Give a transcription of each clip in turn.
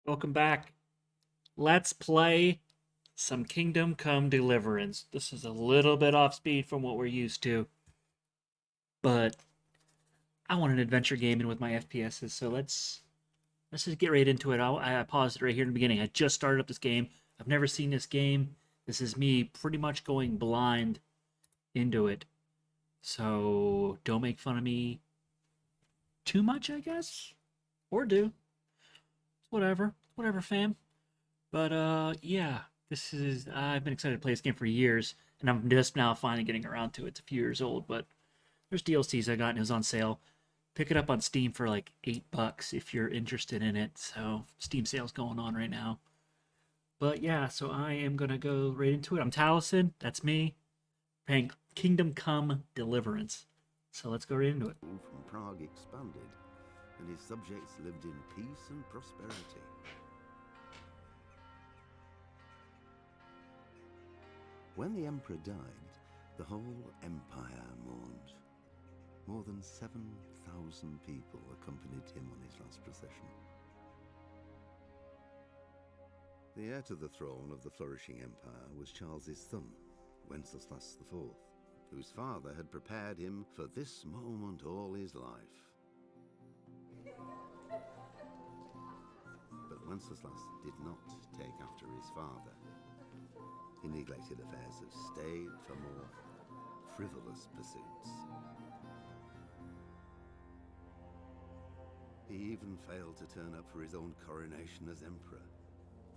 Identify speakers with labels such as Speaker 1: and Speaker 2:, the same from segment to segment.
Speaker 1: Welcome back. Let's play some Kingdom Come Deliverance. This is a little bit off speed from what we're used to, but I want an adventure game in with my FPSs, so let's just get right into it. I paused it right here in the beginning. I just started up this game. I've never seen this game. This is me pretty much going blind into it. So don't make fun of me too much, I guess. Or do. Whatever, fam. But yeah, I've been excited to play this game for years, and I'm just now finally getting around to it. It's a few years old, but there's DLCs I got and it was on sale. Pick it up on Steam for like $8 if you're interested in it. So Steam sale's going on right now. But yeah, so I am gonna go right into it. I'm Talisen, that's me, playing Kingdom Come Deliverance. So let's go right into it.
Speaker 2: From Prague expanded, and his subjects lived in peace and prosperity. When the emperor died, the whole empire mourned. More than 7,000 people accompanied him on his last procession. The heir to the throne of the flourishing empire was Charles's son, Wenceslas IV, whose father had prepared him for this moment all his life. But Wenceslas did not take after his father. He neglected affairs of state for more frivolous pursuits. He even failed to turn up for his own coronation as emperor,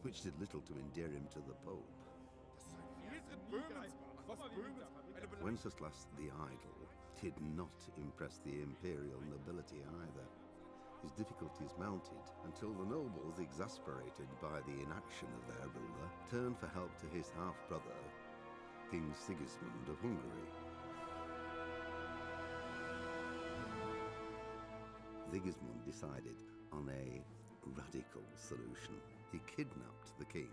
Speaker 2: which did little to endear him to the Pope. Wenceslas the Idle did not impress the imperial nobility either. His difficulties mounted until the nobles, exasperated by the inaction of their ruler, turned for help to his half-brother, King Sigismund of Hungary. Sigismund decided on a radical solution. He kidnapped the king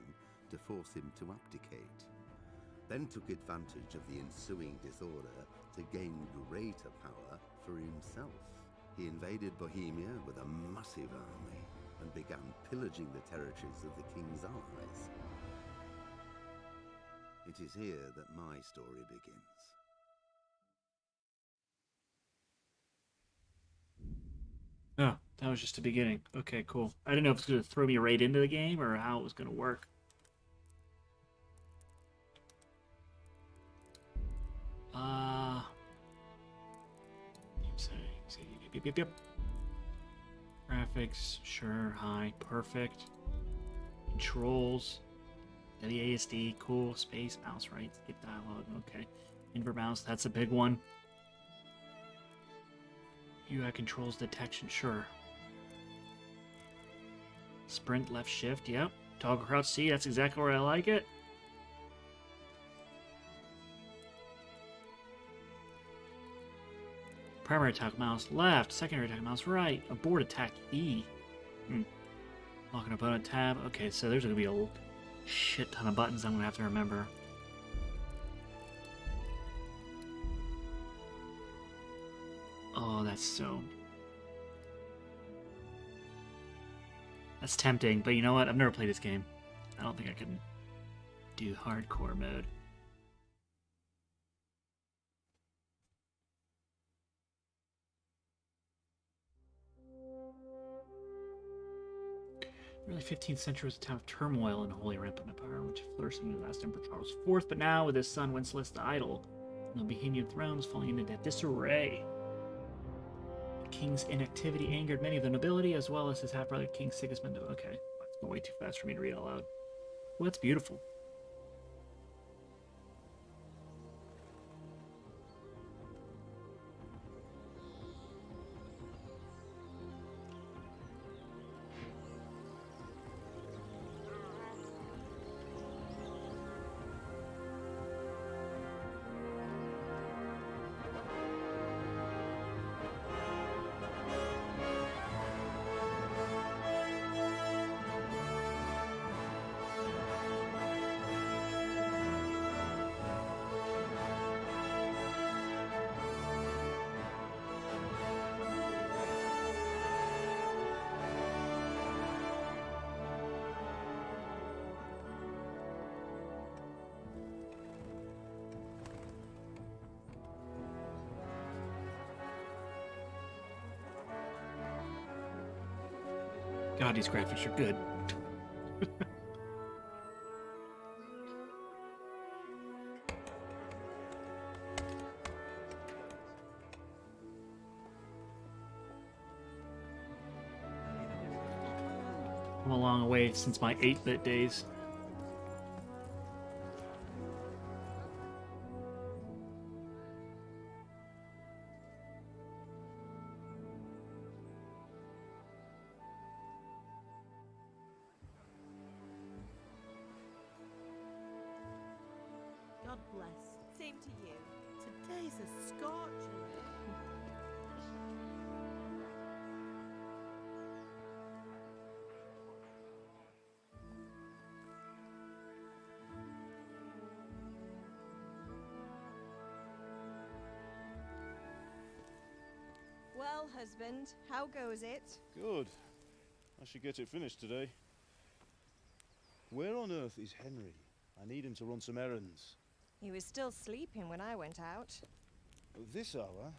Speaker 2: to force him to abdicate, then took advantage of the ensuing disorder to gain greater power for himself. He invaded Bohemia with a massive army and began pillaging the territories of the king's allies. It is here that my story begins.
Speaker 1: Oh, that was just the beginning. Okay, cool. I didn't know if it was going to throw me right into the game or how it was going to work. Yep. Graphics, sure, high, perfect. Controls, WASD, cool. Space, mouse right, skip dialogue, okay. Invert mouse, that's a big one. UI controls detection, sure. Sprint, left shift, yep. Toggle crouch C, that's exactly where I like it. Primary attack mouse left, secondary attack mouse right, abort attack E. Lock an opponent tab. Okay, so there's gonna be a shit ton of buttons I'm gonna have to remember. Oh, that's tempting, but you know what? I've never played this game. I don't think I can do hardcore mode. The early 15th century was a time of turmoil in Holy Roman Empire, which flourished under the last Emperor Charles IV, but now with his son Wenceslas the Idle, the Bohemian throne was falling into disarray. The king's inactivity angered many of the nobility, as well as his half-brother King Sigismund. Okay, that's going way too fast for me to read out loud. Well, that's beautiful. God, these graphics are good. I'm a long way since my 8-bit days.
Speaker 3: God bless. Same to you. Today's a scorcher.
Speaker 4: Well, husband, how goes it?
Speaker 5: Good. I should get it finished today. Where on earth is Henry? I need him to run some errands.
Speaker 4: He was still sleeping when I went out.
Speaker 5: At this hour?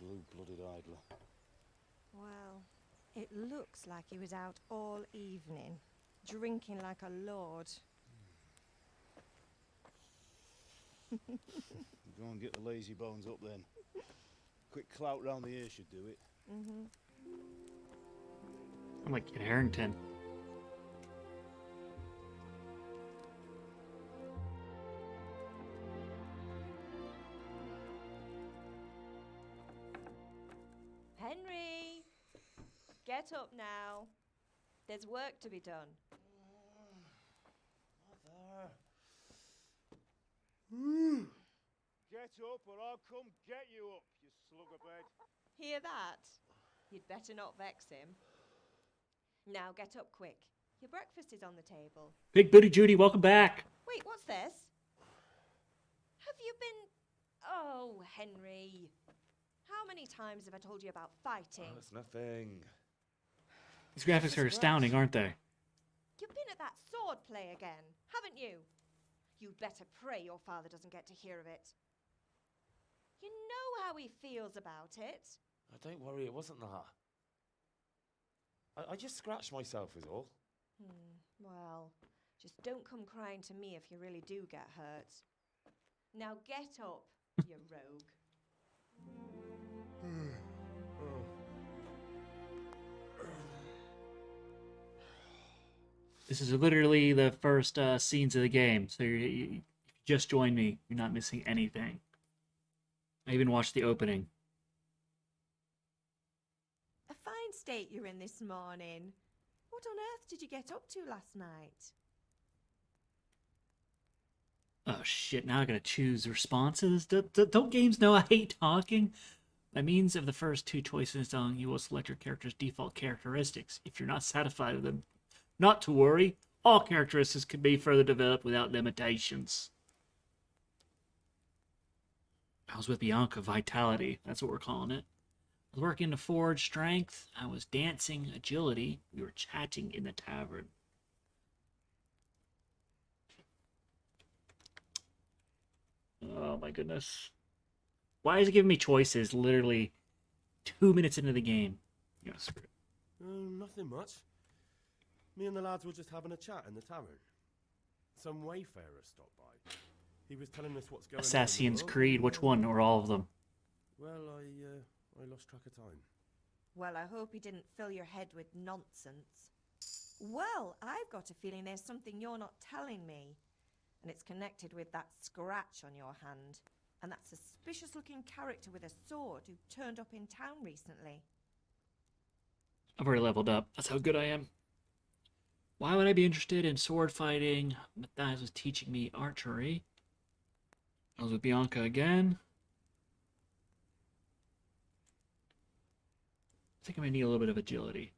Speaker 5: Blue-blooded idler.
Speaker 4: Well, it looks like he was out all evening, drinking like a lord.
Speaker 5: Go and get the lazy bones up then. Quick clout round the ear should do it.
Speaker 4: Mm-hmm.
Speaker 1: I'm like Kid Harington.
Speaker 4: Henry! Get up now. There's work to be done.
Speaker 5: Mother. Get up or I'll come get you up, you slugabed.
Speaker 4: Hear that? You'd better not vex him. Now get up quick. Your breakfast is on the table.
Speaker 1: Big Booty Judy, welcome back.
Speaker 4: Wait, what's this? Have you been... Oh, Henry. How many times have I told you about fighting?
Speaker 5: Oh, it's nothing.
Speaker 1: These graphics are astounding, aren't they?
Speaker 4: You've been at that sword play again, haven't you? You'd better pray your father doesn't get to hear of it. You know how he feels about it.
Speaker 6: Oh, don't worry, it wasn't that. I just scratched myself is all.
Speaker 4: Well, just don't come crying to me if you really do get hurt. Now get up, you rogue.
Speaker 1: This is literally the first scenes of the game, so if you just joined me, you're not missing anything. I even watched the opening.
Speaker 3: A fine state you're in this morning. What on earth did you get up to last night?
Speaker 1: Oh shit, now I gotta choose responses? Don't games know I hate talking? By means of the first two choices, you will select your character's default characteristics. If you're not satisfied with them, not to worry. All characteristics can be further developed without limitations. I was with Bianca Vitality. That's what we're calling it. I was working to forge strength. I was dancing agility. We were chatting in the tavern. Oh my goodness. Why is it giving me choices literally 2 minutes into the game? Yeah, screw it.
Speaker 7: Nothing much. Me and the lads were just having a chat in the tavern. Some wayfarer stopped by. He was telling us what's going on.
Speaker 1: Assassin's Creed, which one, or all of them?
Speaker 7: Well, I lost track of time.
Speaker 3: Well, I hope he didn't fill your head with nonsense. Well, I've got a feeling there's something you're not telling me. And it's connected with that scratch on your hand. And that suspicious-looking character with a sword who turned up in town recently.
Speaker 1: I've already leveled up. That's how good I am. Why would I be interested in sword fighting? Matthias was teaching me archery. I was with Bianca again. I think I might need a little bit of agility.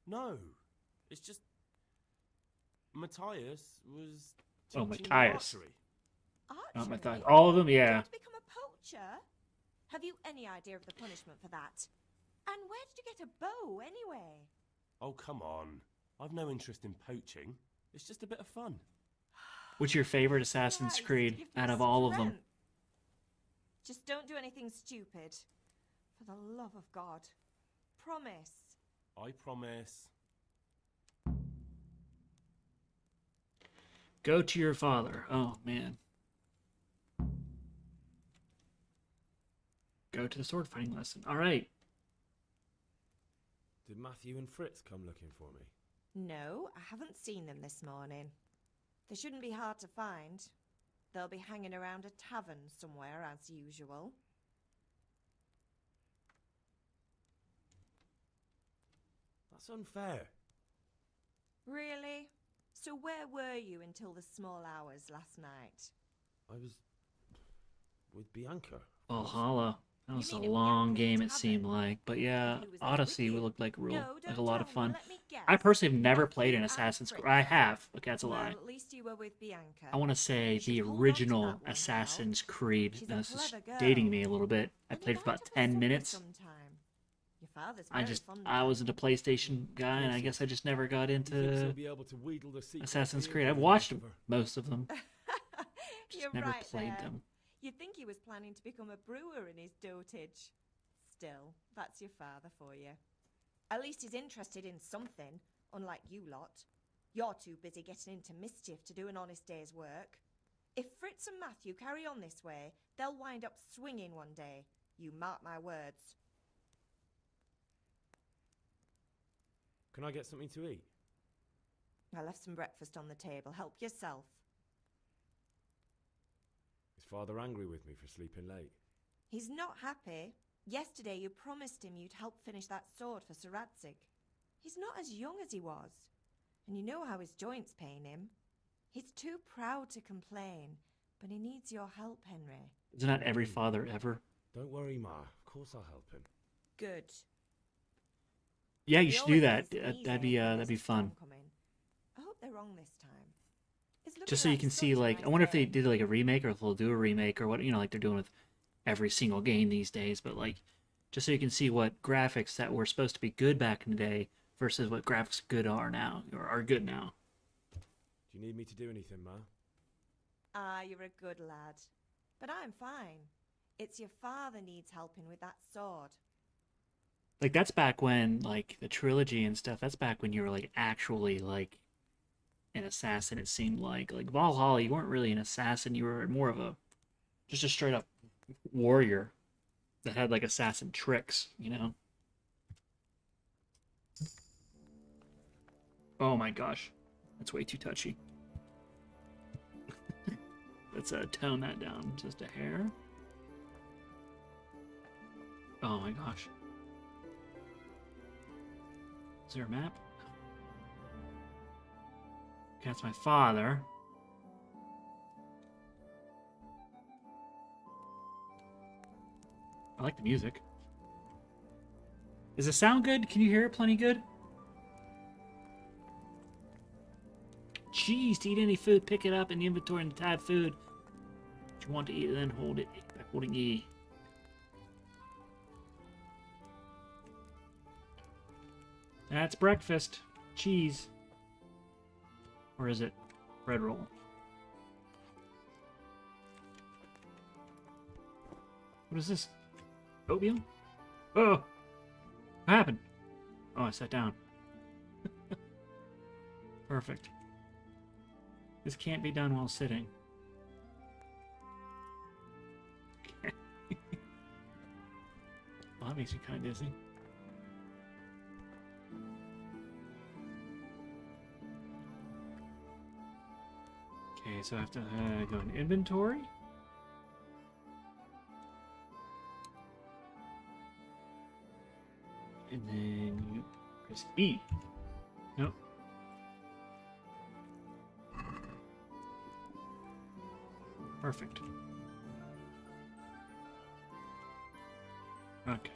Speaker 7: No, it's just Matthias was
Speaker 1: Oh,
Speaker 7: teaching me
Speaker 1: Matthias.
Speaker 7: archery.
Speaker 1: Not
Speaker 3: Archery?
Speaker 1: Matthias. All of them,
Speaker 3: You
Speaker 1: yeah.
Speaker 3: want to become a poacher? Have you any idea of the punishment for that? And where did you get a bow, anyway?
Speaker 7: Oh, come on. I've no interest in poaching. It's just a bit of fun.
Speaker 1: What's your favorite Assassin's
Speaker 3: Christ,
Speaker 1: Creed
Speaker 3: give me
Speaker 1: out of all of them?
Speaker 3: strength. Just don't do anything stupid. For the love of God. Promise.
Speaker 7: I promise.
Speaker 1: Go to your father. Oh, man. Go to the sword fighting lesson. All right.
Speaker 6: Did Matthew and Fritz come looking for me?
Speaker 3: No, I haven't seen them this morning. They shouldn't be hard to find. They'll be hanging around a tavern somewhere as usual.
Speaker 6: That's unfair.
Speaker 3: Really? So where were you until the small hours last night?
Speaker 6: I was with Bianca.
Speaker 1: Valhalla. That was a
Speaker 3: mean at
Speaker 1: long
Speaker 3: Bianca's
Speaker 1: game, it
Speaker 3: Tavern?
Speaker 1: seemed like. But yeah,
Speaker 3: And who was there
Speaker 1: Odyssey
Speaker 3: with
Speaker 1: would
Speaker 3: you?
Speaker 1: look like
Speaker 3: No,
Speaker 1: like
Speaker 3: don't
Speaker 1: a lot of
Speaker 3: tell me,
Speaker 1: fun.
Speaker 3: let me guess.
Speaker 1: I personally have never played
Speaker 3: Matthew
Speaker 1: an
Speaker 3: and
Speaker 1: Assassin's Creed.
Speaker 3: Fritz.
Speaker 1: I have. Okay, that's a
Speaker 3: Well,
Speaker 1: lie.
Speaker 3: at least you were with Bianca.
Speaker 1: I want to say
Speaker 3: You should
Speaker 1: the
Speaker 3: hold on to
Speaker 1: original
Speaker 3: that one, Hal.
Speaker 1: Assassin's Creed.
Speaker 3: She's a
Speaker 1: Now, this is
Speaker 3: clever girl.
Speaker 1: dating me a little bit. I
Speaker 3: And
Speaker 1: played for
Speaker 3: invite
Speaker 1: about
Speaker 3: her
Speaker 1: 10
Speaker 3: supper
Speaker 1: minutes.
Speaker 3: sometime. Your father's
Speaker 1: I
Speaker 3: very fond of
Speaker 1: I
Speaker 3: her.
Speaker 1: wasn't a PlayStation guy, and I guess I just never got
Speaker 6: You think she'll
Speaker 1: into
Speaker 6: be able to wheedle the secret
Speaker 1: Assassin's
Speaker 6: deal
Speaker 1: Creed. I've
Speaker 6: out
Speaker 1: watched
Speaker 6: of her?
Speaker 1: most of them, just
Speaker 3: You're
Speaker 1: never
Speaker 3: right
Speaker 1: played
Speaker 3: there.
Speaker 1: them.
Speaker 3: You'd think he was planning to become a brewer in his dotage. Still, that's your father for you. At least he's interested in something, unlike you lot. You're too busy getting into mischief to do an honest day's work. If Fritz and Matthew carry on this way, they'll wind up swinging one day. You mark my words.
Speaker 6: Can I get something to eat?
Speaker 3: I left some breakfast on the table. Help yourself.
Speaker 6: Is Father angry with me for sleeping late?
Speaker 3: He's not happy. Yesterday you promised him you'd help finish that sword for Sir Radzig. He's not as young as he was. And you know how his joints pain him. He's too proud to complain, but he needs your help, Henry.
Speaker 1: Isn't that every father ever?
Speaker 6: Don't worry, Ma. Of course I'll help him.
Speaker 3: Good.
Speaker 1: Yeah, you
Speaker 3: He
Speaker 1: should do
Speaker 3: always
Speaker 1: that.
Speaker 3: has to sneeze
Speaker 1: That'd
Speaker 3: in
Speaker 1: be
Speaker 3: when
Speaker 1: that'd
Speaker 3: there's
Speaker 1: be
Speaker 3: a
Speaker 1: fun.
Speaker 3: storm coming. I hope they're wrong this time. It's looking
Speaker 1: Just so you
Speaker 3: like
Speaker 1: can see,
Speaker 3: such a
Speaker 1: like, I
Speaker 3: nice
Speaker 1: wonder if they
Speaker 3: day.
Speaker 1: did like a remake, or if they'll do a remake, or what, you know, like they're doing with every single game these days. But like, just so you can see what graphics that were supposed to be good back in the day versus what graphics good are now, or are good now.
Speaker 6: Do you need me to do anything, Ma?
Speaker 3: Ah, you're a good lad. But I'm fine. It's your father needs helping with that sword.
Speaker 1: Like, that's back when, like, the trilogy and stuff, that's back when you were, like, actually, like, an assassin, it seemed like. Like, Valhalla, you weren't really an assassin, you were more of a, just a straight-up warrior that had, like, assassin tricks, you know? Oh my gosh. That's way too touchy. Let's tone that down just a hair. Oh my gosh. Is there a map? Okay, that's my father. I like the music. Does it sound good? Can you hear it plenty good? Cheese, to eat any food, pick it up in the inventory and tab food. If you want to eat it, then hold it by holding E. That's breakfast. Cheese. Or is it bread roll? What is this? Oatmeal? Oh! What happened? Oh, I sat down. Perfect. This can't be done while sitting. Okay. Well, that makes me kind of dizzy. Okay, so I have to go in inventory. And then you press E. Nope. Perfect. Okay.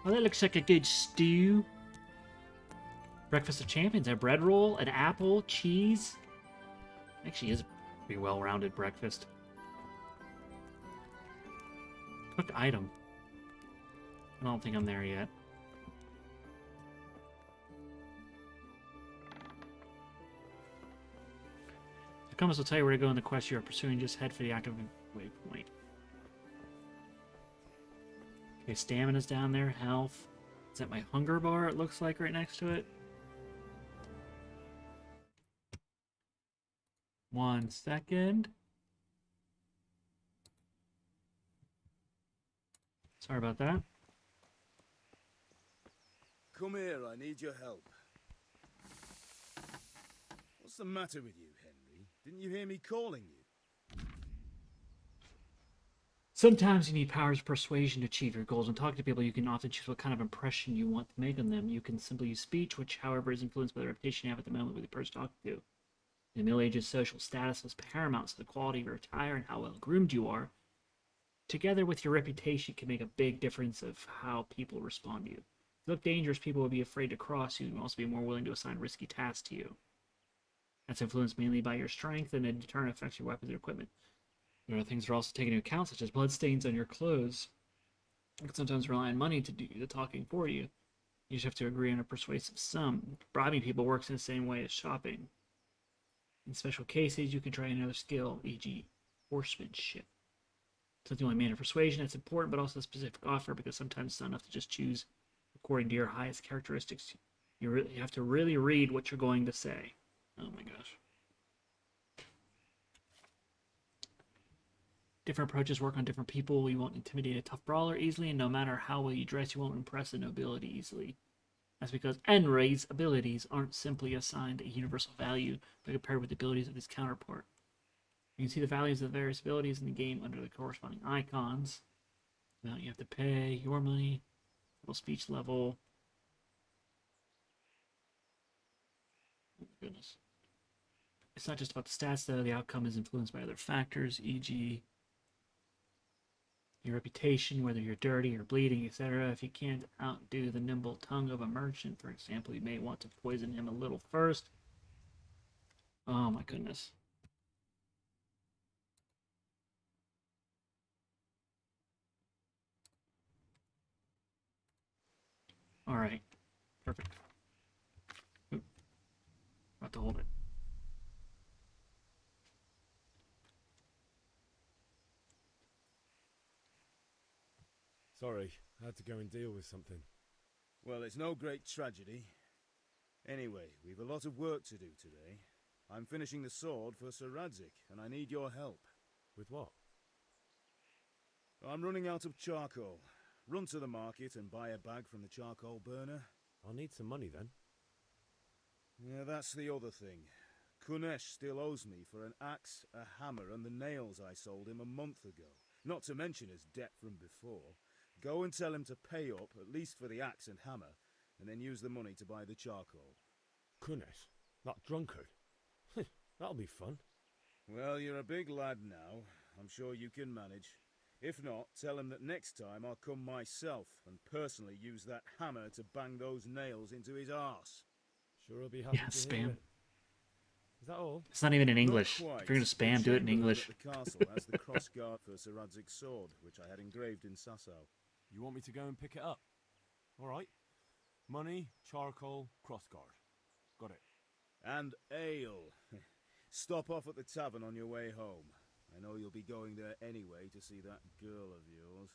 Speaker 1: Well, that looks like a good stew. Breakfast of Champions, a bread roll, an apple, cheese. Actually is a pretty well-rounded breakfast. Cooked item. I don't think I'm there yet. The compass will tell you where to go in the quest you are pursuing. Just head for the active waypoint. Okay, stamina's down there. Health. Is that my hunger bar? It looks like right next to it. 1 second. Sorry about that.
Speaker 5: Come here, I need your help. What's the matter with you, Henry? Didn't you hear me calling you?
Speaker 1: Sometimes you need powers of persuasion to achieve your goals. When talking to people, you can often choose what kind of impression you want to make on them. You can simply use speech, which, however, is influenced by the reputation you have at the moment with the person talking to. In the Middle Ages, social status was paramount, so the quality of your attire and how well groomed you are, together with your reputation, can make a big difference of how people respond to you. If you look dangerous, people will be afraid to cross you and also be more willing to assign risky tasks to you. That's influenced mainly by your strength, and in turn affects your weapons and equipment. There are things that are also taken into account, such as bloodstains on your clothes. You can sometimes rely on money to do the talking for you. You just have to agree on a persuasive sum. Bribing people works in the same way as shopping. In special cases, you can try another skill, e.g. horsemanship. It's not the only manner of persuasion that's important, but also a specific offer, because sometimes it's not enough to just choose according to your highest characteristics. You have to really read what you're going to say. Oh my gosh. Different approaches work on different people. You won't intimidate a tough brawler easily, and no matter how well you dress, you won't impress the nobility easily. That's because Enray's abilities aren't simply assigned a universal value, but compared with the abilities of his counterpart. You can see the values of the various abilities in the game under the corresponding icons. The amount you have to pay, your money, little speech level. Oh my goodness. It's not just about the stats, though. The outcome is influenced by other factors, e.g. your reputation, whether you're dirty or bleeding, etc. If you can't outdo the nimble tongue of a merchant, for example, you may want to poison him a little first. Oh my goodness. Alright. Perfect. Oop. About to hold it.
Speaker 6: Sorry, I had to go and deal with something.
Speaker 5: Well, it's no great tragedy. Anyway, we've a lot of work to do today. I'm finishing the sword for Sir Radzig, and I need your help.
Speaker 6: With what?
Speaker 5: I'm running out of charcoal. Run to the market and buy a bag from the charcoal burner.
Speaker 6: I'll need some money then.
Speaker 5: Yeah, that's the other thing. Kunesh still owes me for an axe, a hammer, and the nails I sold him a month ago. Not to mention his debt from before. Go and tell him to pay up, at least for the axe and hammer, and then use the money to buy the charcoal.
Speaker 6: Kunesh? That drunkard? That'll be fun.
Speaker 5: Well, you're a big lad now. I'm sure you can manage. If not, tell him that next time I'll come myself and personally use that hammer to bang those nails into his arse.
Speaker 6: Sure I'll be happy
Speaker 1: Yeah,
Speaker 6: to
Speaker 1: spam.
Speaker 6: hear it. Is that all?
Speaker 1: It's not even in
Speaker 5: Not
Speaker 1: English.
Speaker 5: quite.
Speaker 1: If you're going to
Speaker 5: The
Speaker 1: spam, do it in
Speaker 5: chamberlain
Speaker 1: English.
Speaker 5: at the castle has the cross guard for Sir Radzig's sword, which I had engraved in Sasau.
Speaker 7: You want me to go and pick it up? All right. Money, charcoal, crossguard. Got it.
Speaker 5: And ale. Stop off at the tavern on your way home. I know you'll be going there anyway to see that girl of yours.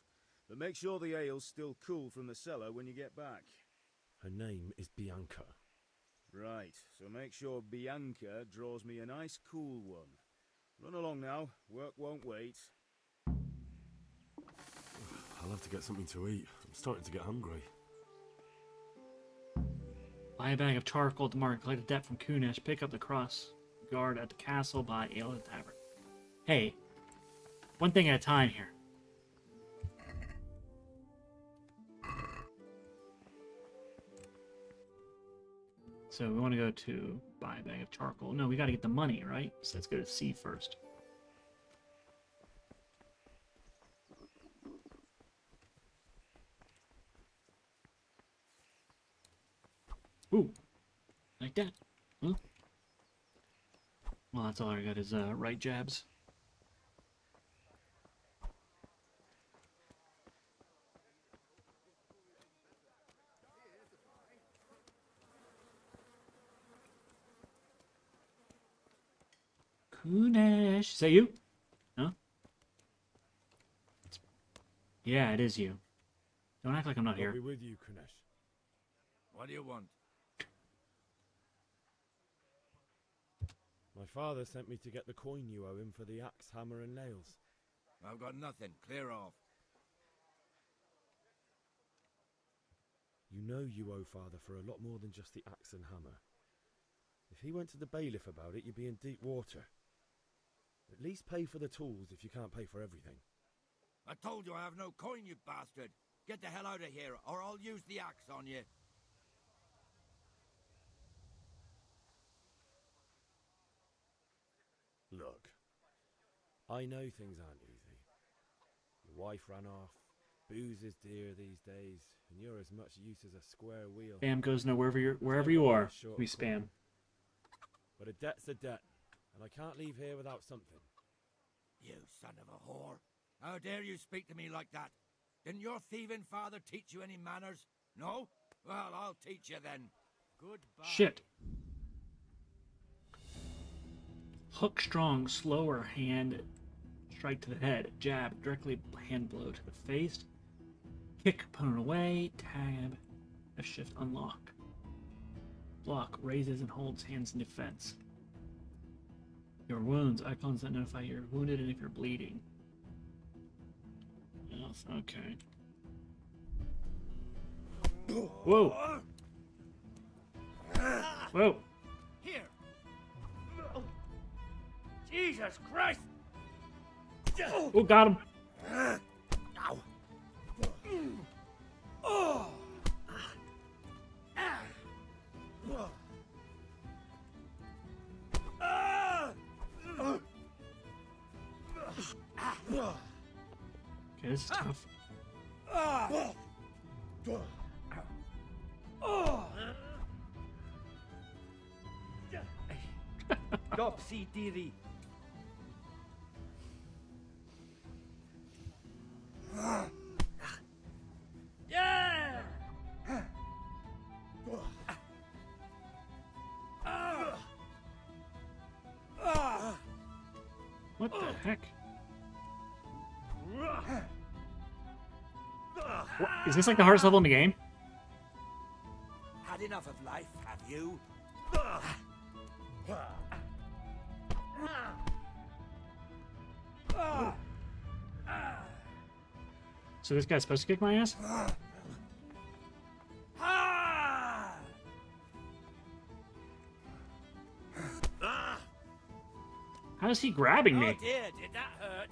Speaker 5: But make sure the ale's still cool from the cellar when you get back.
Speaker 6: Her name is Bianca.
Speaker 5: Right, so make sure Bianca draws me a nice cool one. Run along now, work won't wait.
Speaker 7: I'll have to get something to eat. I'm starting to get hungry.
Speaker 1: Buy a bag of charcoal at the market, collect a debt from Kunesh, pick up the cross guard at the castle, buy ale at the tavern. Hey, one thing at a time here. So we want to go to buy a bag of charcoal. No, we got to get the money, right? So let's go to C first. Ooh, like that. Huh? Well, that's all I got is right jabs. Kunesh. Is that you? Huh? Yeah, it is you. Don't act like I'm not
Speaker 7: I'll
Speaker 1: here.
Speaker 7: be with you, Kunesh.
Speaker 8: What do you want?
Speaker 7: My father sent me to get the coin you owe him for the axe, hammer, and nails.
Speaker 8: I've got nothing. Clear off.
Speaker 7: You know you owe father for a lot more than just the axe and hammer. If he went to the bailiff about it, you'd be in deep water. At least pay for the tools if you can't pay for everything.
Speaker 8: I told you I have no coin, you bastard. Get the hell out of here, or I'll use the axe on you.
Speaker 7: Look, I know things aren't easy. Your wife ran off, booze is dear these days, and you're as much use as a square wheel.
Speaker 1: Spam goes no wherever you are. We spam.
Speaker 7: But a debt's a debt, and I can't leave here without something.
Speaker 8: You son of a whore. How dare you speak to me like that? Didn't your thieving father teach you any manners? No? Well, I'll teach you then. Goodbye.
Speaker 1: Shit. Hook strong, slower hand, strike to the head, jab, directly hand blow to the face, kick opponent away, tab, F shift unlock. Block, raises and holds hands in defense. Your wounds, icons that notify you're wounded and if you're bleeding. Yes, okay. Whoa! Whoa!
Speaker 8: Here! Jesus Christ!
Speaker 1: Oh, got him!
Speaker 8: Ow!
Speaker 1: Okay, this is tough.
Speaker 8: Dopsy Diri. Yeah!
Speaker 1: What the heck? What? Is this like the hardest level in the game?
Speaker 8: Had enough of life, have you?
Speaker 1: So this guy's supposed to kick my ass? How is he grabbing me?
Speaker 8: Oh dear, did that hurt?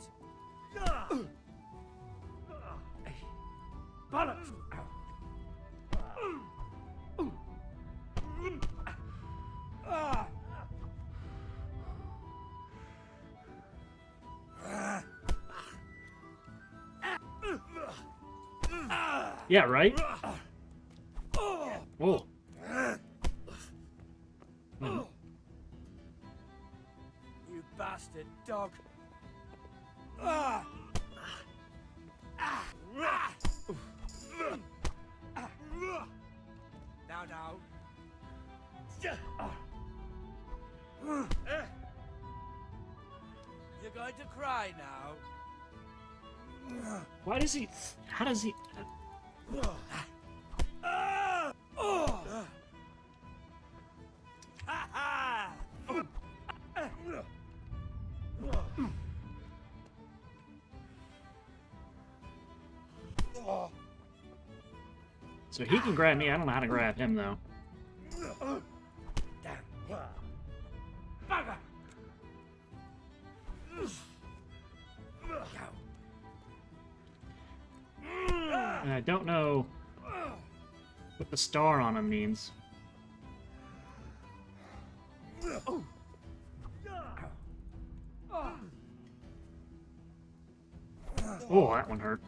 Speaker 8: Bollocks!
Speaker 1: Yeah, right? Whoa.
Speaker 8: You bastard dog! Now. You're going to cry now.
Speaker 1: Why does he... How does he... So he can grab me. I don't know how to grab him, though.
Speaker 8: Bugger!
Speaker 1: And I don't know what the star on him means. Oh, that one hurt.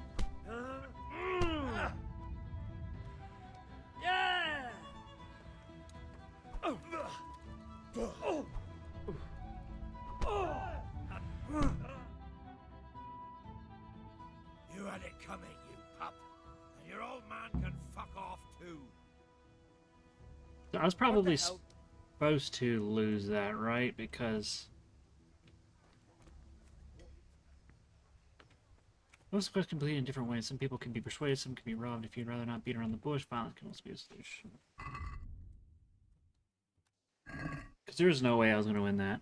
Speaker 8: Yeah! You had it coming, you pup. And your old man can fuck off too.
Speaker 1: I was probably
Speaker 8: hell?
Speaker 1: supposed to lose that, right? Because Most quests can be completed in different ways. Some people can be persuaded, some can be robbed. If you'd rather not beat around the bush, violence can also be a solution. Because there's no way I was going to win that.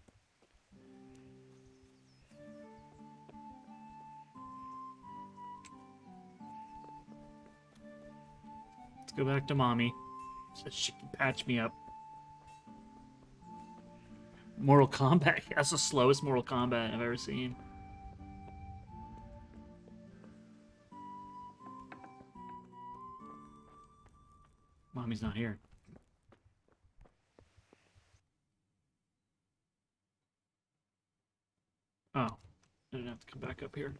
Speaker 1: Let's go back to Mommy, so she can patch me up. Mortal Kombat. That's the slowest Mortal Kombat I've ever seen. Mommy's not here. Oh, I didn't have to come back up here.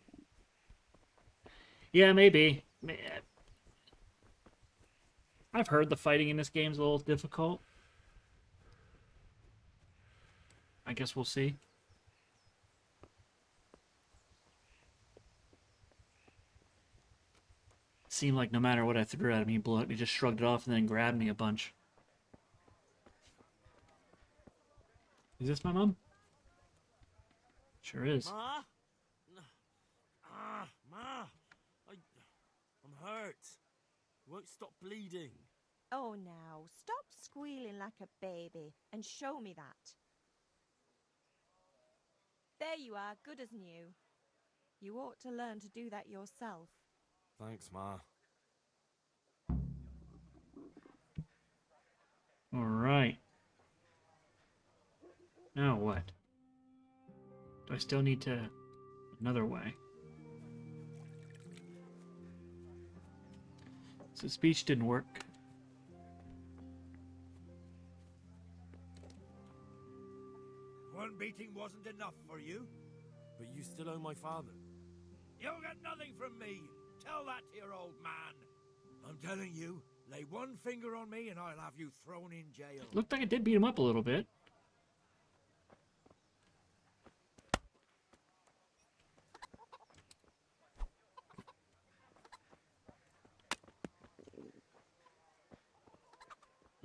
Speaker 1: Yeah, maybe. I've heard the fighting in this game's a little difficult. I guess we'll see. Seemed like no matter what I threw at him, he just shrugged it off and then grabbed me a bunch. Is this my mom? Sure is.
Speaker 7: Ma? Ma! I'm hurt. It won't stop bleeding.
Speaker 3: Oh, now, stop squealing like a baby and show me that. There you are, good as new. You ought to learn to do that yourself.
Speaker 7: Thanks, Ma.
Speaker 1: All right. Now what? Do I still need to... another way? So speech didn't work.
Speaker 8: One beating wasn't enough for you.
Speaker 7: But you still owe my father.
Speaker 8: You'll get nothing from me. Tell that to your old man. I'm telling you, lay one finger on me and I'll have you thrown in jail.
Speaker 1: Looked like I did beat him up a little bit.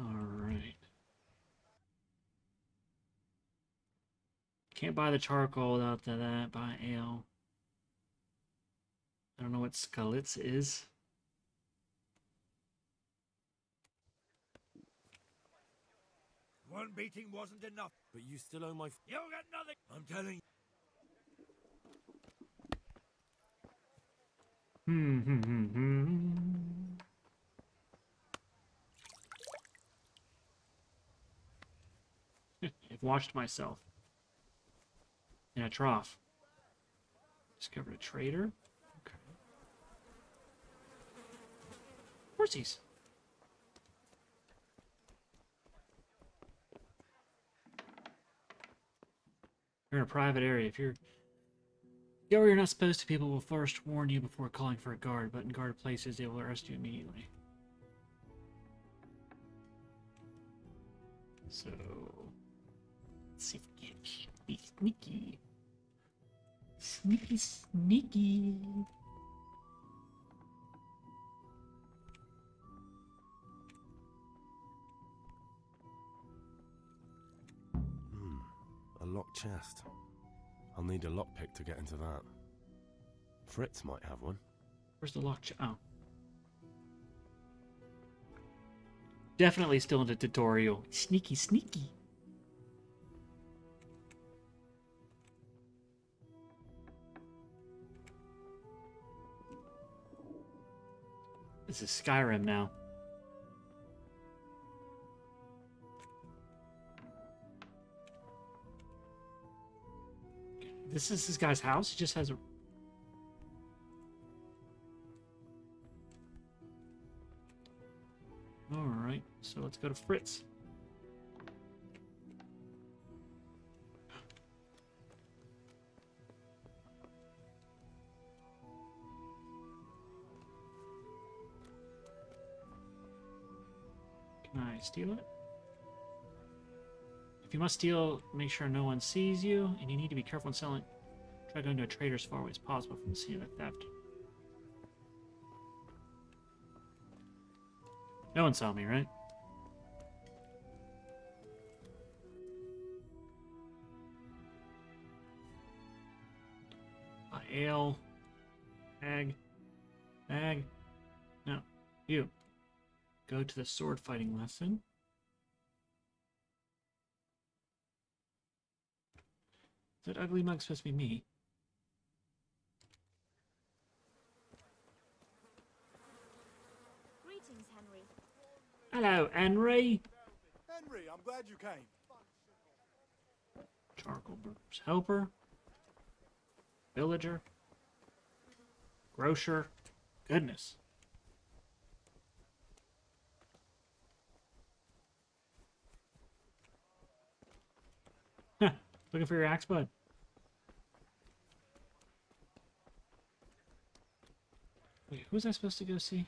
Speaker 1: Alright. Can't buy the charcoal without that. Buy ale. I don't know what Skalitz is.
Speaker 8: One beating wasn't enough.
Speaker 7: But you still owe my...
Speaker 8: You'll get nothing. I'm telling you.
Speaker 1: I've washed myself in a trough. Discovered a trader. Okay. Horsies. You're in a private area. If you're go where you're not supposed to, people will first warn you before calling for a guard, but in guarded places they will arrest you immediately. So let's see if we can be sneaky. Sneaky, sneaky.
Speaker 7: A locked chest. I'll need a lockpick to get into that. Fritz might have one.
Speaker 1: Where's the lock? Oh. Definitely still in the tutorial. Sneaky, sneaky. This is Skyrim now. This is this guy's house? He just has a... Alright, so let's go to Fritz. Can I steal it? If you must steal, make sure no one sees you, and you need to be careful when selling. Try going to a trader as far away as possible from the scene of the theft. No one saw me, right? Ale. Ag. Ag. No. You. Go to the sword fighting lesson. Is that ugly mug supposed to be me?
Speaker 9: Greetings, Henry.
Speaker 1: Hello, Henry.
Speaker 10: Henry, I'm glad you came.
Speaker 1: Charcoal burner's helper. Villager. Grocer. Goodness. Huh. Looking for your axe, bud. Wait, who was I supposed to go see?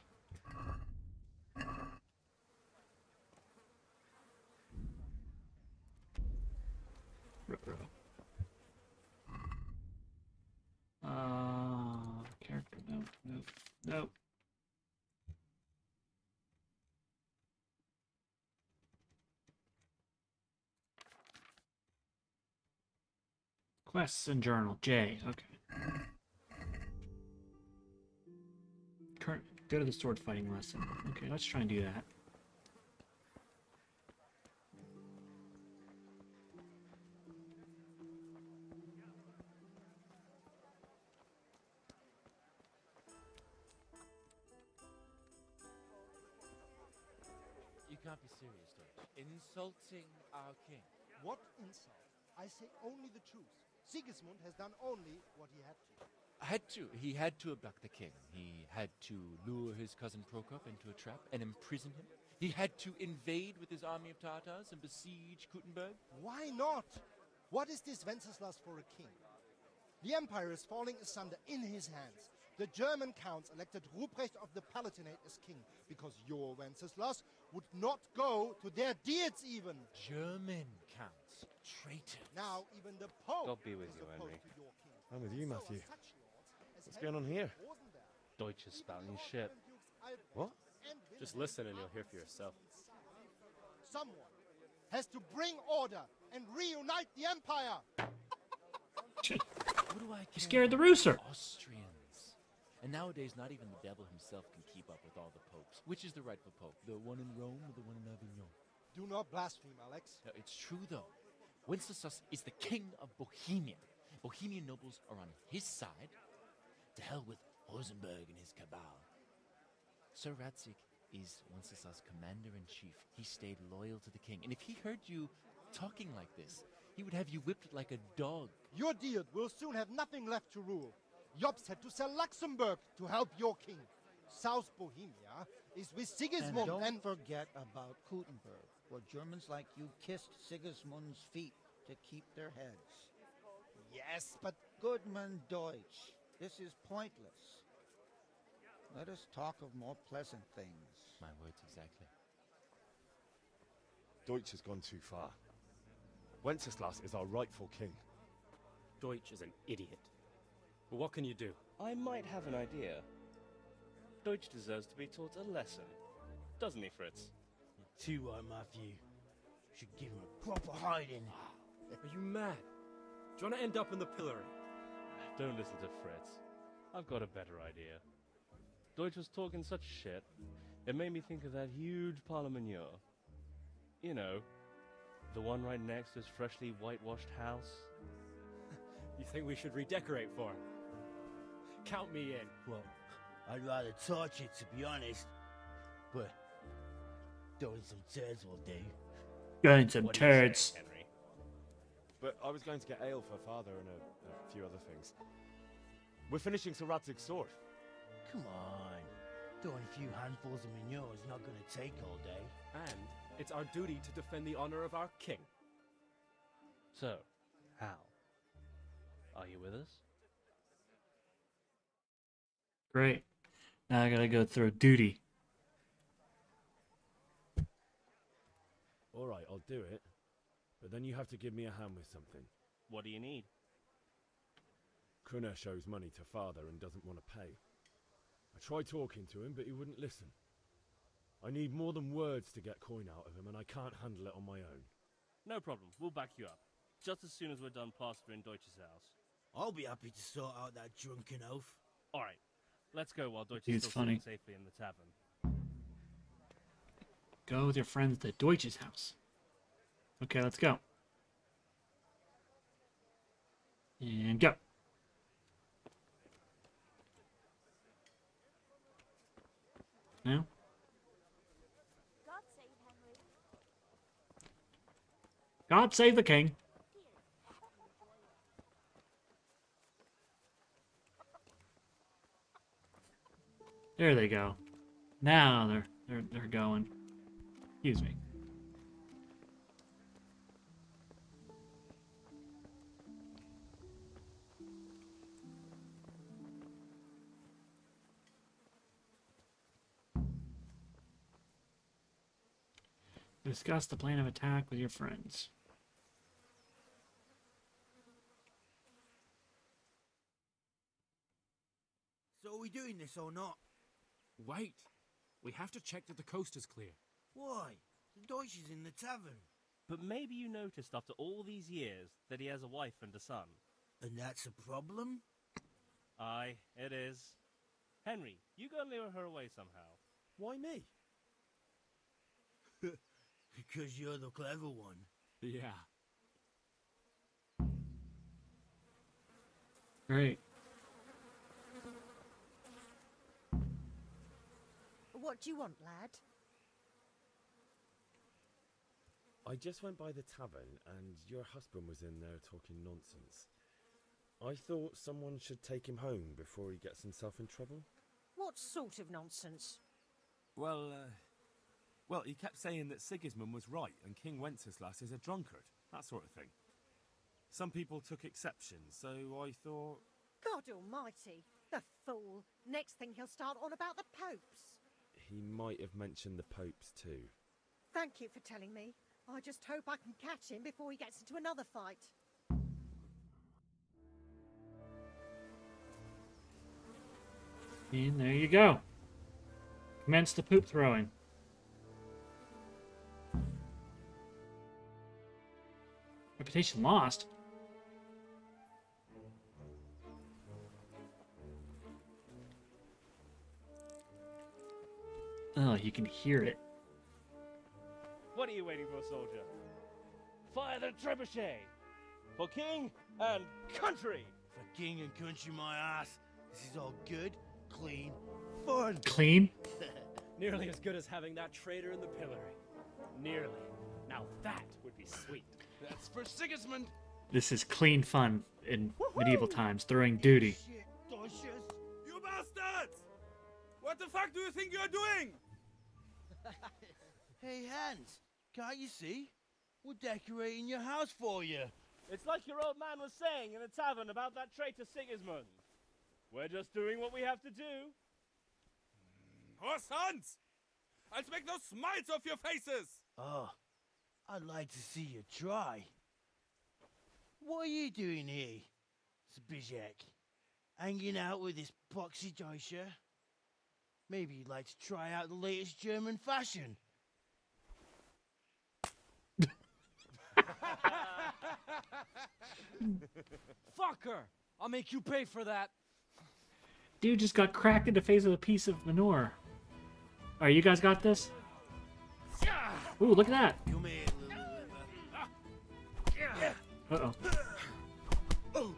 Speaker 1: Ruh-roh. Character, no. Quests and journal, J, okay. Go to the sword fighting lesson. Okay, let's try and do that.
Speaker 11: You can't be serious, Deutsch. Insulting our king.
Speaker 10: What insult? I say only the truth. Sigismund has done only what he had to.
Speaker 11: He had to abduct the king. He had to lure his cousin Prokop into a trap and imprison him. He had to invade with his army of Tartars and besiege Kuttenberg.
Speaker 10: Why not? What is this Wenceslas for a king? The empire is falling asunder in his hands. The German counts elected Ruprecht of the Palatinate as king because your Wenceslas would not go to their deeds even.
Speaker 11: German counts. Traitors.
Speaker 10: Now even the Pope
Speaker 12: God be with
Speaker 10: is
Speaker 12: you,
Speaker 10: opposed
Speaker 12: Henry.
Speaker 10: to your king.
Speaker 7: I'm with you,
Speaker 10: So
Speaker 7: Matthew.
Speaker 10: are such lords as
Speaker 7: What's going on here?
Speaker 10: Rosenberg,
Speaker 12: Deutsch is spouting his shit.
Speaker 7: What?
Speaker 10: and
Speaker 12: Just
Speaker 10: Wilhelm
Speaker 12: listen and you'll hear for yourself.
Speaker 10: Someone has to bring order and reunite the empire.
Speaker 11: What do I care?
Speaker 1: You scared the rooster.
Speaker 11: Austrians. And nowadays, not even the devil himself can keep up with all the popes. Which is the rightful pope? The one in Rome or the one in Avignon?
Speaker 10: Do not blaspheme, Alex.
Speaker 11: No, it's true, though. Wenceslas is the king of Bohemia. Bohemian nobles are on his side. To hell with Rosenberg and his cabal. Sir Radzig is Wenceslas' commander-in-chief. He stayed loyal to the king. And if he heard you talking like this, he would have you whipped like a dog.
Speaker 10: Your Diet will soon have nothing left to rule. Jobst had to sell Luxembourg to help your king. South Bohemia is with Sigismund
Speaker 13: And don't forget about Kuttenberg, where Germans like you kissed Sigismund's feet to keep their heads.
Speaker 10: Yes, but
Speaker 13: Goodman Deutsch, this is pointless. Let us talk of more pleasant things.
Speaker 11: My words exactly.
Speaker 7: Deutsch has gone too far. Wenceslas is our rightful king.
Speaker 12: Deutsch is an idiot. But what can you do?
Speaker 14: I might have an idea. Deutsch deserves to be taught a lesson. Doesn't he, Fritz?
Speaker 15: Too right, Matthew. Should give him a proper hiding.
Speaker 12: Are you mad? Do you want to end up in the pillory?
Speaker 14: Don't listen to Fritz. I've got a better idea. Deutsch was talking such shit, it made me think of that huge parliament. You know, the one right next to his freshly whitewashed house.
Speaker 12: You think we should redecorate for him? Count me in.
Speaker 15: Well, I'd rather torch it, to be honest. But throwing some turds will do.
Speaker 1: Going some
Speaker 14: What do you say,
Speaker 1: turds.
Speaker 14: Henry?
Speaker 7: But I was going to get ale for father and a few other things. We're finishing Sir Radzig's sword.
Speaker 15: Come on. Throwing a few handfuls of manure is not going to take all day.
Speaker 12: And it's our duty to defend the honor of our king.
Speaker 14: So, Hal, are you with us?
Speaker 1: Great. Now I gotta go throw duty.
Speaker 7: All right, I'll do it. But then you have to give me a hand with something.
Speaker 14: What do you need?
Speaker 7: Krunner shows money to father and doesn't want to pay. I tried talking to him, but he wouldn't listen. I need more than words to get coin out of him, and I can't handle it on my own.
Speaker 14: No problem. We'll back you up. Just as soon as we're done plastering Deutsch's house.
Speaker 15: I'll be happy to sort out that drunken oaf.
Speaker 14: Alright. Let's go while Deutsch
Speaker 1: He's
Speaker 14: is still
Speaker 1: funny.
Speaker 14: sitting safely in the tavern.
Speaker 1: Go with your friends to Deutsch's house. Okay, let's go. And go. Now.
Speaker 9: God save Henry.
Speaker 1: God save the king. There they go. Now they're going. Excuse me. Discuss the plan of attack with your friends.
Speaker 15: So are we doing this or not?
Speaker 16: Wait. We have to check that the coast is clear.
Speaker 15: Why? The Deutsch is in the tavern.
Speaker 14: But maybe you noticed after all these years that he has a wife and a son.
Speaker 15: And that's a problem?
Speaker 14: Aye, it is. Henry, you go and lure her away somehow.
Speaker 7: Why me?
Speaker 15: Because you're the clever one.
Speaker 16: Yeah.
Speaker 1: Great.
Speaker 17: What do you want, lad?
Speaker 7: I just went by the tavern and your husband was in there talking nonsense. I thought someone should take him home before he gets himself in trouble.
Speaker 17: What sort of nonsense?
Speaker 16: Well, he kept saying that Sigismund was right and King Wenceslas is a drunkard. That sort of thing. Some people took exception, so I thought...
Speaker 17: God almighty, the fool. Next thing he'll start on about the popes.
Speaker 7: He might have mentioned the popes too.
Speaker 17: Thank you for telling me. I just hope I can catch him before he gets into another fight.
Speaker 1: And there you go. Commence the poop throwing. Reputation lost. Oh, you can hear it.
Speaker 14: What are you waiting for, soldier? Fire the trebuchet! For king and country!
Speaker 15: For king and country, my ass. This is all good, clean, fun.
Speaker 1: Clean?
Speaker 12: Nearly as good as having that traitor in the pillory. Nearly. Now that would be sweet.
Speaker 8: That's for Sigismund.
Speaker 1: This is clean fun in medieval times, throwing duty.
Speaker 5: You bastards! What the fuck do you think you're doing?
Speaker 15: Hey, Hans, can't you see? We're decorating your house for you.
Speaker 14: It's like your old man was saying in the tavern about that traitor Sigismund. We're just doing what we have to do.
Speaker 5: Horse Hans! I'll make those smiles off your faces!
Speaker 15: Oh, I'd like to see you try. What are you doing here, Zbigniew? Hanging out with this poxy Deutscher? Maybe you'd like to try out the latest German fashion.
Speaker 12: Fucker! I'll make you pay for that.
Speaker 1: Dude just got cracked in the face with a piece of manure. Alright, you guys got this? Ooh, look at that.
Speaker 15: Come here, little liver.
Speaker 1: Uh-oh.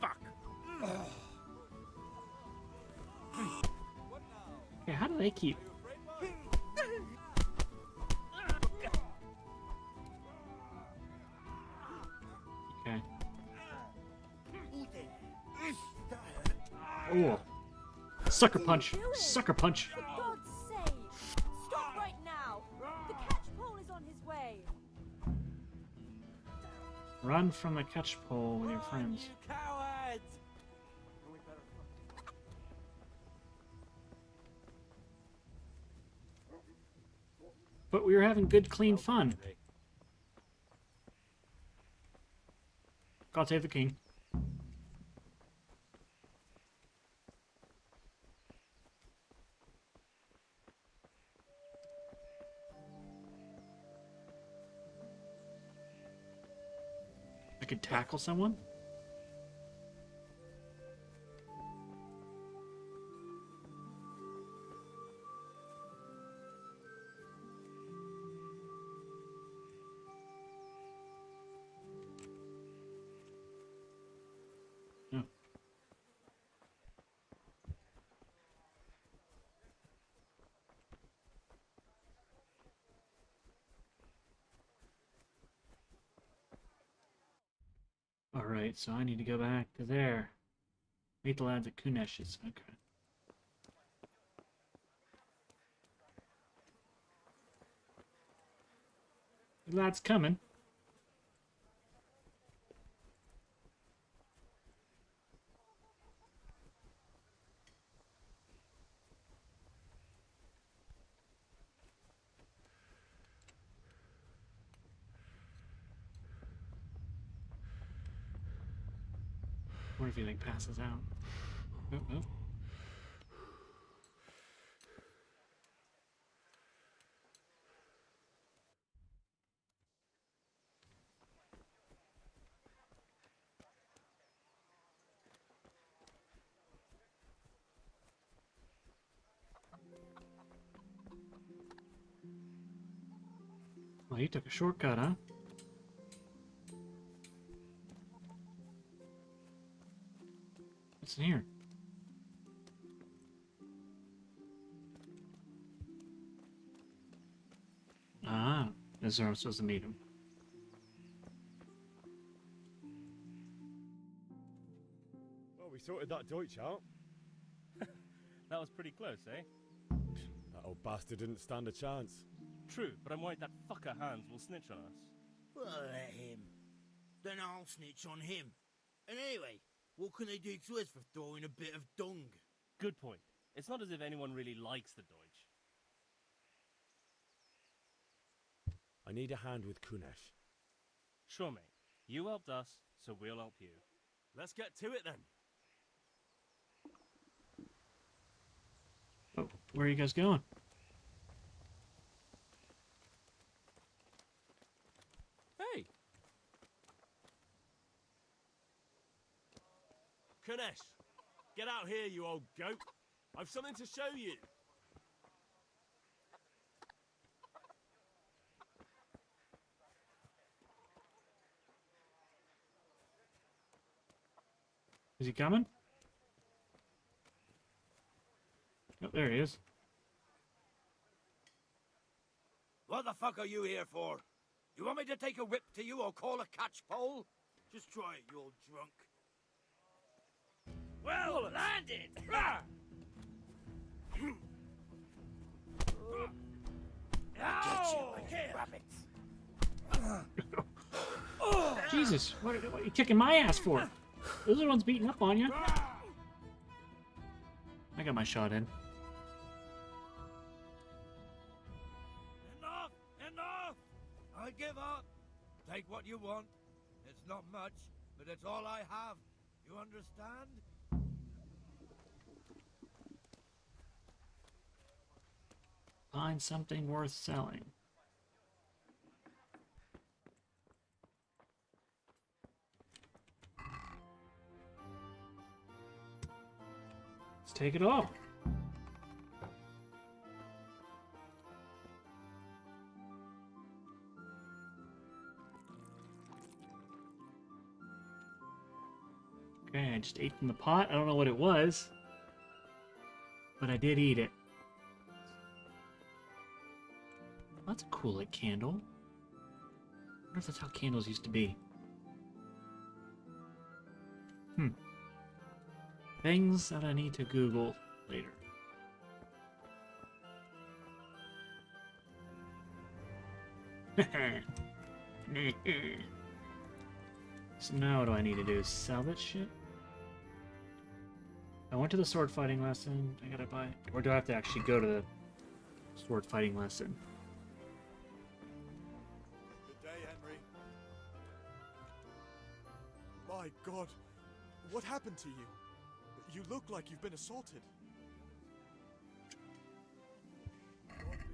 Speaker 15: Fuck.
Speaker 1: Okay, how do they keep... Okay. Oh. Sucker punch. Sucker punch.
Speaker 9: For God's sake! Stop right now! The catchpole is on his way!
Speaker 1: Run from the catch pole with your friends.
Speaker 12: Cowards!
Speaker 1: But we were having good, clean fun. God save the king. I could tackle someone? Right, so I need to go back to there. Meet the lads at Kunesh's. Okay. The lad's coming. What if he like passes out? Oh, oh. Well, he took a shortcut, huh? What's in here? Ah, this is where I'm supposed to meet him.
Speaker 7: Well, we sorted that Deutsch out.
Speaker 14: That was pretty close, eh?
Speaker 7: That old bastard didn't stand a chance.
Speaker 14: True, but I'm worried that fucker Hans will snitch on us.
Speaker 15: Well, let him. Then I'll snitch on him. And anyway, what can they do to us for throwing a bit of dung?
Speaker 14: Good point. It's not as if anyone really likes the Deutsch.
Speaker 7: I need a hand with Kunesh.
Speaker 14: Sure, mate. You helped us, so we'll help you.
Speaker 16: Let's get to it then.
Speaker 1: Oh, where are you guys going?
Speaker 16: Hey! Kunesh, get out here, you old goat. I've something to show you.
Speaker 1: Is he coming? Oh, there he is.
Speaker 8: What the fuck are you here for? You want me to take a whip to you or call a catchpole?
Speaker 15: Just try it, you old drunk.
Speaker 8: Well, landed! Rah!
Speaker 1: Jesus, what are you kicking my ass for? Those are the ones beating up on you. I got my shot in.
Speaker 8: Enough! Enough! I give up. Take what you want. It's not much, but it's all I have. You understand?
Speaker 1: Find something worth selling. Let's take it all. Okay, I just ate from the pot. I don't know what it was, but I did eat it. That's a cool like candle. I wonder if that's how candles used to be. Things that I need to Google later. So now what do I need to do? Sell that shit? I went to the sword fighting lesson. I gotta buy... Or do I have to actually go to the sword fighting lesson?
Speaker 5: Good day, Henry. My God, what happened to you? You look like you've been assaulted. God be with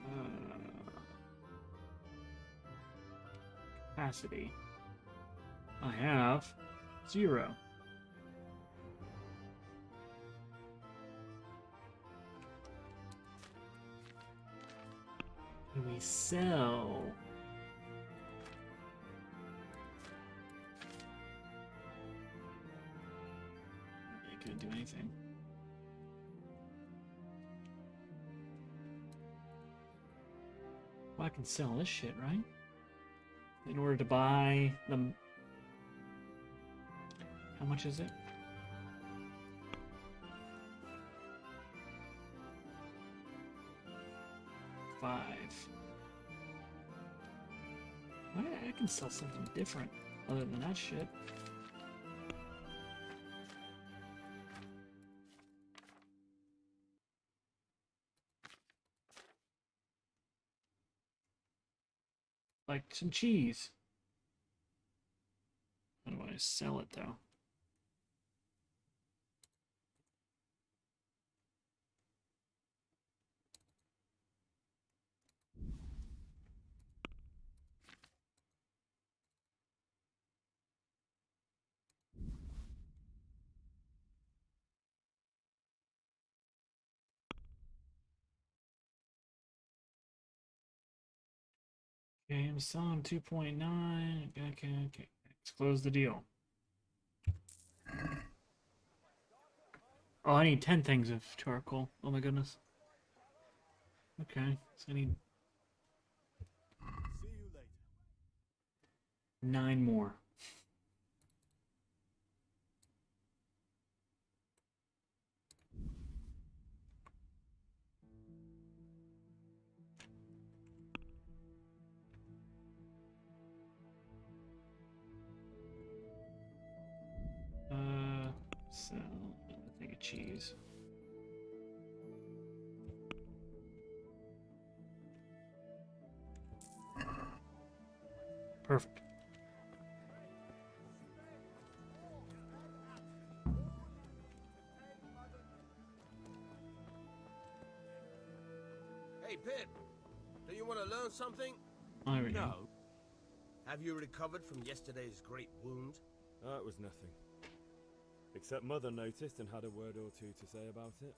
Speaker 5: you.
Speaker 1: Capacity. I have 0. Can we sell? I couldn't do anything. Well, I can sell this shit, right? In order to buy the How much is it? $5. I can sell something different other than that shit. Like some cheese. How do I sell it though? Okay, I'm selling 2.9. Okay. Let's close the deal. Oh, I need 10 things of charcoal. Oh my goodness. Okay, so I need 9 more. So another thing of cheese. Perfect.
Speaker 18: Hey, Pip, do you want to learn something?
Speaker 1: There we go.
Speaker 18: Have you recovered from yesterday's great wound?
Speaker 7: It was nothing. Except Mother noticed and had a word or two to say about it.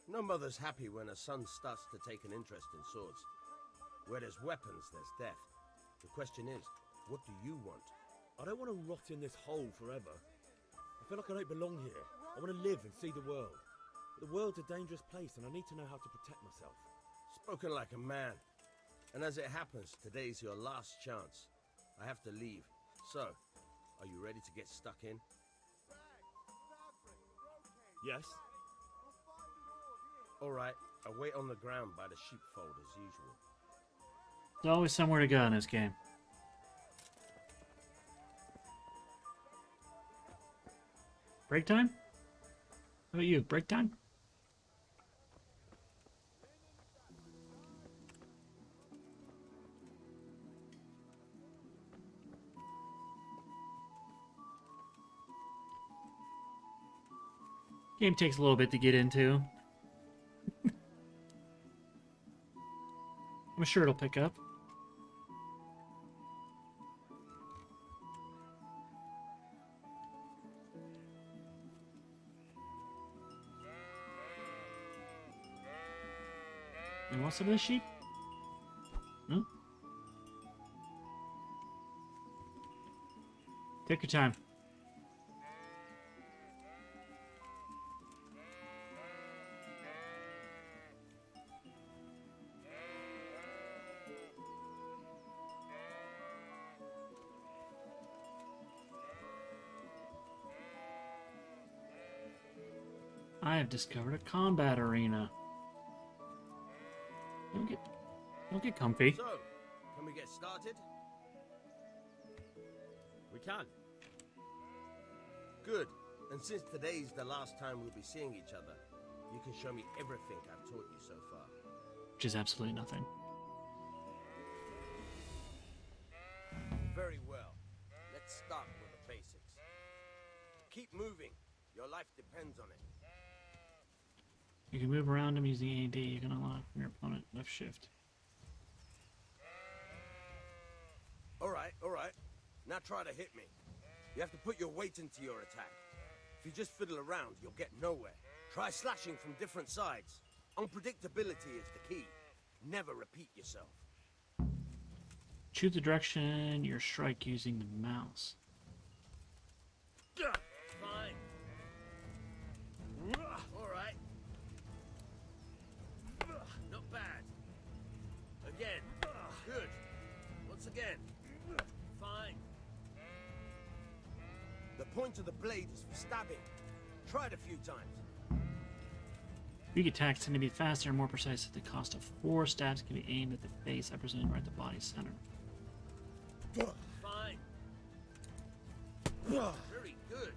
Speaker 18: No mother's happy when a son starts to take an interest in swords. Where there's weapons, there's death. The question is, what do you want?
Speaker 7: I don't want to rot in this hole forever. I feel like I don't belong here. I want to live and see the world. But the world's a dangerous place and I need to know how to protect myself.
Speaker 18: Spoken like a man. And as it happens, today's your last chance. I have to leave. So, are you ready to get stuck in?
Speaker 7: Yes.
Speaker 18: Alright, I'll wait on the ground by the sheepfold as usual.
Speaker 1: There's always somewhere to go in this game. Break time? How about you? Break time? Game takes a little bit to get into. I'm sure it'll pick up. You want some of this sheep? Hmm? Take your time. I have discovered a combat arena. Don't get comfy.
Speaker 18: So, can we get started?
Speaker 7: We can.
Speaker 18: Good. And since today's the last time we'll be seeing each other, you can show me everything I've taught you so far.
Speaker 1: Which is absolutely nothing.
Speaker 18: Very well. Let's start with the basics. Keep moving. Your life depends on it.
Speaker 1: You can move around him using AD. You can unlock your opponent left shift.
Speaker 18: Alright. Now try to hit me. You have to put your weight into your attack. If you just fiddle around, you'll get nowhere. Try slashing from different sides. Unpredictability is the key. Never repeat yourself.
Speaker 1: Choose the direction your strike using the mouse.
Speaker 18: Fine. Alright. Not bad. Again. Good. Once again. Fine. The point of the blade is for stabbing. Try it a few times.
Speaker 1: Weak attacks tend to be faster and more precise at the cost of 4 stabs can be aimed at the face, I presume, or at the body center.
Speaker 18: Fine. Very good.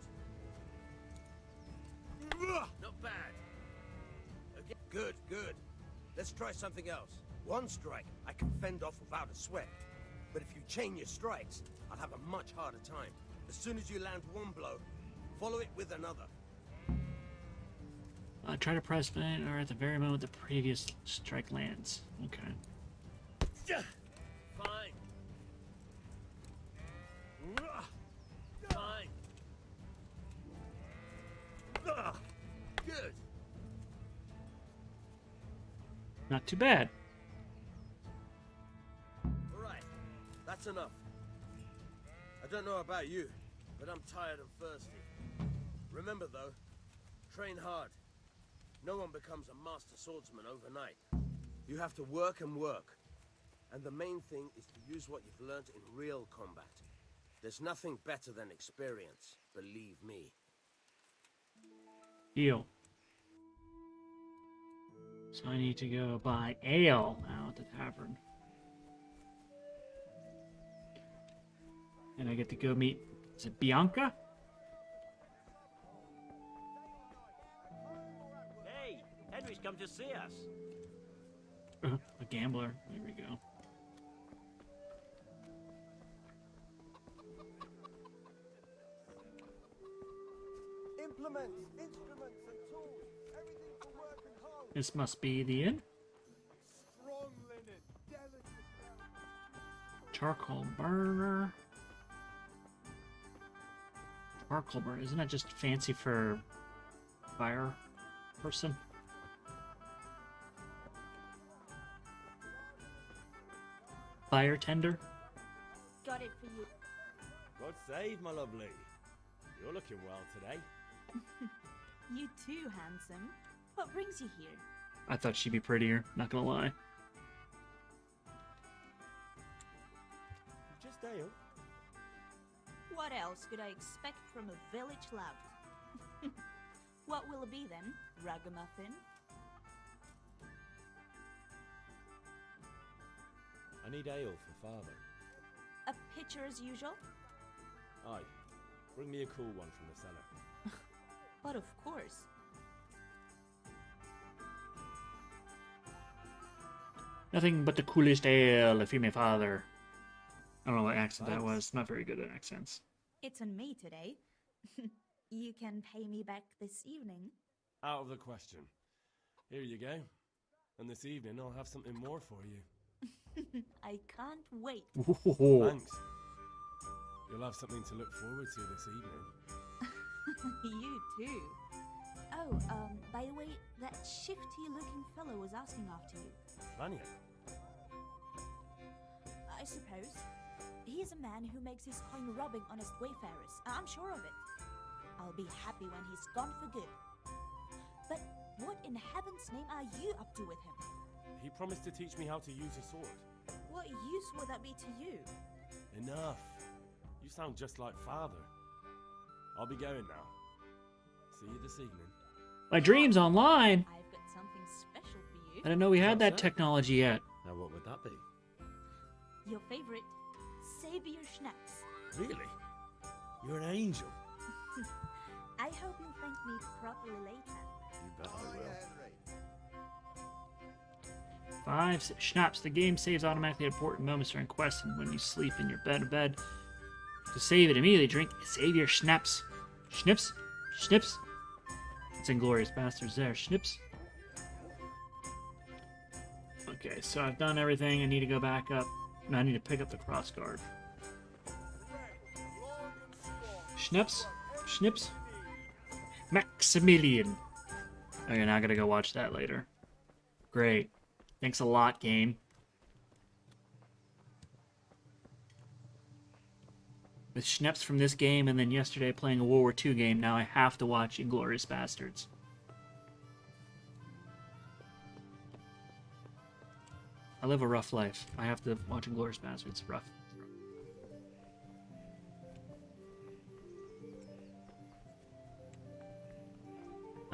Speaker 18: Not bad. Again. Good, good. Let's try something else. One strike I can fend off without a sweat. But if you chain your strikes, I'll have a much harder time. As soon as you land one blow, follow it with another.
Speaker 1: Try to press button or at the very moment the previous strike lands. Okay.
Speaker 18: Fine. Fine. Good.
Speaker 1: Not too bad.
Speaker 18: All right. That's enough. I don't know about you, but I'm tired and thirsty. Remember though, train hard. No one becomes a master swordsman overnight. You have to work and work. And the main thing is to use what you've learned in real combat. There's nothing better than experience, believe me.
Speaker 1: Heal. So I need to go buy ale now at the tavern. And I get to go meet, is it Bianca?
Speaker 19: Hey, Henry's come to see us.
Speaker 1: A gambler. There we go.
Speaker 10: Implements, instruments, and tools. Everything for work and home.
Speaker 1: This must be the inn.
Speaker 10: Strong linen, delicate.
Speaker 1: Charcoal burner. Charcoal burner. Isn't that just fancy for fire person? Fire tender.
Speaker 9: Got it for you.
Speaker 7: God save, my lovely. You're looking well today.
Speaker 9: You too, handsome. What brings you here?
Speaker 1: I thought she'd be prettier, not gonna lie.
Speaker 7: Just ale.
Speaker 9: What else could I expect from a village lout? What will it be then? Ragamuffin?
Speaker 7: I need ale for father.
Speaker 9: A pitcher as usual?
Speaker 7: Aye. Bring me a cool one from the cellar.
Speaker 9: But of course.
Speaker 1: Nothing but the coolest ale, if you may father. I don't know what accent that was. Not very good at accents.
Speaker 9: It's on me today. You can pay me back this evening.
Speaker 16: Out of the question. Here you go. And this evening I'll have something more for you.
Speaker 9: I can't wait.
Speaker 16: Thanks. You'll have something to look forward to this evening.
Speaker 9: You too. Oh, by the way, that shifty-looking fellow was asking after you.
Speaker 16: Vanya?
Speaker 9: I suppose. He's a man who makes his coin robbing honest wayfarers. I'm sure of it. I'll be happy when he's gone for good. But what in heaven's name are you up to with him?
Speaker 16: He promised to teach me how to use a sword.
Speaker 9: What use will that be to you?
Speaker 16: Enough. You sound just like father. I'll be going now. See you this evening.
Speaker 1: My dream's online.
Speaker 9: I've got something special for you.
Speaker 1: I didn't know we had that technology yet.
Speaker 7: Now what would that be?
Speaker 9: Your favorite Savior Schnapps.
Speaker 7: Really? You're an angel.
Speaker 9: I hope you'll thank me properly later.
Speaker 7: You bet I will.
Speaker 1: 5 schnapps. The game saves automatically at important moments during quests and when you sleep in your bed. To save it immediately, drink Savior Schnapps. Schnips? Schnips? It's Inglorious Bastards there. Schnips? Okay, so I've done everything. I need to go back up. No, I need to pick up the crossguard. Schnips? Schnips? Maximilian. Okay, now I gotta go watch that later. Great. Thanks a lot, game. With Schneps from this game and then yesterday playing a World War II game, now I have to watch Inglourious Bastards. I live a rough life. I have to watch Inglourious Bastards. Rough.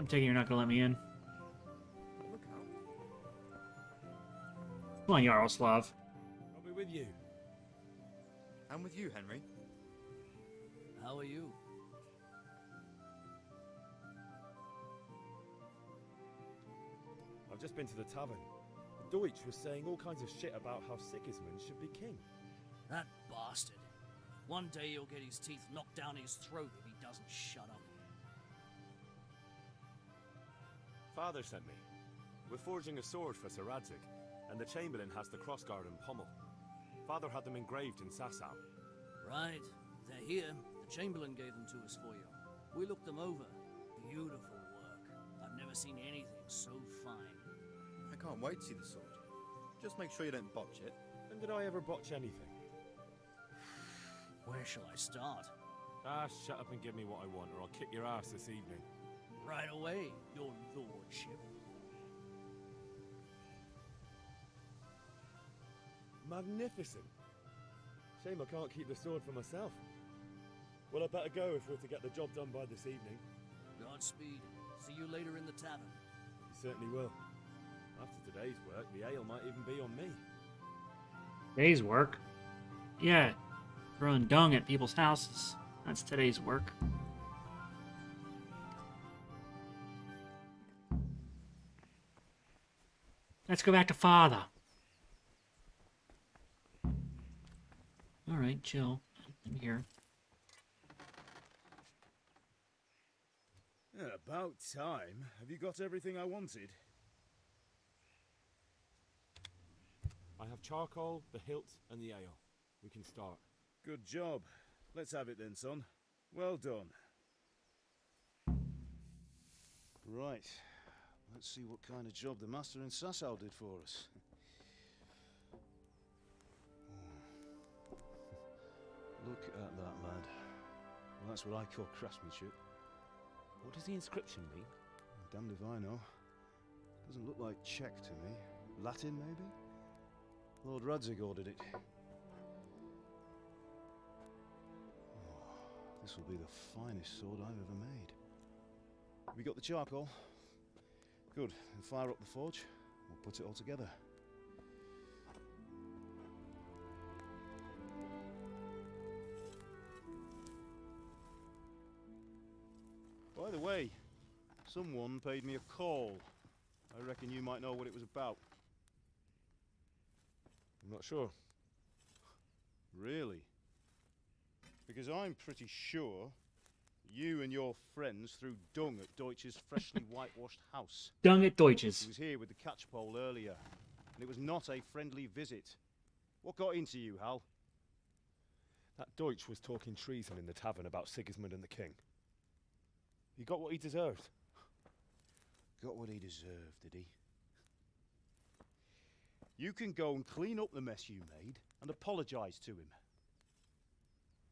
Speaker 1: I'm taking you're not gonna let me in.
Speaker 16: Look out.
Speaker 1: Come on, Yaroslav.
Speaker 7: I'll be with you.
Speaker 20: I'm with you, Henry.
Speaker 21: How are you?
Speaker 7: I've just been to the tavern. Deutsch was saying all kinds of shit about how Sigismund should be king.
Speaker 21: That bastard. One day he'll get his teeth knocked down his throat if he doesn't shut up.
Speaker 16: Father sent me. We're forging a sword for Sir Radzig, and the Chamberlain has the crossguard and pommel. Father had them engraved in Sasau.
Speaker 21: Right. They're here. The Chamberlain gave them to us for you. We looked them over. Beautiful work. I've never seen anything so fine.
Speaker 20: I can't wait to see the sword. Just make sure you don't botch it.
Speaker 7: When did I ever botch anything?
Speaker 21: Where shall I start?
Speaker 16: Ah, shut up and give me what I want, or I'll kick your ass this evening.
Speaker 21: Right away, your lordship.
Speaker 7: Magnificent. Shame I can't keep the sword for myself. Well, I better go if we're to get the job done by this evening.
Speaker 21: Godspeed. See you later in the tavern.
Speaker 7: You certainly will. After today's work, the ale might even be on me.
Speaker 1: Today's work? Yeah, throwing dung at people's houses. That's today's work. Let's go back to Father. Alright, chill. I'm here.
Speaker 5: About time. Have you got everything I wanted?
Speaker 7: I have charcoal, the hilt, and the ale. We can start.
Speaker 5: Good job. Let's have it then, son. Well done. Right. Let's see what kind of job the master in Sasau did for us. Look at that, lad. Well, that's what I call craftsmanship.
Speaker 7: What does the inscription mean?
Speaker 5: Damned if I know. Doesn't look like Czech to me. Latin, maybe? Lord Radzig ordered it. Oh, this will be the finest sword I've ever made. Have you got the charcoal? Good. Then fire up the forge. We'll put it all together. By the way, someone paid me a call. I reckon you might know what it was about.
Speaker 7: I'm not sure.
Speaker 5: Really? Because I'm pretty sure you and your friends threw dung at Deutsch's freshly whitewashed house.
Speaker 1: Dung at Deutsch's.
Speaker 5: He was here with the catchpole earlier, and it was not a friendly visit. What got into you, Hal?
Speaker 7: That Deutsch was talking treason in the tavern about Sigismund and the king. He got what he deserved.
Speaker 5: Got what he deserved, did he? You can go and clean up the mess you made and apologise to him.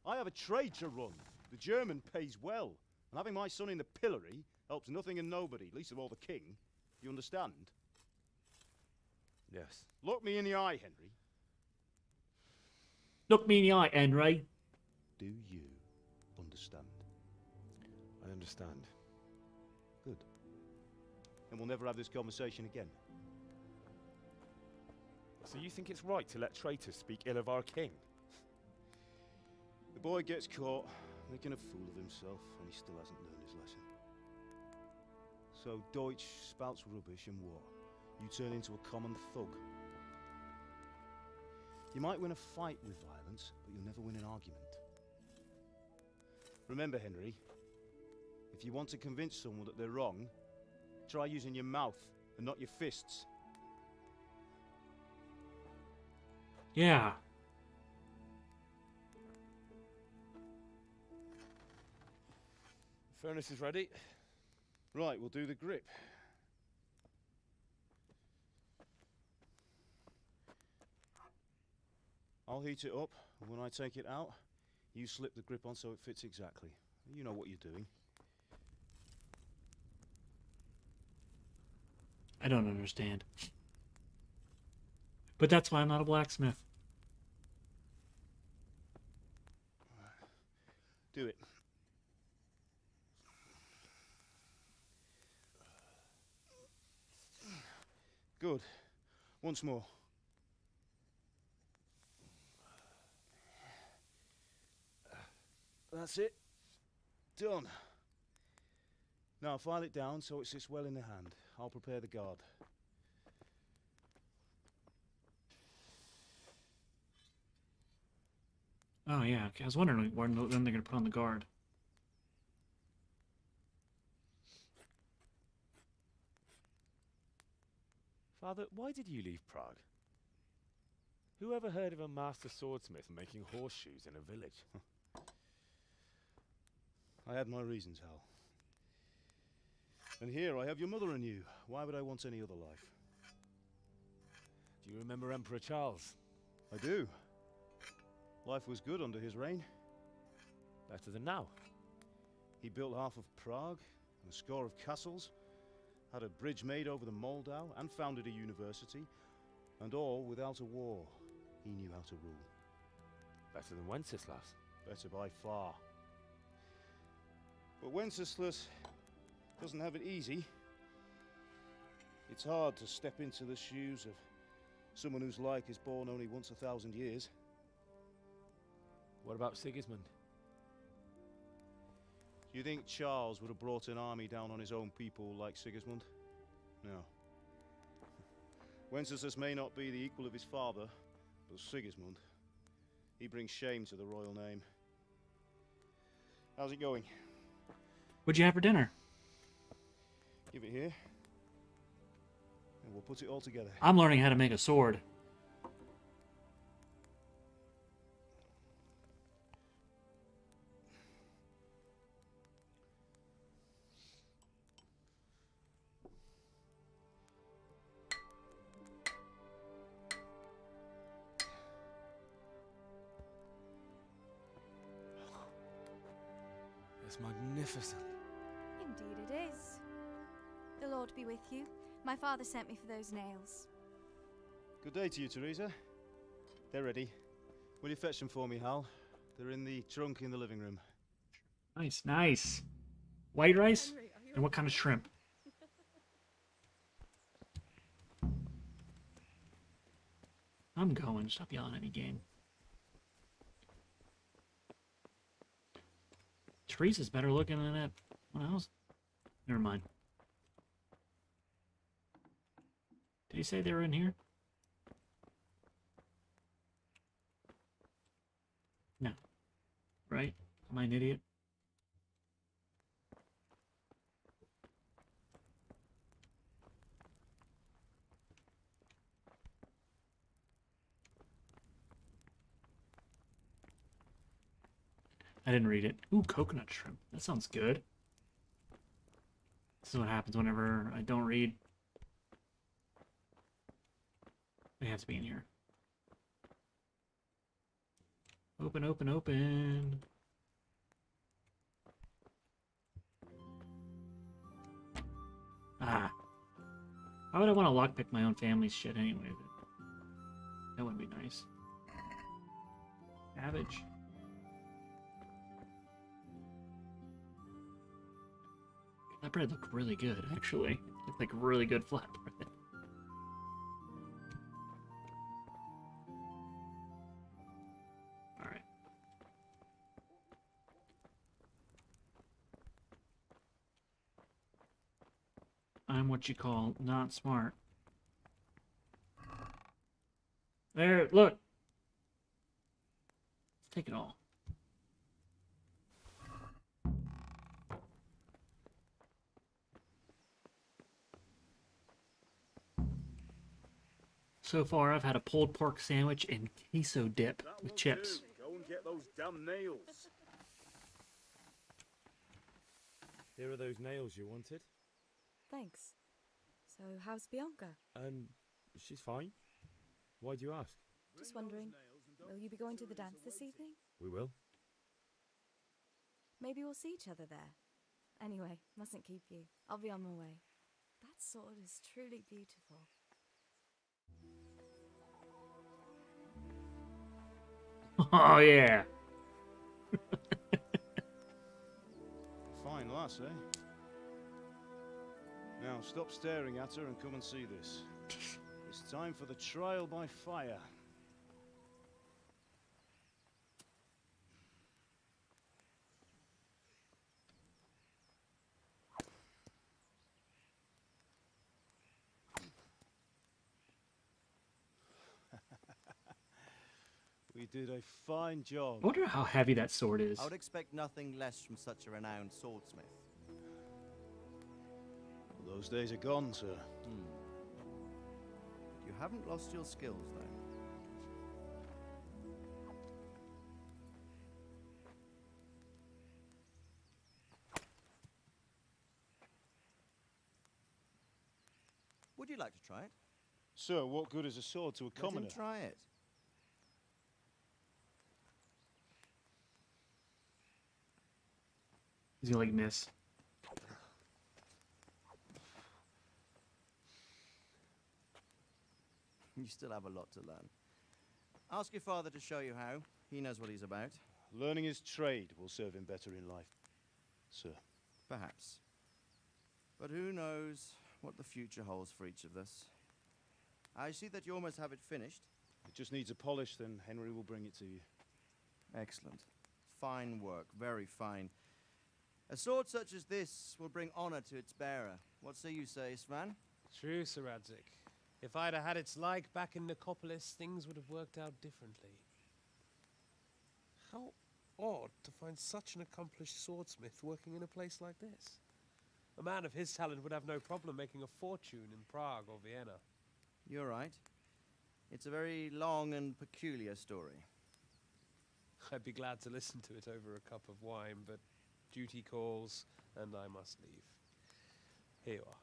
Speaker 5: I have a trade to run. The German pays well, and having my son in the pillory helps nothing and nobody, least of all the king. You understand?
Speaker 7: Yes.
Speaker 5: Look me in the eye, Henry.
Speaker 1: Look me in the eye, Henry.
Speaker 5: Do you understand?
Speaker 7: I understand.
Speaker 5: Good. And we'll never have this conversation again.
Speaker 7: So you think it's right to let traitors speak ill of our king?
Speaker 5: The boy gets caught, making a fool of himself, and he still hasn't learned his lesson. So Deutsch spouts rubbish, and what? You turn into a common thug. You might win a fight with violence, but you'll never win an argument. Remember, Henry, if you want to convince someone that they're wrong, try using your mouth and not your fists.
Speaker 1: Yeah.
Speaker 7: The furnace is ready.
Speaker 5: Right, we'll do the grip. I'll heat it up, and when I take it out, you slip the grip on so it fits exactly. You know what you're doing.
Speaker 1: I don't understand. But that's why I'm not a blacksmith.
Speaker 5: Do it. Good. Once more. That's it. Done. Now file it down so it sits well in the hand. I'll prepare the guard.
Speaker 1: Oh yeah, okay. I was wondering when they're gonna put on the guard.
Speaker 6: Father, why did you leave Prague? Who ever heard of a master swordsmith making horseshoes in a village?
Speaker 5: I had my reasons, Hal. And here I have your mother and you. Why would I want any other life?
Speaker 6: Do you remember Emperor Charles?
Speaker 5: I do. Life was good under his reign.
Speaker 6: Better than now.
Speaker 5: He built half of Prague, and a score of castles, had a bridge made over the Moldau, and founded a university, and all without a war. He knew how to rule.
Speaker 6: Better than Wenceslas.
Speaker 5: Better by far. But Wenceslas doesn't have it easy. It's hard to step into the shoes of someone whose like is born only once 1,000 years.
Speaker 6: What about Sigismund?
Speaker 5: Do you think Charles would have brought an army down on his own people like Sigismund? No. Wenceslas may not be the equal of his father, but Sigismund, he brings shame to the royal name. How's it going?
Speaker 1: What'd you have for dinner?
Speaker 5: Give it here, and we'll put it all together.
Speaker 1: I'm learning how to make a sword.
Speaker 6: It's magnificent.
Speaker 2: Indeed it is. The Lord be with you. My father sent me for those nails.
Speaker 5: Good day to you, Teresa. They're ready. Will you fetch them for me, Hal? They're in the trunk in the living room.
Speaker 1: Nice, nice. White rice? And what kind of shrimp? I'm going. Stop yelling at me, game. Teresa's better looking than that one else. Never mind. Did he say they were in here? No. Right? Am I an idiot? I didn't read it. Ooh, coconut shrimp. That sounds good. This is what happens whenever I don't read. They have to be in here. Open, open, open. Ah. Why would I want to lockpick my own family's shit anyway? That wouldn't be nice. Cabbage. That bread looked really good, actually. It looked like really good flat bread. Alright. I'm what you call not smart. There, look! Let's take it all. So far, I've had a pulled pork sandwich and queso dip with chips.
Speaker 5: Go and get those damn nails.
Speaker 7: Here are those nails you wanted.
Speaker 22: Thanks. So, how's Bianca?
Speaker 7: She's fine. Why do you ask?
Speaker 22: Just wondering, will you be going to the dance this evening?
Speaker 7: We will.
Speaker 22: Maybe we'll see each other there. Anyway, mustn't keep you. I'll be on my way. That sword is truly beautiful.
Speaker 1: Oh, yeah.
Speaker 5: Fine lass, eh? Now, stop staring at her and come and see this. It's time for the trial by fire. We did a fine job.
Speaker 1: I wonder how heavy that sword is.
Speaker 20: I would expect nothing less from such a renowned swordsmith.
Speaker 5: Well, those days are gone, sir.
Speaker 20: You haven't lost your skills, though. Would you like to try it?
Speaker 5: Sir, what good is a sword to a commoner?
Speaker 20: Let him try it.
Speaker 1: He's gonna like miss.
Speaker 20: You still have a lot to learn. Ask your father to show you how. He knows what he's about.
Speaker 5: Learning his trade will serve him better in life, sir.
Speaker 20: Perhaps. But who knows what the future holds for each of us. I see that you almost have it finished.
Speaker 5: It just needs a polish, then Henry will bring it to you.
Speaker 20: Excellent. Fine work, very fine. A sword such as this will bring honor to its bearer. What say you, Svan?
Speaker 12: True, Sir Radzig. If I'd have had its like back in Nicopolis, things would have worked out differently. How odd to find such an accomplished swordsmith working in a place like this. A man of his talent would have no problem making a fortune in Prague or Vienna.
Speaker 20: You're right. It's a very long and peculiar story.
Speaker 12: I'd be glad to listen to it over a cup of wine, but duty calls, and I must leave. Here you are.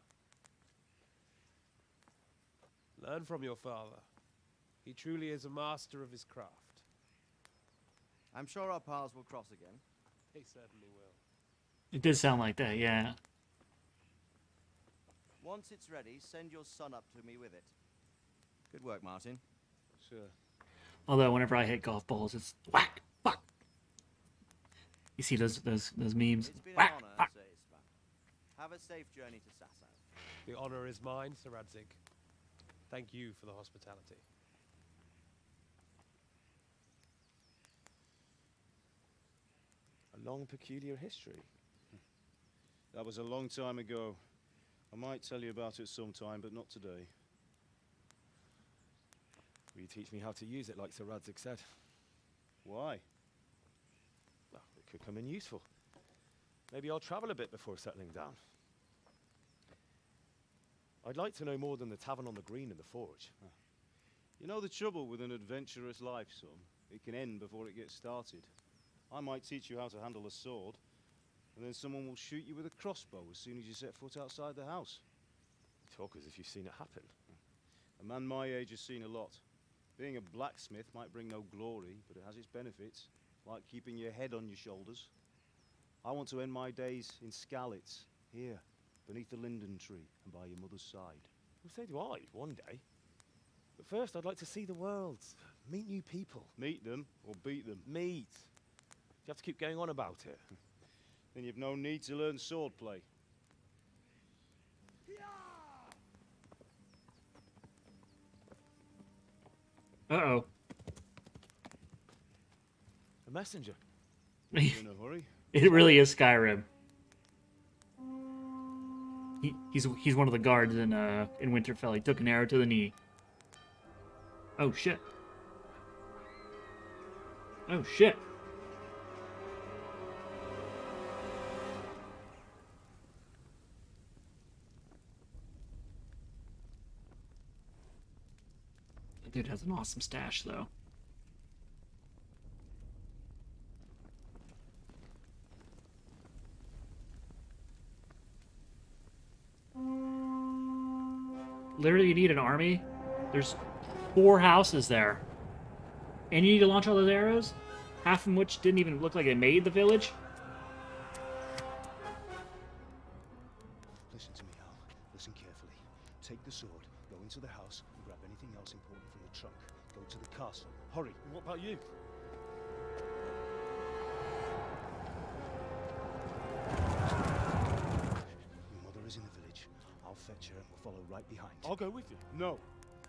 Speaker 12: Learn from your father. He truly is a master of his craft.
Speaker 20: I'm sure our paths will cross again.
Speaker 12: He certainly will.
Speaker 1: It did sound like that, yeah.
Speaker 20: Once it's ready, send your son up to me with it. Good work, Martin.
Speaker 5: Sure.
Speaker 1: Although whenever I hit golf balls, it's whack, fuck. You see those memes?
Speaker 20: It's been
Speaker 1: Whack,
Speaker 20: an honor,
Speaker 1: fuck.
Speaker 20: Svan. Have a safe journey to Sasau.
Speaker 12: The honor is mine, Sir Radzig. Thank you for the hospitality.
Speaker 7: A long, peculiar history.
Speaker 5: That was a long time ago. I might tell you about it sometime, but not today.
Speaker 7: Will you teach me how to use it like Sir Radzig said?
Speaker 5: Why?
Speaker 7: Well, it could come in useful. Maybe I'll travel a bit before settling down. I'd like to know more than the tavern on the green and the forge.
Speaker 5: You know the trouble with an adventurous life, son? It can end before it gets started. I might teach you how to handle a sword, and then someone will shoot you with a crossbow as soon as you set foot outside the house.
Speaker 7: You talk as if you've seen it happen.
Speaker 5: A man my age has seen a lot. Being a blacksmith might bring no glory, but it has its benefits, like keeping your head on your shoulders. I want to end my days in Skalitz, here, beneath the linden tree and by your mother's side.
Speaker 7: Well, so do I, one day. But first, I'd like to see the world, meet new people.
Speaker 5: Meet them or beat them?
Speaker 7: Meet. You have to keep going on about it.
Speaker 5: Then you've no need to learn swordplay.
Speaker 1: Uh-oh.
Speaker 7: A messenger.
Speaker 5: In a hurry?
Speaker 1: It really is Skyrim. He's one of the guards in Winterfell. He took an arrow to the knee. Oh shit. Oh shit. That dude has an awesome stash though. Literally, you need an army. There's 4 houses there. And you need to launch all those arrows? Half of which didn't even look like they made the village?
Speaker 5: Listen to me, Al. Listen carefully. Take the sword, go into the house, and grab anything else important from the trunk. Go to the castle. Hurry.
Speaker 7: And what about you?
Speaker 5: Your mother is in the village. I'll fetch her and we'll follow right behind.
Speaker 6: I'll go with you.
Speaker 5: No.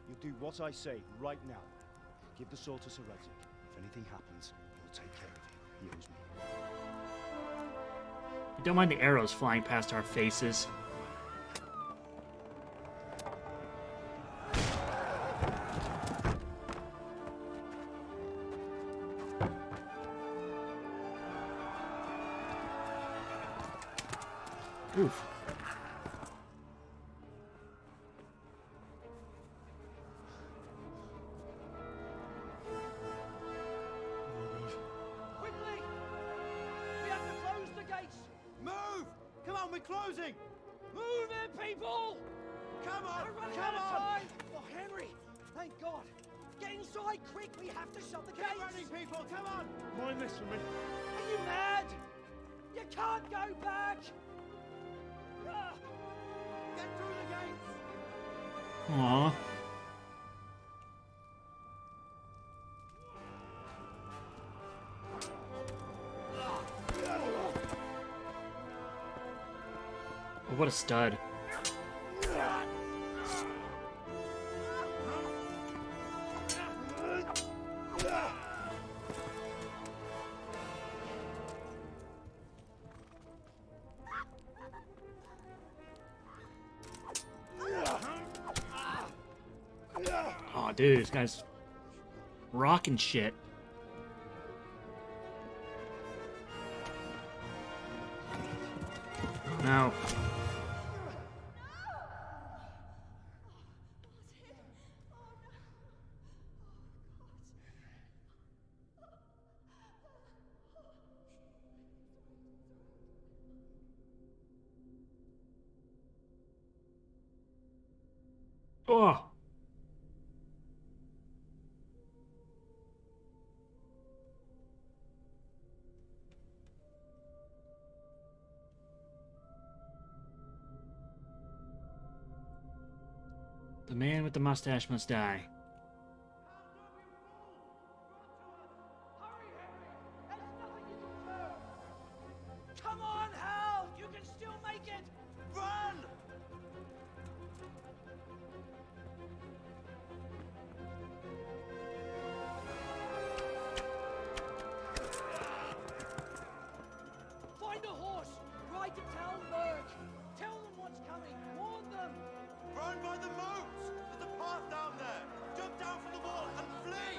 Speaker 5: You'll do what I say right now. Give the sword to Sir Radzig. If anything happens, he'll take care of you. He owes me.
Speaker 1: Don't mind the arrows flying past our faces. Oof.
Speaker 15: Quickly! We have to close the gates!
Speaker 18: Move! Come on, we're closing!
Speaker 15: Move it, people!
Speaker 18: Come on!
Speaker 15: We're running
Speaker 18: Come
Speaker 15: out of
Speaker 18: on!
Speaker 15: time! Oh, Henry! Thank God! Get inside, quick! We have to shut the gates!
Speaker 18: Keep running, people! Come on!
Speaker 6: Mind this for me.
Speaker 15: Are you mad? You can't go back! Ah!
Speaker 18: Get through the gates!
Speaker 1: Aww. Oh, what a stud. Oh, dude, this guy's rocking shit. No. Oh. The man with the mustache must die.
Speaker 15: Come on, Hal! You can still make it! Run! Find a horse! Ride to Tallenberg! Tell them what's coming! Warn them!
Speaker 18: Run by the moats! There's a path down there! Jump down from the wall and flee!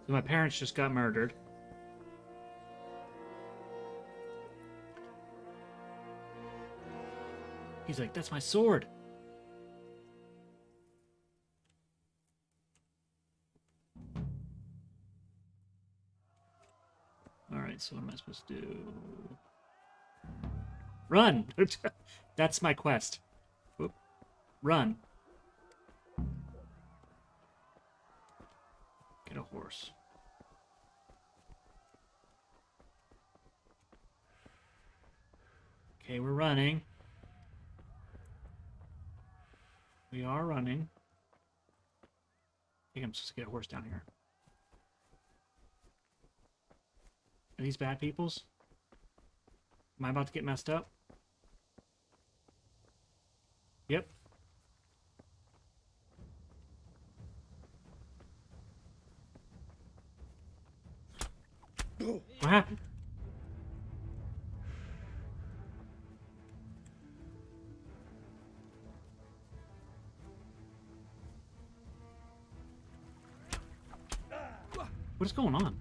Speaker 1: So my parents just got murdered. He's like, that's my sword. Alright, so what am I supposed to do? Run! That's my quest. Whoop. Run. Get a horse. Okay, we're running. We are running. I think I'm supposed to get a horse down here. Are these bad peoples? Am I about to get messed up? Yep. What happened? What is going on?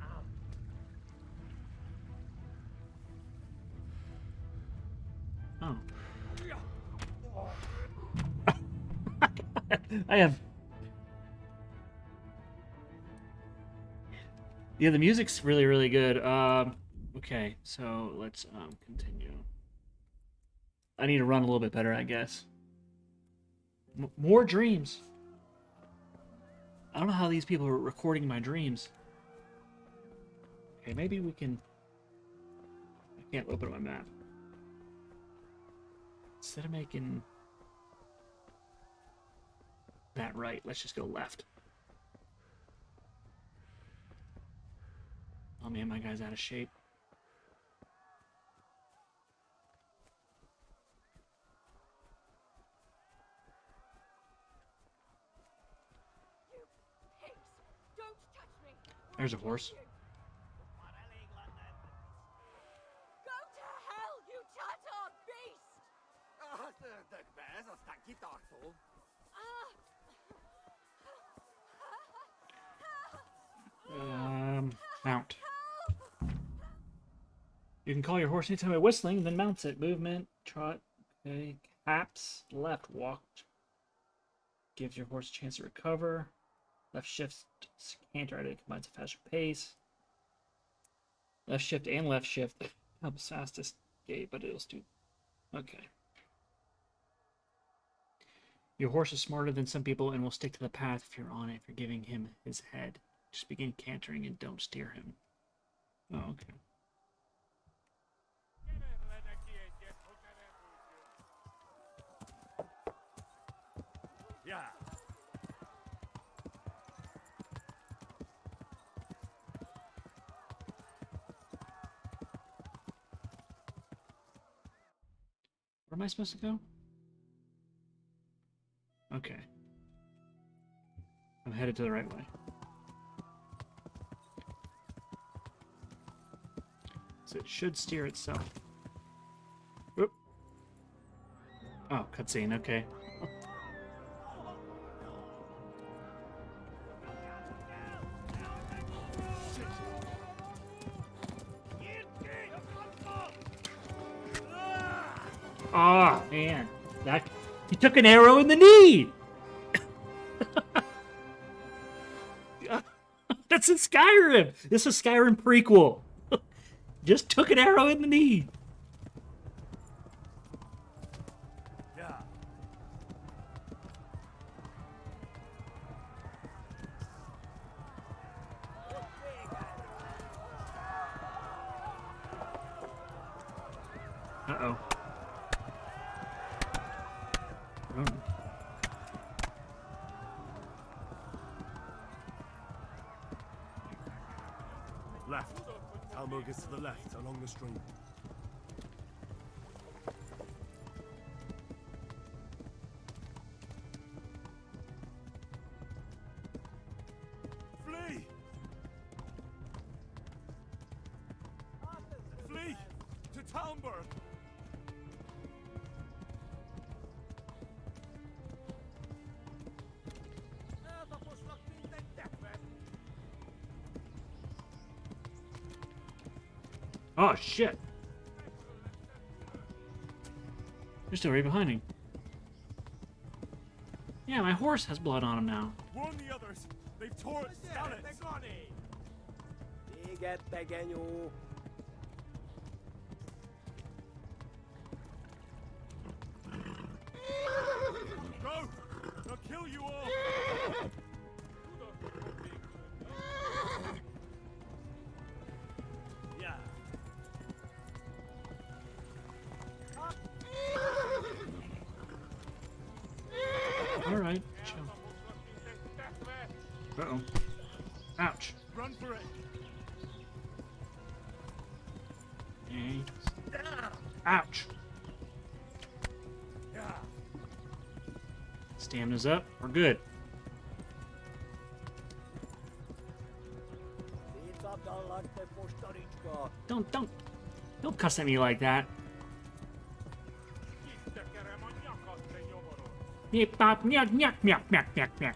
Speaker 1: Oh. I have... Yeah, the music's really, really good. Okay, so let's continue. I need to run a little bit better, I guess. More dreams. I don't know how these people are recording my dreams. Okay, maybe we can... I can't open my map. Instead of making that right, let's just go left. Oh man, my guy's out of shape. There's a horse.
Speaker 3: Go to hell, you Tatar beast!
Speaker 1: Mount. You can call your horse anytime by whistling, then mounts it. Movement, trot, okay. Caps, left, walk. Gives your horse a chance to recover. Left shift, canter at it, combines a faster pace. Left shift and left shift helps fastest gate, but it'll do. Okay. Your horse is smarter than some people and will stick to the path if you're on it. If you're giving him his head, just begin cantering and don't steer him. Oh, okay.
Speaker 6: Yeah.
Speaker 1: Where am I supposed to go? Okay. I'm headed to the right way. So it should steer itself. Oop. Oh, cutscene, okay. Oh, man. That he took an arrow in the knee! That's in Skyrim! This is Skyrim prequel. Just took an arrow in the knee.
Speaker 6: Yeah.
Speaker 1: Uh-oh. Oh.
Speaker 6: Left. Talmud is to the left, along the stream. Flee! Flee! To Talmberg!
Speaker 1: Oh, shit. You're still right behind me. Yeah, my horse has blood on him now.
Speaker 6: Warn the others! They've torn Stalin! Go! They'll kill you all! Yeah.
Speaker 1: Alright, chill. Uh-oh. Ouch.
Speaker 6: Run for it!
Speaker 1: And... Ouch.
Speaker 6: Yeah.
Speaker 1: Stamina's up. We're good. Don't cuss at me like that. Nip, pop, nyak, nyak, nyak, nyak, nyak, nyak.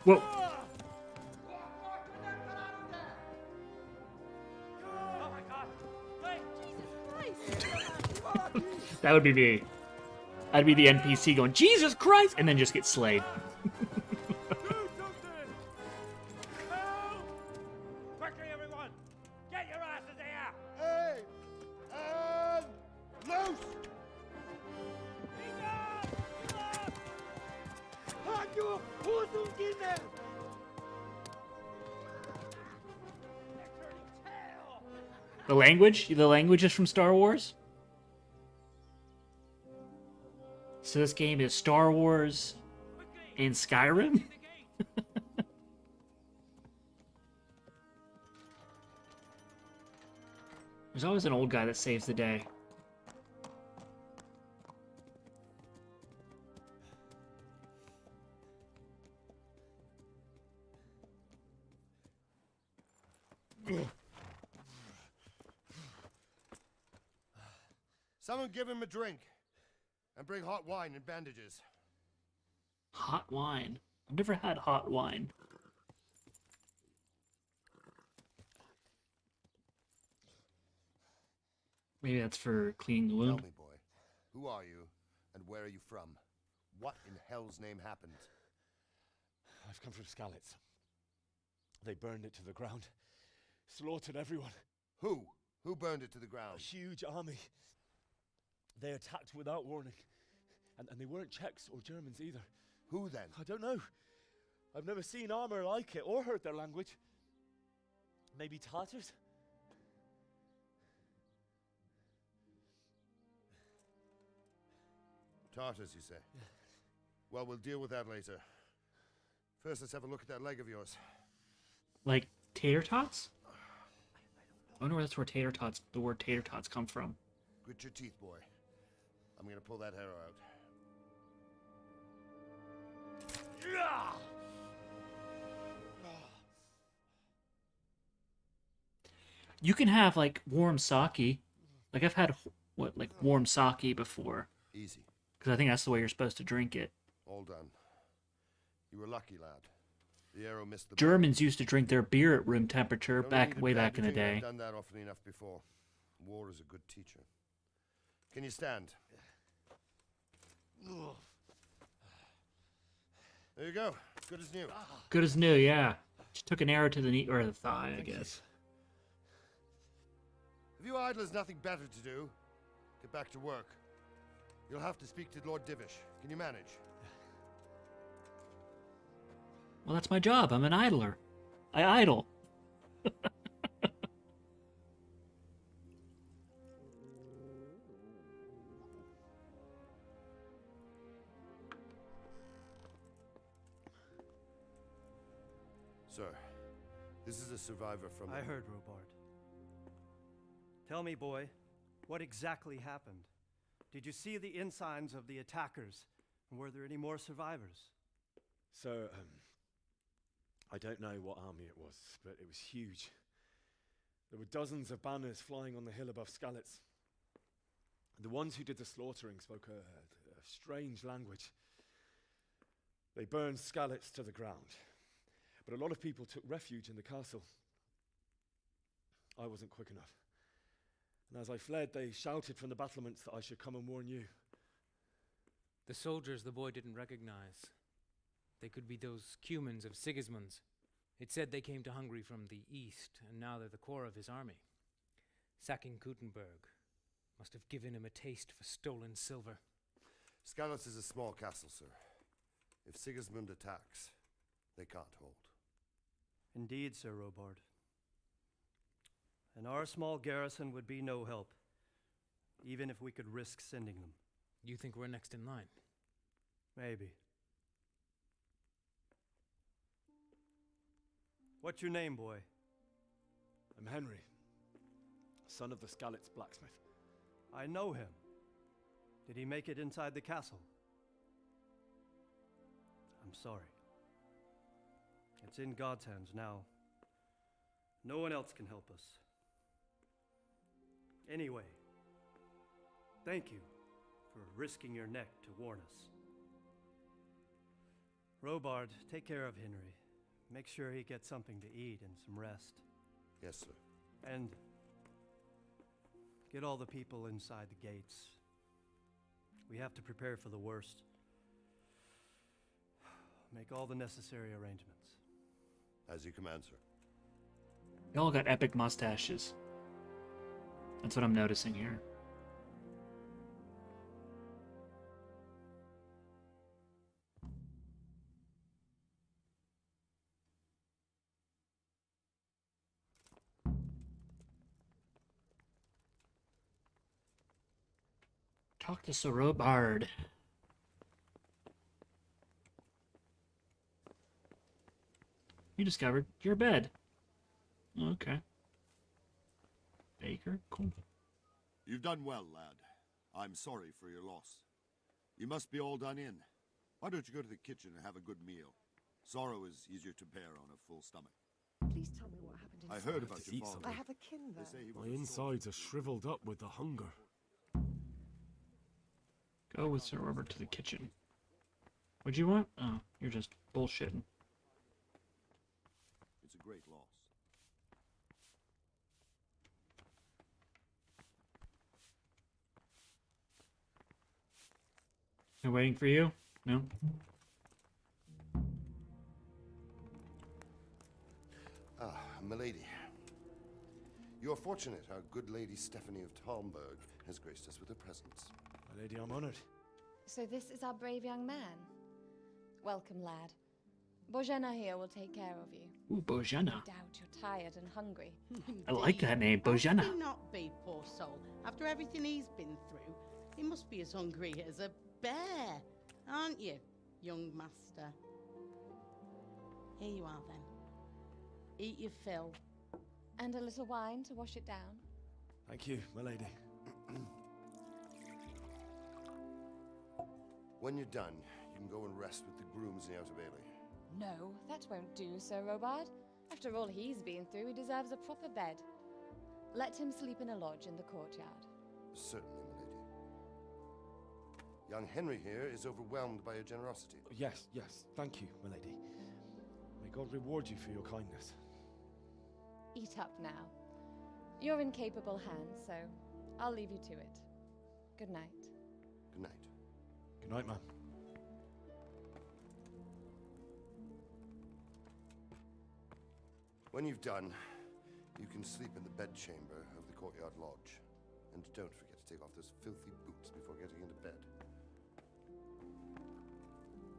Speaker 1: Whoa. That would be me. I'd be the NPC going, Jesus Christ! And then just get slayed.
Speaker 6: Quickly, everyone! Get your asses here!
Speaker 10: Hey! And loose!
Speaker 1: The language? The language is from Star Wars? So this game is Star Wars and Skyrim? There's always an old guy that saves the day.
Speaker 4: Someone give him a drink. And bring hot wine and bandages.
Speaker 1: Hot wine. I've never had hot wine. Maybe that's for cleaning the wound.
Speaker 4: Tell me, boy, who are you, and where are you from? What in hell's name happened?
Speaker 6: I've come from Skalitz. They burned it to the ground. Slaughtered everyone.
Speaker 4: Who? Who burned it to the ground?
Speaker 6: A huge army. They attacked without warning. And they weren't Czechs or Germans either.
Speaker 4: Who then?
Speaker 6: I don't know. I've never seen armor like it or heard their language. Maybe Tatars?
Speaker 4: Tartars, you say? Yeah. Well, we'll deal with that later. First, let's have a look at that leg of yours.
Speaker 1: Like tater tots? I wonder where that's where the word tater tots come from.
Speaker 4: Grit your teeth, boy. I'm gonna pull that arrow out.
Speaker 1: You can have like warm sake. Like I've had warm sake before.
Speaker 4: Easy.
Speaker 1: Because I think that's the way you're supposed to drink it.
Speaker 4: All done. You were lucky, lad. The arrow missed the
Speaker 1: Germans used to drink their beer at room temperature way back in the day.
Speaker 4: I've done that often enough before. War is a good teacher. Can you stand? There you go. Good as new.
Speaker 1: Good as new, yeah. Just took an arrow to the knee or the thigh, I guess.
Speaker 4: If you idlers nothing better to do, get back to work. You'll have to speak to Lord Divish. Can you manage?
Speaker 1: Well, that's my job. I'm an idler. I idle.
Speaker 4: Sir, this is a survivor from...
Speaker 13: I heard, Robard. Tell me, boy, what exactly happened? Did you see the ensigns of the attackers? And were there any more survivors?
Speaker 6: So, I don't know what army it was, but it was huge. There were dozens of banners flying on the hill above Skalitz. The ones who did the slaughtering spoke a strange language. They burned Skalitz to the ground. But a lot of people took refuge in the castle. I wasn't quick enough. And as I fled, they shouted from the battlements that I should come and warn you.
Speaker 23: The soldiers the boy didn't recognize. They could be those Cumans of Sigismund's. It said they came to Hungary from the east, and now they're the core of his army. Sacking Kuttenberg must have given him a taste for stolen silver.
Speaker 4: Skalitz is a small castle, sir. If Sigismund attacks, they can't hold.
Speaker 13: Indeed, Sir Robard. And our small garrison would be no help, even if we could risk sending them.
Speaker 23: You think we're next in line?
Speaker 13: Maybe. What's your name, boy?
Speaker 6: I'm Henry, son of the Skalitz blacksmith.
Speaker 13: I know him. Did he make it inside the castle? I'm sorry. It's in God's hands now. No one else can help us. Anyway, thank you for risking your neck to warn us. Robard, take care of Henry. Make sure he gets something to eat and some rest.
Speaker 4: Yes, sir.
Speaker 13: And get all the people inside the gates. We have to prepare for the worst. Make all the necessary arrangements.
Speaker 4: As you command, sir.
Speaker 1: They all got epic mustaches. That's what I'm noticing here. Talk to Sir Robard. You discovered your bed. Okay. Baker? Cool.
Speaker 24: You've done well, lad. I'm sorry for your loss. You must be all done in. Why don't you go to the kitchen and have a good meal? Sorrow is easier to bear on a full stomach.
Speaker 3: Please tell me what happened
Speaker 24: I
Speaker 3: inside.
Speaker 24: heard about your
Speaker 16: eat
Speaker 24: father.
Speaker 16: something.
Speaker 3: I have a kin there.
Speaker 24: They say he was
Speaker 16: My
Speaker 24: a
Speaker 16: insides are shriveled up with the hunger.
Speaker 1: Go with Sir Robert to the kitchen. What'd you want? Oh, you're just bullshitting.
Speaker 24: It's a great loss.
Speaker 1: They're waiting for you? No?
Speaker 4: Ah, milady. You are fortunate our good lady Stephanie of Talmberg has graced us with her presence.
Speaker 6: My lady, I'm honored.
Speaker 22: So this is our brave young man. Welcome, lad. Bojana here will take care of you.
Speaker 1: Ooh, Bojana.
Speaker 22: No doubt you're tired and hungry.
Speaker 1: I like that name,
Speaker 8: How could
Speaker 1: Bojana.
Speaker 8: he not be, poor soul? After everything he's been through, he must be as hungry as a bear, aren't you, young master? Here you are, then. Eat your fill.
Speaker 22: And a little wine to wash it down.
Speaker 6: Thank you, my lady.
Speaker 4: When you're done, you can go and rest with the grooms in the Outer Bailey.
Speaker 22: No, that won't do, Sir Robard. After all he's been through, he deserves a proper bed. Let him sleep in a lodge in the courtyard.
Speaker 4: Certainly, milady. Young Henry here is overwhelmed by your generosity.
Speaker 6: Yes, yes. Thank you, my lady. May God reward you for your kindness.
Speaker 22: Eat up now. You're in capable hands, so I'll leave you to it. Good night.
Speaker 4: Good night.
Speaker 6: Good night, ma'am.
Speaker 4: When you've done, you can sleep in the bedchamber of the courtyard lodge. And don't forget to take off those filthy boots before getting into bed.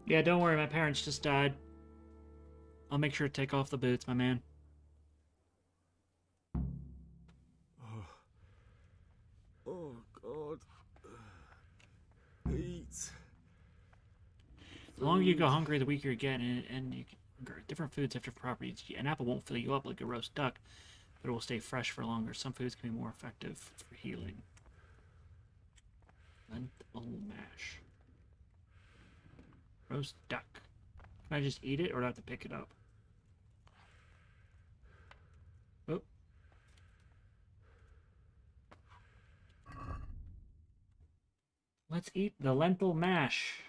Speaker 1: Yeah, don't worry, my parents just died. I'll make sure to take off the boots, my man.
Speaker 16: Oh, God. Eat.
Speaker 1: The longer you go hungry, the weaker you get, and you can, different foods have different properties. An apple won't fill you up like a roast duck, but it will stay fresh for longer. Some foods can be more effective for healing. Lentil mash. Roast duck. Can I just eat it, or do I have to pick it up? Oh. Let's eat the lentil mash.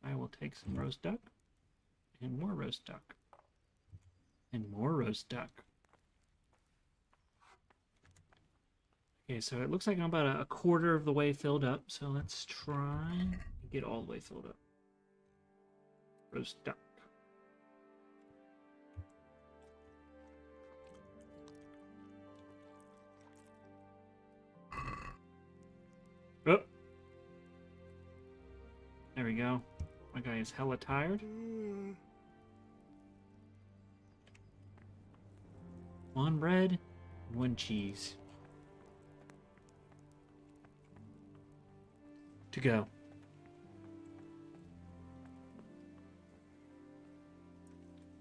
Speaker 1: I will take some roast duck, and more roast duck, and more roast duck. Okay, so it looks like I'm about a quarter of the way filled up, so let's try and get all the way filled up. Roast duck. Oh! There we go. My guy is hella tired. One bread, one cheese. To go.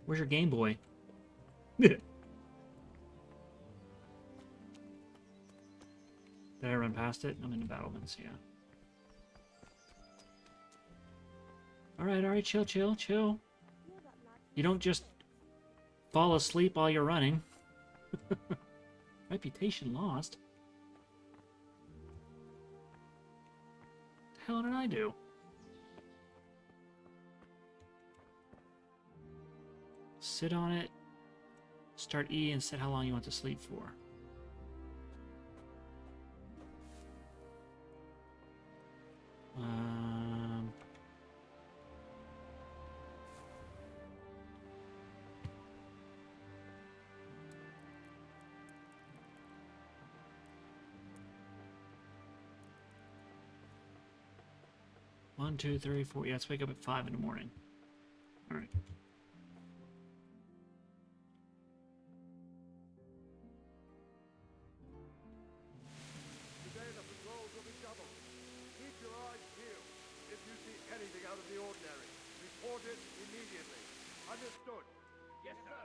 Speaker 1: Where's your Game Boy? Did I run past it? I'm in the battlements, yeah. Alright, chill, chill, chill. You don't just fall asleep while you're running. Reputation lost. What the hell did I do? Sit on it. Start E and set how long you want to sleep for. One, 2, 3, 4. Yeah, let's wake up at 5 in the morning. All right.
Speaker 4: Today the patrols will be doubled. Keep your eyes peeled. If you see anything out of the ordinary, report it immediately. Understood? Yes, sir.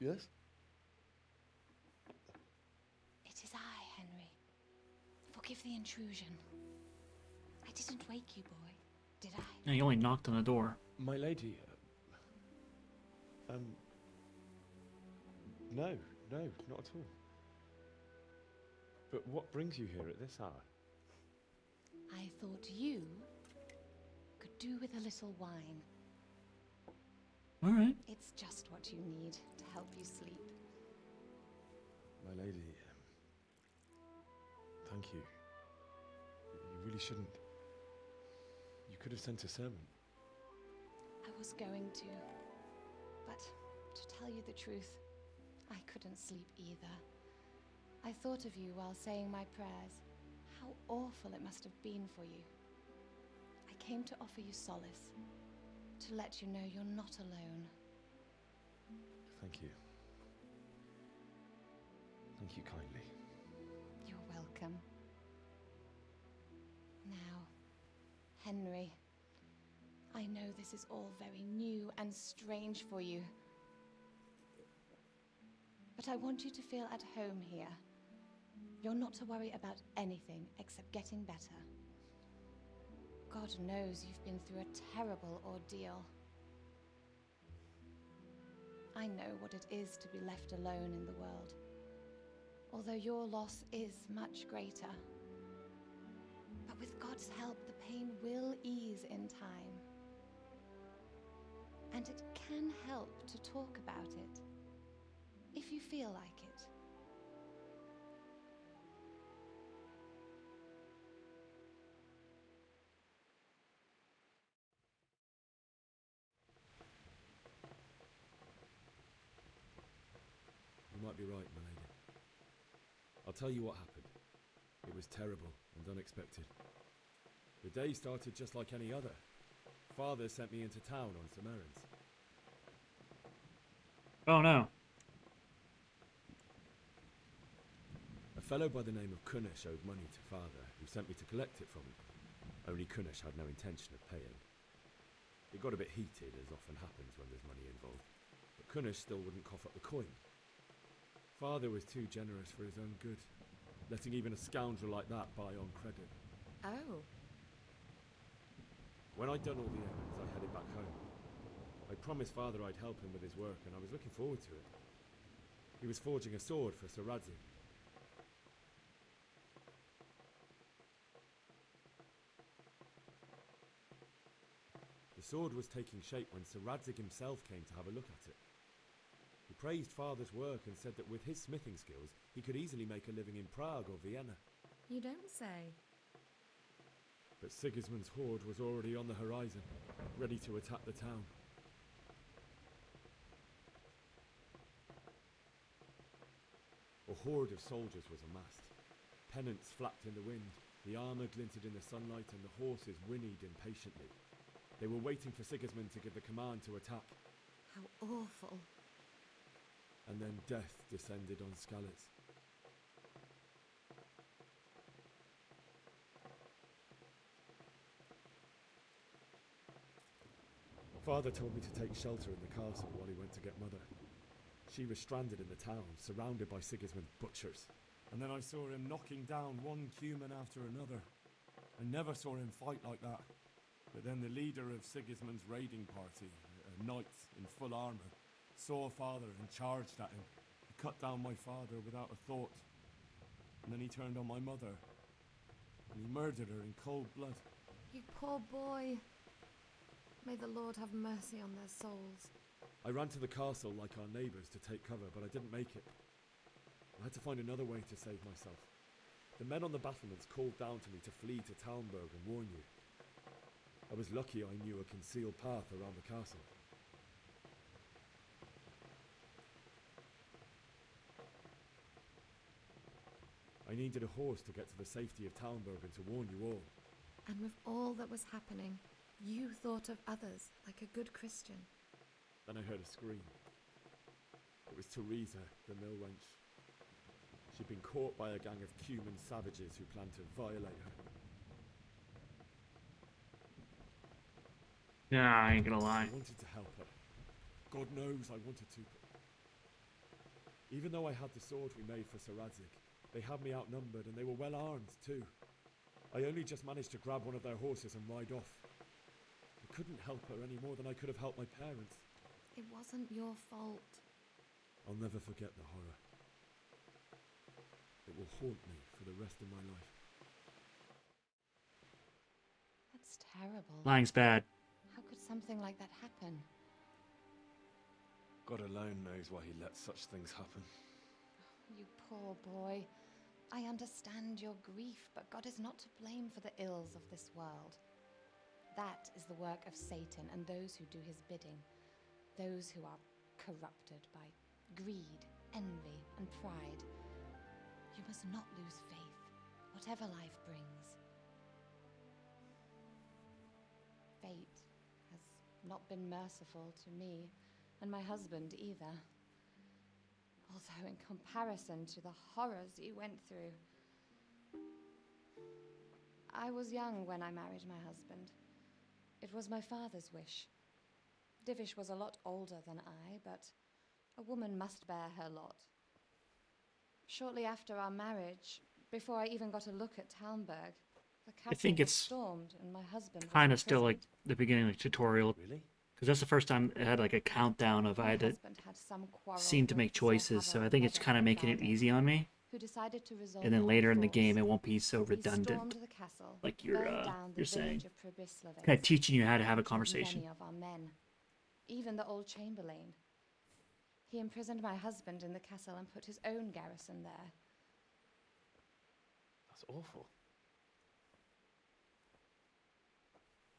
Speaker 6: Yes?
Speaker 22: It is I, Henry. Forgive the intrusion. I didn't wake you, boy, did I?
Speaker 1: No, you only knocked on the door.
Speaker 6: My lady, no, not at all. But what brings you here at this hour?
Speaker 22: I thought you could do with a little wine.
Speaker 1: All right.
Speaker 22: It's just what you need to help you sleep.
Speaker 6: My lady, thank you. You really shouldn't. You could have sent a servant.
Speaker 22: I was going to, but to tell you the truth, I couldn't sleep either. I thought of you while saying my prayers. How awful it must have been for you. I came to offer you solace, to let you know you're not alone.
Speaker 6: Thank you. Thank you kindly.
Speaker 22: You're welcome. Now, Henry, I know this is all very new and strange for you, but I want you to feel at home here. You're not to worry about anything except getting better. God knows you've been through a terrible ordeal. I know what it is to be left alone in the world, although your loss is much greater. But with God's help, the pain will ease in time. And it can help to talk about it, if you feel like it.
Speaker 7: You might be right, my lady. I'll tell you what happened. It was terrible and unexpected. The day started just like any other. Father sent me into town on some errands.
Speaker 1: Oh no.
Speaker 7: A fellow by the name of Kunesh owed money to Father, who sent me to collect it from him. Only Kunesh had no intention of paying. It got a bit heated, as often happens when there's money involved, but Kunesh still wouldn't cough up the coin. Father was too generous for his own good, letting even a scoundrel like that buy on credit.
Speaker 22: Oh.
Speaker 7: When I'd done all the errands, I headed back home. I promised Father I'd help him with his work, and I was looking forward to it. He was forging a sword for Sir Radzig. The sword was taking shape when Sir Radzig himself came to have a look at it. He praised Father's work and said that with his smithing skills, he could easily make a living in Prague or Vienna.
Speaker 22: You don't say.
Speaker 7: But Sigismund's horde was already on the horizon, ready to attack the town. A horde of soldiers was amassed. Pennants flapped in the wind, the armour glinted in the sunlight, and the horses whinnied impatiently. They were waiting for Sigismund to give the command to attack.
Speaker 22: How awful.
Speaker 7: And then death descended on Skalitz. Father told me to take shelter in the castle while he went to get Mother. She was stranded in the town, surrounded by Sigismund's butchers.
Speaker 16: And then I saw him knocking down one human after another. I never saw him fight like that. But then the leader of Sigismund's raiding party, a knight in full armour, saw Father and charged at him. He cut down my father without a thought. And then he turned on my mother. And he murdered her in cold blood.
Speaker 22: You poor boy. May the Lord have mercy on their souls.
Speaker 7: I ran to the castle like our neighbours to take cover, but I didn't make it. I had to find another way to save myself. The men on the battlements called down to me to flee to Talmberg and warn you. I was lucky I knew a concealed path around the castle. I needed a horse to get to the safety of Talmberg and to warn you all.
Speaker 22: And with all that was happening, you thought of others like a good Christian.
Speaker 7: Then I heard a scream. It was Teresa, the mill wench. She'd been caught by a gang of Cuman savages who planned to violate her.
Speaker 1: Yeah, I ain't gonna lie.
Speaker 7: I wanted to help her. God knows I wanted to. Even though I had the sword we made for Sir Radzig, they had me outnumbered and they were well armed too. I only just managed to grab one of their horses and ride off. I couldn't help her any more than I could have helped my parents.
Speaker 22: It wasn't your fault.
Speaker 7: I'll never forget the horror. It will haunt me for the rest of my life.
Speaker 22: That's terrible.
Speaker 1: Lying's bad.
Speaker 22: How could something like that happen?
Speaker 7: God alone knows why he lets such things happen.
Speaker 22: You poor boy. I understand your grief, but God is not to blame for the ills of this world. That is the work of Satan and those who do his bidding. Those who are corrupted by greed, envy, and pride. You must not lose faith, whatever life brings. Fate has not been merciful to me, and my husband either. Although in comparison to the horrors you went through. I was young when I married my husband. It was my father's wish. Divish was a lot older than I, but a woman must bear her lot. Shortly after our marriage, before I even got a look at Talmberg, the castle
Speaker 1: I think
Speaker 22: was
Speaker 1: it's
Speaker 22: stormed and my husband was
Speaker 1: kind of still like
Speaker 22: imprisoned.
Speaker 1: the beginning of the tutorial.
Speaker 7: Really?
Speaker 1: Because that's the first time it had like a countdown of I had to
Speaker 22: husband had some quarrel
Speaker 1: seem to
Speaker 22: with
Speaker 1: make choices, so I think it's kind of making it easy on me.
Speaker 22: who decided to resolve
Speaker 1: And then
Speaker 22: it
Speaker 1: later
Speaker 22: by
Speaker 1: in the
Speaker 22: force.
Speaker 1: game, it won't be so
Speaker 22: He
Speaker 1: redundant,
Speaker 22: stormed the castle,
Speaker 1: like
Speaker 22: burned down the
Speaker 1: you're saying.
Speaker 22: village of Pribyslavitz,
Speaker 1: Kind of teaching you how to have a
Speaker 22: killed
Speaker 1: conversation.
Speaker 22: many of our men, even the old chamberlain. He imprisoned my husband in the castle and put his own garrison there.
Speaker 7: That's awful.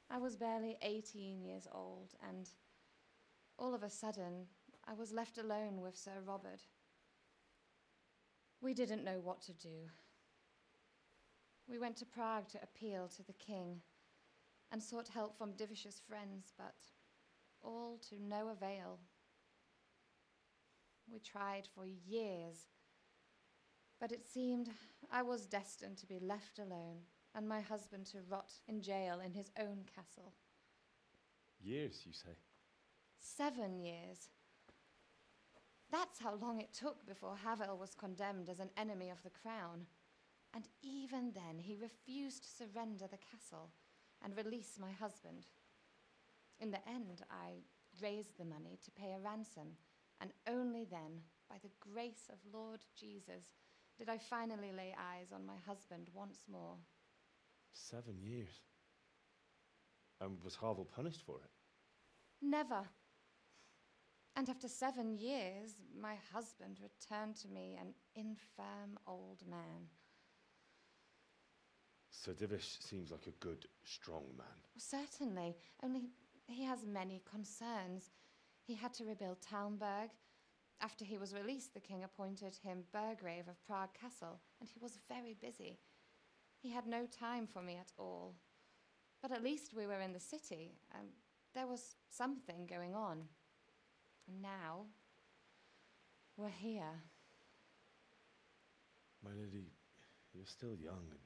Speaker 22: I was barely 18 years old, and all of a sudden, I was left alone with Sir Robert. We didn't know what to do. We went to Prague to appeal to the king and sought help from Divish's friends, but all to no avail. We tried for years, but it seemed I was destined to be left alone and my husband to rot in jail in his own castle.
Speaker 7: Years, you say?
Speaker 22: 7 years. That's how long it took before Havel was condemned as an enemy of the crown. And even then, he refused to surrender the castle and release my husband. In the end, I raised the money to pay a ransom, and only then, by the grace of Lord Jesus, did I finally lay eyes on my husband once more.
Speaker 7: 7 years. And was Havel punished for it?
Speaker 22: Never. And after 7 years, my husband returned to me an infirm old man.
Speaker 7: Sir Divish seems like a good, strong man.
Speaker 22: Certainly, only he has many concerns. He had to rebuild Talmberg. After he was released, the king appointed him Burgrave of Prague Castle, and he was very busy. He had no time for me at all. But at least we were in the city, and there was something going on. And now, we're here.
Speaker 7: My lady, you're still young and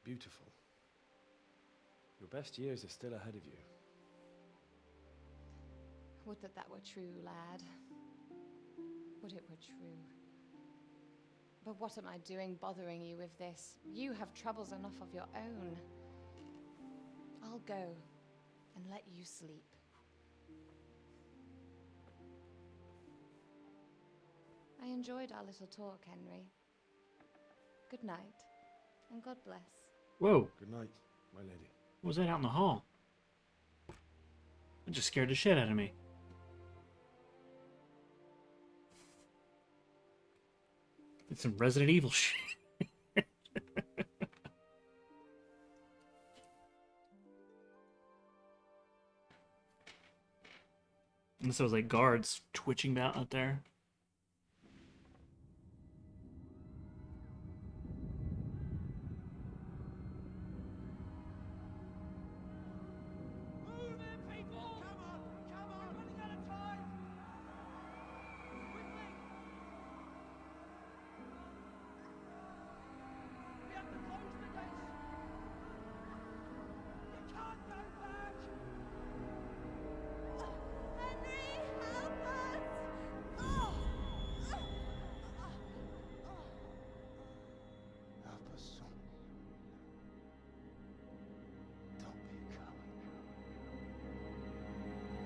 Speaker 7: beautiful. Your best years are still ahead of you.
Speaker 22: Would that that were true, lad. Would it were true. But what am I doing bothering you with this? You have troubles enough of your own. I'll go and let you sleep. I enjoyed our little talk, Henry. Good night, and God bless.
Speaker 1: Whoa.
Speaker 7: Good night, my lady.
Speaker 1: What was that out in the hall? It just scared the shit out of me. It's some Resident Evil shit. Unless it was like guards twitching out there.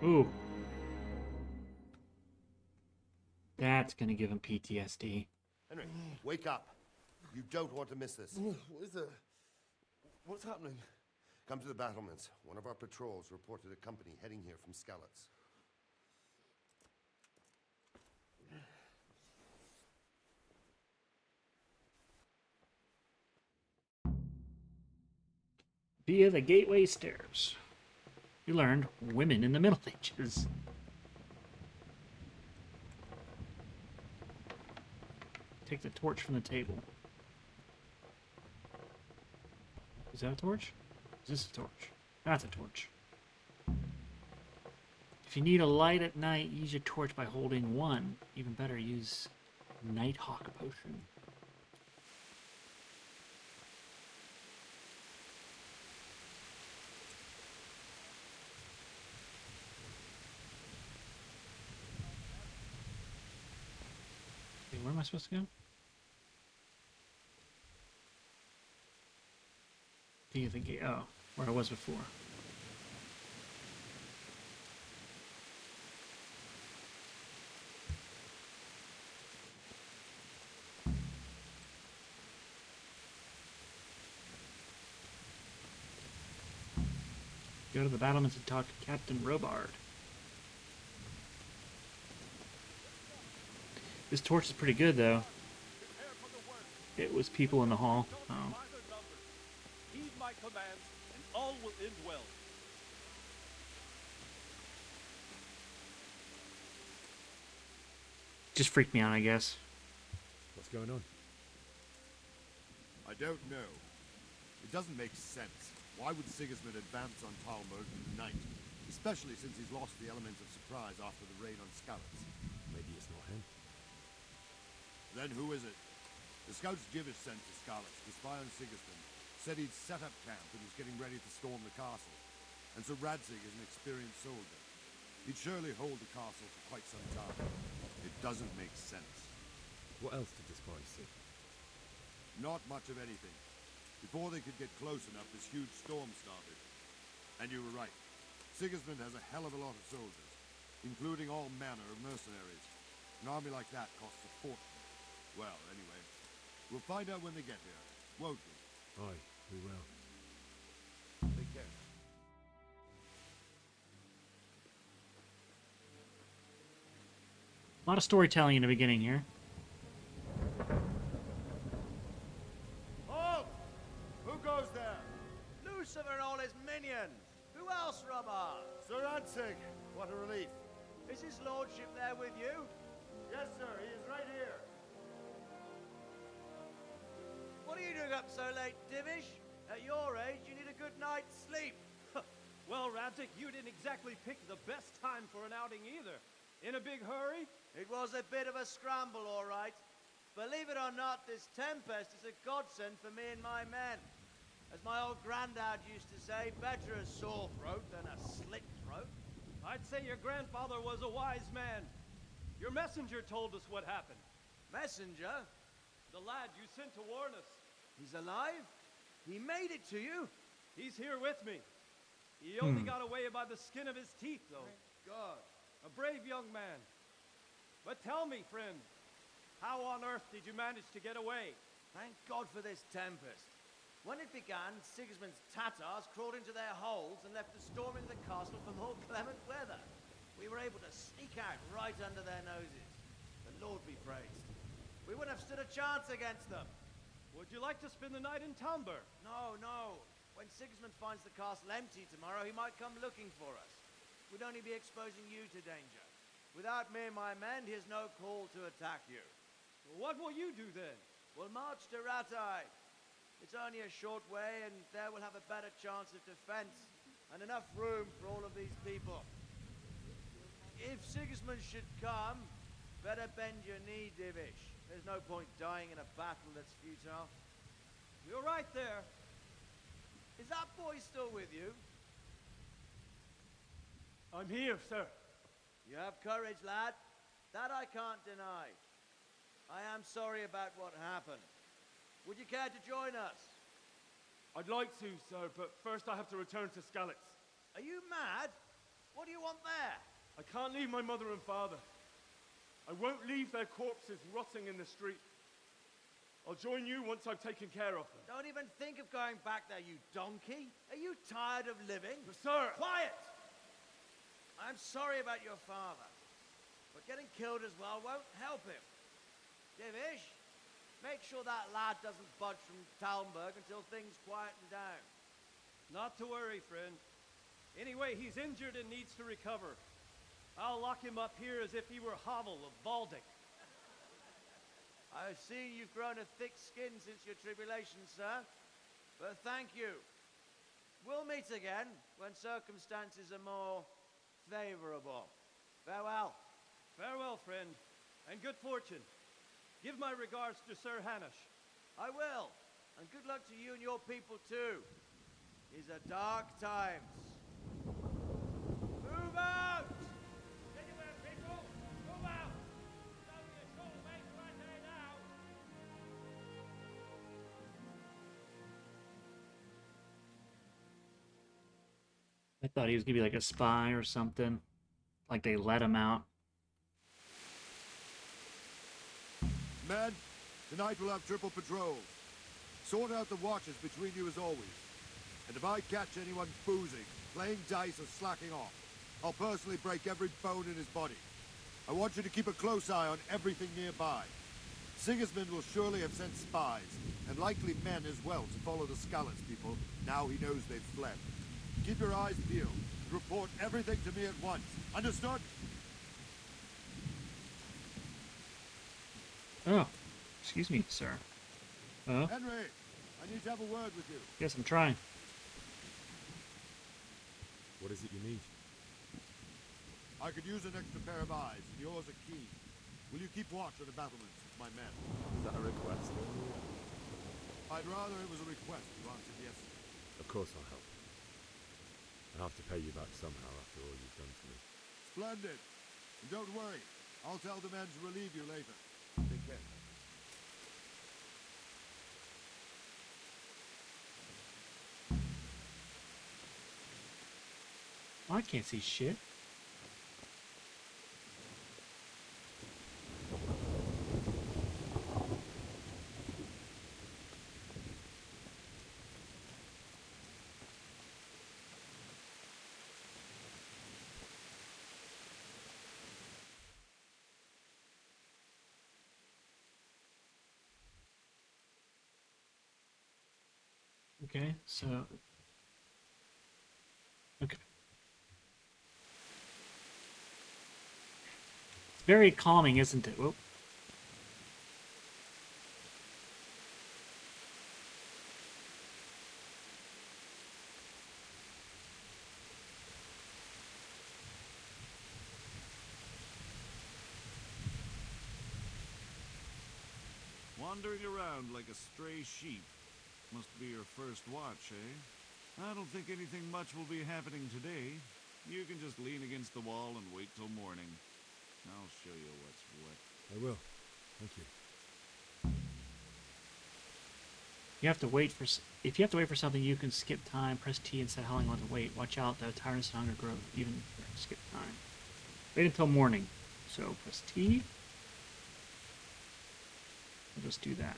Speaker 1: Ooh. That's gonna give him PTSD.
Speaker 24: Henry, wake up. You don't want to miss this.
Speaker 4: What is it? What's happening?
Speaker 24: Come to the battlements. One of our patrols reported a company heading here from Skalitz.
Speaker 1: Via the gateway stairs. You learned women in the Middle Ages. Take the torch from the table. Is that a torch? Is this a torch? That's a torch. If you need a light at night, use your torch by holding one. Even better, use Nighthawk potion. Okay, where am I supposed to go? Via the gate. Oh, where I was before. Go to the battlements and talk to Captain Robard. This torch is pretty good, though. It was people in the hall. Oh.
Speaker 12: Heed my commands, and all will end well.
Speaker 1: Just freaked me out, I guess.
Speaker 7: What's going on?
Speaker 24: I don't know. It doesn't make sense. Why would Sigismund advance on Talmud in the night? Especially since he's lost the element of surprise after the raid on Skalitz.
Speaker 7: Maybe it's not him.
Speaker 24: Then who is it? The scouts Jivish sent to Skalitz to spy on Sigismund said he'd set up camp and was getting ready to storm the castle. And so Radzig is an experienced soldier. He'd surely hold the castle for quite some time. It doesn't make sense.
Speaker 7: What else did the spies see?
Speaker 24: Not much of anything. Before they could get close enough, this huge storm started. And you were right. Sigismund has a hell of a lot of soldiers, including all manner of mercenaries. An army like that costs a fortune. Well, anyway, we'll find out when they get here, won't we?
Speaker 7: Aye, we will.
Speaker 24: Take care.
Speaker 1: A lot of storytelling in the beginning here.
Speaker 4: Halt! Who goes there?
Speaker 18: Lucifer and all his minions! Who else, Robert?
Speaker 4: Sir Radzig, what a relief.
Speaker 18: Is his lordship there with you?
Speaker 4: Yes, sir, he is right here.
Speaker 18: What are you doing up so late, Divish? At your age, you need a good night's sleep.
Speaker 12: Well, Radzig, you didn't exactly pick the best time for an outing either. In a big hurry?
Speaker 18: It was a bit of a scramble, all right. Believe it or not, this tempest is a godsend for me and my men. As my old granddad used to say, better a sore throat than a slit throat.
Speaker 12: I'd say your grandfather was a wise man. Your messenger told us what happened.
Speaker 18: Messenger?
Speaker 12: The lad you sent to warn us.
Speaker 18: He's alive? He made it to you?
Speaker 12: He's here with me. He only got away by the skin of his teeth, though.
Speaker 18: Thank God.
Speaker 12: A brave young man. But tell me, friend, how on earth did you manage to get away?
Speaker 18: Thank God for this tempest. When it began, Sigismund's Tatars crawled into their holes and left us storming the castle for more clement weather. We were able to sneak out right under their noses. The Lord be praised. We wouldn't have stood a chance against them.
Speaker 12: Would you like to spend the night in Talmber?
Speaker 18: No, no. When Sigismund finds the castle empty tomorrow, he might come looking for us. We'd only be exposing you to danger. Without me and my men, he has no call to attack you.
Speaker 12: What will you do then?
Speaker 18: We'll march to Ratai. It's only a short way, and there we'll have a better chance of defense, and enough room for all of these people. If Sigismund should come, better bend your knee, Divish. There's no point dying in a battle that's futile.
Speaker 12: You're right there.
Speaker 18: Is that boy still with you?
Speaker 12: I'm here, sir.
Speaker 18: You have courage, lad. That I can't deny. I am sorry about what happened. Would you care to join us?
Speaker 12: I'd like to, sir, but first I have to return to Skalitz.
Speaker 18: Are you mad? What do you want there?
Speaker 6: I can't leave my mother and father. I won't leave their corpses rotting in the street. I'll join you once I've taken care of them.
Speaker 18: Don't even think of going back there, you donkey. Are you tired of living?
Speaker 6: Sir!
Speaker 18: Quiet! I'm sorry about your father, but getting killed as well won't help him. Divish, make sure that lad doesn't budge from Talmberg until things quieten down.
Speaker 13: Not to worry, friend. Anyway, he's injured and needs to recover. I'll lock him up here as if he were Havel of Baldic.
Speaker 18: I've seen you've grown a thick skin since your tribulation, sir. But thank you. We'll meet again when circumstances are more favorable. Farewell.
Speaker 13: Farewell, friend, and good fortune. Give my regards to Sir Hanush.
Speaker 18: I will. And good luck to you and your people, too. These are dark times. Move out!
Speaker 12: Anywhere, people! Move out! It's only a short way to right there now.
Speaker 1: I thought he was gonna be like a spy or something. Like they let him out.
Speaker 24: Men, tonight we'll have triple patrols. Sort out the watches between you as always. And if I catch anyone boozing, playing dice or slacking off, I'll personally break every bone in his body. I want you to keep a close eye on everything nearby. Sigismund will surely have sent spies, and likely men as well, to follow the Skalitz people, now he knows they've fled. Keep your eyes peeled. Report everything to me at once. Understood?
Speaker 1: Oh, excuse me, sir. Oh,
Speaker 24: Henry, I need to have a word with you.
Speaker 1: yes, I'm trying.
Speaker 7: What is it you need?
Speaker 24: I could use an extra pair of eyes, and yours are keen. Will you keep watch on the battlements with my men?
Speaker 7: Is that a request?
Speaker 24: I'd rather it was a request granted yesterday.
Speaker 7: Of course I'll help. I'll have to pay you back somehow after all you've done for me.
Speaker 24: Splendid. And don't worry, I'll tell the men to relieve you later. Take care.
Speaker 1: I can't see shit. Okay, so... Okay. It's very calming, isn't it? Whoop.
Speaker 11: Wandering around like a stray sheep. Must be your first watch, eh? I don't think anything much will be happening today. You can just lean against the wall and wait till morning. I'll show you what's what.
Speaker 7: I will. Thank you.
Speaker 1: You have to wait for... If you have to wait for something, you can skip time. Press T and set how long you want to wait. Watch out, though. Tiredness and hunger grow. Even skip time. Wait until morning. So, press T. I'll just do that.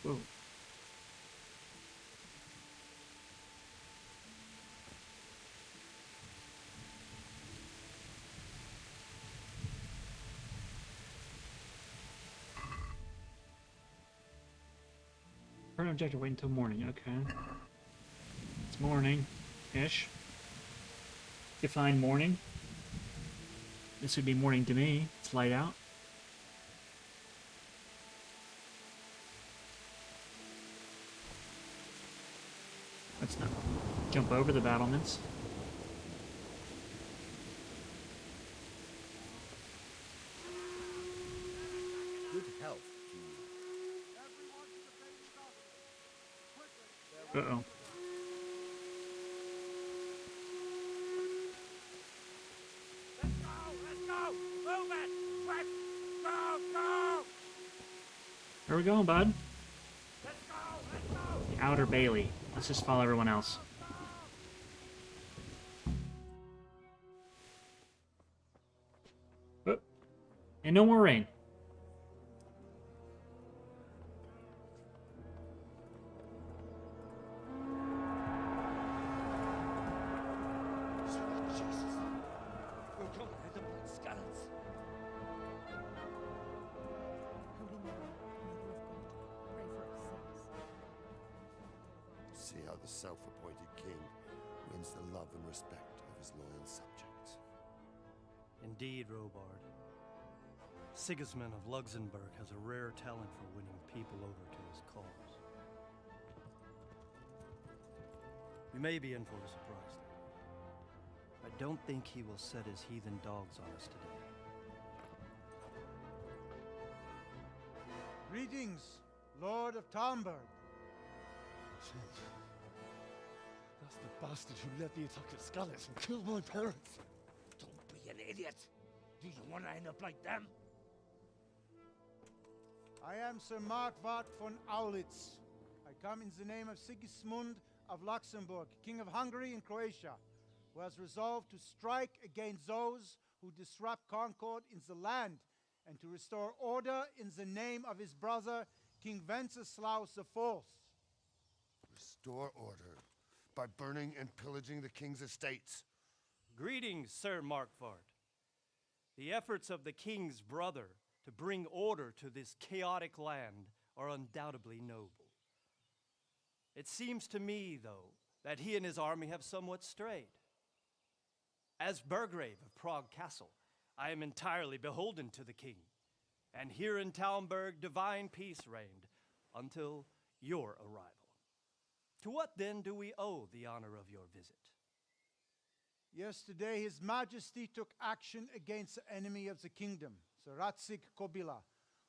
Speaker 1: Whoa. Current objective, wait until morning. Okay. It's morning-ish. Define morning. This would be morning to me. It's light out. Let's not jump over the battlements.
Speaker 18: Good health.
Speaker 1: Uh-oh. Where are we going, bud? The Outer Bailey. Let's just follow everyone else. Oh. And no more rain.
Speaker 24: See how the self-appointed king wins the love and respect of his loyal subjects.
Speaker 13: Indeed, Robard. Sigismund of Luxembourg has a rare talent for winning people over to his cause. You may be in for a surprise, though. I don't think he will set his heathen dogs on us today.
Speaker 15: Greetings, Lord of Talmberg.
Speaker 9: That's the bastard who led the attack at Scarlet and killed my parents.
Speaker 14: Don't be an idiot. Do you want to end up like them?
Speaker 15: I am Sir Markwart von Aulitz. I come in the name of Sigismund of Luxembourg, King of Hungary and Croatia, who has resolved to strike against those who disrupt concord in the land and to restore order in the name of his brother, King Wenceslas IV.
Speaker 24: Restore order by burning and pillaging the king's estates.
Speaker 13: Greetings, Sir Markwart. The efforts of the king's brother to bring order to this chaotic land are undoubtedly noble. It seems to me, though, that he and his army have somewhat strayed. As Burgrave of Prague Castle, I am entirely beholden to the king, and here in Talmberg divine peace reigned until your arrival. To what then do we owe the honor of your visit?
Speaker 15: Yesterday, His Majesty took action against the enemy of the kingdom, Sir Radzig Kobyla,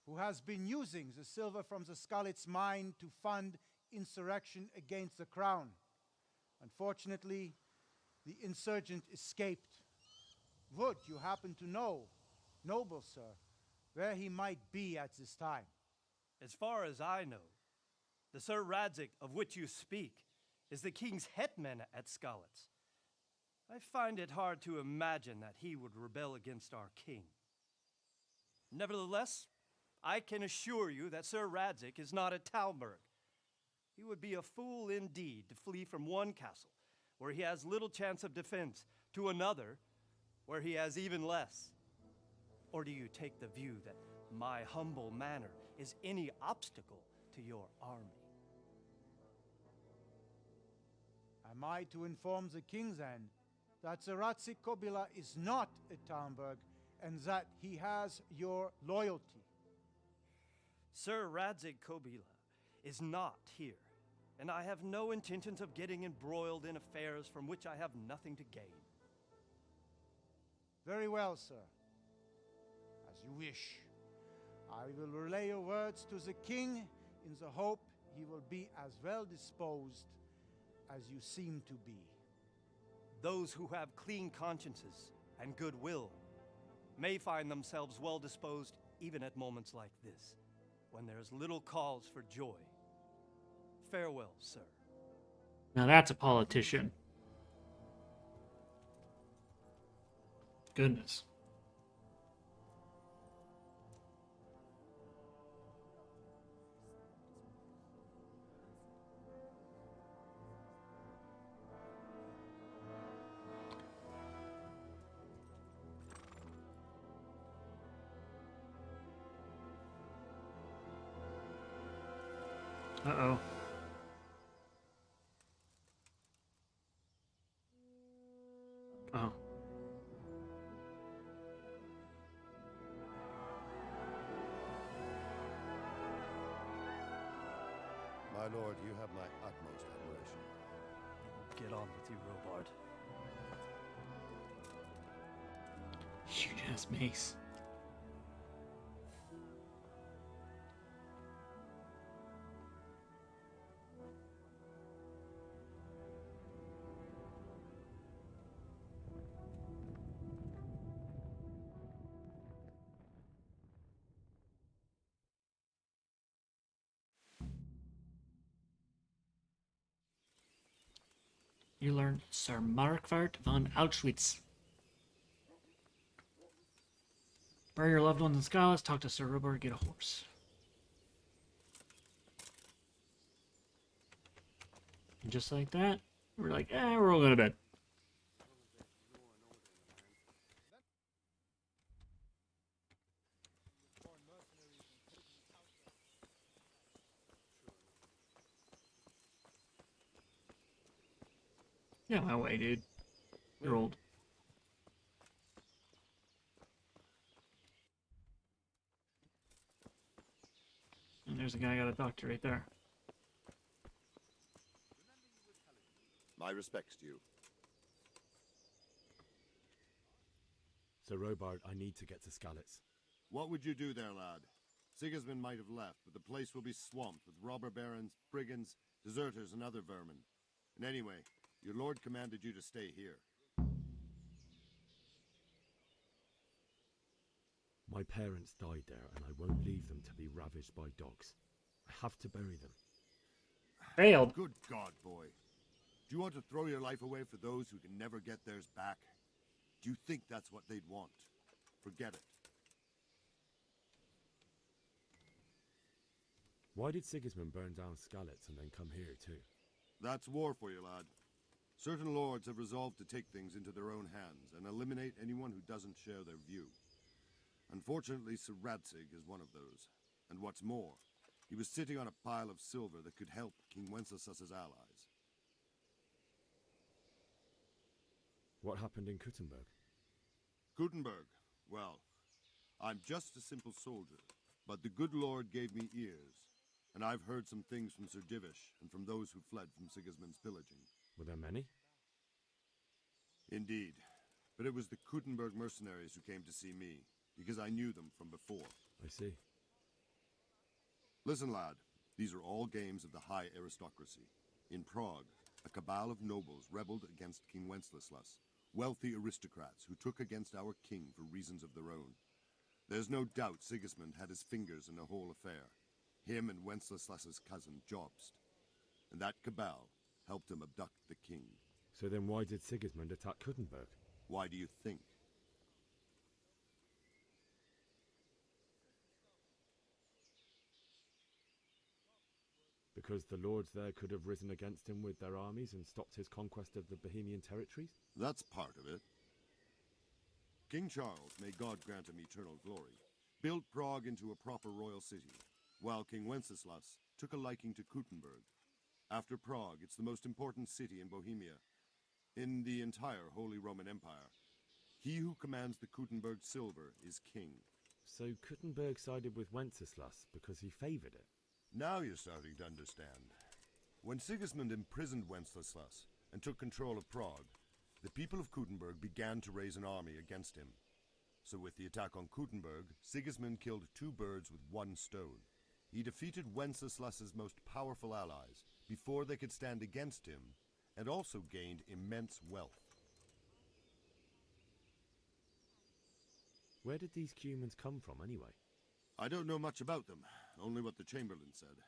Speaker 15: who has been using the silver from the Skalitz mine to fund insurrection against the crown. Unfortunately, the insurgent escaped. Would you happen to know, noble sir, where he might be at this time?
Speaker 13: As far as I know, the Sir Radzig of which you speak is the king's hetman at Skalitz. I find it hard to imagine that he would rebel against our king. Nevertheless, I can assure you that Sir Radzig is not at Talmberg. He would be a fool indeed to flee from one castle, where he has little chance of defense, to another, where he has even less. Or do you take the view that my humble manner is any obstacle to your army?
Speaker 15: Am I to inform the king then that Sir Radzig Kobyla is not at Talmberg and that he has your loyalty?
Speaker 13: Sir Radzig Kobyla is not here, and I have no intentions of getting embroiled in affairs from which I have nothing to gain.
Speaker 15: Very well, sir. As you wish. I will relay your words to the king in the hope he will be as well disposed as you seem to be.
Speaker 13: Those who have clean consciences and goodwill may find themselves well disposed even at moments like this, when there's little cause for joy. Farewell, sir.
Speaker 1: Now that's a politician. Goodness. Uh-oh. Oh.
Speaker 24: My lord, you have my utmost admiration.
Speaker 13: Get on with you, Robard.
Speaker 1: Huge ass mace. You learn Sir Markwart von Auschwitz. Bury your loved ones in Scotland, talk to Sir Robert, get a horse. And just like that, we're like, we're all going to bed. Yeah, my way, dude. You're old. And there's a guy I got a doctor right there.
Speaker 24: My respects to you.
Speaker 7: Sir Robard, I need to get to Skalitz.
Speaker 24: What would you do there, lad? Sigismund might have left, but the place will be swamped with robber barons, brigands, deserters, and other vermin. And anyway, your lord commanded you to stay here.
Speaker 7: My parents died there, and I won't leave them to be ravaged by dogs. I have to bury them.
Speaker 1: Failed.
Speaker 24: Good God, boy. Do you want to throw your life away for those who can never get theirs back? Do you think that's what they'd want? Forget it.
Speaker 7: Why did Sigismund burn down Skalitz and then come here too?
Speaker 24: That's war for you, lad. Certain lords have resolved to take things into their own hands and eliminate anyone who doesn't share their view. Unfortunately, Sir Radzig is one of those. And what's more, he was sitting on a pile of silver that could help King Wenceslas' allies.
Speaker 7: What happened in Kuttenberg?
Speaker 24: Kuttenberg? Well, I'm just a simple soldier, but the good Lord gave me ears, and I've heard some things from Sir Divish and from those who fled from Sigismund's pillaging.
Speaker 7: Were there many?
Speaker 24: Indeed, but it was the Kuttenberg mercenaries who came to see me, because I knew them from before.
Speaker 7: I see.
Speaker 24: Listen, lad, these are all games of the high aristocracy. In Prague, a cabal of nobles rebelled against King Wenceslas, wealthy aristocrats who took against our king for reasons of their own. There's no doubt Sigismund had his fingers in the whole affair. Him and Wenceslas's cousin Jobst. And that cabal helped him abduct the king.
Speaker 7: So then why did Sigismund attack Kuttenberg?
Speaker 24: Why do you think?
Speaker 7: Because the lords there could have risen against him with their armies and stopped his conquest of the Bohemian territories?
Speaker 24: That's part of it. King Charles, may God grant him eternal glory, built Prague into a proper royal city, while King Wenceslas took a liking to Kuttenberg. After Prague, it's the most important city in Bohemia, in the entire Holy Roman Empire. He who commands the Kuttenberg silver is king.
Speaker 7: So Kuttenberg sided with Wenceslas because he favoured it?
Speaker 24: Now you're starting to understand. When Sigismund imprisoned Wenceslas and took control of Prague, the people of Kuttenberg began to raise an army against him. So with the attack on Kuttenberg, Sigismund killed two birds with one stone. He defeated Wenceslas's most powerful allies before they could stand against him, and also gained immense wealth.
Speaker 7: Where did these humans come from anyway?
Speaker 24: I don't know much about them, only what the Chamberlain said,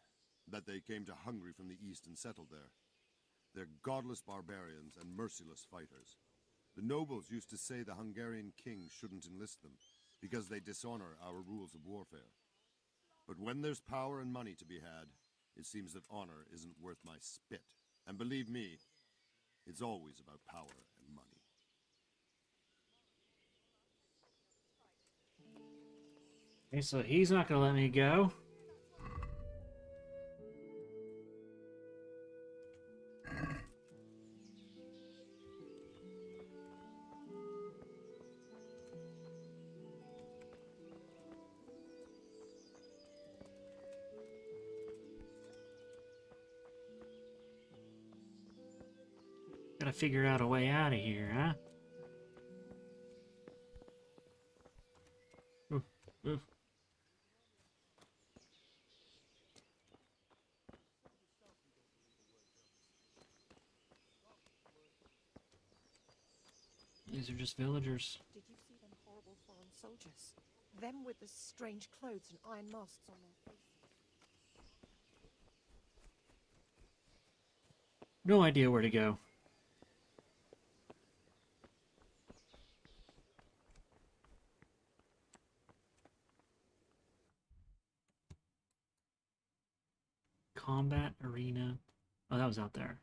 Speaker 24: that they came to Hungary from the east and settled there. They're godless barbarians and merciless fighters. The nobles used to say the Hungarian king shouldn't enlist them, because they dishonor our rules of warfare. But when there's power and money to be had, it seems that honor isn't worth my spit. And believe me, it's always about power and money.
Speaker 1: Okay, so he's not gonna let me go. Gotta figure out a way out of here, huh? Oof, oof. These are just villagers.
Speaker 2: Did you see them horrible foreign soldiers? Them with the strange clothes and iron masks on their faces.
Speaker 1: No idea where to go. Combat arena. Oh, that was out there.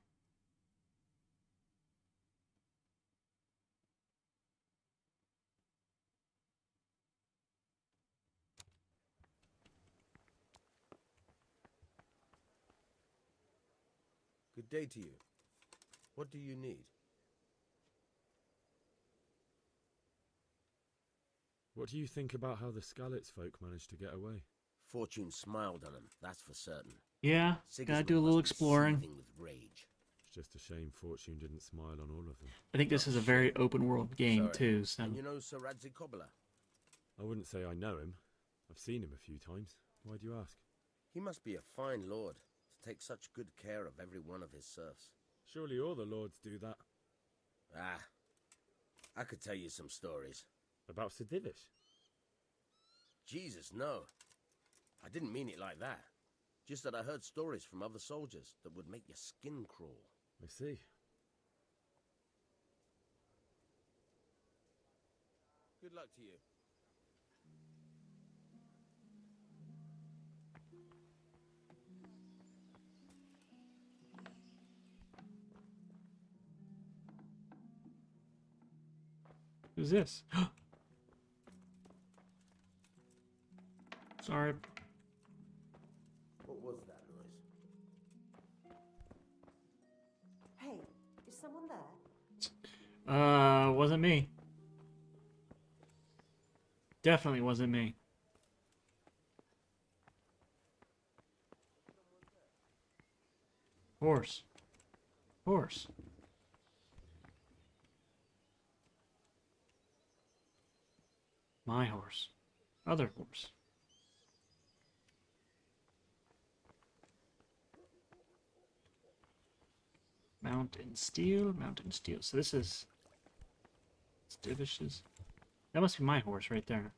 Speaker 18: Good day to you. What do you need?
Speaker 7: What do you think about how the Skalitz folk managed to get away?
Speaker 18: Fortune smiled on them, that's for certain.
Speaker 1: Yeah, gotta do a little exploring.
Speaker 18: With rage.
Speaker 7: It's just a shame Fortune didn't smile on all of them.
Speaker 1: I think this is a very open world game
Speaker 18: Sorry.
Speaker 1: too, so.
Speaker 18: And you know Sir Radzig Kobyla?
Speaker 7: I wouldn't say I know him. I've seen him a few times. Why do you ask?
Speaker 18: He must be a fine lord to take such good care of every one of his serfs.
Speaker 7: Surely all the lords do that.
Speaker 18: Ah, I could tell you some stories.
Speaker 7: About Sir Divish?
Speaker 18: Jesus, no. I didn't mean it like that. Just that I heard stories from other soldiers that would make your skin crawl.
Speaker 7: I see.
Speaker 18: Good luck to you.
Speaker 1: Who's this? Sorry.
Speaker 18: What was that noise?
Speaker 2: Hey, is someone there?
Speaker 1: Wasn't me. Definitely wasn't me. Horse. Horse. My horse. Other horse. Mountain steel, mountain steel. So this is Divish's. That must be my horse right there.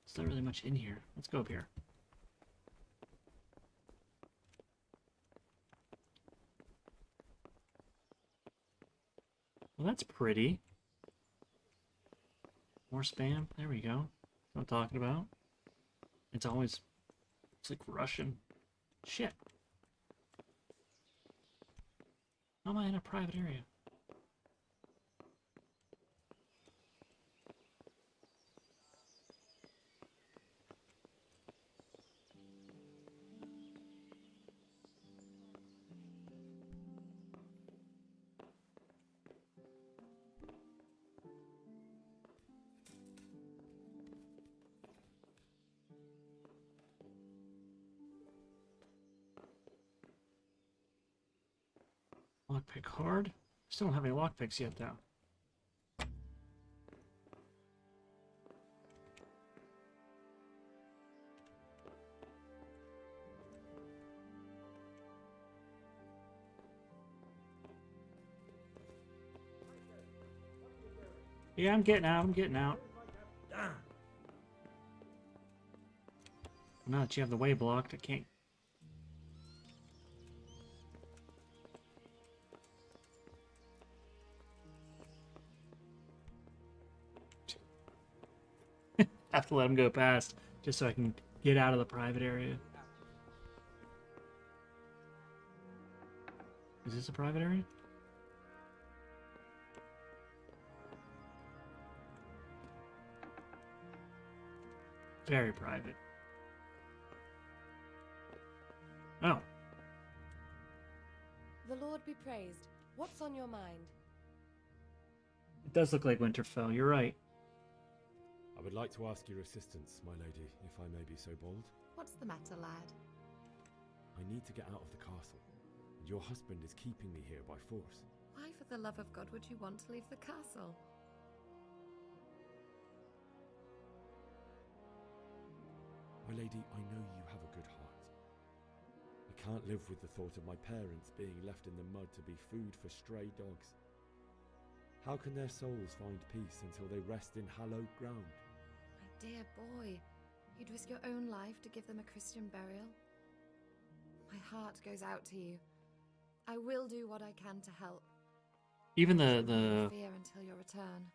Speaker 1: There's not really much in here. Let's go up here. Well, that's pretty. More spam. There we go. That's what I'm talking about. It's always... It's like Russian. Shit. How am I in a private area? Lockpick hard. Still don't have any lockpicks yet, though. Yeah, I'm getting out. I'm getting out. Now that you have the way blocked, I can't. Have to let him go past just so I can get out of the private area. Is this a private area? Very private. Oh.
Speaker 22: The Lord be praised. What's on your mind?
Speaker 1: It does look like Winterfell, you're right.
Speaker 7: I would like to ask your assistance, my lady, if I may be so bold.
Speaker 2: What's the matter, lad?
Speaker 7: I need to get out of the castle. And your husband is keeping me here by force.
Speaker 22: Why, for the love of God, would you want to leave the castle?
Speaker 7: My lady, I know you have a good heart. I can't live with the thought of my parents being left in the mud to be food for stray dogs. How can their souls find peace until they rest in hallowed ground?
Speaker 22: My dear boy, you'd risk your own life to give them a Christian burial? My heart goes out to you. I will do what I can to help.
Speaker 1: Even
Speaker 22: No
Speaker 1: the
Speaker 22: fear until your return.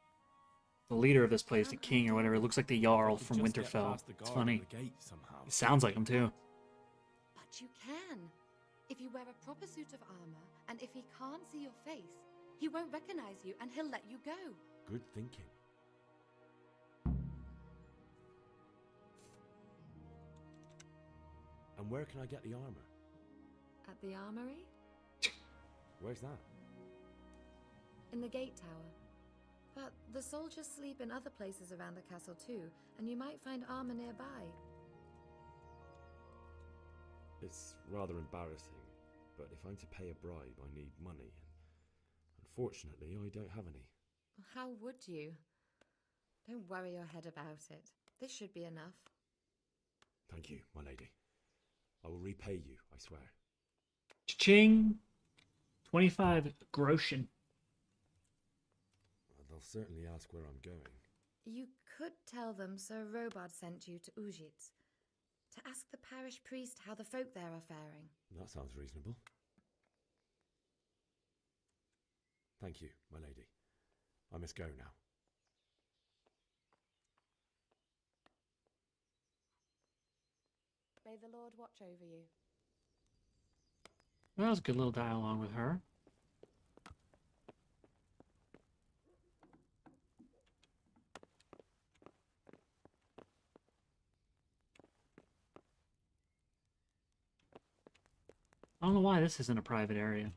Speaker 1: leader of this place, the king or whatever, it looks like the Jarl from
Speaker 7: Just get
Speaker 1: Winterfell.
Speaker 7: past the
Speaker 1: It's
Speaker 7: guard
Speaker 1: funny.
Speaker 7: at the gate somehow.
Speaker 1: It sounds like him too.
Speaker 22: But you can. If you wear a proper suit of armor, and if he can't see your face, he won't recognize you and he'll let you go.
Speaker 7: Good thinking. And where can I get the armor?
Speaker 22: At the armory?
Speaker 7: Where's that?
Speaker 22: In the gate tower. But the soldiers sleep in other places around the castle too, and you might find armor nearby.
Speaker 7: It's rather embarrassing, but if I'm to pay a bribe, I need money. And unfortunately, I don't have any.
Speaker 22: How would you? Don't worry your head about it. This should be enough.
Speaker 7: Thank you, my lady. I will repay you, I swear.
Speaker 1: Cha-ching! 25 groschen.
Speaker 7: They'll certainly ask where I'm going.
Speaker 22: You could tell them Sir Robard sent you to Ujitz to ask the parish priest how the folk there are faring.
Speaker 7: That sounds reasonable. Thank you, my lady. I must go now.
Speaker 22: May the Lord watch over you.
Speaker 1: Well, that was a good little dialogue with her. I don't know why this isn't a private area.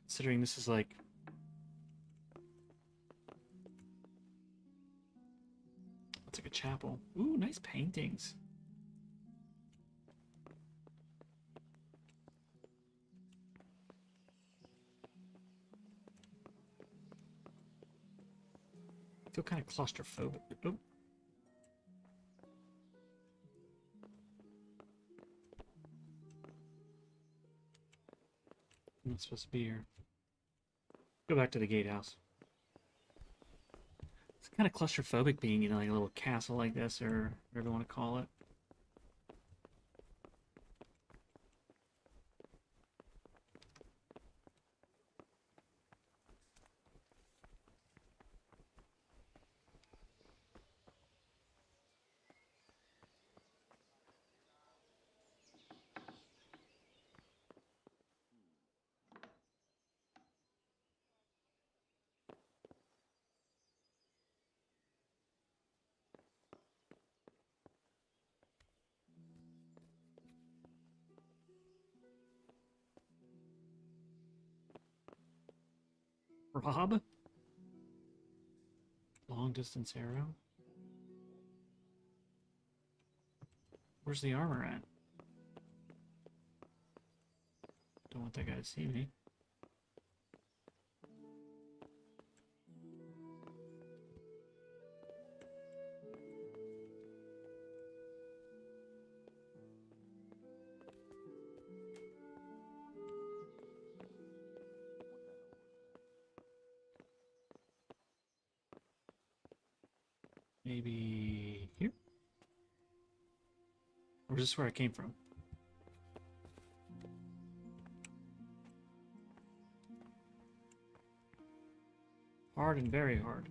Speaker 1: Considering this is like... It's like a chapel. Ooh, nice paintings. I feel kind of claustrophobic. Oh. I'm not supposed to be here. Go back to the gatehouse. It's kind of claustrophobic being in like a little castle like this, or whatever you want to call it. Rob? Long distance arrow? Where's the armor at? Don't want that guy to see me. Maybe here? Or is this where I came from? Hard and very hard.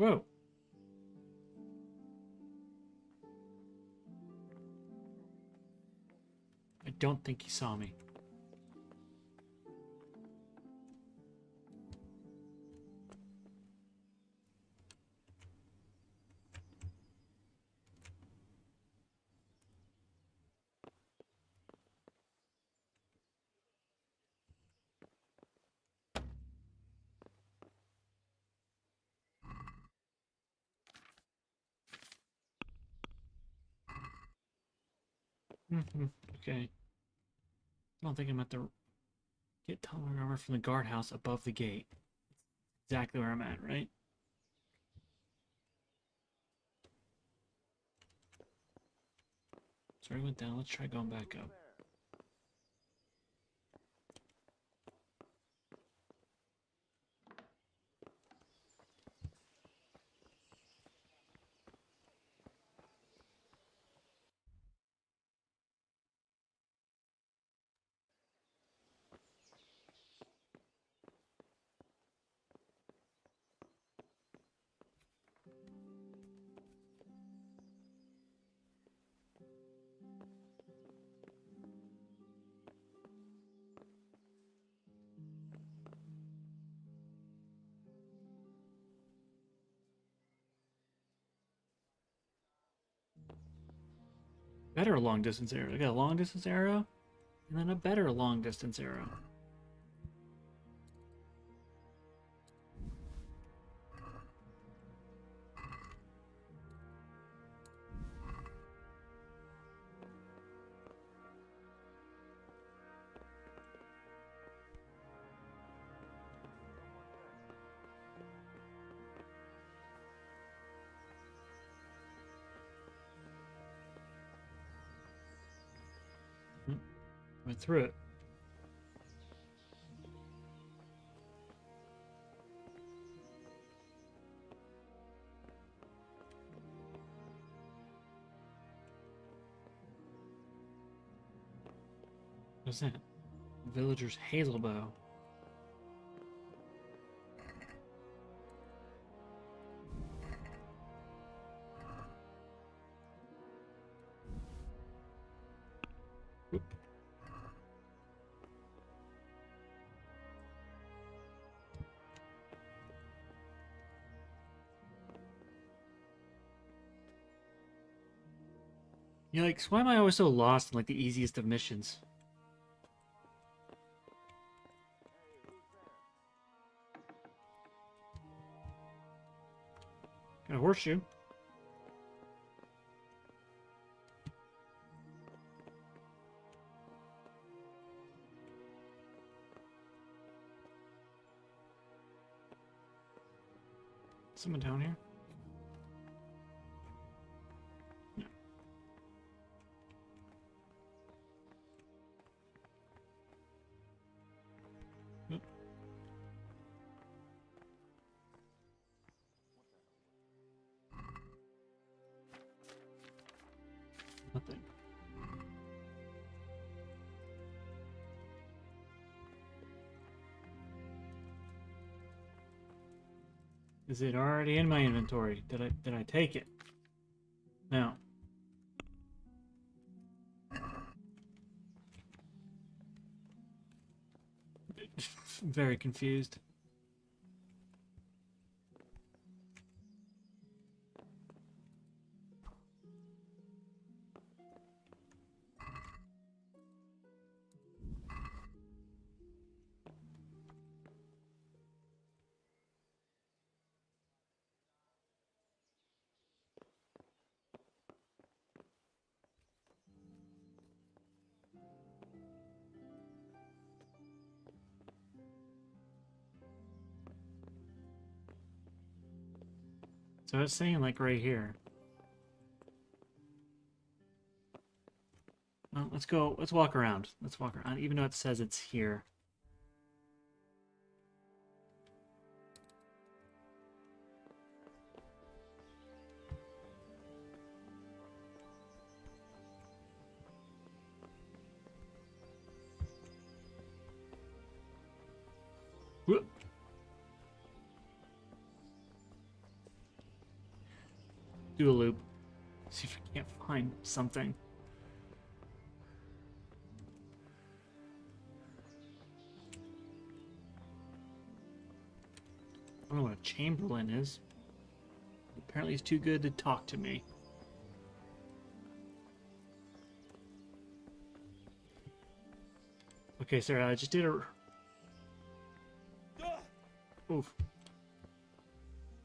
Speaker 1: Whoa. I don't think he saw me. Okay. I don't think I'm at the... Get tunnel armor from the guardhouse above the gate. Exactly where I'm at, right? Sorry, went down. Let's try going back up. Better long distance arrow. I got a long distance arrow, and then a better long distance arrow. Went through it. What's that? Villager's hazel bow. Yikes, why am I always so lost in like the easiest of missions? Got a horseshoe. Someone down here? No. Oop. Nothing. Is it already in my inventory? Did I take it? No. Very confused. So it's saying like right here. Well, let's go. Let's walk around. Let's walk around, even though it says it's here. Whoop. Do a loop. See if we can't find something. I don't know what a chamberlain is. Apparently he's too good to talk to me. Okay, sir, I just did a... Oof.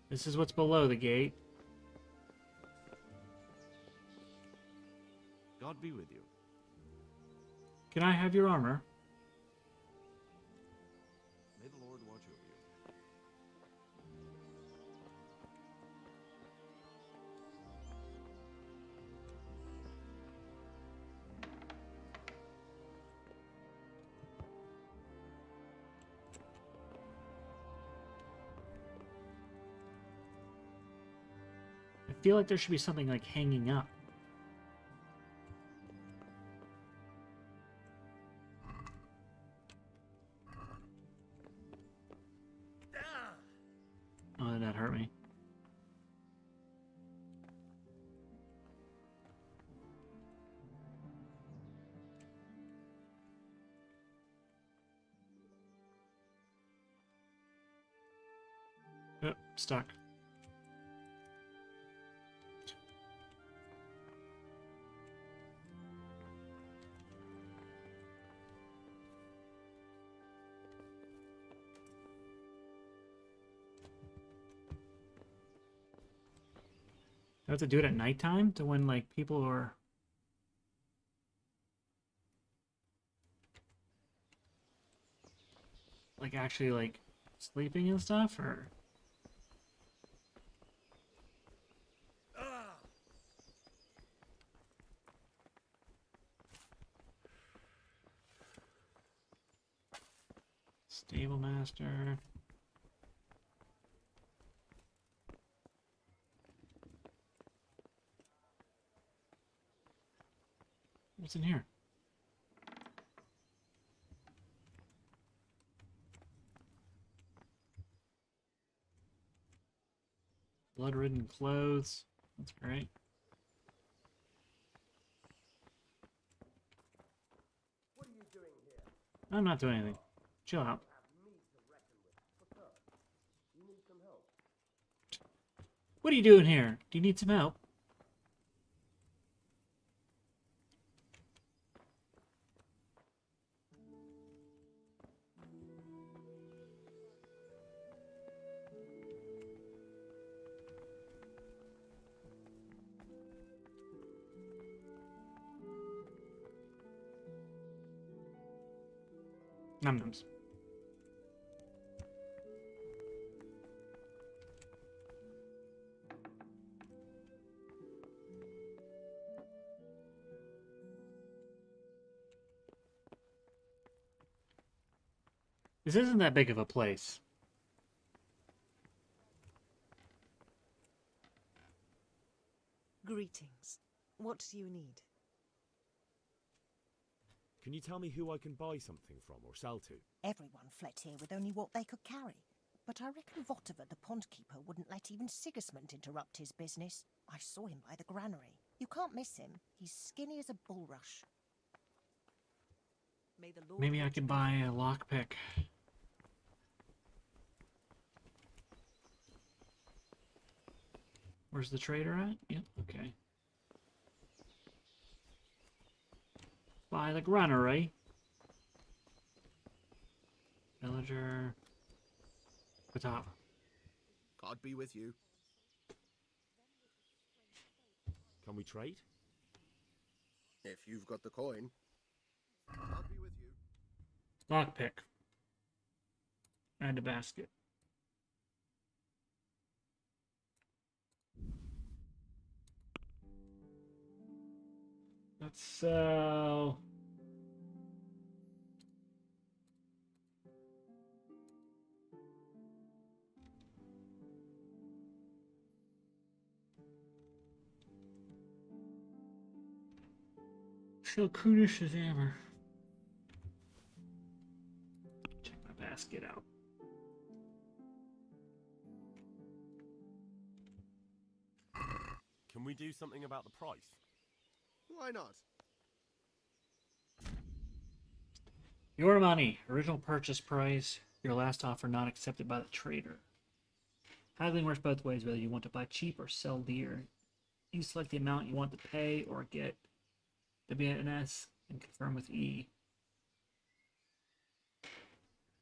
Speaker 1: This is what's below the gate.
Speaker 11: God be with you.
Speaker 1: Can I have your armor?
Speaker 7: May the Lord watch over you.
Speaker 1: I feel like there should be something like hanging up. Oh, that hurt me. Oh, stuck. I have to do it at nighttime to when like people are like actually like sleeping and stuff, or stable master. What's in here? Blood-ridden clothes. That's great.
Speaker 18: What are you doing here?
Speaker 1: I'm not doing anything. Chill out.
Speaker 18: Have me to reckon with. What's up? You need some help?
Speaker 1: What are you doing here? Do you need some help? Num-nums. This isn't that big of a place.
Speaker 2: Greetings. What do you need?
Speaker 7: Can you tell me who I can buy something from or sell to?
Speaker 2: Everyone fled here with only what they could carry. But I reckon Votiver, the pond keeper, wouldn't let even Sigismund interrupt his business. I saw him by the granary. You can't miss him. He's skinny as a bulrush. May the Lord
Speaker 1: Maybe I can buy a lockpick. Where's the trader at? Yep, okay. By the granary. Villager. Patop.
Speaker 17: God be with you.
Speaker 7: Can we trade?
Speaker 17: If you've got the coin. God be with you.
Speaker 1: Lockpick. And a basket. Let's sell. Sell Kunish's hammer. Check my basket out.
Speaker 7: Can we do something about the price?
Speaker 17: Why not?
Speaker 1: Your money. Original purchase price. Your last offer not accepted by the trader. Haggling works both ways, whether you want to buy cheap or sell dear. You select the amount you want to pay or get WNS and confirm with E.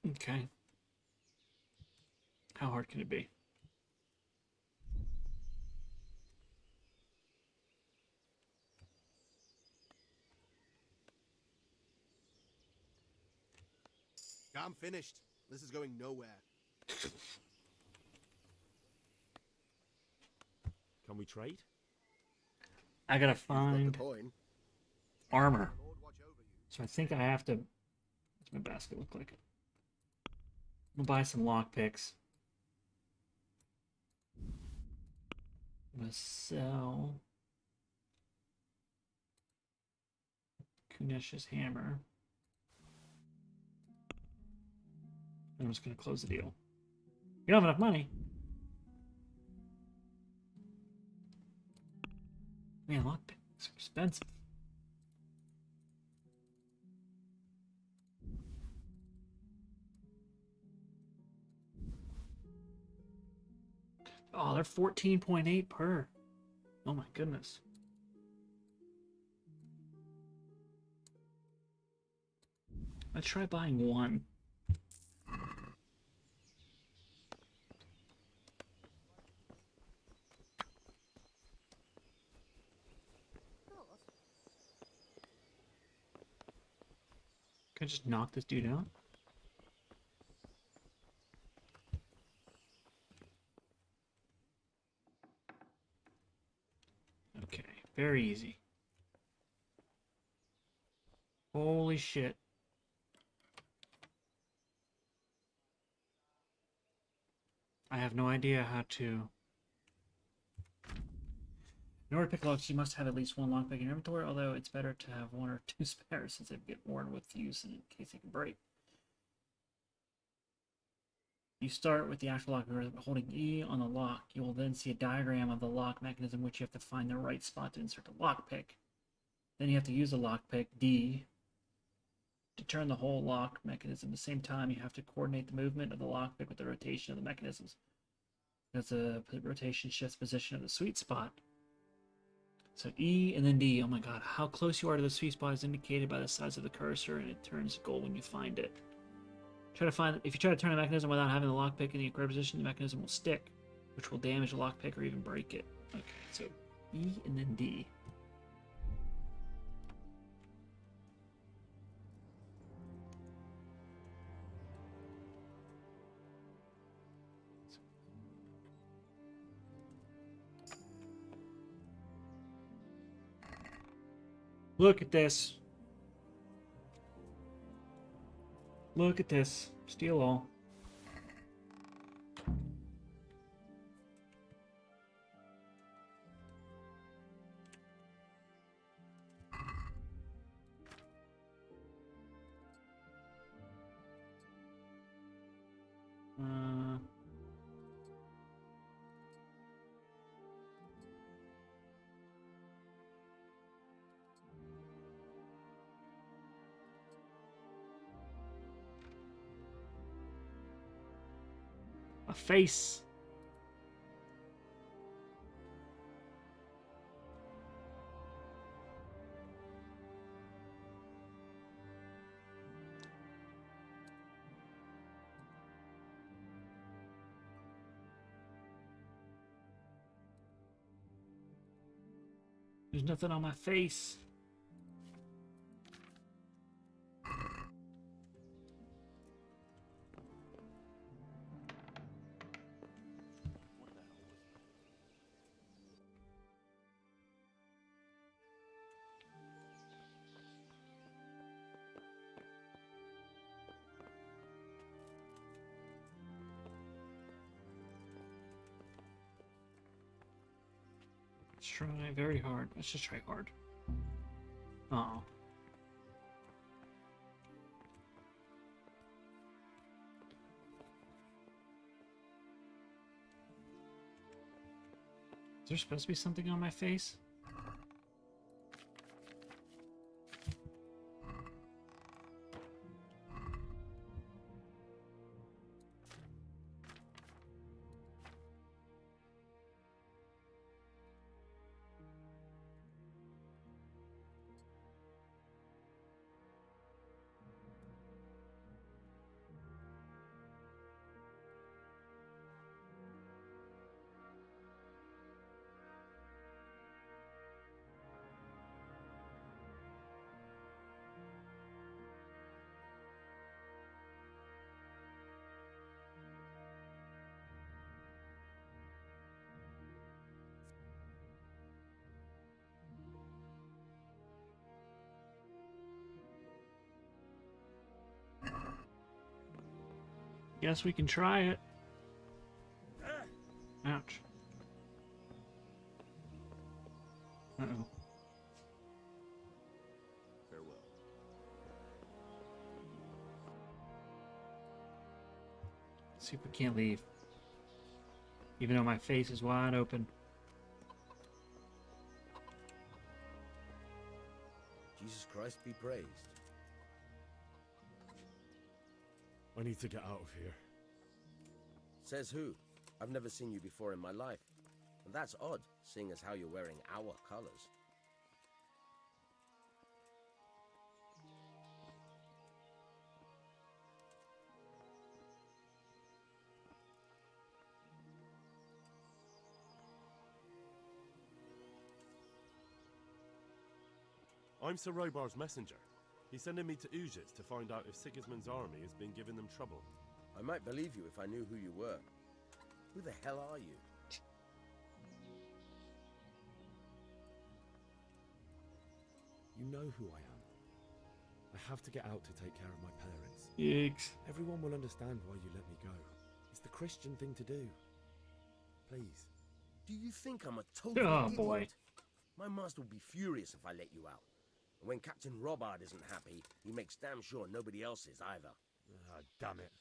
Speaker 1: Okay. How hard can it be?
Speaker 17: I'm finished. This is going nowhere.
Speaker 7: Can we trade?
Speaker 1: I gotta
Speaker 17: You've got the
Speaker 1: find
Speaker 17: coin.
Speaker 1: armor. So I think I have to. What's my basket look like? I'm gonna buy some lockpicks. I'm gonna sell Kunesh's hammer. I'm just gonna close the deal. You don't have enough money. Man, lockpicks are expensive. Oh, they're 14.8 per. Oh my goodness. Let's try buying one. Can I just knock this dude out? Okay, very easy. Holy shit. I have no idea how to... In order to pick locks, you must have at least one lockpick in your inventory, although it's better to have one or two spares since they get worn with use in case they can break. You start with the actual lock holding E on the lock. You will then see a diagram of the lock mechanism, which you have to find the right spot to insert the lockpick. Then you have to use the lockpick D to turn the whole lock mechanism. At the same time, you have to coordinate the movement of the lockpick with the rotation of the mechanisms. As the rotation shifts position of the sweet spot. So E and then D. Oh my god, how close you are to the sweet spot is indicated by the size of the cursor, and it turns gold when you find it. If you try to turn a mechanism without having the lockpick in the correct position, the mechanism will stick, which will damage the lockpick or even break it. Okay, so E and then D. Look at this. Look at this. Steal all. A face. There's nothing on my face. Let's try very hard. Let's just try hard. Oh. Is there supposed to be something on my face? guess we can try it. Ouch. Uh-oh.
Speaker 7: Farewell.
Speaker 1: See if we can't leave. Even though my face is wide open.
Speaker 18: Jesus Christ be praised.
Speaker 7: I need to get out of here.
Speaker 18: Says who? I've never seen you before in my life. And that's odd, seeing as how you're wearing our colors.
Speaker 7: I'm Sir Robar's messenger. He's sending me to Ujis to find out if Sigismund's army has been giving them trouble.
Speaker 18: I might believe you if I knew who you were. Who the hell are you?
Speaker 7: You know who I am. I have to get out to take care of my parents.
Speaker 1: Yikes.
Speaker 7: Everyone will understand why you let me go. It's the Christian thing to do. Please.
Speaker 18: Do you think I'm a total idiot?
Speaker 1: Boy.
Speaker 18: My master will be furious if I let you out. And when Captain Robard isn't happy, he makes damn sure nobody else is either.
Speaker 7: Ah, damn it.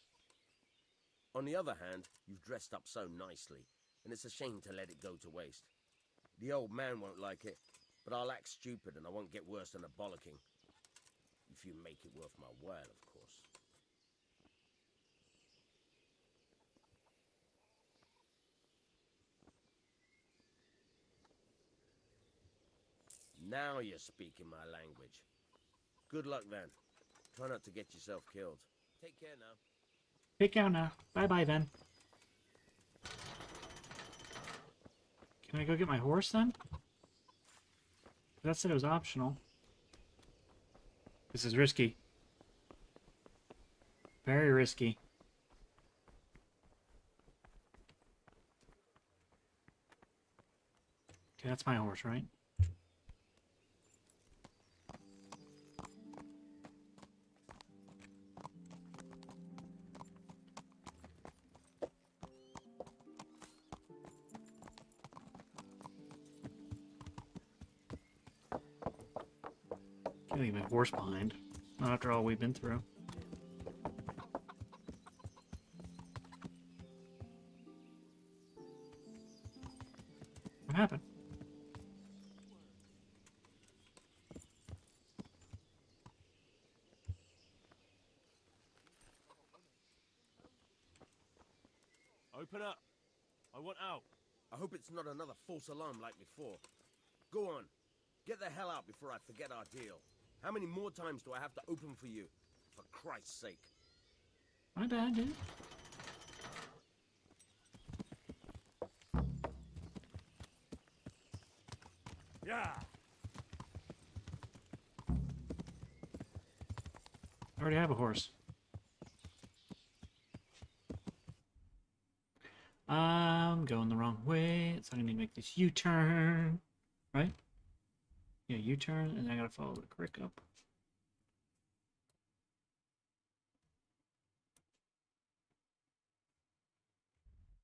Speaker 18: On the other hand, you've dressed up so nicely, and it's a shame to let it go to waste. The old man won't like it, but I'll act stupid and I won't get worse than a bollocking. If you make it worth my while, of course. Now you're speaking my language. Good luck then. Try not to get yourself killed. Take care now.
Speaker 1: Take out now. Bye-bye then. Can I go get my horse then? That said it was optional. This is risky. Very risky. Okay, that's my horse, right? Can't leave my horse behind. Not after all we've been through. What happened?
Speaker 7: Open up. I want out.
Speaker 18: I hope it's not another false alarm like before. Go on. Get the hell out before I forget our deal. How many more times do I have to open for you? For Christ's sake.
Speaker 1: My bad, dude.
Speaker 7: Yeah.
Speaker 1: I already have a horse. I'm going the wrong way, so I need to make this U-turn. Right? Yeah, U-turn, and then I gotta follow the creek up.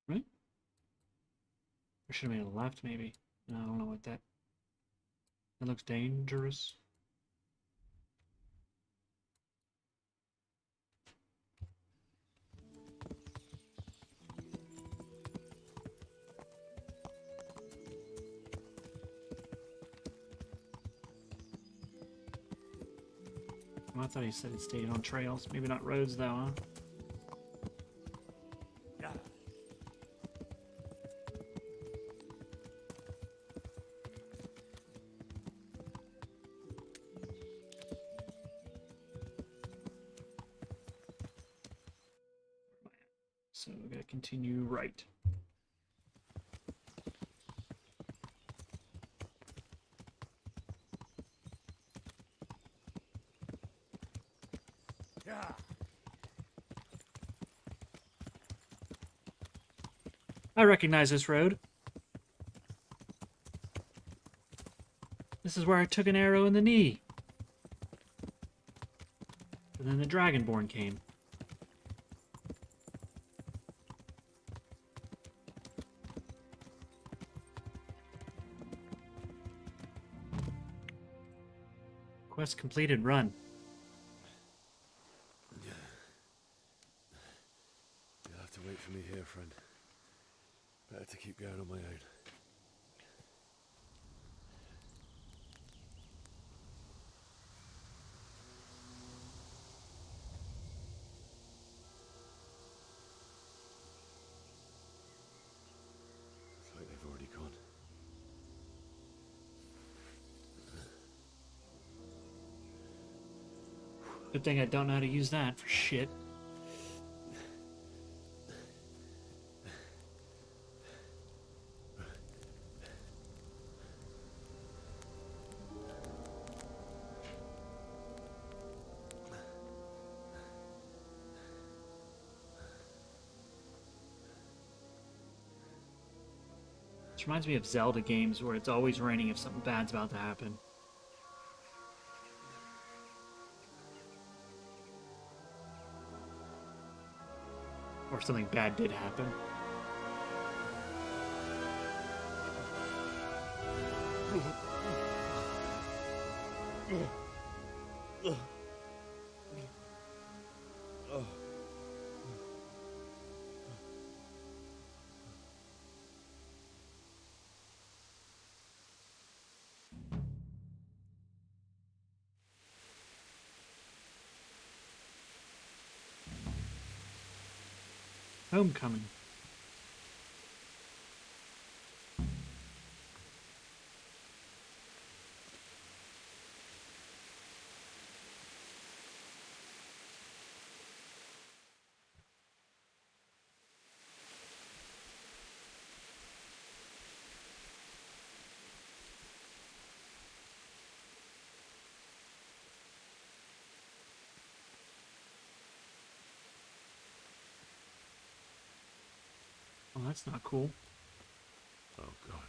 Speaker 1: Right? Or should have made a left, maybe. No, I don't know what that... That looks dangerous. Oh, I thought he said it stayed on trails. Maybe not roads, though, huh?
Speaker 7: Yeah.
Speaker 1: So we gotta continue right.
Speaker 7: Yeah.
Speaker 1: I recognize this road. This is where I took an arrow in the knee. And then the Dragonborn came. Quest completed, run.
Speaker 6: You'll have to wait for me here, friend. Better to keep going on my own. Looks like they've already gone.
Speaker 1: Good thing I don't know how to use that for shit. This reminds me of Zelda games where it's always raining if something bad's about to happen. Or something bad did happen. Homecoming. Oh, that's not cool.
Speaker 6: Oh, God.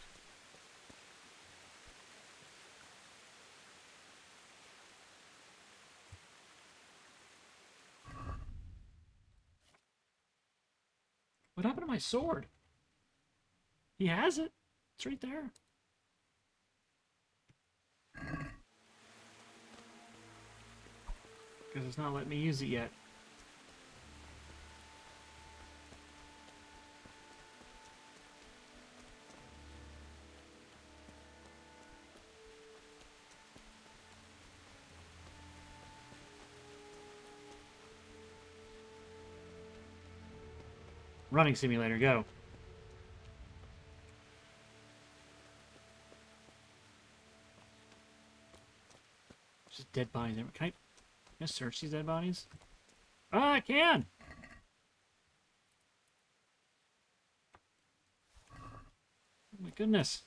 Speaker 1: What happened to my sword? He has it. It's right there. Because it's not letting me use it yet. Running simulator, go. Just dead bodies. Can I search these dead bodies? Ah, I can! Oh my goodness.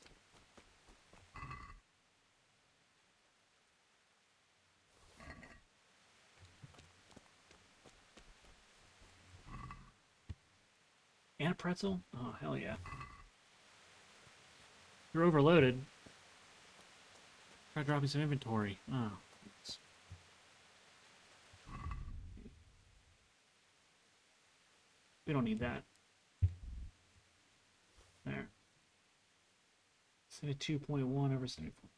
Speaker 1: And a pretzel? Oh, hell yeah. You're overloaded. Try dropping some inventory. Oh. We don't need that. There. 72.1 over 74.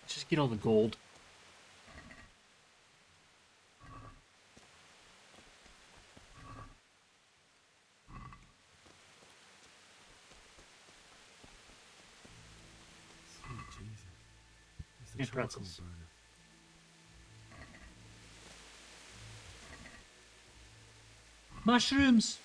Speaker 1: Just get all the gold. And pretzels. Mushrooms!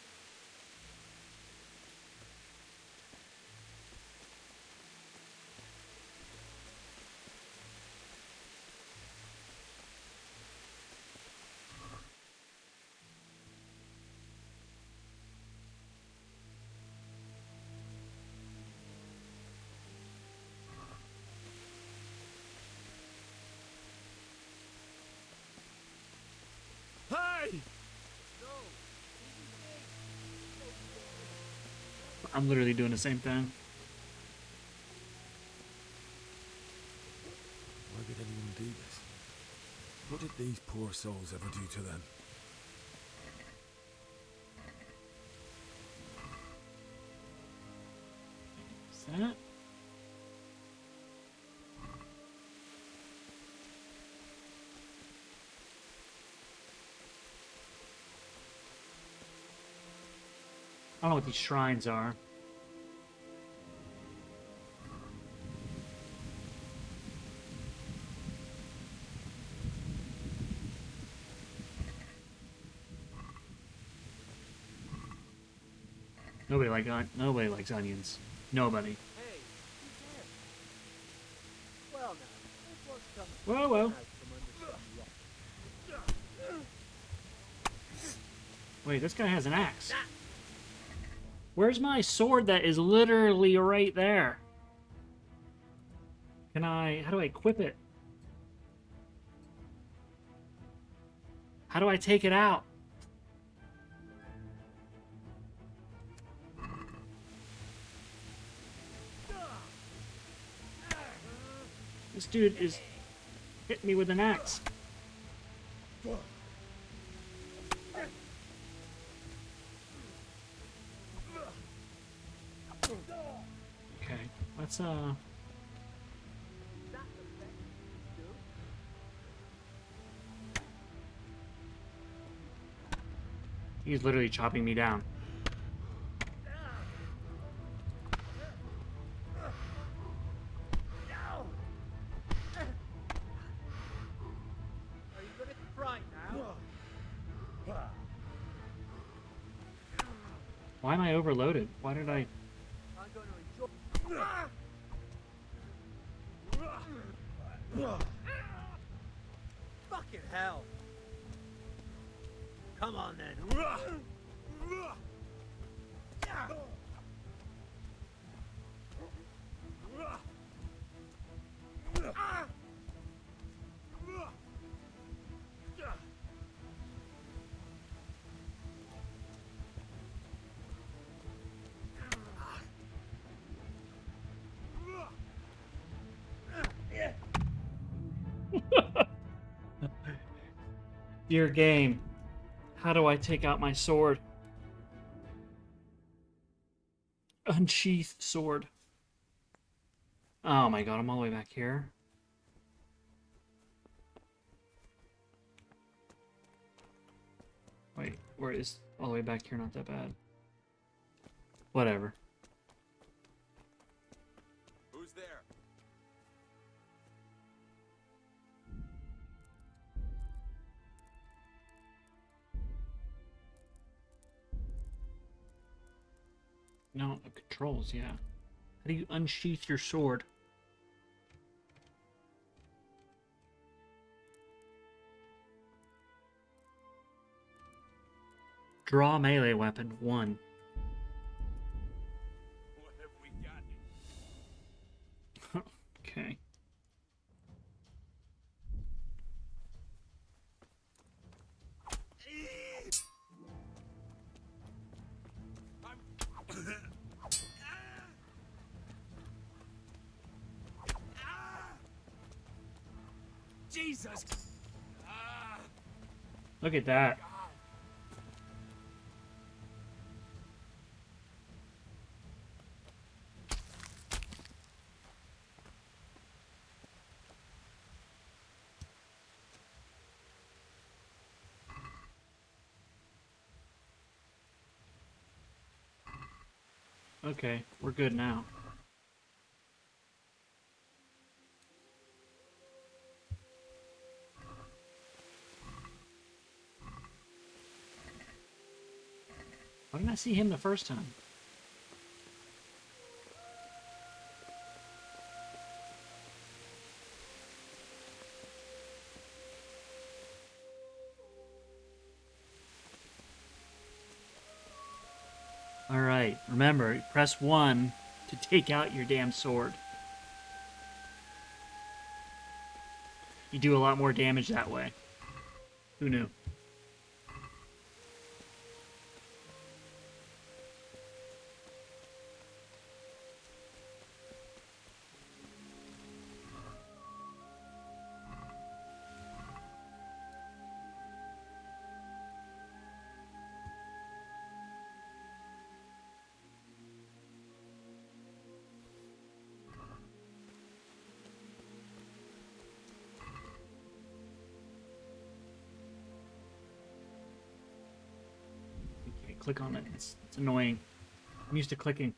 Speaker 6: Hey!
Speaker 1: I'm literally doing the same thing.
Speaker 6: Why did anyone do this? What did these poor souls ever do to them?
Speaker 1: that. I don't know what these shrines are. Nobody likes onions. Nobody.
Speaker 14: Hey, who's there? Well, now, this one's coming
Speaker 1: Whoa, whoa.
Speaker 14: out from under some rock.
Speaker 1: Wait, this guy has an axe. Where's my sword that is literally right there? How do I equip it? How do I take it out? This dude is hitting me with an axe. Okay, let's He's literally chopping me down.
Speaker 14: Are you gonna cry now?
Speaker 1: Why am I overloaded? Why did I...
Speaker 14: I'm gonna enjoy. Fucking hell! Come on then.
Speaker 1: Dear game, how do I take out my sword? Unsheath sword. Oh my god, I'm all the way back here. Wait, where is all the way back here? Not that bad. Whatever.
Speaker 5: Who's there?
Speaker 1: No, controls, yeah. How do you unsheath your sword? Draw melee weapon 1.
Speaker 5: What have we got?
Speaker 1: Okay.
Speaker 14: Jesus!
Speaker 1: Look at that. Okay, we're good now. Why didn't I see him the first time? Alright, remember, press 1 to take out your damn sword. You do a lot more damage that way. Who knew? click on it. It's annoying. I'm used to clicking.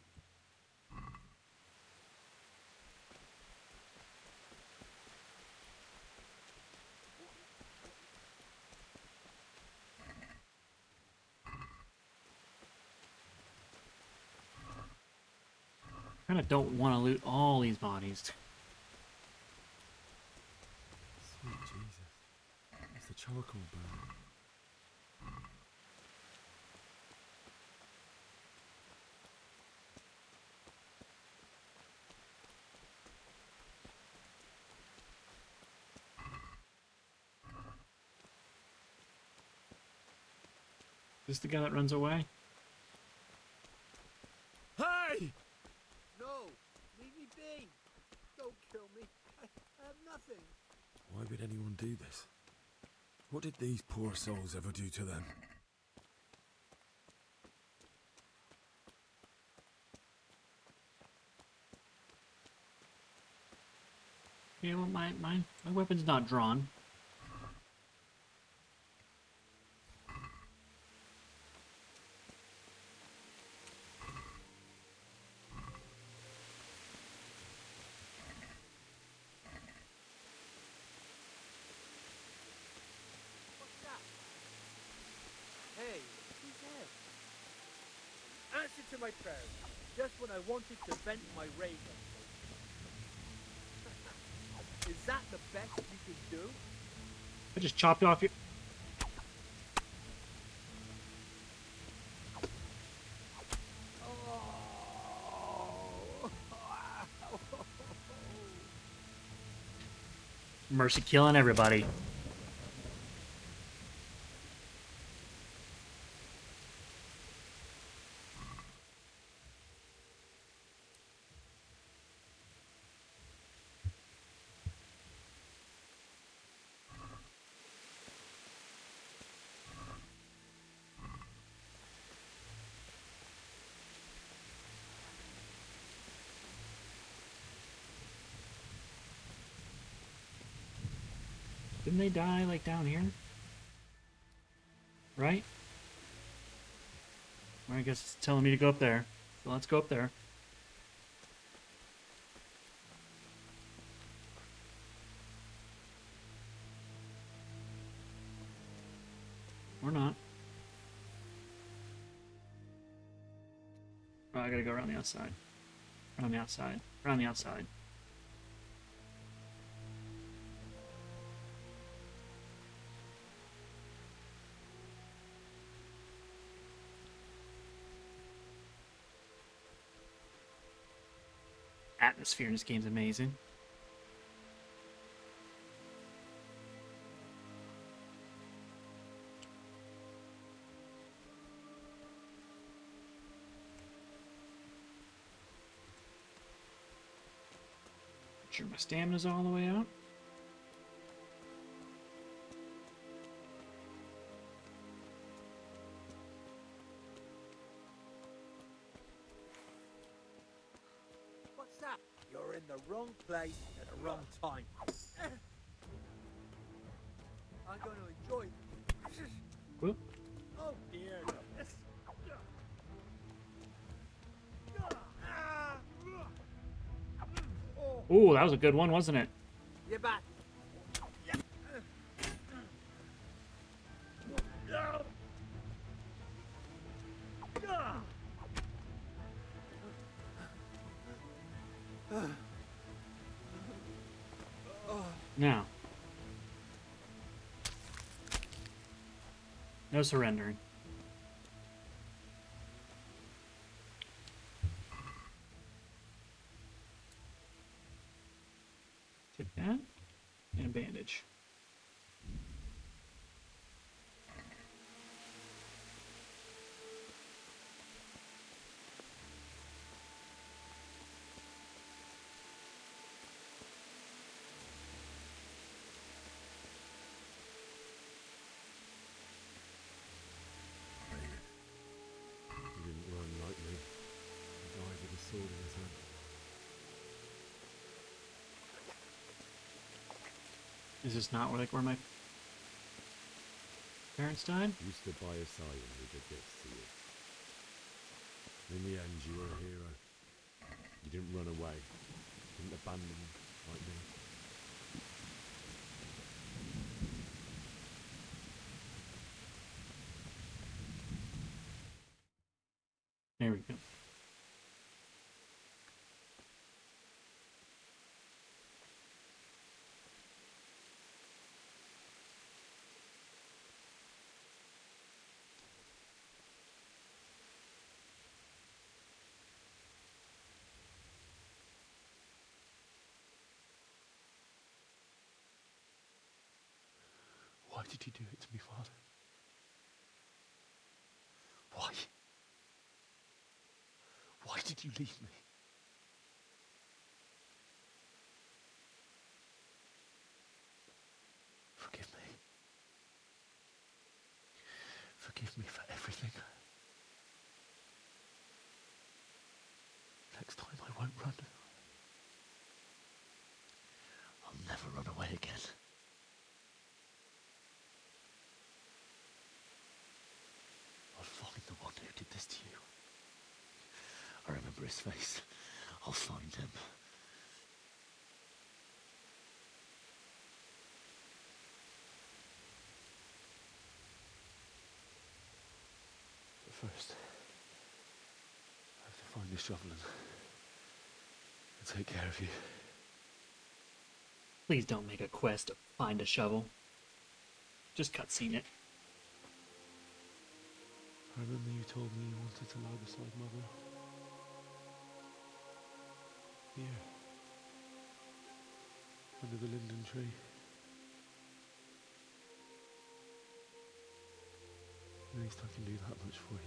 Speaker 1: I kind of don't want to loot all these bodies.
Speaker 7: Sweet Jesus. It's the charcoal burn.
Speaker 1: Is this the guy that runs away?
Speaker 14: Hey! No! Leave me be! Don't kill me. I have nothing.
Speaker 7: Why would anyone do this? What did these poor souls ever do to them?
Speaker 1: Yeah, well, my weapon's not drawn.
Speaker 14: Hey, who's there? Answer to my prayers. Just when I wanted to vent my rage on you. Is that the best you can do?
Speaker 1: I just chopped off your... Mercy killing everybody. Didn't they die, like, down here? Right? Or I guess it's telling me to go up there. So let's go up there. Or not. Oh, I gotta go around the outside. Around the outside. Around the outside. Atmosphere in this game's amazing. Make sure my stamina's all the way out.
Speaker 14: What's that? You're in the wrong place at the wrong time. I'm going to enjoy this.
Speaker 1: Whoop.
Speaker 14: Oh dear.
Speaker 1: Ooh, that was a good one, wasn't it?
Speaker 14: You're back.
Speaker 1: Now. No surrendering. Take that. And a bandage.
Speaker 7: He didn't run like me. He died with a sword in his hand.
Speaker 1: Is this not where my parents died?
Speaker 7: You stood by his side when he did this to you. In the end, you were a hero. You didn't run away. You didn't abandon like me.
Speaker 1: There we go.
Speaker 9: Why did you do it to me, Father? Why? Why did you leave me? Forgive me. Forgive me for everything. Next time I won't run. I'll never run away again. I'll find the one who did this to you. I remember his face. I'll find him. But first, I have to find this shovel and take care of you.
Speaker 1: Please don't make a quest to find a shovel. Just cutscene it.
Speaker 9: I remember you told me you wanted to lie beside Mother. Here. Under the linden tree. At least I can do that much for you.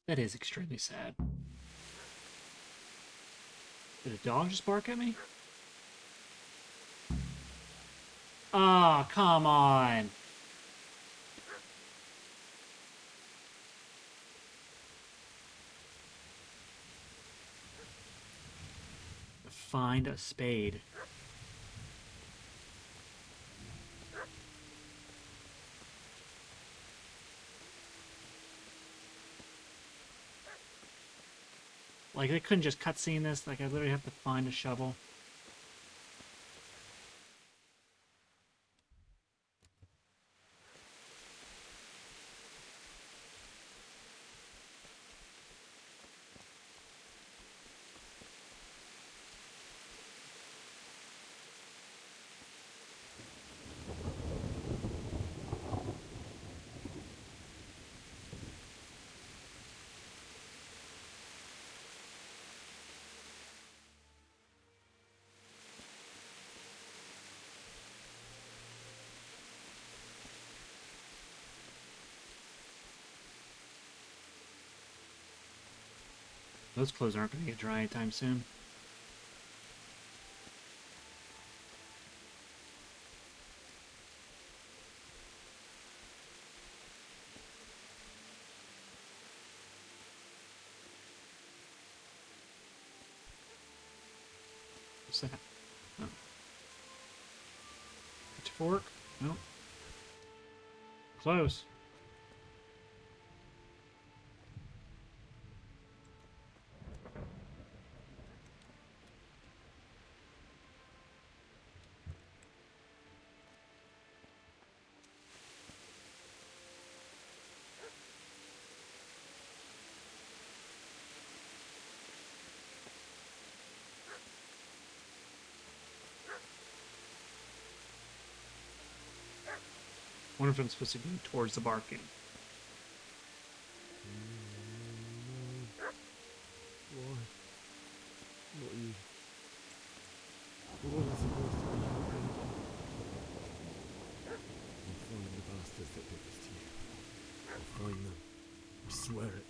Speaker 1: That is extremely sad. Did a dog just bark at me? Ah, oh, come on. Find a spade. Like, they couldn't just cutscene this. Like, I literally have to find a shovel. Those clothes aren't going to get dry anytime soon. What's that? Oh. Pitchfork? Nope. Close. I wonder if I'm supposed to go towards the barking.
Speaker 9: Why? Not you. What was supposed to be happening?
Speaker 7: I'll find the bastards that did this to you. I'll find them. I swear it.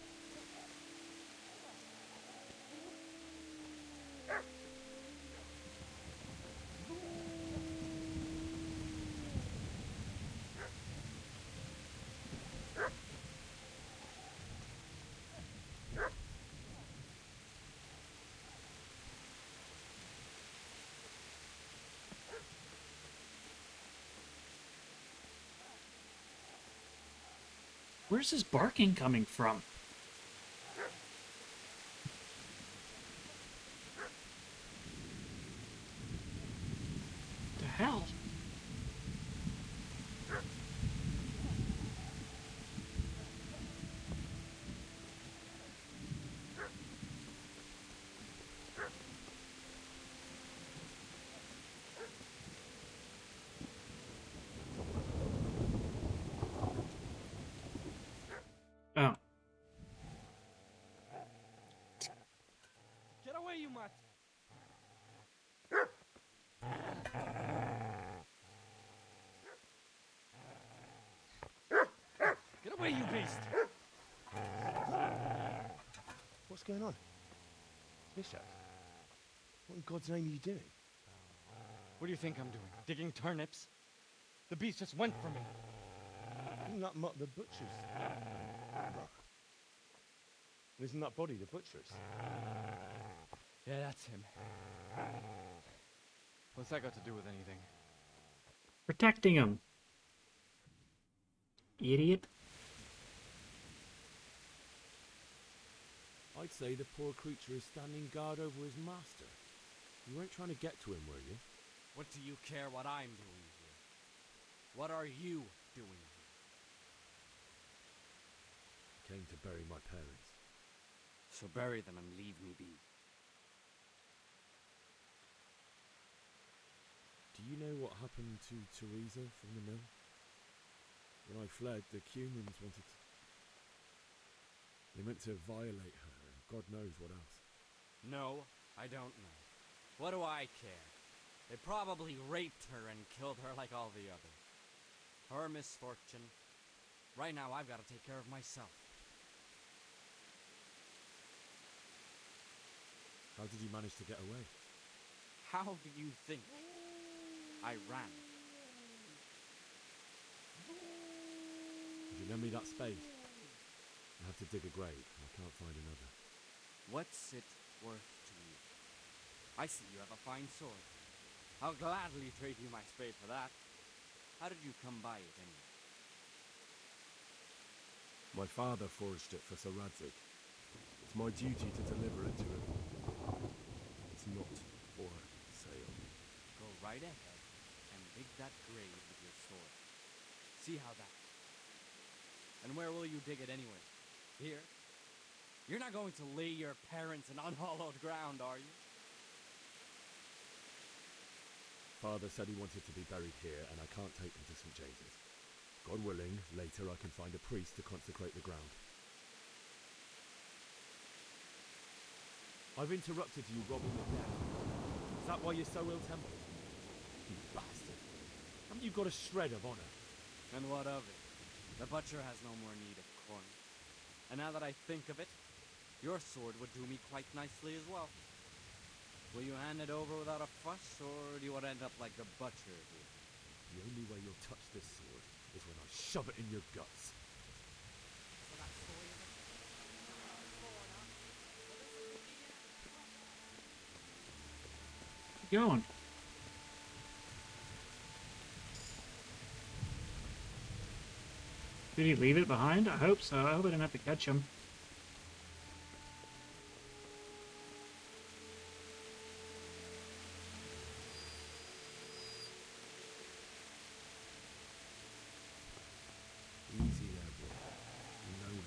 Speaker 1: Where's this barking coming from? The hell? Oh.
Speaker 13: Get away, you mutt! Get away, you beast!
Speaker 6: What's going on? Bishop? What in God's name are you doing?
Speaker 10: What do you think I'm doing? Digging turnips? The beast just went for me.
Speaker 6: Isn't that mutt the butcher's? Isn't that body the butcher's?
Speaker 10: Yeah, that's him. What's that got to do with anything?
Speaker 1: Protecting him. Idiot.
Speaker 7: I'd say the poor creature is standing guard over his master. You weren't trying to get to him, were you?
Speaker 10: What do you care what I'm doing here? What are you doing here?
Speaker 7: Came to bury my parents.
Speaker 10: So bury them and leave me be.
Speaker 7: Do you know what happened to Teresa from the mill? When I fled, the Cumans wanted to... They meant to violate her, and God knows what else.
Speaker 10: No, I don't know. What do I care? They probably raped her and killed her like all the others. Her misfortune. Right now, I've got to take care of myself.
Speaker 7: How did you manage to get away?
Speaker 10: How do you think? I ran.
Speaker 7: Would you lend me that spade? I have to dig a grave. I can't find another.
Speaker 10: What's it worth to you? I see you have a fine sword. I'll gladly trade you my spade for that. How did you come by it anyway?
Speaker 7: My father forged it for Sir Radzig. It's my duty to deliver it to him. It's not for sale.
Speaker 10: Go right ahead and dig that grave with your sword. See how that... And where will you dig it anyway? Here? You're not going to lay your parents in unhallowed ground, are you?
Speaker 7: Father said he wanted to be buried here, and I can't take him to St. James's. God willing, later I can find a priest to consecrate the ground. I've interrupted you robbing the dead. Is that why you're so ill-tempered? You bastard. Haven't you got a shred of honor?
Speaker 10: And what of it? The butcher has no more need of corn. And now that I think of it, your sword would do me quite nicely as well. Will you hand it over without a fuss, or do you want to end up like the butcher here?
Speaker 7: The only way you'll touch this sword is when I shove it in your guts.
Speaker 1: Keep going. Did he leave it behind? I hope so. I hope I didn't have to catch him.
Speaker 7: Easy there, boy. You know me.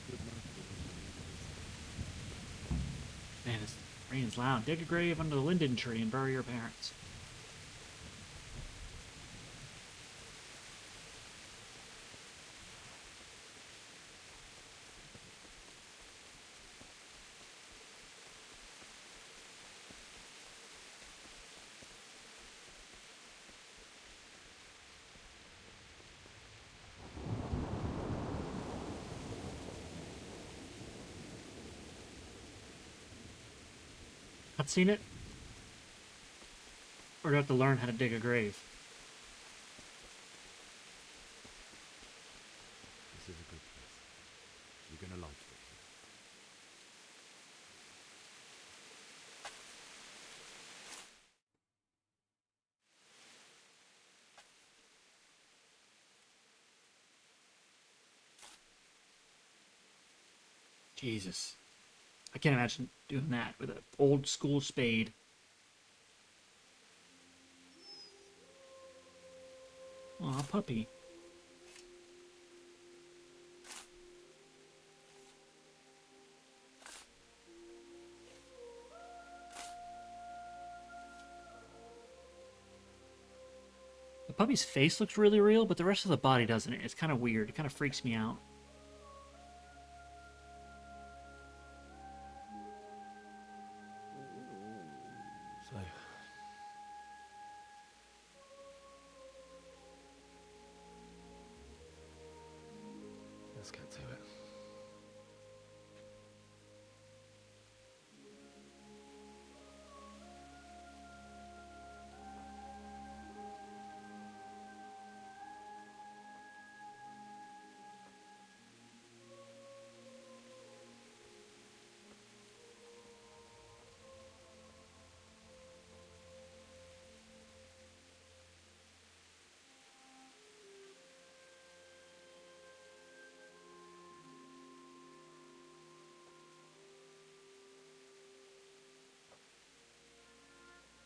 Speaker 7: Good man.
Speaker 1: Man, this rain is loud. Dig a grave under the linden tree and bury your parents. Seen it? Or do I have to learn how to dig a grave?
Speaker 7: This is a good place. You're gonna like it.
Speaker 1: Jesus. I can't imagine doing that with an old school spade. Aw, puppy. The puppy's face looks really real, but the rest of the body doesn't. It's kind of weird. It kind of freaks me out.
Speaker 9: So, let's get to it.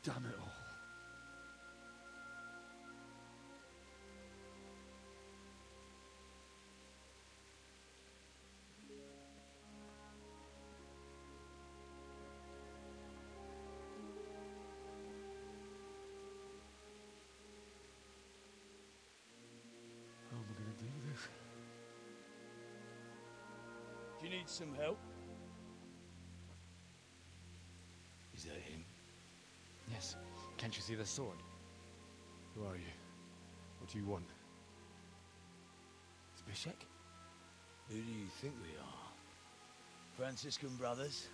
Speaker 9: Damn it all. How am I going to do this?
Speaker 14: Do you need some help? Is that him?
Speaker 10: Yes. Can't you see the sword?
Speaker 6: Who are you? What do you want?
Speaker 14: Zbyszek? Who do you think we are? Franciscan brothers?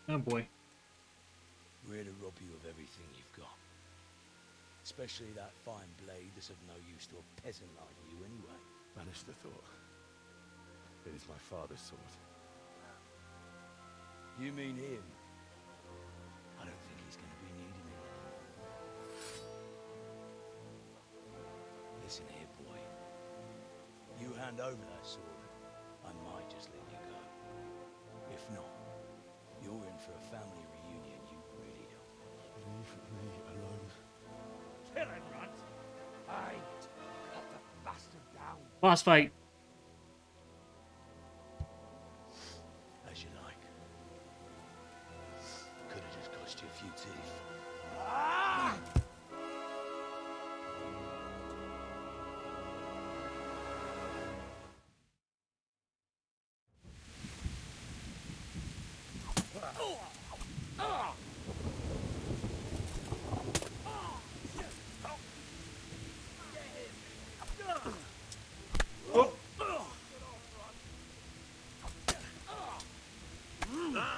Speaker 1: Oh boy.
Speaker 14: We're here to rob you of everything you've got. Especially that fine blade that's of no use to a peasant like you anyway.
Speaker 6: Banish the thought. It is my father's sword.
Speaker 14: You mean him? I don't think he's going to be needing it anymore. Listen here, boy. You hand over that sword, I might just let you go. If not, you're in for a family reunion you really don't want.
Speaker 6: Leave me alone.
Speaker 14: Kill him, Runt! Aye! Cut the bastard down!
Speaker 1: Boss fight.
Speaker 14: As you like. Could have just cost you a few teeth.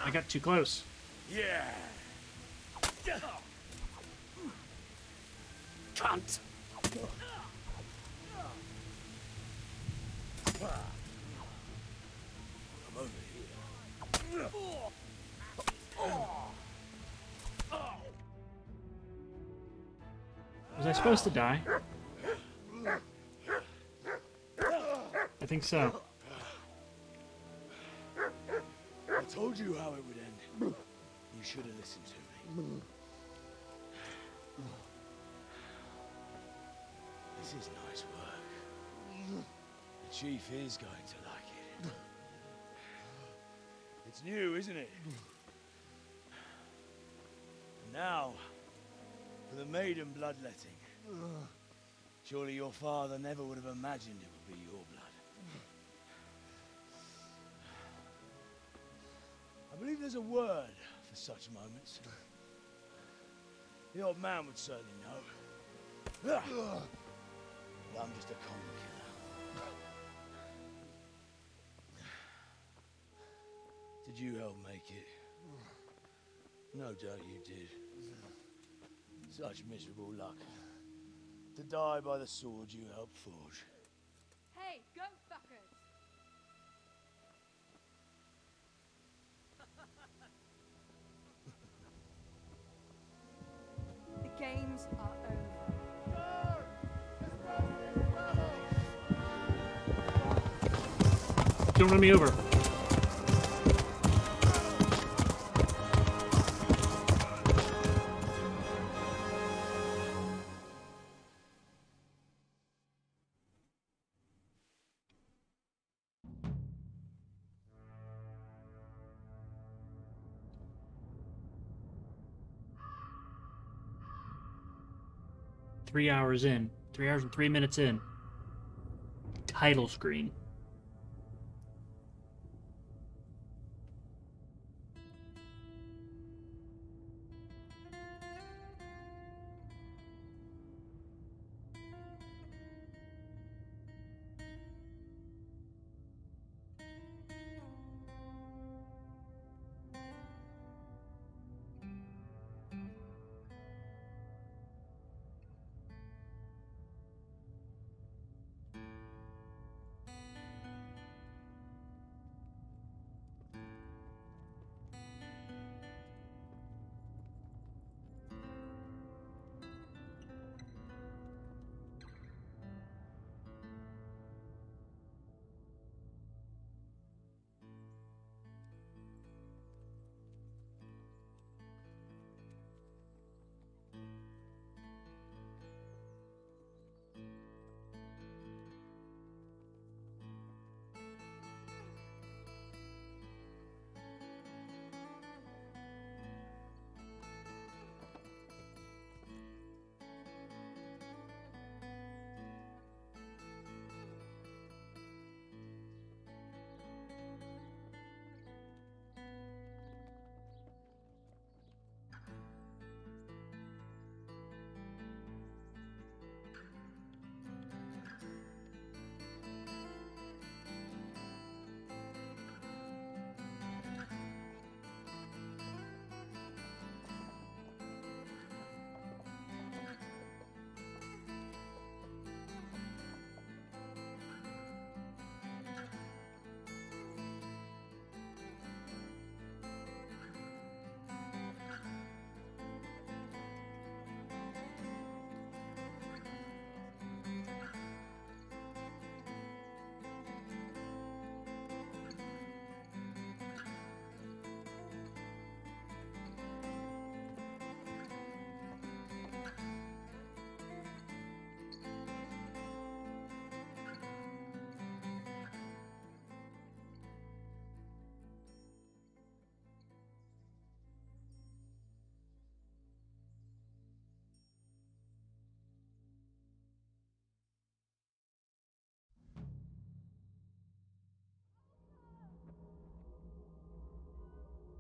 Speaker 1: I got too close.
Speaker 14: Yeah! Cunt! I'm over here.
Speaker 1: Was I supposed to die? I think so.
Speaker 14: I told you how it would end. You should have listened to me. This is nice work. The chief is going to like it. It's new, isn't it? Now, for the maiden bloodletting. Surely your father never would have imagined it would be your blood. I believe there's a word for such moments. The old man would certainly know. But I'm just a common killer. Did you help make it? No doubt you did. Such miserable luck. To die by the sword you helped forge.
Speaker 3: Hey, go fuckers! The games are over.
Speaker 1: Don't run me over. Three hours in. 3 hours and 3 minutes in. Title screen.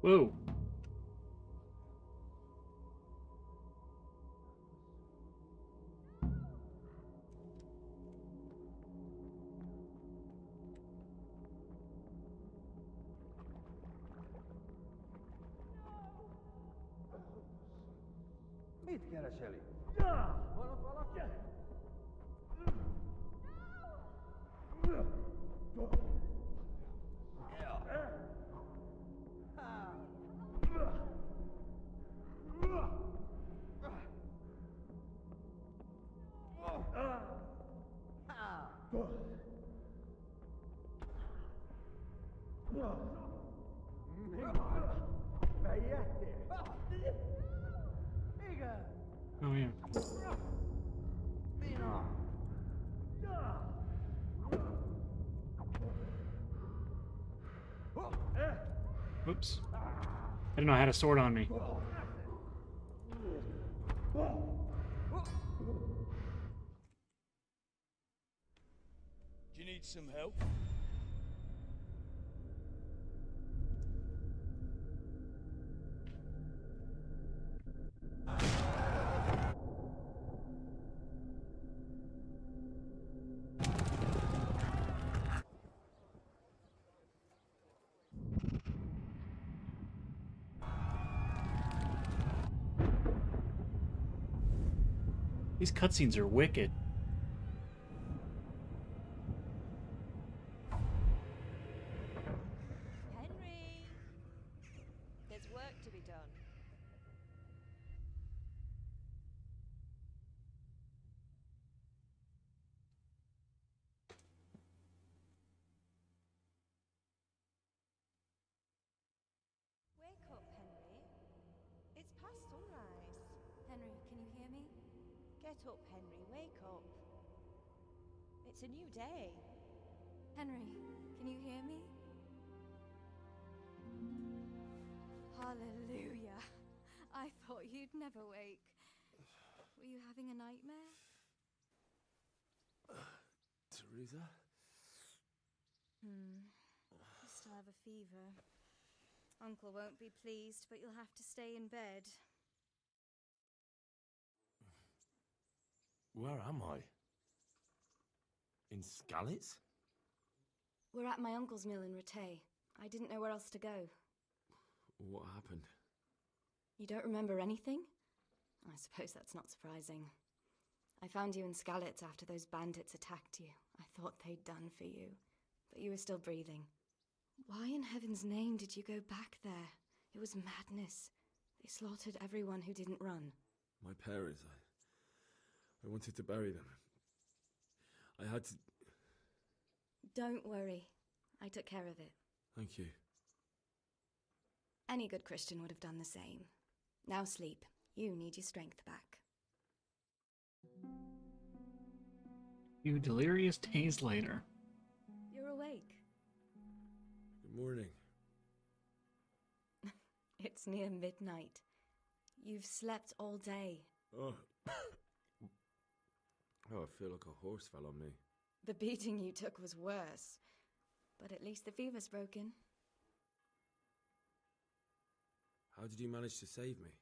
Speaker 1: Whoa.
Speaker 4: Mit kereseli? Van ott valaki?
Speaker 1: Oh, yeah. Oops. I didn't know I had a sword on me.
Speaker 15: Do you need some help?
Speaker 1: These cutscenes are wicked.
Speaker 19: Henry! There's work to be done.
Speaker 8: Get up, Henry, wake up. It's a new day.
Speaker 3: Henry, can you hear me? Hallelujah. I thought you'd never wake. Were you having a nightmare?
Speaker 9: Teresa?
Speaker 3: You still have a fever. Uncle won't be pleased, but you'll have to stay in bed.
Speaker 16: Where am I? In Skalitz?
Speaker 22: We're at my uncle's mill in Rattay. I didn't know where else to go.
Speaker 9: What happened?
Speaker 22: You don't remember anything? I suppose that's not surprising. I found you in Skalitz after those bandits attacked you. I thought they'd done for you, but you were still breathing. Why in heaven's name did you go back there? It was madness. They slaughtered everyone who didn't run.
Speaker 9: My parents, I wanted to bury them. I had to...
Speaker 22: Don't worry. I took care of it.
Speaker 9: Thank you.
Speaker 22: Any good Christian would have done the same. Now sleep. You need your strength back.
Speaker 1: Few delirious days later.
Speaker 22: You're awake.
Speaker 9: Good morning.
Speaker 22: It's near midnight. You've slept all day.
Speaker 9: Oh. Oh, I feel like a horse fell on me.
Speaker 22: The beating you took was worse. But at least the fever's broken.
Speaker 9: How did you manage to save me?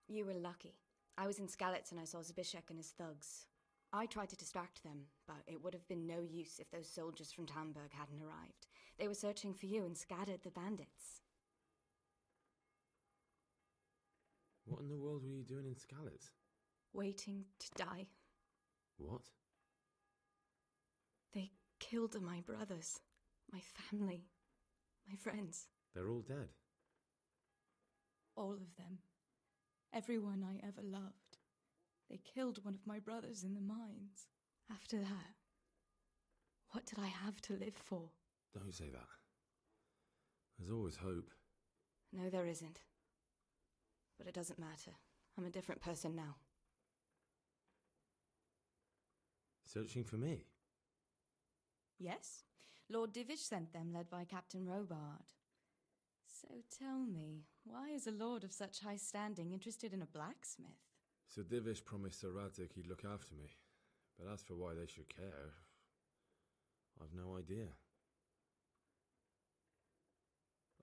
Speaker 22: You were lucky. I was in Skalitz and I saw Zbyszek and his thugs. I tried to distract them, but it would have been no use if those soldiers from Tamburg hadn't arrived. They were searching for you and scattered the bandits.
Speaker 9: What in the world were you doing in Skalitz?
Speaker 22: Waiting to die.
Speaker 9: What?
Speaker 22: They killed my brothers, my family, my friends.
Speaker 9: They're all dead.
Speaker 22: All of them. Everyone I ever loved. They killed one of my brothers in the mines. After that, what did I have to live for?
Speaker 9: Don't say that. There's always hope.
Speaker 22: No, there isn't. But it doesn't matter. I'm a different person now.
Speaker 9: Searching for me?
Speaker 22: Yes. Lord Divish sent them, led by Captain Robard. So tell me, why is a lord of such high standing interested in a blacksmith?
Speaker 9: Sir Divish promised Sir Radzig he'd look after me. But as for why they should care, I've no idea.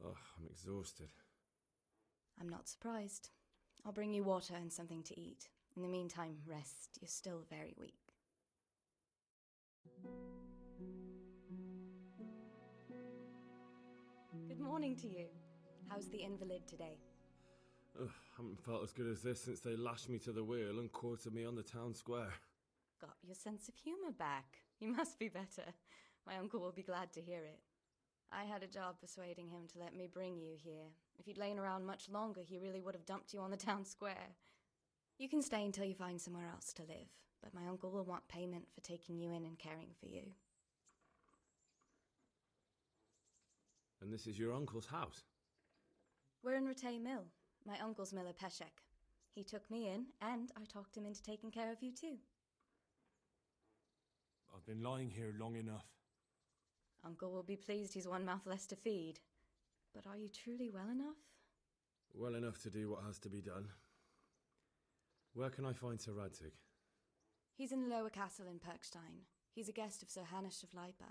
Speaker 9: Oh, I'm exhausted.
Speaker 22: I'm not surprised. I'll bring you water and something to eat. In the meantime, rest. You're still very weak. Good morning to you. How's the invalid today?
Speaker 9: Ugh, haven't felt as good as this since they lashed me to the wheel and quartered me on the town square.
Speaker 22: Got your sense of humor back. You must be better. My uncle will be glad to hear it. I had a job persuading him to let me bring you here. If you'd lain around much longer, he really would have dumped you on the town square. You can stay until you find somewhere else to live, but my uncle will want payment for taking you in and caring for you.
Speaker 9: And this is your uncle's house?
Speaker 22: We're in Rattay Mill, my uncle's miller Peshek. He took me in, and I talked him into taking care of you too.
Speaker 16: I've been lying here long enough.
Speaker 22: Uncle will be pleased he's one mouth less to feed. But are you truly well enough?
Speaker 9: Well enough to do what has to be done. Where can I find Sir Radzig?
Speaker 22: He's in the lower castle in Perkstein. He's a guest of Sir Hanush of Leipa.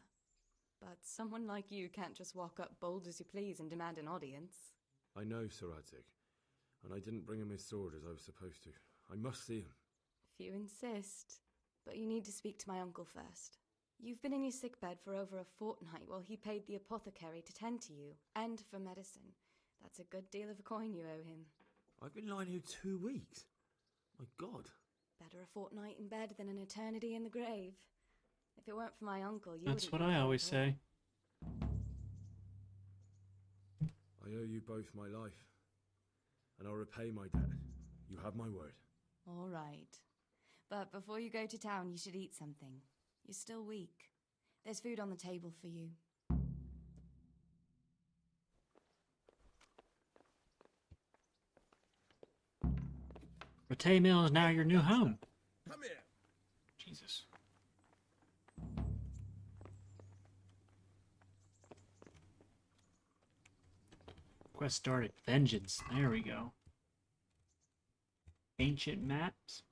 Speaker 22: But someone like you can't just walk up bold as you please and demand an audience.
Speaker 9: I know Sir Radzig, and I didn't bring him his sword as I was supposed to. I must see him.
Speaker 22: If you insist. But you need to speak to my uncle first. You've been in your sickbed for over a fortnight while he paid the apothecary to tend to you, and for medicine. That's a good deal of coin you owe him.
Speaker 9: I've been lying here 2 weeks. My God.
Speaker 22: Better a fortnight in bed than an eternity in the grave. If it weren't for my uncle, you
Speaker 1: That's what I always say.
Speaker 9: I owe you both my life, and I'll repay my debt. You have my word.
Speaker 22: All right. But before you go to town, you should eat something. You're still weak. There's food on the table for you.
Speaker 1: Rattay Mill is now your new home. Jesus. Quest started. Vengeance. There we go. Ancient maps.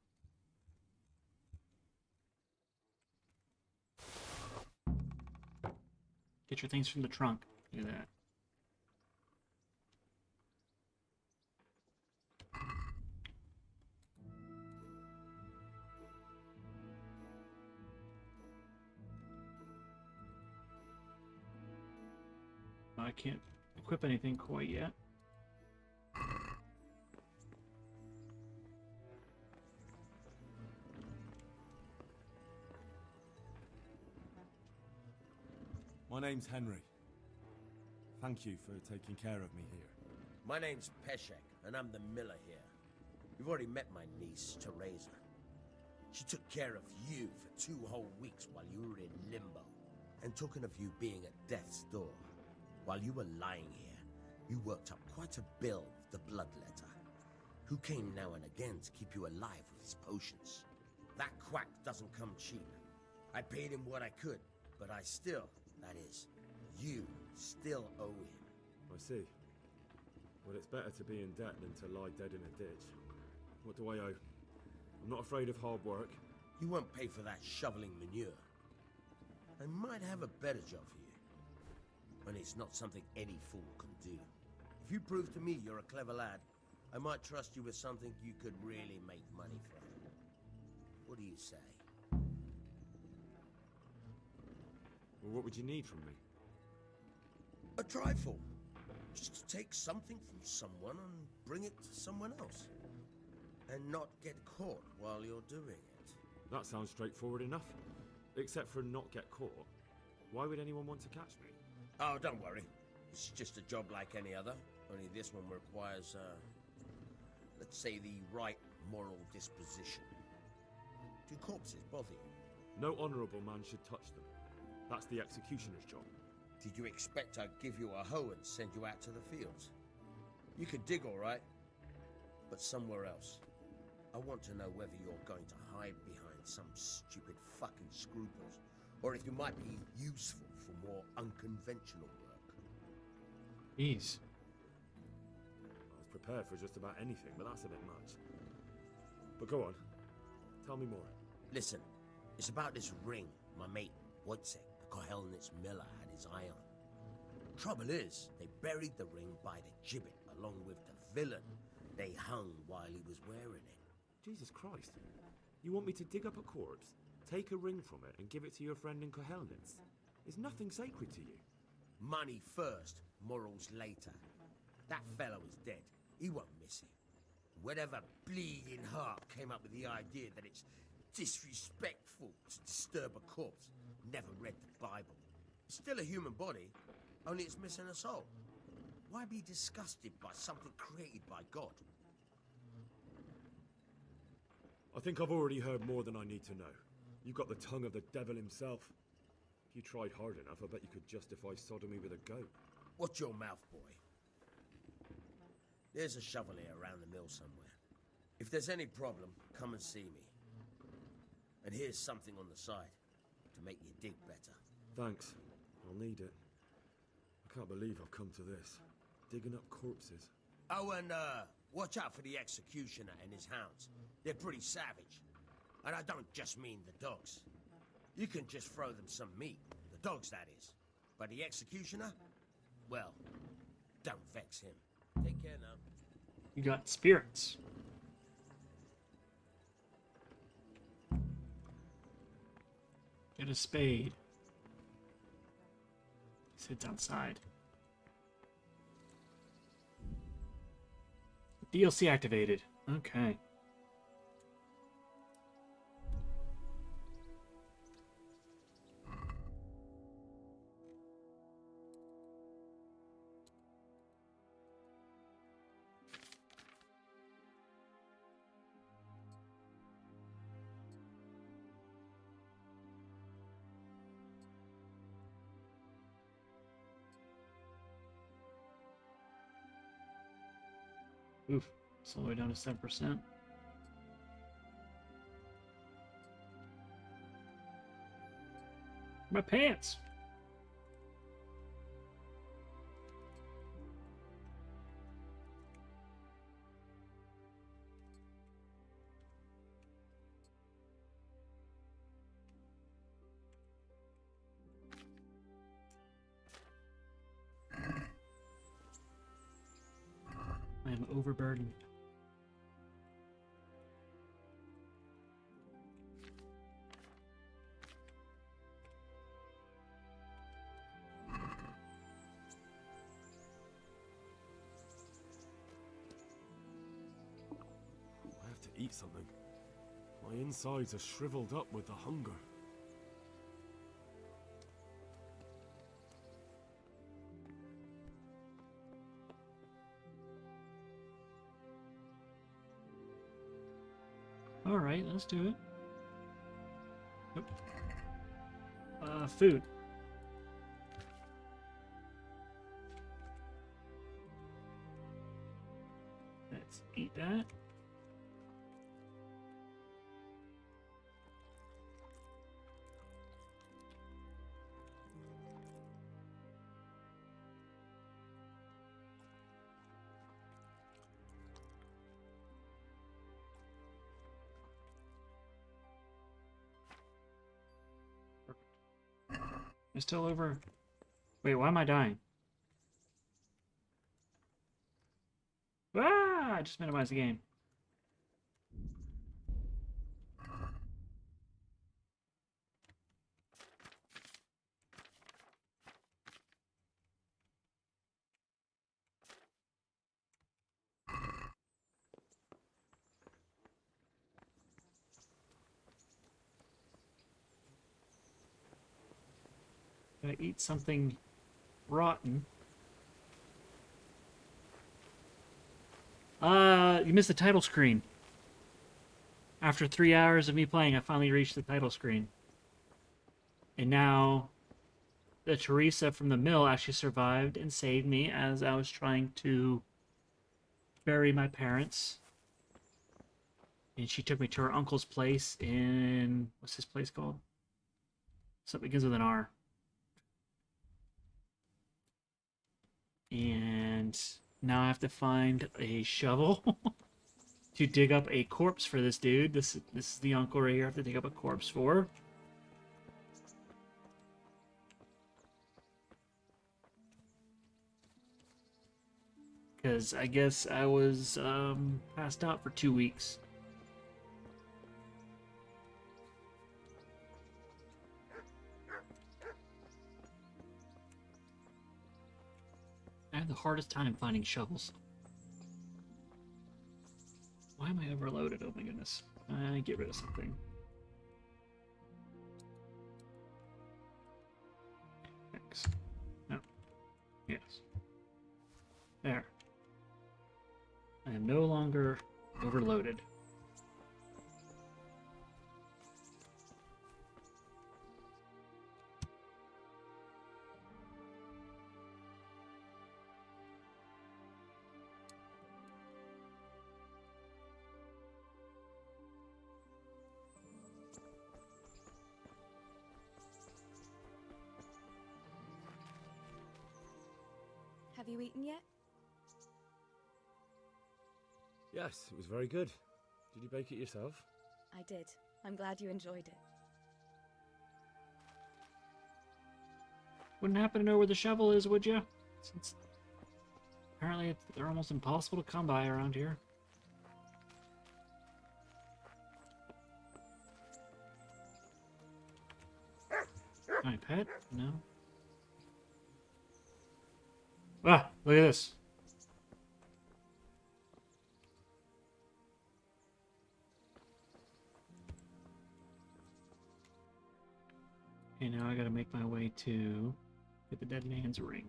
Speaker 1: Get your things from the trunk. Look at that. I can't equip anything quite yet.
Speaker 16: My name's Henry. Thank you for taking care of me here.
Speaker 18: My name's Peshek, and I'm the miller here. You've already met my niece, Teresa. She took care of you for 2 whole weeks while you were in limbo. And talking of you being at death's door, while you were lying here, you worked up quite a bill with the bloodletter, who came now and again to keep you alive with his potions. That quack doesn't come cheap. I paid him what I could, but I still, that is, you still owe him.
Speaker 7: I see. Well, it's better to be in debt than to lie dead in a ditch. What do I owe? I'm not afraid of hard work.
Speaker 18: You won't pay for that shoveling manure. I might have a better job for you. And it's not something any fool can do. If you prove to me you're a clever lad, I might trust you with something you could really make money from. What do you say?
Speaker 7: Well, what would you need from me?
Speaker 18: A trifle. Just to take something from someone and bring it to someone else. And not get caught while you're doing it.
Speaker 7: That sounds straightforward enough. Except for not get caught. Why would anyone want to catch me?
Speaker 18: Oh, don't worry. It's just a job like any other. Only this one requires, let's say, the right moral disposition. 2 corpses, both of you.
Speaker 7: No honourable man should touch them. That's the executioner's job.
Speaker 18: Did you expect I'd give you a hoe and send you out to the fields? You could dig all right, but somewhere else. I want to know whether you're going to hide behind some stupid fucking scruples, or if you might be useful for more unconventional work.
Speaker 1: Jeez.
Speaker 7: I was prepared for just about anything, but that's a bit much. But go on. Tell me more.
Speaker 18: Listen, it's about this ring my mate Wojciech, the Kohelnitz miller, had his eye on. Trouble is, they buried the ring by the gibbet along with the villain they hung while he was wearing it.
Speaker 7: Jesus Christ. You want me to dig up a corpse, take a ring from it, and give it to your friend in Kohelnitz? Is nothing sacred to you?
Speaker 18: Money first, morals later. That fellow is dead. He won't miss it. Whatever bleeding heart came up with the idea that it's disrespectful to disturb a corpse never read the Bible. It's still a human body, only it's missing a soul. Why be disgusted by something created by God?
Speaker 7: I think I've already heard more than I need to know. You've got the tongue of the devil himself. If you tried hard enough, I bet you could justify sodomy with a goat.
Speaker 18: Watch your mouth, boy. There's a shovel here around the mill somewhere. If there's any problem, come and see me. And here's something on the side to make you dig better.
Speaker 7: Thanks. I'll need it. I can't believe I've come to this. Digging up corpses.
Speaker 18: Oh, and watch out for the executioner and his hounds. They're pretty savage. And I don't just mean the dogs. You can just throw them some meat. The dogs, that is. But the executioner? Well, don't vex him. Take care now.
Speaker 1: You got spirits. Get a spade. Sits outside. DLC activated. Okay. Oof, it's all the way down to 7%. My pants. I am overburdened.
Speaker 16: I have to eat something. My insides are shriveled up with the hunger.
Speaker 1: All right, let's do it. Nope. Food. Let's eat that. I'm still over. Wait, why am I dying? Ah! I just minimized the game. Gotta eat something rotten. You missed the title screen. After 3 hours of me playing, I finally reached the title screen. And now, the Teresa from the mill actually survived and saved me as I was trying to bury my parents. And she took me to her uncle's place in... What's this place called? Something begins with an R. And now I have to find a shovel to dig up a corpse for this dude. This is the uncle right here I have to dig up a corpse for. Because I guess I was passed out for 2 weeks. I have the hardest time finding shovels. Why am I overloaded? Oh my goodness. Get rid of something. X. No. Yes. There. I am no longer overloaded.
Speaker 3: Have you eaten yet?
Speaker 7: Yes, it was very good. Did you bake it yourself?
Speaker 3: I did. I'm glad you enjoyed it.
Speaker 1: Wouldn't happen to know where the shovel is, would you? Since apparently they're almost impossible to come by around here. My pet? No. Ah, look at this. Okay, now I gotta make my way to get the dead man's ring.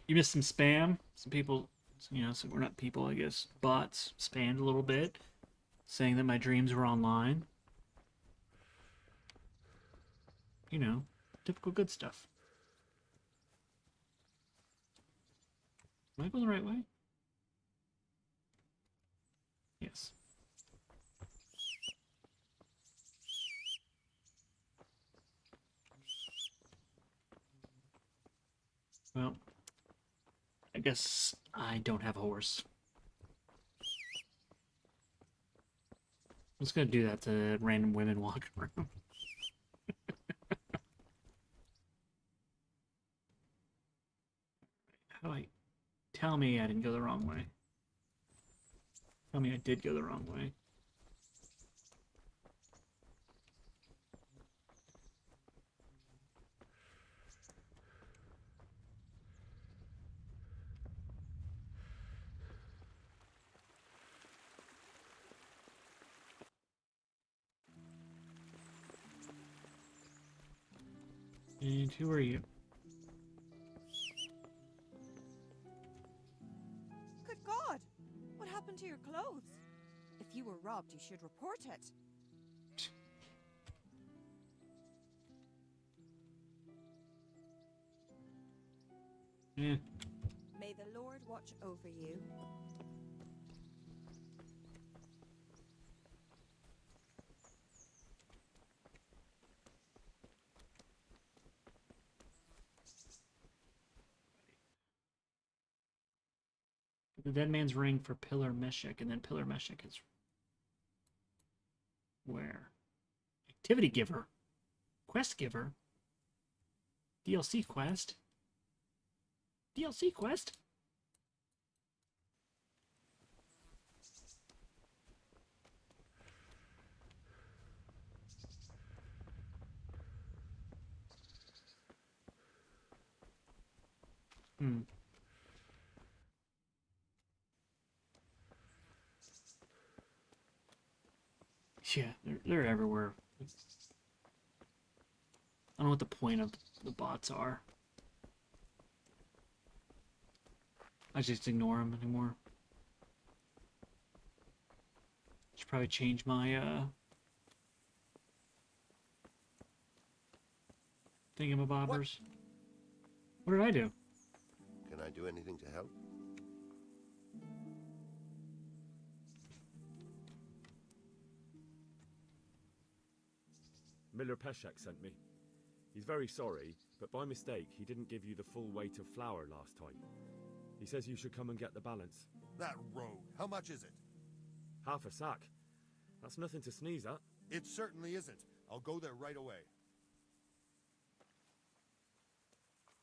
Speaker 1: You missed some spam. Some people, you know, so we're not people, I guess, bots spammed a little bit, saying that my dreams were online. You know, typical good stuff. Am I going the right way? Yes. Well, I guess I don't have a horse. I'm just gonna do that to random women walking around. How do I... Tell me I didn't go the wrong way. Tell me I did go the wrong way. And who are you?
Speaker 12: Good God! What happened to your clothes? If you were robbed, you should report it.
Speaker 1: Yeah.
Speaker 12: May the Lord watch over you.
Speaker 1: The dead man's ring for Pillar Meshach, and then Pillar Meshach is where? Activity giver, quest giver, DLC quest, DLC quest. Hmm. Yeah, they're everywhere. I don't know what the point of the bots are. I just ignore them anymore. Should probably change my thingamabobbers. What did I do?
Speaker 17: Can I do anything to help?
Speaker 7: Miller Peshek sent me. He's very sorry, but by mistake, he didn't give you the full weight of flour last time. He says you should come and get the balance.
Speaker 24: That rogue. How much is it?
Speaker 7: Half a sack. That's nothing to sneeze at.
Speaker 24: It certainly isn't. I'll go there right away.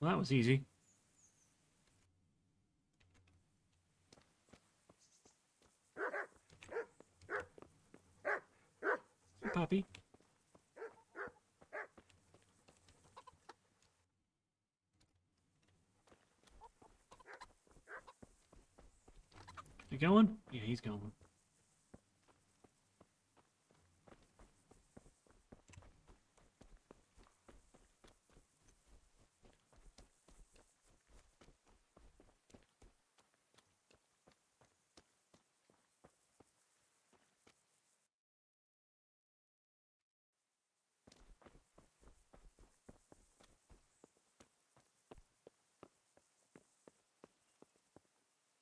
Speaker 1: Well, that was easy. Puppy. You going? Yeah, he's going.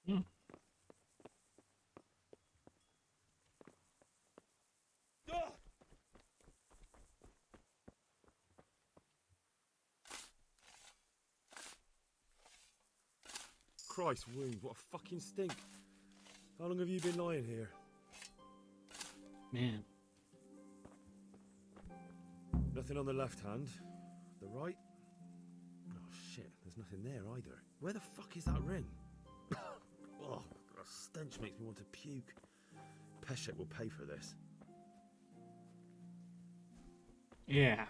Speaker 1: Hmm.
Speaker 7: Christ wound, what a fucking stink. How long have you been lying here?
Speaker 1: Man.
Speaker 7: Nothing on the left hand. The right? Oh shit, there's nothing there either. Where the fuck is that ring? Oh, the stench makes me want to puke. Peshek will pay for this.
Speaker 1: Yeah.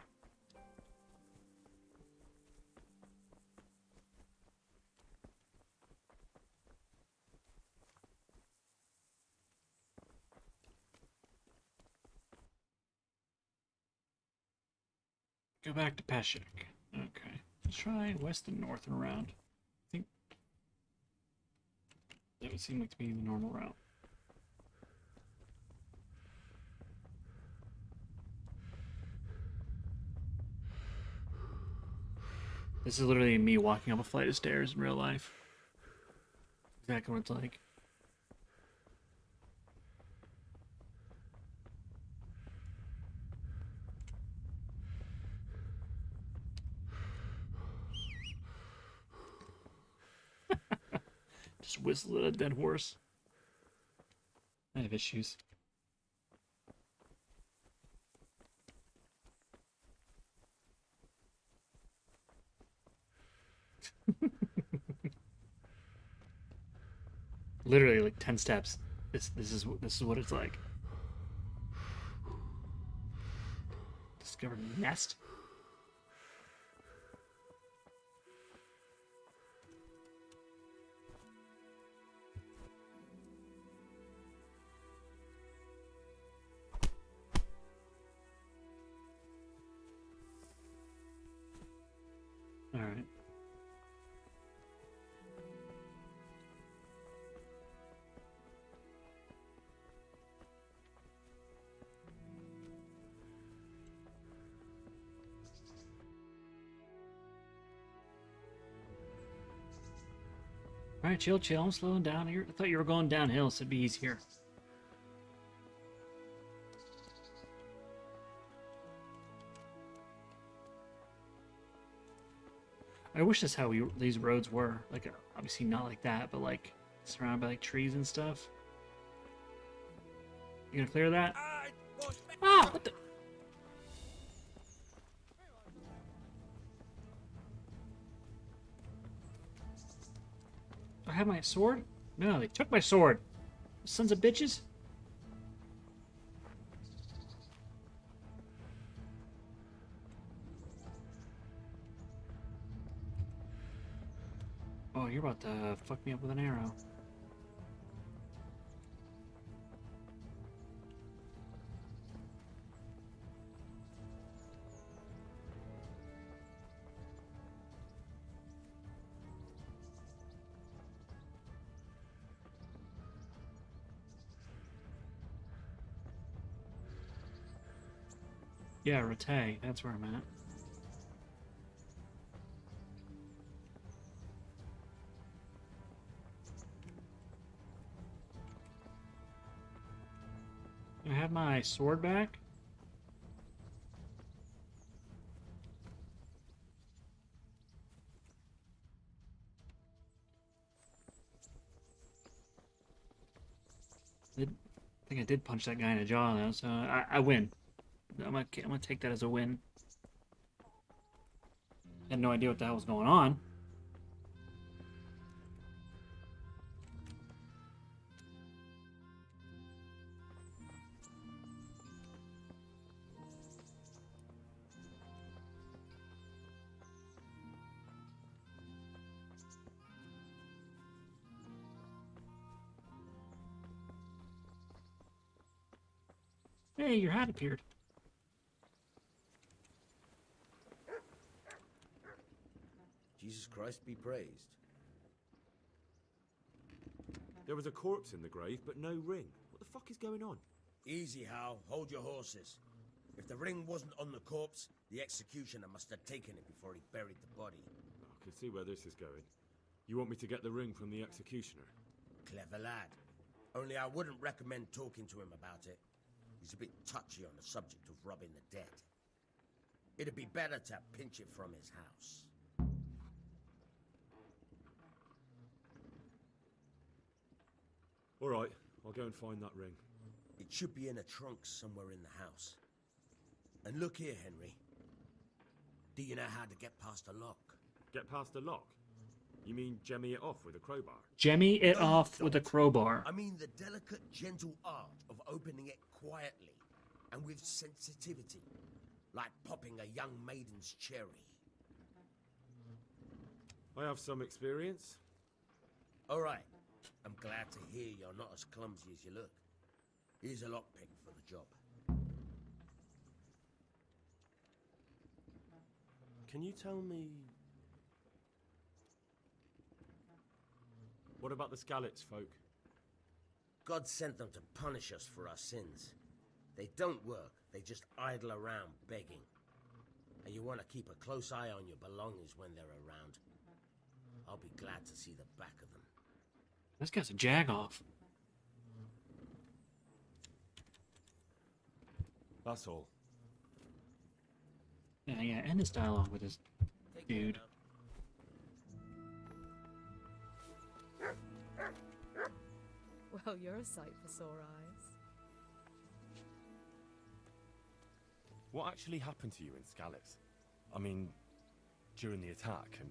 Speaker 1: Go back to Peshek. Okay. Let's try west and north and around. I think that would seem like to be the normal route. This is literally me walking up a flight of stairs in real life. Exactly what it's like. Just whistle at a dead horse. I have issues. Literally like 10 steps. This is what it's like. Discovered a nest. All right. All right, chill, chill. I'm slowing down here. I thought you were going downhill, so it'd be easier. I wish that's how these roads were. Like, obviously not like that, but like surrounded by like trees and stuff. You gonna clear that? Ah! What the? I have my sword? No, they took my sword. Sons of bitches. Oh, you're about to fuck me up with an arrow. Yeah, Rattay, that's where I'm at. I have my sword back. I think I did punch that guy in the jaw though, so I win. I'm gonna take that as a win. Had no idea what the hell was going on. Hey, your hat appeared.
Speaker 18: Jesus Christ be praised.
Speaker 7: There was a corpse in the grave, but no ring. What the fuck is going on?
Speaker 18: Easy, Hal. Hold your horses. If the ring wasn't on the corpse, the executioner must have taken it before he buried the body.
Speaker 7: I can see where this is going. You want me to get the ring from the executioner?
Speaker 18: Clever lad. Only I wouldn't recommend talking to him about it. He's a bit touchy on the subject of robbing the dead. It'd be better to pinch it from his house.
Speaker 7: All right, I'll go and find that ring.
Speaker 18: It should be in a trunk somewhere in the house. And look here, Henry. Do you know how to get past a lock?
Speaker 7: Get past the lock? You mean jemmy it off with a crowbar?
Speaker 1: Jemmy it
Speaker 18: No,
Speaker 1: off
Speaker 18: you
Speaker 1: with a
Speaker 18: don't.
Speaker 1: crowbar.
Speaker 18: I mean the delicate, gentle art of opening it quietly and with sensitivity, like popping a young maiden's cherry.
Speaker 7: I have some experience.
Speaker 18: All right. I'm glad to hear you're not as clumsy as you look. Here's a lockpick for the job.
Speaker 13: Can you tell me...
Speaker 7: What about the Skalitz folk?
Speaker 18: God sent them to punish us for our sins. They don't work, they just idle around begging. And you want to keep a close eye on your belongings when they're around. I'll be glad to see the back of them.
Speaker 1: This guy's a jag-off.
Speaker 7: That's all.
Speaker 1: Yeah, end this dialogue with this dude.
Speaker 11: Well, you're a sight for sore eyes.
Speaker 7: What actually happened to you in Skalitz? I mean, during the attack and...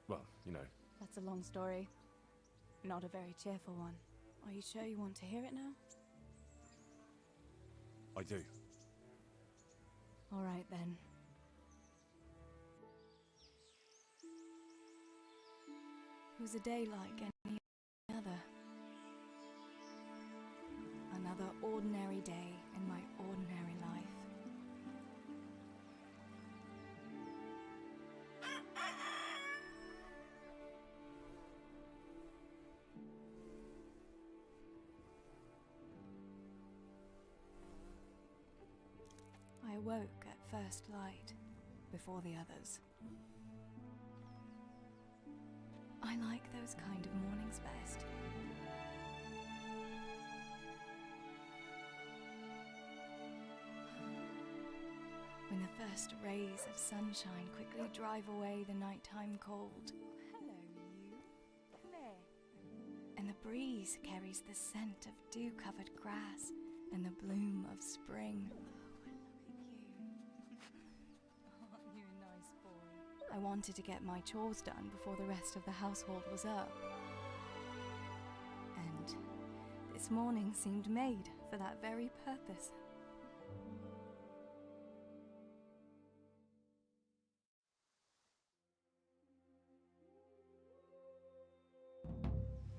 Speaker 7: well, you know.
Speaker 11: That's a long story. Not a very cheerful one. Are you sure you want to hear it now?
Speaker 7: I do.
Speaker 11: All right, then. It was a day like any other. Another ordinary day in my ordinary life. I awoke at first light, before the others. I like those kind of mornings best. When the first rays of sunshine quickly drive away the nighttime cold.
Speaker 12: Hello, you. Come here.
Speaker 11: And the breeze carries the scent of dew-covered grass and the bloom of spring.
Speaker 12: Aren't you a nice boy?
Speaker 11: I wanted to get my chores done before the rest of the household was up. And this morning seemed made for that very purpose.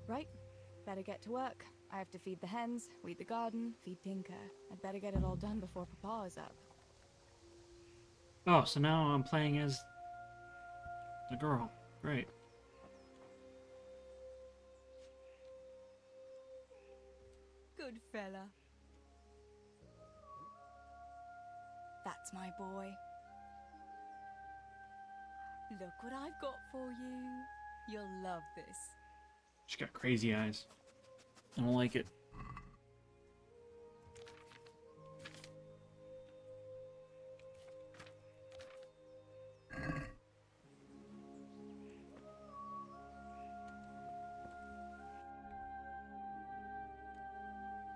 Speaker 11: Right, better get to work. I have to feed the hens, weed the garden, feed Tinker. I'd better get it all done before Papa is up.
Speaker 1: Oh, so now I'm playing as the girl. Great.
Speaker 12: Good fella.
Speaker 11: That's my boy.
Speaker 12: Look what I've got for you. You'll love this.
Speaker 1: She's got crazy eyes. I don't like it.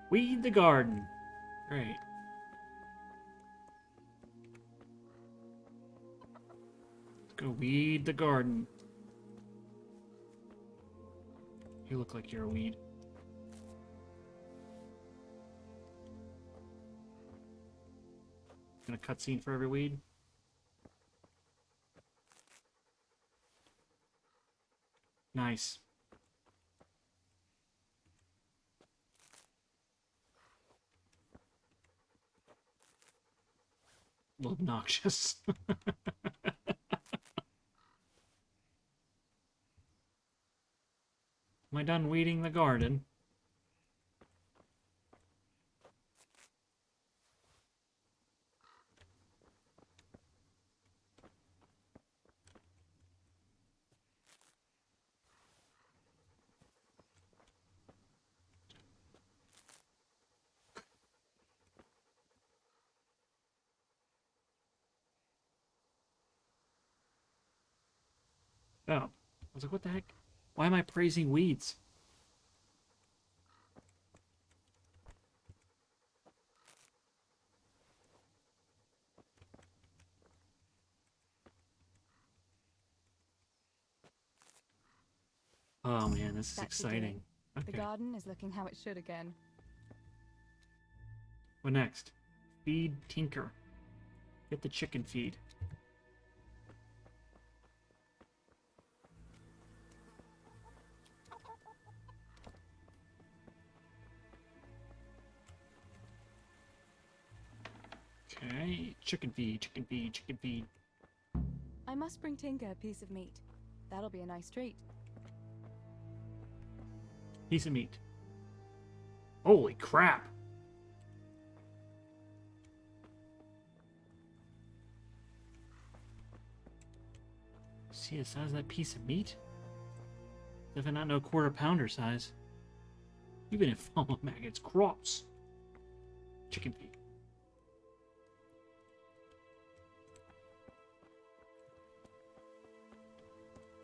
Speaker 1: Weed the garden. Great. Let's go weed the garden. You look like you're a weed. And a cutscene for every weed. Nice. A little obnoxious. Am I done weeding the garden? Oh. I was like, what the heck? Why am I praising weeds? Oh man, this is
Speaker 11: That should do
Speaker 1: exciting.
Speaker 11: it.
Speaker 1: Okay.
Speaker 11: The garden is looking how it should again.
Speaker 1: What next? Feed Tinker. Get the chicken feed. Okay, chicken feed, chicken feed, chicken feed.
Speaker 11: I must bring Tinker a piece of meat. That'll be a nice treat.
Speaker 1: Piece of meat. Holy crap! See the size of that piece of meat? Definitely not no quarter pounder size. Even if Fallen Maggot's crops. Chicken feed.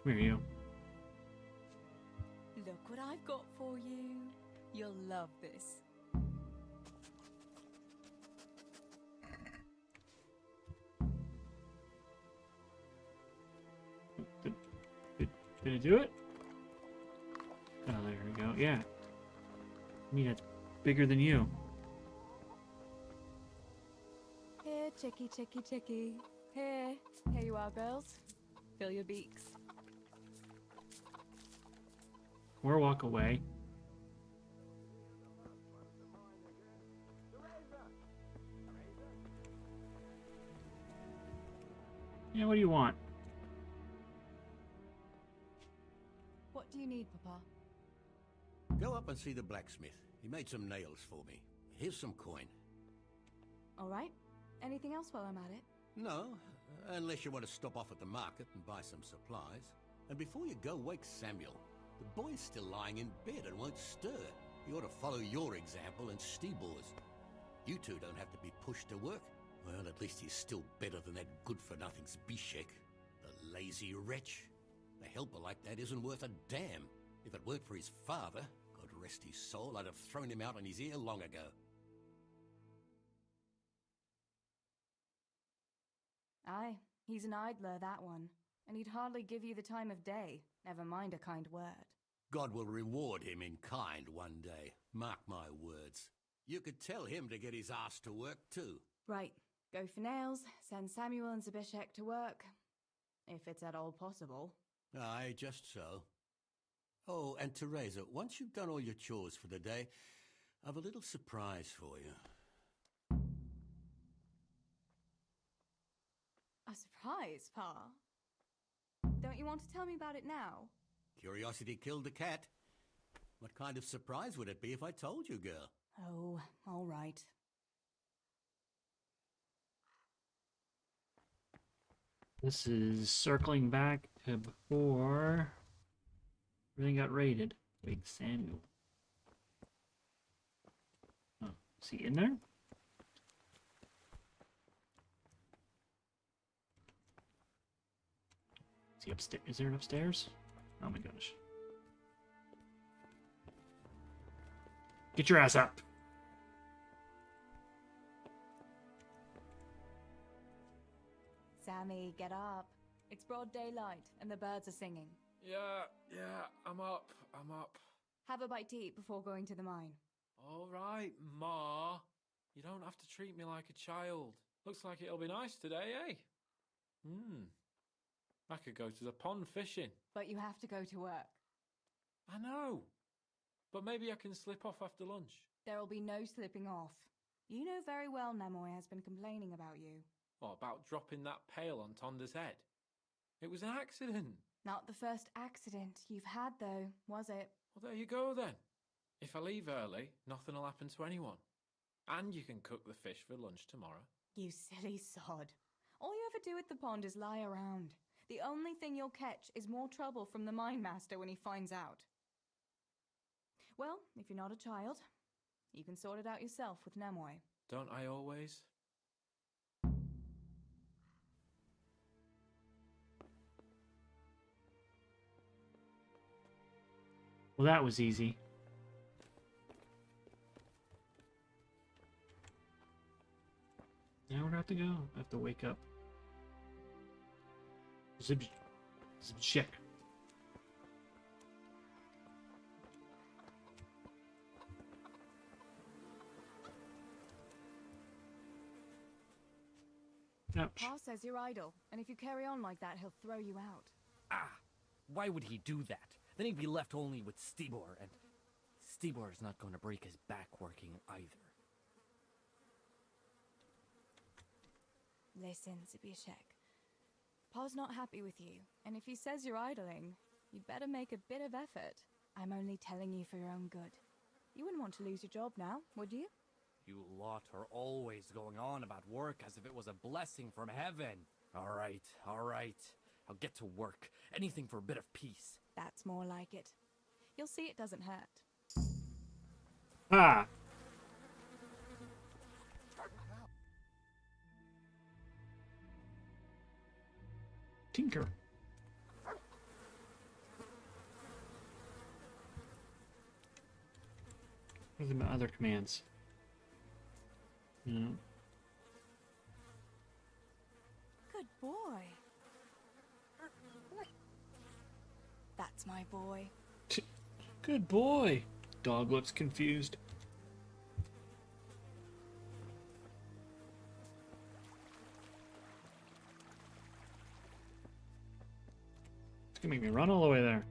Speaker 1: Come here, you.
Speaker 12: Look what I've got for you.
Speaker 11: You'll love this.
Speaker 1: Did it do it? Oh, there we go. Yeah. I mean, it's bigger than you.
Speaker 11: Here, chickie, chickie, chickie. Here. Here you are, girls. Fill your beaks.
Speaker 1: Or walk away. Yeah, what do you want?
Speaker 11: What do you need, Papa?
Speaker 2: Go up and see the blacksmith. He made some nails for me. Here's some coin.
Speaker 11: All right. Anything else while I'm at it?
Speaker 2: No, unless you want to stop off at the market and buy some supplies. And before you go, wake Samuel. The boy's still lying in bed and won't stir. He ought to follow your example and Stibor's. You two don't have to be pushed to work. Well, at least he's still better than that good-for-nothing Zbyszek. The lazy wretch. A helper like that isn't worth a damn. If it weren't for his father, God rest his soul, I'd have thrown him out on his ear long ago.
Speaker 11: Aye, he's an idler, that one. And he'd hardly give you the time of day, never mind a kind word.
Speaker 2: God will reward him in kind one day. Mark my words. You could tell him to get his ass to work too.
Speaker 11: Right, go for nails, send Samuel and Zbyszek to work. If it's at all possible.
Speaker 2: Aye, just so. Oh, and Teresa, once you've done all your chores for the day, I've a little surprise for you.
Speaker 11: A surprise, Pa? Don't you want to tell me about it now?
Speaker 2: Curiosity killed the cat. What kind of surprise would it be if I told you, girl?
Speaker 11: Oh, all right.
Speaker 1: This is circling back to before everything got raided. Big Samuel. Oh, is he in there? Is he upstairs? Is there an upstairs? Oh my gosh. Get your ass up.
Speaker 11: Sammy, get up. It's broad daylight and the birds are singing.
Speaker 20: Yeah, I'm up.
Speaker 11: Have a bite to eat before going to the mine.
Speaker 20: All right, Ma. You don't have to treat me like a child. Looks like it'll be nice today, eh? I could go to the pond fishing.
Speaker 11: But you have to go to work.
Speaker 20: I know. But maybe I can slip off after lunch.
Speaker 11: There'll be no slipping off. You know very well Nemoy has been complaining about you.
Speaker 20: What about dropping that pail on Tonda's head? It was an accident.
Speaker 11: Not the first accident you've had, though, was it?
Speaker 20: Well, there you go then. If I leave early, nothing will happen to anyone. And you can cook the fish for lunch tomorrow.
Speaker 11: You silly sod. All you ever do at the pond is lie around. The only thing you'll catch is more trouble from the mine master when he finds out. Well, if you're not a child, you can sort it out yourself with Nemoy.
Speaker 20: Don't I always?
Speaker 1: Well, that was easy. Now where do I have to go? I have to wake up. Zbyszek. Ouch.
Speaker 11: Pa says you're idle, and if you carry on like that, he'll throw you out.
Speaker 10: Why would he do that? Then he'd be left only with Stibor, and Stibor's not going to break his back working either.
Speaker 11: Listen, Zbyszek. Pa's not happy with you, and if he says you're idling, you'd better make a bit of effort. I'm only telling you for your own good. You wouldn't want to lose your job now, would you?
Speaker 10: You lot are always going on about work as if it was a blessing from heaven. All right. I'll get to work. Anything for a bit of peace.
Speaker 11: That's more like it. You'll see it doesn't hurt.
Speaker 1: Ah! Tinker. What are the other commands? No.
Speaker 12: Good boy. That's my boy.
Speaker 1: Good boy. Dog looks confused. It's gonna make me run all the way there.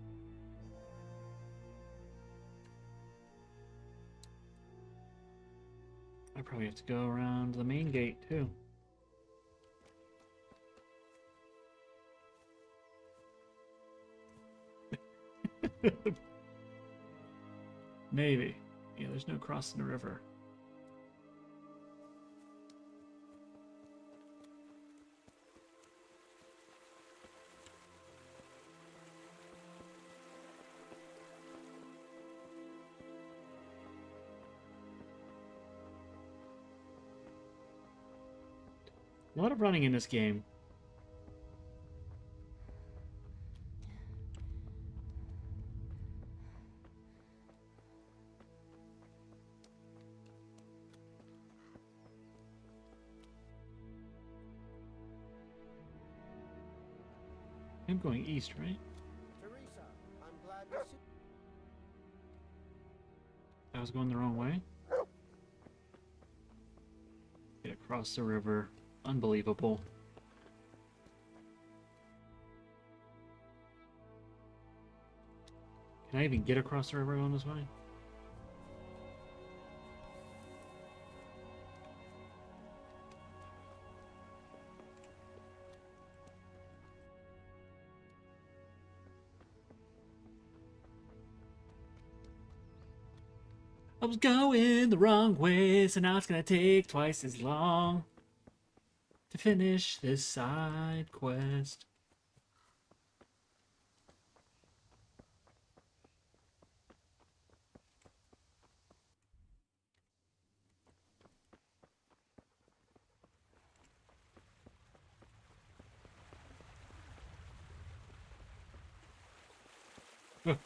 Speaker 1: I probably have to go around the main gate too. Maybe. Yeah, there's no crossing the river. A lot of running in this game. I'm going east, right?
Speaker 17: Teresa, I'm glad to see.
Speaker 1: I was going the wrong way. Get across the river. Unbelievable. Can I even get across the river going this way? I was going the wrong way, so now it's gonna take twice as long to finish this side quest. Huh.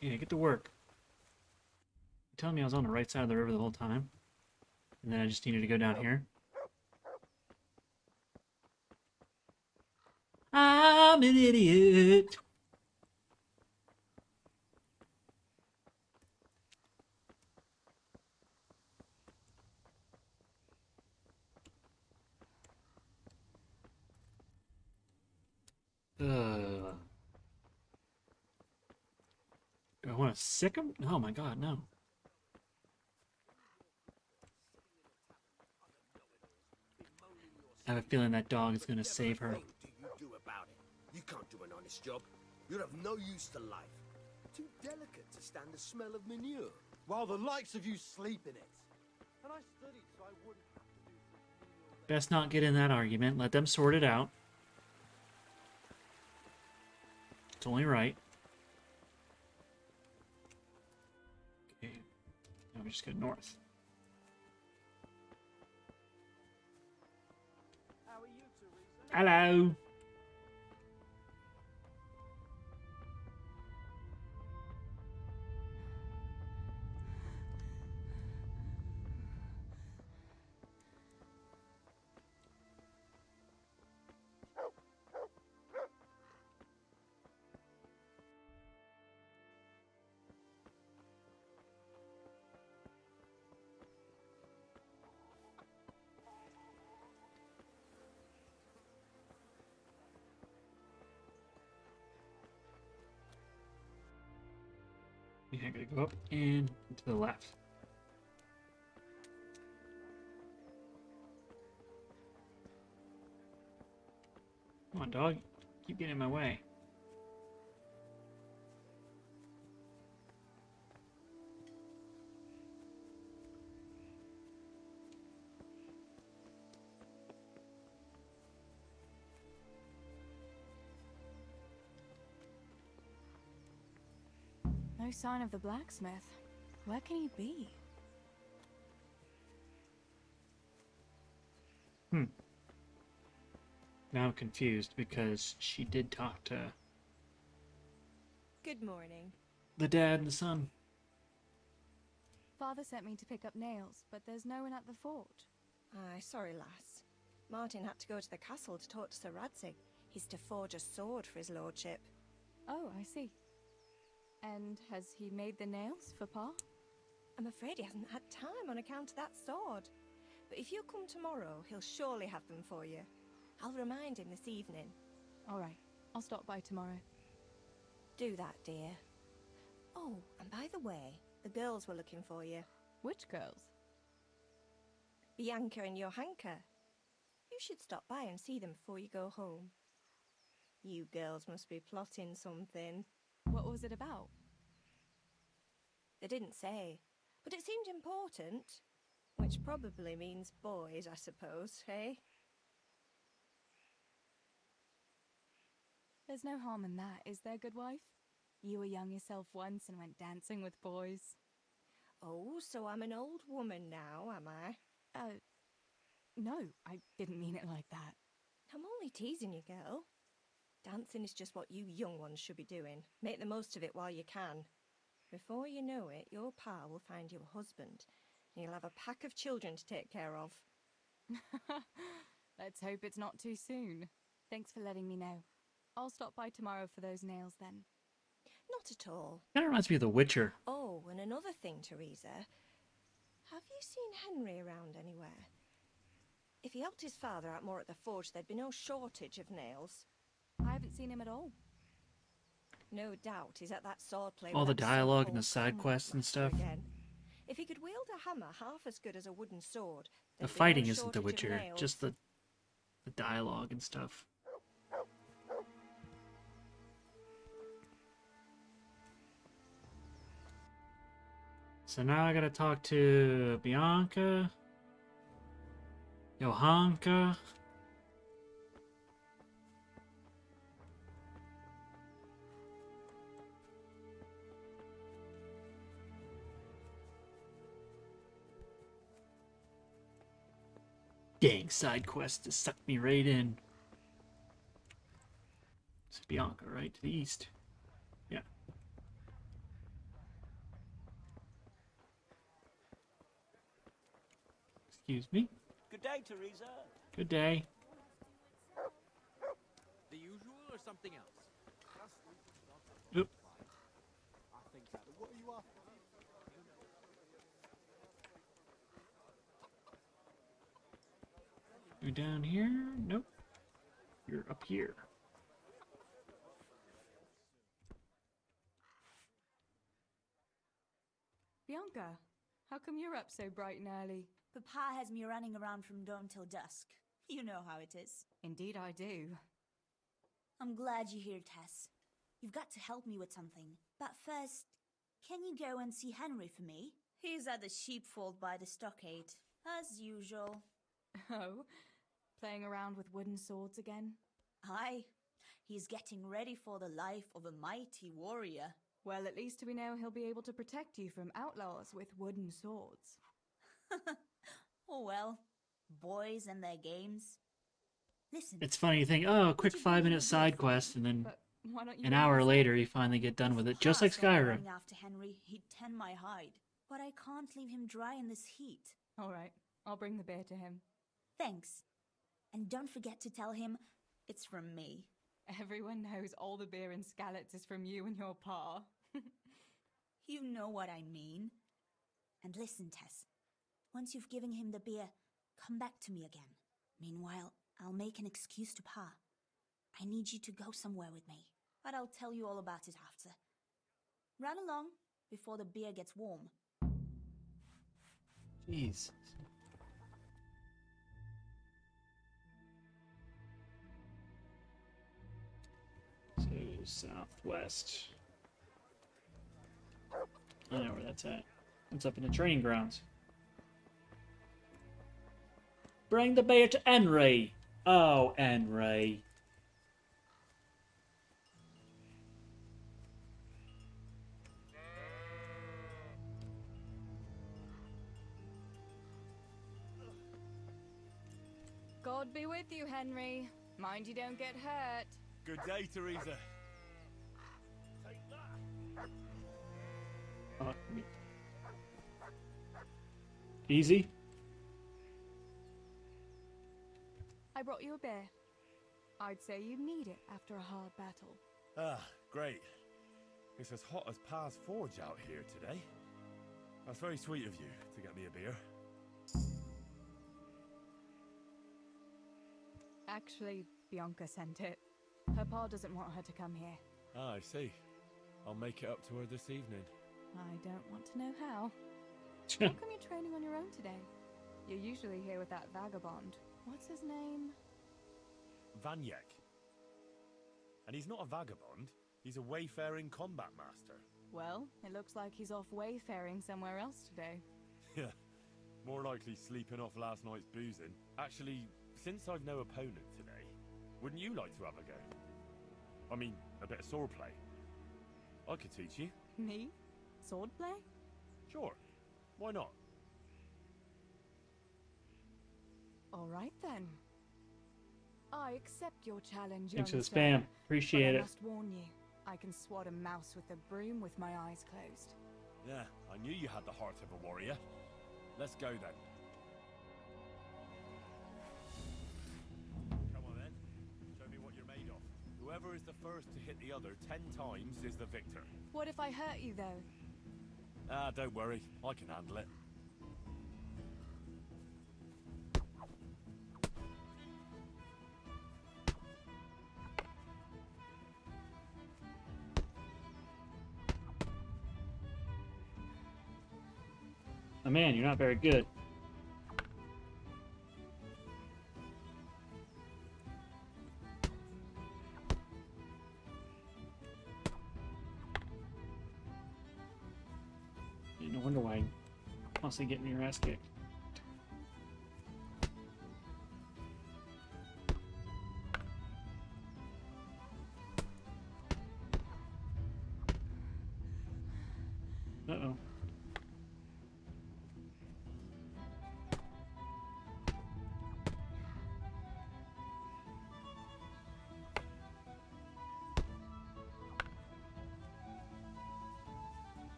Speaker 1: Yeah, get to work. You telling me I was on the right side of the river the whole time? And then I just needed to go down here? I'm an idiot! Do I want to sick him? Oh my god, no. I have a feeling that dog is going to save her.
Speaker 18: What do you do about it? You can't do an honest job. You're of no use to life. Too delicate to stand the smell of manure.
Speaker 15: While the likes of you sleep in it. And I studied so I wouldn't have to do some
Speaker 1: Best not get in that argument. Let them sort it out. It's only right. Okay. Now we just go north.
Speaker 15: How are you, Teresa?
Speaker 1: Hello. Yeah, I'm gonna go up and to the left. Come on, dog. Keep getting in my way.
Speaker 12: No sign of the blacksmith. Where can he be?
Speaker 1: Now I'm confused because she did talk to
Speaker 5: Good morning.
Speaker 1: The dad and the son.
Speaker 11: Father sent me to pick up nails, but there's no one at the fort.
Speaker 5: Aye, sorry, lass. Martin had to go to the castle to talk to Sir Radzig. He's to forge a sword for his lordship.
Speaker 11: Oh, I see. And has he made the nails for Pa?
Speaker 5: I'm afraid he hasn't had time on account of that sword. But if you come tomorrow, he'll surely have them for you. I'll remind him this evening.
Speaker 11: All right, I'll stop by tomorrow.
Speaker 5: Do that, dear. Oh, and by the way, the girls were looking for you.
Speaker 11: Which girls?
Speaker 5: Bianca and Johanka. You should stop by and see them before you go home. You girls must be plotting something.
Speaker 11: What was it about?
Speaker 5: They didn't say, but it seemed important. Which probably means boys, I suppose, eh?
Speaker 11: There's no harm in that, is there, good wife? You were young yourself once and went dancing with boys.
Speaker 5: Oh, so I'm an old woman now, am I?
Speaker 11: No, I didn't mean it like that.
Speaker 5: I'm only teasing you, girl. Dancing is just what you young ones should be doing. Make the most of it while you can. Before you know it, your pa will find you a husband, and you'll have a pack of children to take care of.
Speaker 11: Let's hope it's not too soon. Thanks for letting me know. I'll stop by tomorrow for those nails then.
Speaker 5: Not at all.
Speaker 1: Kind of reminds me of The Witcher.
Speaker 5: Oh, and another thing, Teresa. Have you seen Henry around anywhere? If he helped his father out more at the forge, there'd be no shortage of nails.
Speaker 11: I haven't seen him at all.
Speaker 5: No doubt he's at that sword play.
Speaker 1: All
Speaker 5: with
Speaker 1: the
Speaker 5: that
Speaker 1: dialogue and the
Speaker 5: so-called
Speaker 1: side quests and stuff.
Speaker 5: again. If he could wield a hammer half as good as a wooden sword,
Speaker 1: The
Speaker 5: there'd be
Speaker 1: fighting
Speaker 5: no
Speaker 1: isn't The
Speaker 5: shortage of
Speaker 1: Witcher,
Speaker 5: nails.
Speaker 1: just the dialogue and stuff. So now I gotta talk to Bianca, Johanka. Dang, side quest to suck me right in. It's Bianca, right? To the east. Yeah. Excuse me.
Speaker 6: Good day, Teresa.
Speaker 1: Good day.
Speaker 6: The usual or something else?
Speaker 1: Oop.
Speaker 6: I think that. What are you after?
Speaker 1: You're down here? Nope. You're up here.
Speaker 11: Bianca, how come you're up so bright and early?
Speaker 21: Papa has me running around from dawn till dusk. You know how it is.
Speaker 11: Indeed I do.
Speaker 21: I'm glad you're here, Tess. You've got to help me with something. But first, can you go and see Henry for me? He's at the sheepfold by the stockade, as usual.
Speaker 11: Oh, playing around with wooden swords again?
Speaker 21: Aye, he's getting ready for the life of a mighty warrior.
Speaker 11: Well, at least we know he'll be able to protect you from outlaws with wooden swords.
Speaker 21: Oh well, boys and their games. Listen.
Speaker 1: It's funny, you think, oh, a quick 5-minute side quest, and then an hour later you finally get done with it, just like Skyrim.
Speaker 21: Running after Henry, he'd tend my hide. But I can't leave him dry in this heat.
Speaker 11: All right, I'll bring the beer to him.
Speaker 21: Thanks. And don't forget to tell him it's from me.
Speaker 11: Everyone knows all the beer in Skalitz is from you and your pa.
Speaker 21: You know what I mean. And listen, Tess. Once you've given him the beer, come back to me again. Meanwhile, I'll make an excuse to Pa. I need you to go somewhere with me, but I'll tell you all about it after. Run along before the beer gets warm.
Speaker 1: Jeez. So, southwest. I know where that's at. It's up in the training grounds. Bring the beer to Henry. Oh, Henry.
Speaker 11: God be with you, Henry. Mind you don't get hurt.
Speaker 14: Good day, Teresa.
Speaker 4: Take that!
Speaker 1: Easy?
Speaker 11: I brought you a beer. I'd say you need it after a hard battle.
Speaker 16: Ah, great. It's as hot as Pa's Forge out here today. That's very sweet of you to get me a beer.
Speaker 11: Actually, Bianca sent it. Her pa doesn't want her to come here.
Speaker 16: Ah, I see. I'll make it up to her this evening.
Speaker 11: I don't want to know how. How come you're training on your own today? You're usually here with that vagabond. What's his name?
Speaker 16: Vanyek. And he's not a vagabond. He's a wayfaring combat master.
Speaker 11: Well, it looks like he's off wayfaring somewhere else today.
Speaker 16: Yeah, more likely sleeping off last night's boozing. Actually, since I've no opponent today, wouldn't you like to have a go? I mean, a bit of swordplay. I could teach you.
Speaker 11: Me? Swordplay?
Speaker 16: Sure. Why not?
Speaker 11: All right then. I accept your challenge,
Speaker 1: Thanks for
Speaker 11: young
Speaker 1: the spam.
Speaker 11: sir,
Speaker 1: Appreciate
Speaker 11: but
Speaker 1: it.
Speaker 11: I must warn you, I can swat a mouse with a broom with my eyes closed.
Speaker 16: Yeah, I knew you had the heart of a warrior. Let's go then. Come on then. Show me what you're made of. Whoever is the first to hit the other 10 times is the victor.
Speaker 11: What if I hurt you though?
Speaker 16: Ah, don't worry. I can handle it.
Speaker 1: Oh man, you're not very good. No wonder why I'm constantly getting your ass kicked. Uh-oh.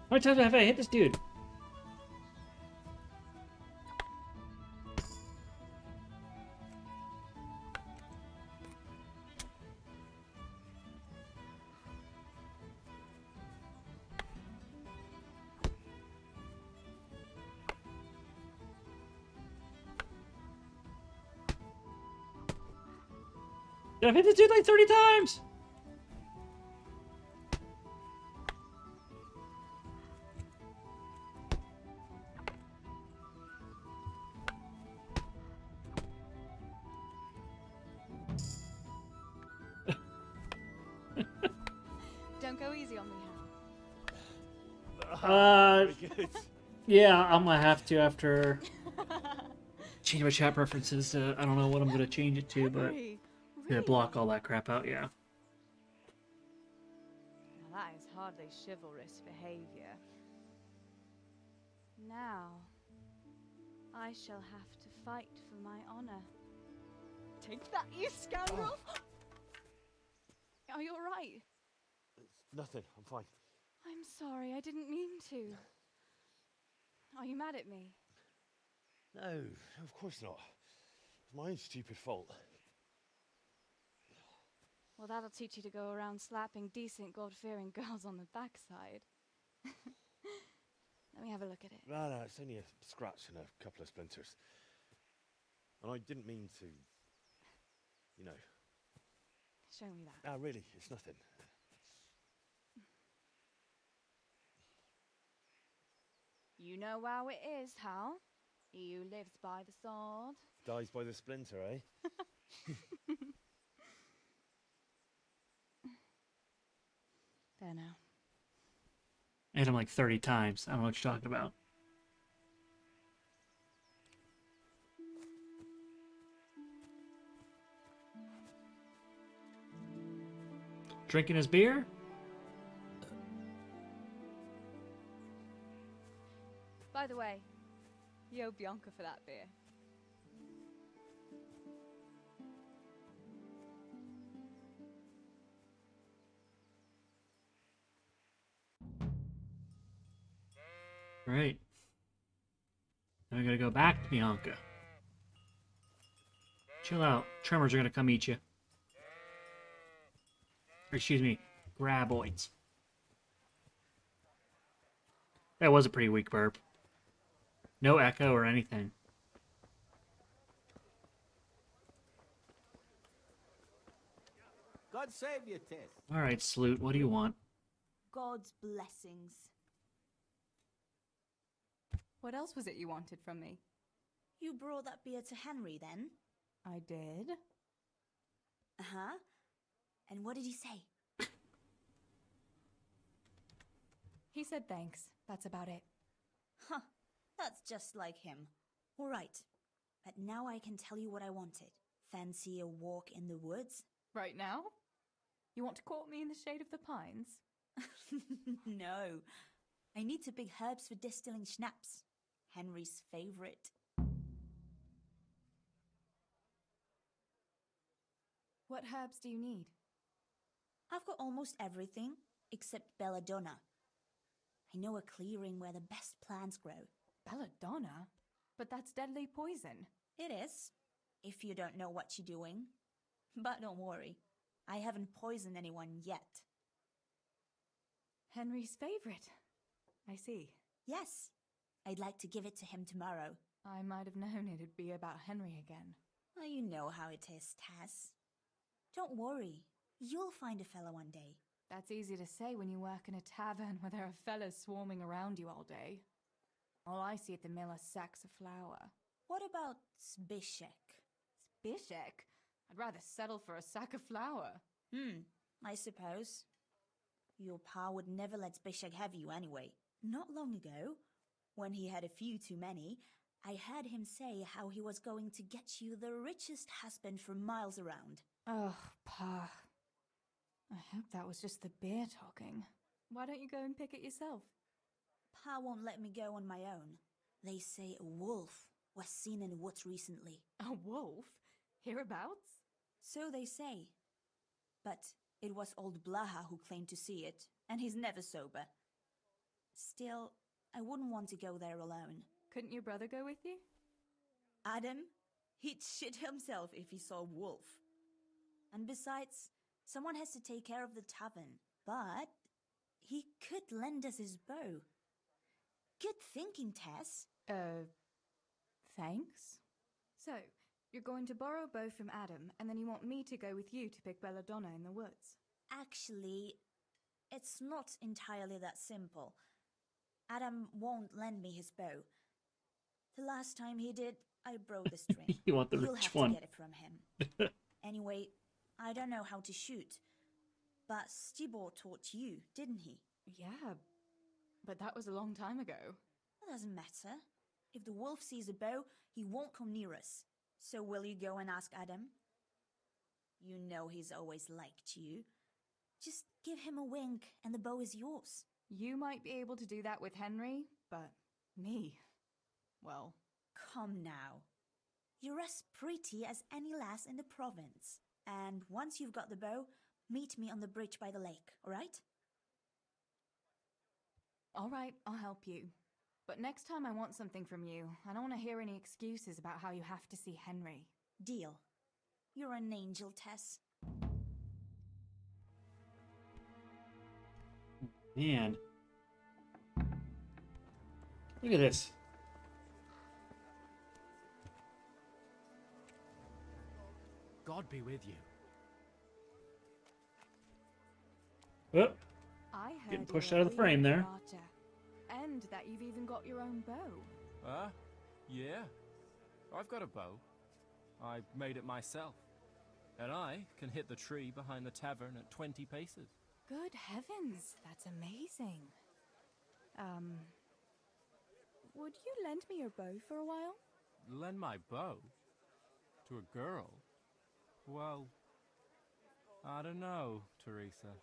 Speaker 1: How many times have I hit this dude? I've hit this dude like 30 times!
Speaker 11: Don't go easy on me,
Speaker 1: Yeah, I'm gonna have to after change my chat preferences. I don't know what I'm gonna change it to, but yeah, block all that crap out. Yeah.
Speaker 11: Now that is hardly chivalrous behavior. Now, I shall have to fight for my honor. Take that, you scoundrel! Are you alright?
Speaker 16: Nothing. I'm fine.
Speaker 11: I'm sorry, I didn't mean to. Are you mad at me?
Speaker 16: No, of course not. It's my own stupid fault.
Speaker 11: Well, that'll teach you to go around slapping decent, God-fearing girls on the backside. Let me have a look at it.
Speaker 16: No, it's only a scratch and a couple of splinters. And I didn't mean to, you know.
Speaker 11: Show me that.
Speaker 16: Ah, really, it's nothing.
Speaker 11: You know how it is, Hal? He who lives by the sword
Speaker 16: Dies by the splinter, eh?
Speaker 11: There now.
Speaker 1: I hit him like 30 times. I don't know what you're talking about. Drinking his beer?
Speaker 11: By the way, you owe Bianca for that beer.
Speaker 1: Right. Now I gotta go back to Bianca. Chill out. Tremors are gonna come eat you. Or, excuse me, graboids. That was a pretty weak burp. No echo or anything.
Speaker 6: God save you, Tess.
Speaker 1: Alright, Sloot, what do you want?
Speaker 21: God's blessings.
Speaker 11: What else was it you wanted from me?
Speaker 21: You brought that beer to Henry then?
Speaker 11: I did.
Speaker 21: Uh-huh. And what did he say?
Speaker 11: He said thanks. That's about it.
Speaker 21: Huh. That's just like him. All right. But now I can tell you what I wanted. Fancy a walk in the woods?
Speaker 11: Right now? You want to court me in the shade of the pines?
Speaker 21: No. I need to pick herbs for distilling schnapps. Henry's favorite.
Speaker 11: What herbs do you need?
Speaker 21: I've got almost everything except belladonna. I know a clearing where the best plants grow.
Speaker 11: Belladonna? But that's deadly poison.
Speaker 21: It is, if you don't know what you're doing. But don't worry, I haven't poisoned anyone yet.
Speaker 11: Henry's favorite. I see.
Speaker 21: Yes, I'd like to give it to him tomorrow.
Speaker 11: I might have known it'd be about Henry again.
Speaker 21: Well, you know how it is, Tess. Don't worry, you'll find a fella one day.
Speaker 11: That's easy to say when you work in a tavern where there are fellas swarming around you all day. All I see at the mill are sacks of flour.
Speaker 21: What about Zbyszek?
Speaker 11: Zbyszek? I'd rather settle for a sack of flour.
Speaker 21: I suppose. Your pa would never let Zbyszek have you anyway. Not long ago, when he had a few too many, I heard him say how he was going to get you the richest husband for miles around.
Speaker 11: Oh, Pa. I hope that was just the beer talking. Why don't you go and pick it yourself?
Speaker 21: Pa won't let me go on my own. They say a wolf was seen in the woods recently.
Speaker 11: A wolf? Hereabouts?
Speaker 21: So they say. But it was old Blaha who claimed to see it, and he's never sober. Still, I wouldn't want to go there alone.
Speaker 11: Couldn't your brother go with you?
Speaker 21: Adam? He'd shit himself if he saw a wolf. And besides, someone has to take care of the tavern. But he could lend us his bow. Good thinking, Tess.
Speaker 11: Thanks? So, you're going to borrow a bow from Adam, and then you want me to go with you to pick belladonna in the woods?
Speaker 21: Actually, it's not entirely that simple. Adam won't lend me his bow. The last time he did, I broke the string.
Speaker 1: You want the
Speaker 21: You'll
Speaker 1: rich
Speaker 21: have
Speaker 1: one.
Speaker 21: to get it from him. Anyway, I don't know how to shoot. But Stibor taught you, didn't he?
Speaker 11: Yeah, but that was a long time ago.
Speaker 21: It doesn't matter. If the wolf sees a bow, he won't come near us. So will you go and ask Adam? You know he's always liked you. Just give him a wink and the bow is yours.
Speaker 11: You might be able to do that with Henry, but me, well...
Speaker 21: Come now. You're as pretty as any lass in the province. And once you've got the bow, meet me on the bridge by the lake, all right?
Speaker 11: All right, I'll help you. But next time I want something from you. I don't want to hear any excuses about how you have to see Henry.
Speaker 21: Deal. You're an angel, Tess.
Speaker 1: Man. Look at this.
Speaker 10: God be with you.
Speaker 1: Oh,
Speaker 11: I heard
Speaker 1: getting pushed
Speaker 11: you're a
Speaker 1: out of the frame
Speaker 11: real
Speaker 1: there.
Speaker 11: archer, and that you've even got your own bow.
Speaker 10: Yeah. I've got a bow. I made it myself. And I can hit the tree behind the tavern at 20 paces.
Speaker 11: Good heavens, that's amazing. Would you lend me your bow for a while?
Speaker 10: Lend my bow? To a girl? Well, I don't know, Teresa.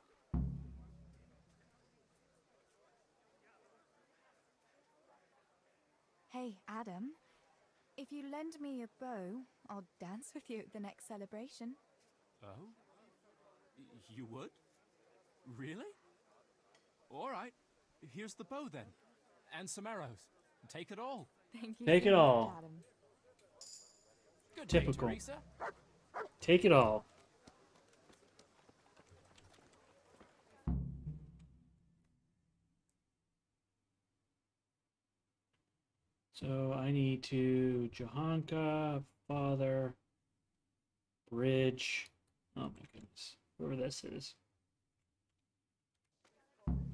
Speaker 11: Hey, Adam. If you lend me a bow, I'll dance with you at the next celebration.
Speaker 10: Oh? You would? Really? All right. Here's the bow then.
Speaker 8: and some arrows. Take it all.
Speaker 11: Thank you.
Speaker 1: Take
Speaker 11: so
Speaker 1: it
Speaker 11: much,
Speaker 1: all.
Speaker 11: Adam.
Speaker 8: Good day,
Speaker 1: Typical.
Speaker 8: Teresa.
Speaker 1: Take it all. So I need to Johanka, Father, Bridge. Oh my goodness. Wherever this is.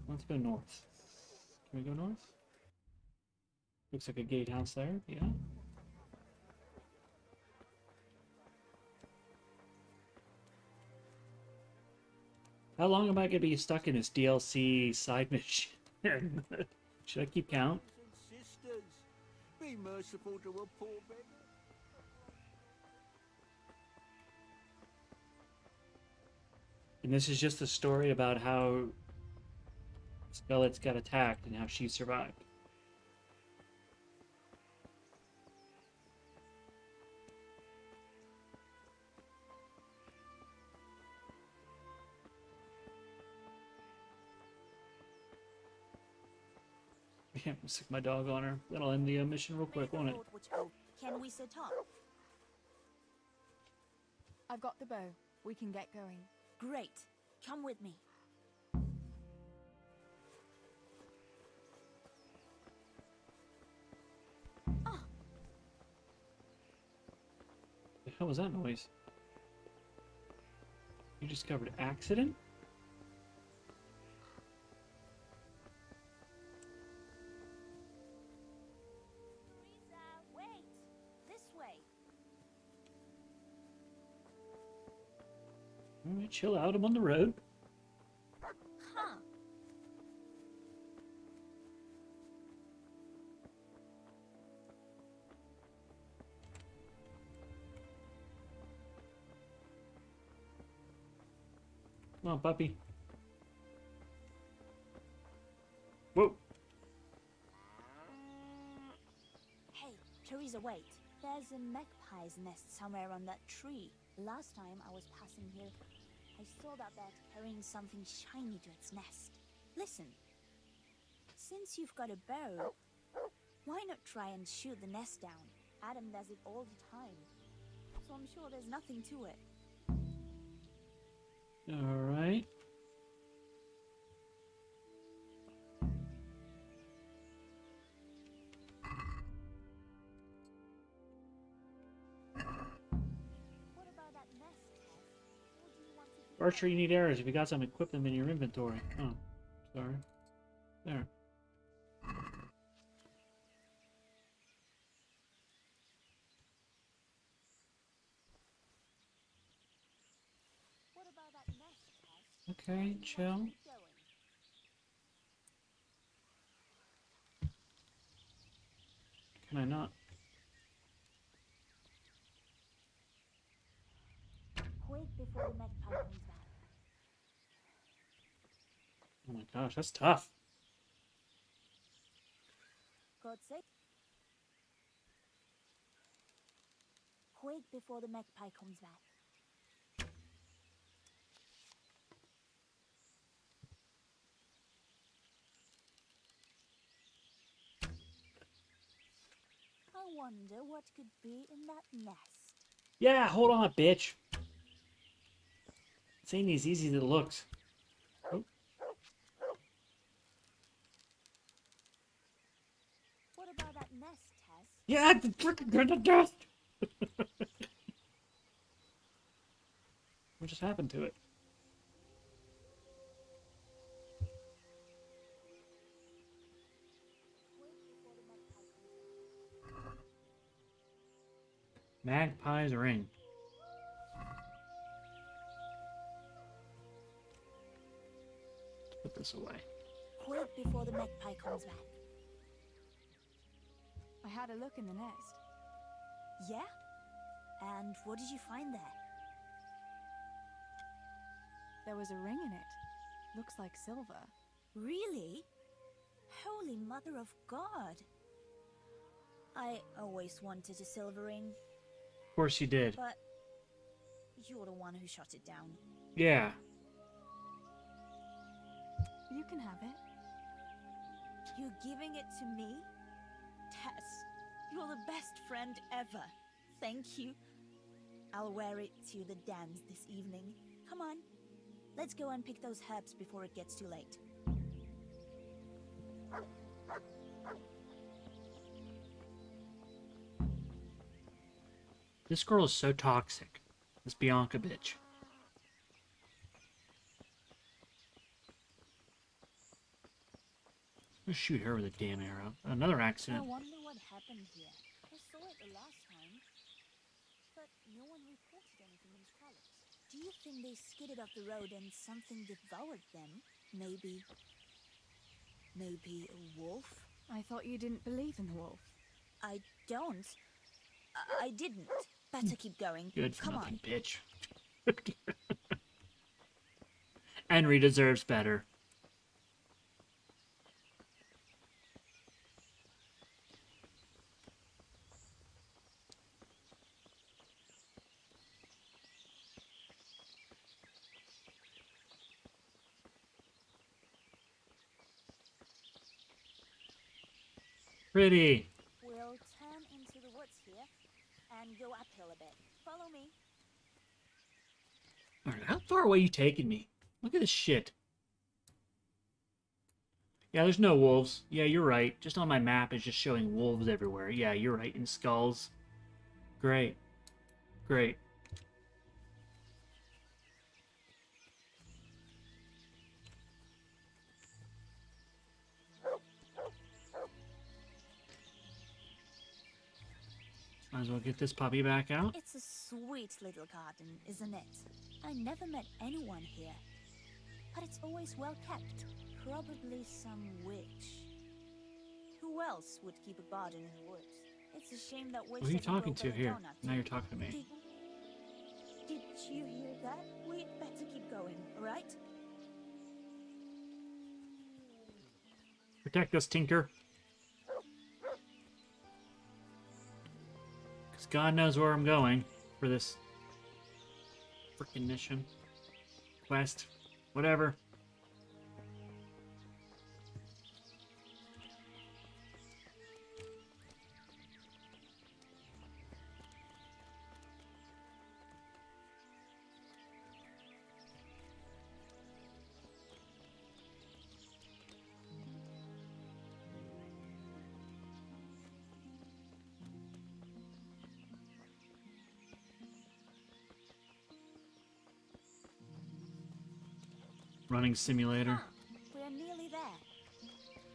Speaker 1: Let's go north. Can we go north? Looks like a gatehouse there, yeah. How long am I gonna be stuck in this DLC side mission? Should I keep count?
Speaker 2: Sisters, be merciful to a poor beggar.
Speaker 1: And this is just a story about how Skeletons got attacked and how she survived. Yeah, I'm gonna stick my dog on her. That'll end the mission real quick, won't it?
Speaker 21: Can we set up?
Speaker 11: I've got the bow. We can get going.
Speaker 21: Great. Come with me.
Speaker 1: The hell was that noise? You discovered accident?
Speaker 21: Wait! This way.
Speaker 1: Alright, chill out. I'm on the road.
Speaker 21: Huh.
Speaker 1: Come on, puppy. Whoa.
Speaker 21: Hey, Teresa, wait. There's a magpie's nest somewhere on that tree. Last time I was passing here, I saw that bat carrying something shiny to its nest. Listen. Since you've got a bow, why not try and shoot the nest down? Adam does it all the time. So I'm sure there's nothing to it.
Speaker 1: Alright.
Speaker 21: What about that nest, Tess? Or do you want to keep
Speaker 1: Archer, you need arrows. If you got some, equip them in your inventory. Oh, sorry. There.
Speaker 21: What about that nest, Tess?
Speaker 1: Okay, chill.
Speaker 21: Keep going.
Speaker 1: Can I not?
Speaker 21: Quick before the magpie comes back.
Speaker 1: Oh my gosh, that's tough.
Speaker 21: God's sake. Quick before the magpie comes back. I wonder what could be in that nest.
Speaker 1: Yeah, hold on, bitch. This ain't as easy as it looks. Oh.
Speaker 21: What about that nest, Tess?
Speaker 1: Yeah, the freaking good dust. What just happened to it? Magpie's ring. Put this away.
Speaker 21: Quick before the magpie comes back.
Speaker 11: I had a look in the nest.
Speaker 21: Yeah? And what did you find there?
Speaker 11: There was a ring in it. Looks like silver.
Speaker 21: Really? Holy Mother of God! I always wanted a silver ring.
Speaker 1: Of course you did.
Speaker 21: But you're the one who shot it down.
Speaker 1: Yeah.
Speaker 11: You can have it.
Speaker 21: You're giving it to me? Tess, you're the best friend ever. Thank you. I'll wear it to the dance this evening. Come on. Let's go and pick those herbs before it gets too late.
Speaker 1: This girl is so toxic. This Bianca bitch. Let's shoot her with a damn arrow. Another
Speaker 21: I
Speaker 1: accident.
Speaker 21: wonder what happened here. I saw it the last time, but no one reported anything in Scarlet. Do you think they skidded off the road and something devoured them? Maybe a wolf?
Speaker 11: I thought you didn't believe in the wolf.
Speaker 21: I don't. I didn't. Better keep going.
Speaker 1: Good for
Speaker 21: Come
Speaker 1: nothing,
Speaker 21: on.
Speaker 1: bitch. Henry deserves better. Pretty.
Speaker 21: We'll turn into the woods here and go uphill a bit. Follow me.
Speaker 1: Alright, how far away are you taking me? Look at this shit. Yeah, there's no wolves. Yeah, you're right. Just on my map, it's just showing wolves everywhere. Yeah, you're right. And skulls. Great. Great. Might as well get this puppy back out.
Speaker 21: It's a sweet little garden, isn't it? I never met anyone here, but it's always well kept. Probably some witch. Who else would keep a garden in the woods? It's a shame that witch.
Speaker 1: Who are you
Speaker 21: doesn't grow
Speaker 1: talking to here?
Speaker 21: belladonna.
Speaker 1: Now you're talking to me.
Speaker 21: Did you hear that? We'd better keep going, alright?
Speaker 1: Protect us, Tinker. Because God knows where I'm going for this freaking mission. Quest. Whatever. Running simulator.
Speaker 21: We're nearly there.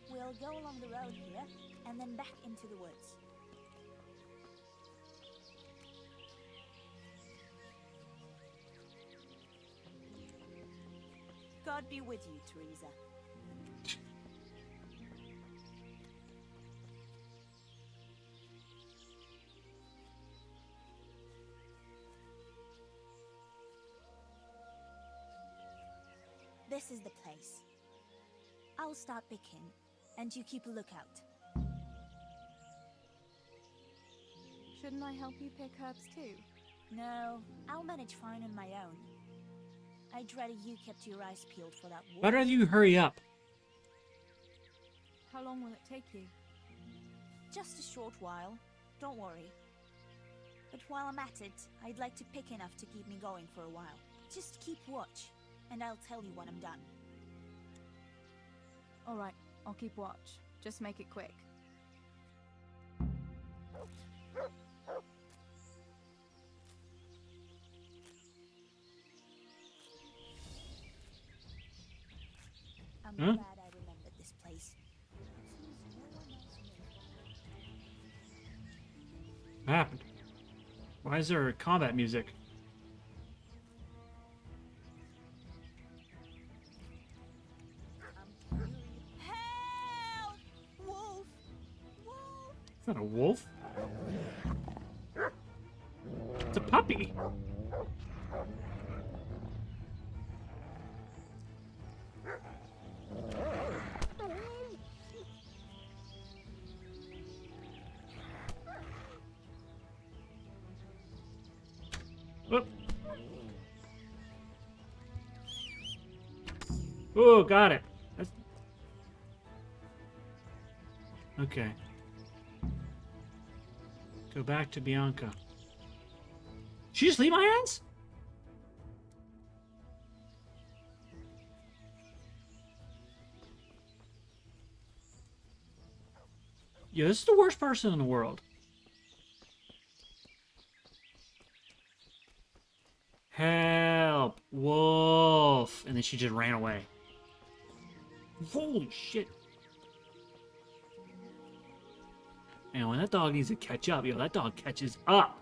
Speaker 21: We'll go along the road here and then back into the woods. God be with you, Teresa. This is the place. I'll start picking, and you keep a lookout.
Speaker 11: Shouldn't I help you pick herbs too?
Speaker 21: No, I'll manage fine on my own. I'd rather you kept your eyes peeled for that wolf.
Speaker 1: Why don't you hurry up?
Speaker 11: How long will it take you?
Speaker 21: Just a short while. Don't worry. But while I'm at it, I'd like to pick enough to keep me going for a while. Just keep watch, and I'll tell you when I'm done.
Speaker 11: Alright, I'll keep watch. Just make it quick.
Speaker 21: I'm
Speaker 1: Huh?
Speaker 21: glad I remembered this place.
Speaker 1: What happened? Why is there combat music?
Speaker 21: Help! Wolf! Wolf!
Speaker 1: It's not a wolf. It's a puppy. Whoop. Oh, got it. That's... Okay. Go back to Bianca. She just leave my hands? Yeah, this is the worst person in the world. Help! Wolf! And then she just ran away. Holy shit. And when that dog needs to catch up, yo, that dog catches up.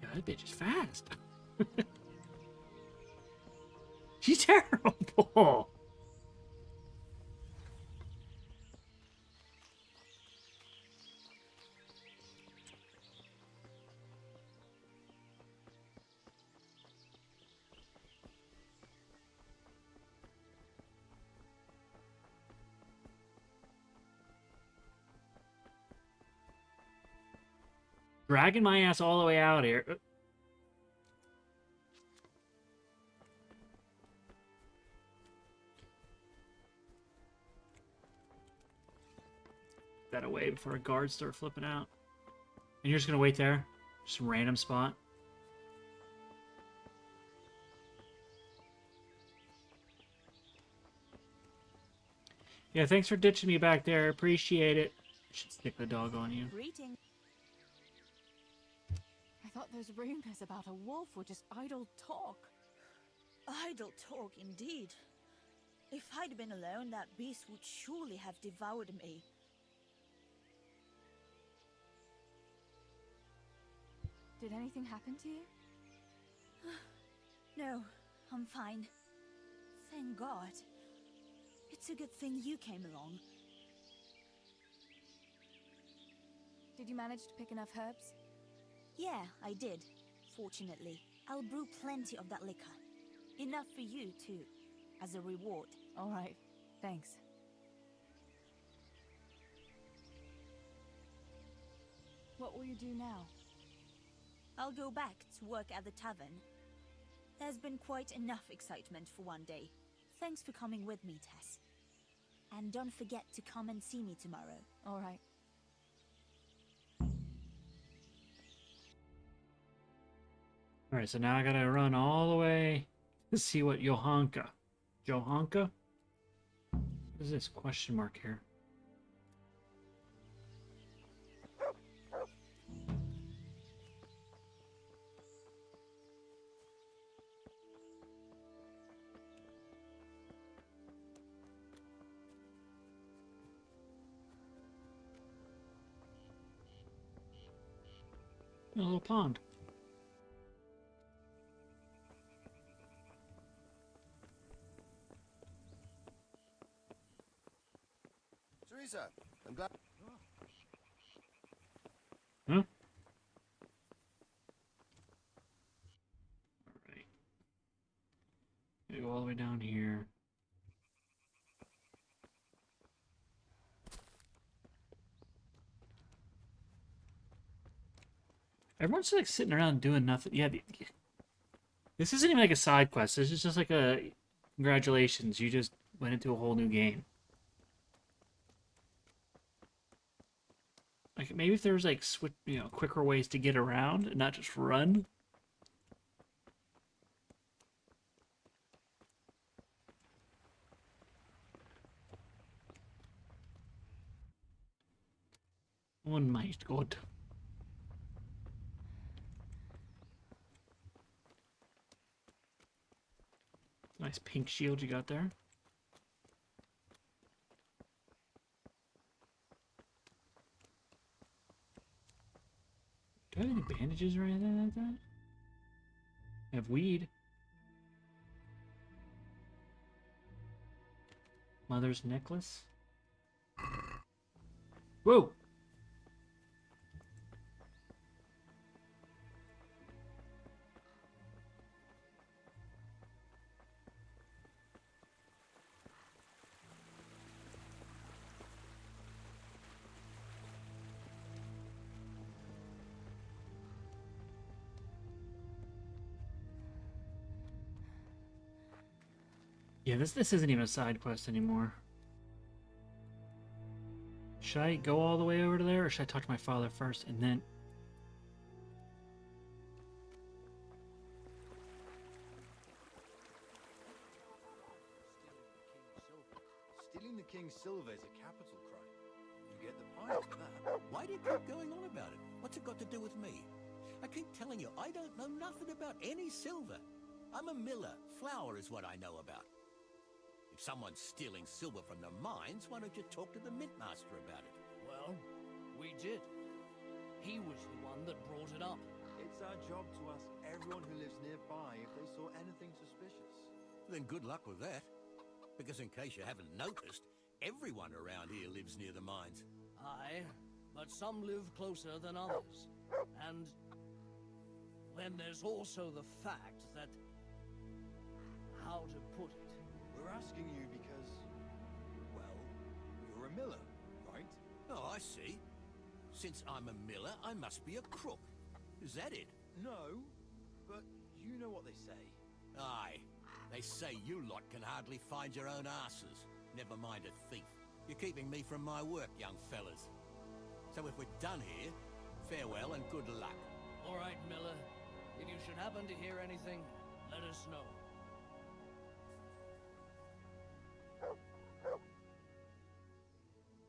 Speaker 1: Yeah, that bitch is fast. She's terrible. Dragging my ass all the way out here. That away before a guard start flipping out. And you're just gonna wait there? Just a random spot? Yeah, thanks for ditching me back there. Appreciate it. I should stick the dog on you.
Speaker 21: Greeting.
Speaker 11: I thought those rumors about a wolf were just idle talk.
Speaker 21: Idle talk, indeed. If I'd been alone, that beast would surely have devoured me.
Speaker 11: Did anything happen to you?
Speaker 21: No, I'm fine. Thank God. It's a good thing you came along.
Speaker 11: Did you manage to pick enough herbs?
Speaker 21: Yeah, I did. Fortunately, I'll brew plenty of that liquor. Enough for you, too, as a reward.
Speaker 11: All right, thanks. What will you do now?
Speaker 21: I'll go back to work at the tavern. There's been quite enough excitement for one day. Thanks for coming with me, Tess. And don't forget to come and see me tomorrow.
Speaker 11: All right.
Speaker 1: Alright, so now I gotta run all the way to see what Johanka. What is this question mark here? A little pond.
Speaker 17: Teresa, I'm glad.
Speaker 1: Huh? Alright. Go all the way down here. Everyone's just like sitting around doing nothing. Yeah, this isn't even like a side quest. This is just like a congratulations. You just went into a whole new game. Like maybe if there was like quicker ways to get around and not just run. One might good. Nice pink shield you got there. Do I have any bandages or anything like that? I have weed. Mother's necklace. Whoa! Yeah, this isn't even a side quest anymore. Should I go all the way over to there, or should I talk to my father first and then...
Speaker 9: Stealing the king's silver is a capital crime. You get the fine for that.
Speaker 2: Why do you keep going on about it? What's it got to do with me? I keep telling you, I don't know nothing about any silver. I'm a miller. Flour is what I know about. If someone's stealing silver from the mines, why don't you talk to the mint master about it?
Speaker 19: Well, we did. He was the one that brought it up.
Speaker 9: It's our job to ask everyone who lives nearby if they saw anything suspicious.
Speaker 2: Then good luck with that. Because in case you haven't noticed, everyone around here lives near the mines.
Speaker 19: Aye, but some live closer than others. And then there's also the fact that... how to put it?
Speaker 9: We're asking you because, well, you're a miller, right?
Speaker 2: Oh, I see. Since I'm a miller, I must be a crook. Is that it?
Speaker 9: No, but you know what they say.
Speaker 2: Aye. They say you lot can hardly find your own asses. Never mind a thief. You're keeping me from my work, young fellas. So if we're done here, farewell and good luck.
Speaker 19: All right, Miller. If you should happen to hear anything, let us know.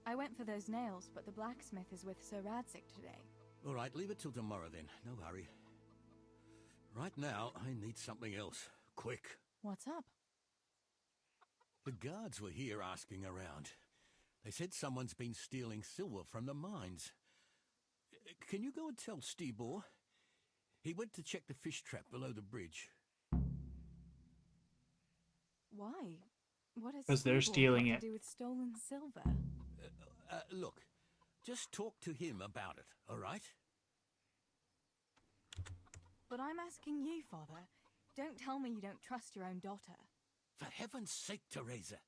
Speaker 11: I went for those nails, but the blacksmith is with Sir Radzig today.
Speaker 2: All right, leave it till tomorrow then. No hurry. Right now, I need something else. Quick.
Speaker 11: What's up?
Speaker 2: The guards were here asking around. They said someone's been stealing silver from the mines. Can you go and tell Stibor? He went to check the fish trap below the bridge.
Speaker 11: Why? What has
Speaker 1: 'Cause they're
Speaker 11: Stibor
Speaker 1: stealing
Speaker 11: got
Speaker 1: it.
Speaker 11: to do with stolen silver?
Speaker 2: Look, just talk to him about it, all right?
Speaker 11: But I'm asking you, Father. Don't tell me you don't trust your own daughter.
Speaker 2: For heaven's sake, Teresa.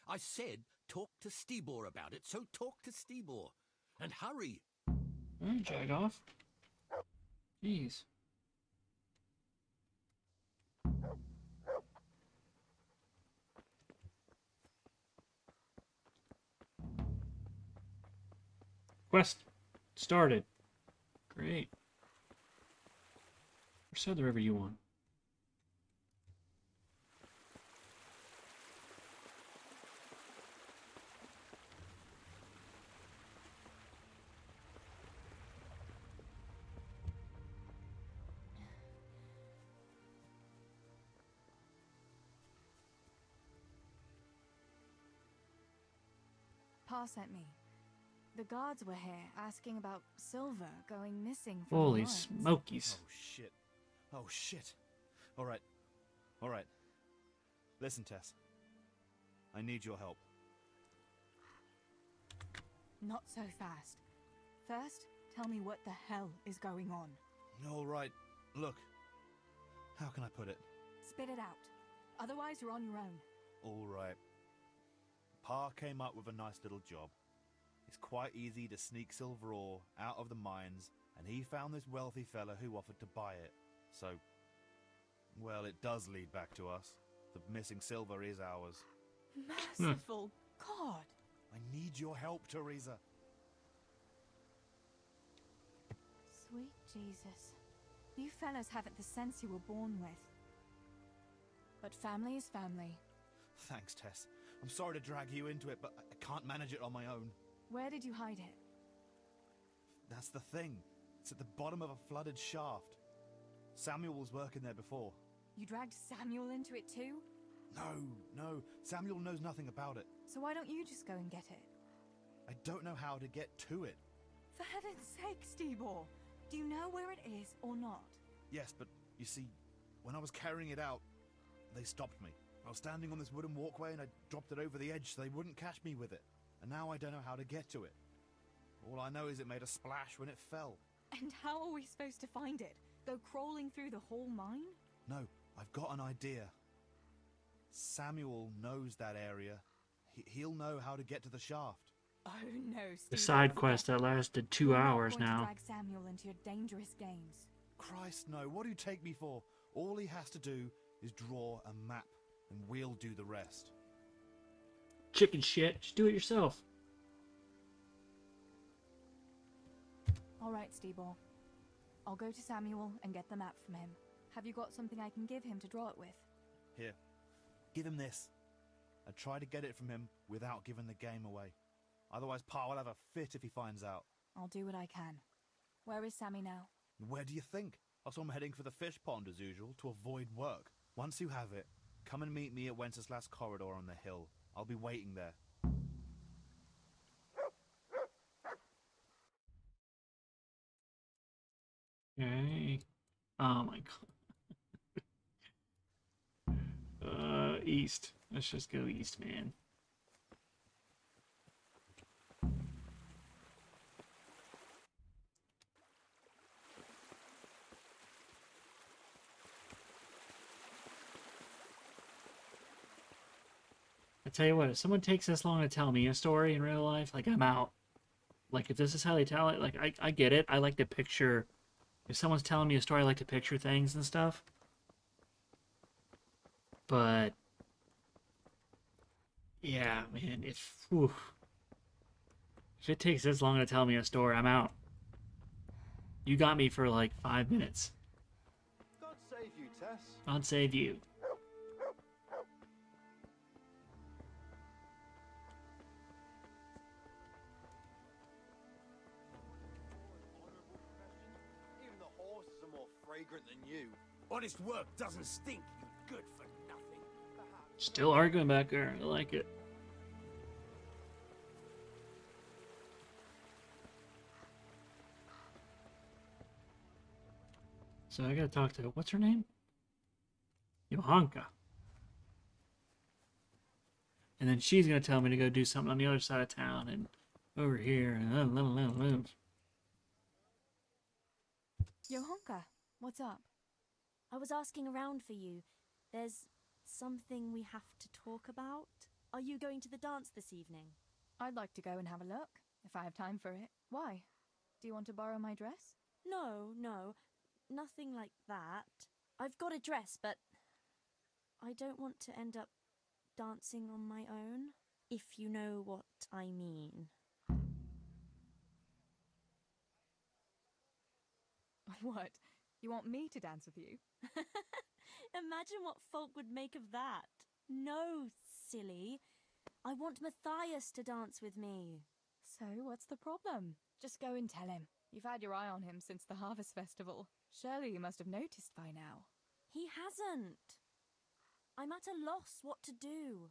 Speaker 2: I said talk to Stibor about it, so talk to Stibor. And hurry.
Speaker 1: Jag off. Jeez. Quest started. Great. Or so the river you want.
Speaker 11: Pa sent me. The guards were here asking about silver going missing from
Speaker 1: Holy
Speaker 11: the mines.
Speaker 1: smokies.
Speaker 22: Oh, shit. Oh, shit. All right. All right. Listen, Tess. I need your help.
Speaker 11: Not so fast. First, tell me what the hell is going on.
Speaker 22: All right. Look. How can I put it?
Speaker 11: Spit it out. Otherwise, you're on your own.
Speaker 22: All right. Pa came up with a nice little job. It's quite easy to sneak silver ore out of the mines, and he found this wealthy fella who offered to buy it. So, well, it does lead back to us. The missing silver is ours.
Speaker 11: Merciful God!
Speaker 22: I need your help, Teresa.
Speaker 11: Sweet Jesus. You fellas haven't the sense you were born with. But family is family.
Speaker 22: Thanks, Tess. I'm sorry to drag you into it, but I can't manage it on my own.
Speaker 11: Where did you hide it?
Speaker 22: That's the thing. It's at the bottom of a flooded shaft. Samuel was working there before.
Speaker 11: You dragged Samuel into it too?
Speaker 22: No. Samuel knows nothing about it.
Speaker 11: So why don't you just go and get it?
Speaker 22: I don't know how to get to it.
Speaker 11: For heaven's sake, Stibor! Do you know where it is or not?
Speaker 22: Yes, but you see, when I was carrying it out, they stopped me. I was standing on this wooden walkway and I dropped it over the edge so they wouldn't catch me with it. And now I don't know how to get to it. All I know is it made a splash when it fell.
Speaker 11: And how are we supposed to find it? Go crawling through the whole mine?
Speaker 22: No, I've got an idea. Samuel knows that area. He'll know how to get to the shaft.
Speaker 11: Oh no,
Speaker 1: The
Speaker 11: Stibor.
Speaker 1: side quest that lasted 2
Speaker 11: You're not
Speaker 1: hours
Speaker 11: going to
Speaker 1: now.
Speaker 11: drag Samuel into your dangerous games.
Speaker 22: Christ, no. What do you take me for? All he has to do is draw a map. and we'll do the rest.
Speaker 1: Chicken shit. Just do it yourself.
Speaker 11: All right, Steeball. I'll go to Samuel and get the map from him. Have you got something I can give him to draw it with?
Speaker 22: Here, give him this. And try to get it from him without giving the game away. Otherwise, Pa will have a fit if he finds out.
Speaker 11: I'll do what I can. Where is Sammy now?
Speaker 22: Where do you think? I saw him heading for the fish pond as usual to avoid work. Once you have it, come and meet me at Wenceslas corridor on the hill. I'll be waiting there.
Speaker 1: Okay. Oh my god. East. Let's just go east, man. I tell you what, if someone takes this long to tell me a story in real life, like, I'm out. Like, if this is how they tell it, like, I get it. I like to picture... If someone's telling me a story, I like to picture things and stuff. But... yeah, man, if it takes this long to tell me a story, I'm out. You got me for, like, 5 minutes.
Speaker 9: God save you, Tess.
Speaker 1: God save you.
Speaker 9: Even the horses are more fragrant than you.
Speaker 18: Honest work doesn't stink, you good for nothing.
Speaker 1: Still arguing back there. I like it. So I gotta talk to, what's her name? Johanka. And then she's gonna tell me to go do something on the other side of town and over here and
Speaker 11: Johanka, what's up?
Speaker 3: I was asking around for you. There's something we have to talk about. Are you going to the dance this evening?
Speaker 11: I'd like to go and have a look, if I have time for it. Why? Do you want to borrow my dress?
Speaker 3: No. Nothing like that. I've got a dress, but I don't want to end up dancing on my own, if you know what I mean.
Speaker 11: What? You want me to dance with you?
Speaker 3: Imagine what folk would make of that. No, silly. I want Matthias to dance with me.
Speaker 11: So, what's the problem? Just go and tell him. You've had your eye on him since the Harvest Festival. Surely you must have noticed by now.
Speaker 3: He hasn't. I'm at a loss what to do.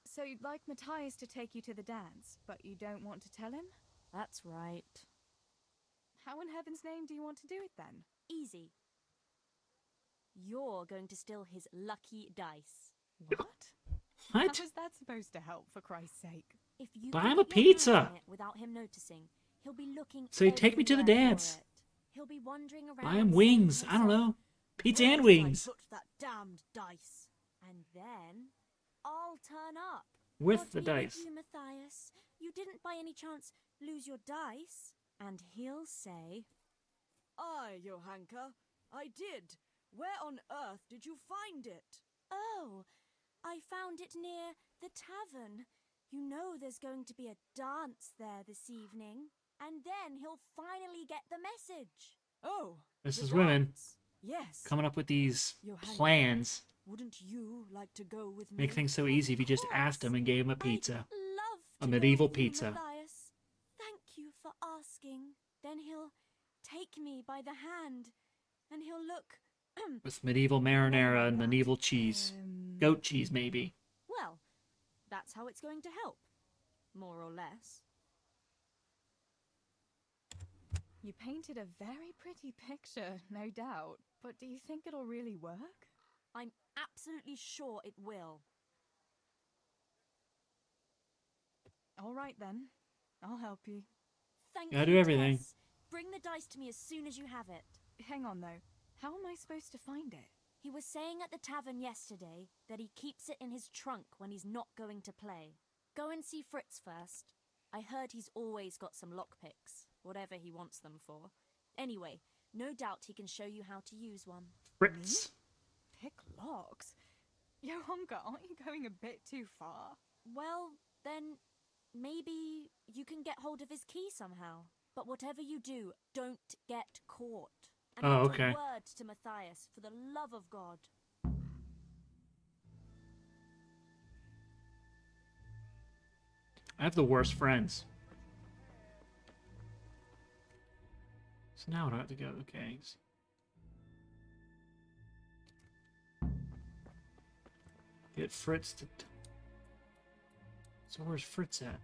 Speaker 11: So you'd like Matthias to take you to the dance, but you don't want to tell him?
Speaker 3: That's right.
Speaker 11: How in heaven's name do you want to do it then?
Speaker 3: Easy. You're going to steal his lucky dice.
Speaker 11: What?
Speaker 1: What?
Speaker 11: How is that supposed to help, for Christ's sake?
Speaker 3: If you
Speaker 1: buy
Speaker 3: can
Speaker 1: him a
Speaker 3: put your hand
Speaker 1: pizza.
Speaker 3: on it without him noticing, he'll be looking.
Speaker 1: So you take me to the
Speaker 3: everywhere
Speaker 1: dance.
Speaker 3: for it. He'll be wandering around.
Speaker 1: buy him
Speaker 3: saying
Speaker 1: wings.
Speaker 3: to
Speaker 1: I don't
Speaker 3: himself,
Speaker 1: know. Pizza
Speaker 3: "Where
Speaker 1: and
Speaker 3: did I
Speaker 1: wings.
Speaker 3: put that damned dice?" And then I'll turn up.
Speaker 1: With
Speaker 3: "What's
Speaker 1: the
Speaker 3: me
Speaker 1: dice.
Speaker 3: you, Matthias? You didn't by any chance lose your dice? And he'll say,
Speaker 13: Aye, Johanka, I did. Where on earth did you find it?
Speaker 3: "Oh, I found it near the tavern. You know there's going to be a dance there this evening." And then he'll finally get the message.
Speaker 13: Oh,
Speaker 1: This
Speaker 13: the
Speaker 1: is women
Speaker 13: dance. Yes.
Speaker 1: coming up with these
Speaker 13: Johanka,
Speaker 1: plans.
Speaker 13: Wouldn't you like to go with me?
Speaker 1: Make things so easy if you just asked him and gave him a pizza.
Speaker 3: Love
Speaker 1: A
Speaker 3: to
Speaker 1: medieval
Speaker 3: go with you,
Speaker 1: pizza.
Speaker 3: Matthias. Thank you for asking. Then he'll take me by the hand, and he'll look.
Speaker 1: With medieval marinara and medieval cheese. Goat cheese, maybe.
Speaker 3: Well, that's how it's going to help, more or less.
Speaker 11: You painted a very pretty picture, no doubt. But do you think it'll really work?
Speaker 3: I'm absolutely sure it will.
Speaker 11: All right then. I'll help you.
Speaker 3: Thank
Speaker 1: Gotta
Speaker 3: you,
Speaker 1: do everything.
Speaker 3: Tess. Bring the dice to me as soon as you have it.
Speaker 11: Hang on though. How am I supposed to find it?
Speaker 3: He was saying at the tavern yesterday that he keeps it in his trunk when he's not going to play. Go and see Fritz first. I heard he's always got some lockpicks, whatever he wants them for. Anyway, No doubt he can show you how to use one.
Speaker 1: Fritz.
Speaker 11: Pick locks? Johanka, aren't you going a bit too far?
Speaker 3: Well, then maybe you can get hold of his key somehow. But whatever you do, don't get caught. And
Speaker 1: Oh,
Speaker 3: not
Speaker 1: okay.
Speaker 3: a word to Matthias, for the love of God.
Speaker 1: I have the worst friends. So now I don't have to go. Okay. Get Fritz to... So where's Fritz at?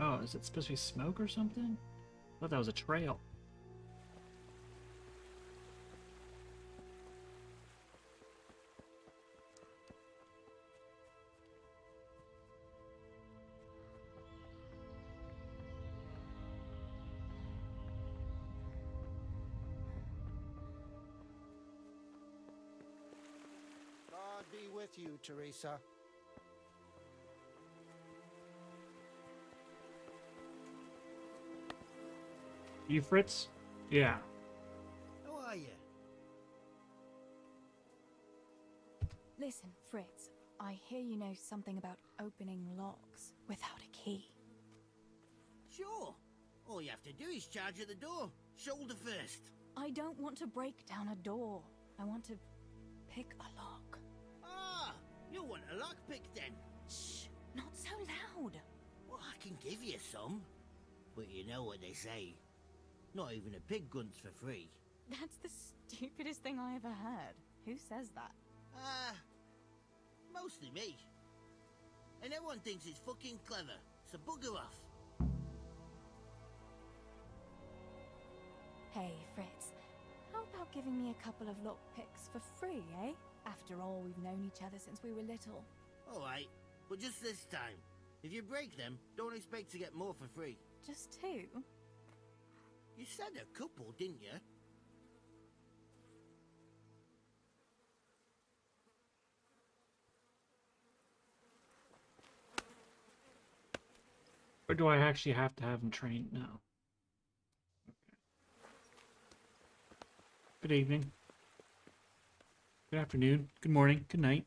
Speaker 1: Oh, is it supposed to be smoke or something? I thought that was a trail.
Speaker 7: God be with you, Teresa.
Speaker 1: You, Fritz? Yeah.
Speaker 7: How are you?
Speaker 11: Listen, Fritz, I hear you know something about opening locks without a key.
Speaker 2: Sure. All you have to do is charge at the door, shoulder first.
Speaker 11: I don't want to break down a door. I want to pick a lock.
Speaker 2: Ah, you want a lockpick then?
Speaker 11: Shh, not so loud.
Speaker 2: Well, I can give you some. But you know what they say. Not even a pig gunt's for free.
Speaker 11: That's the stupidest thing I ever heard. Who says that?
Speaker 2: Mostly me. And everyone thinks it's fucking clever, so bugger off.
Speaker 11: Hey, Fritz, how about giving me a couple of lockpicks for free, eh? After all, we've known each other since we were little.
Speaker 2: Alright, but just this time. If you break them, don't expect to get more for free.
Speaker 11: Just two?
Speaker 2: You said a couple, didn't you?
Speaker 1: Or do I actually have to have him trained? No. Okay. Good evening. Good afternoon. Good morning. Good night.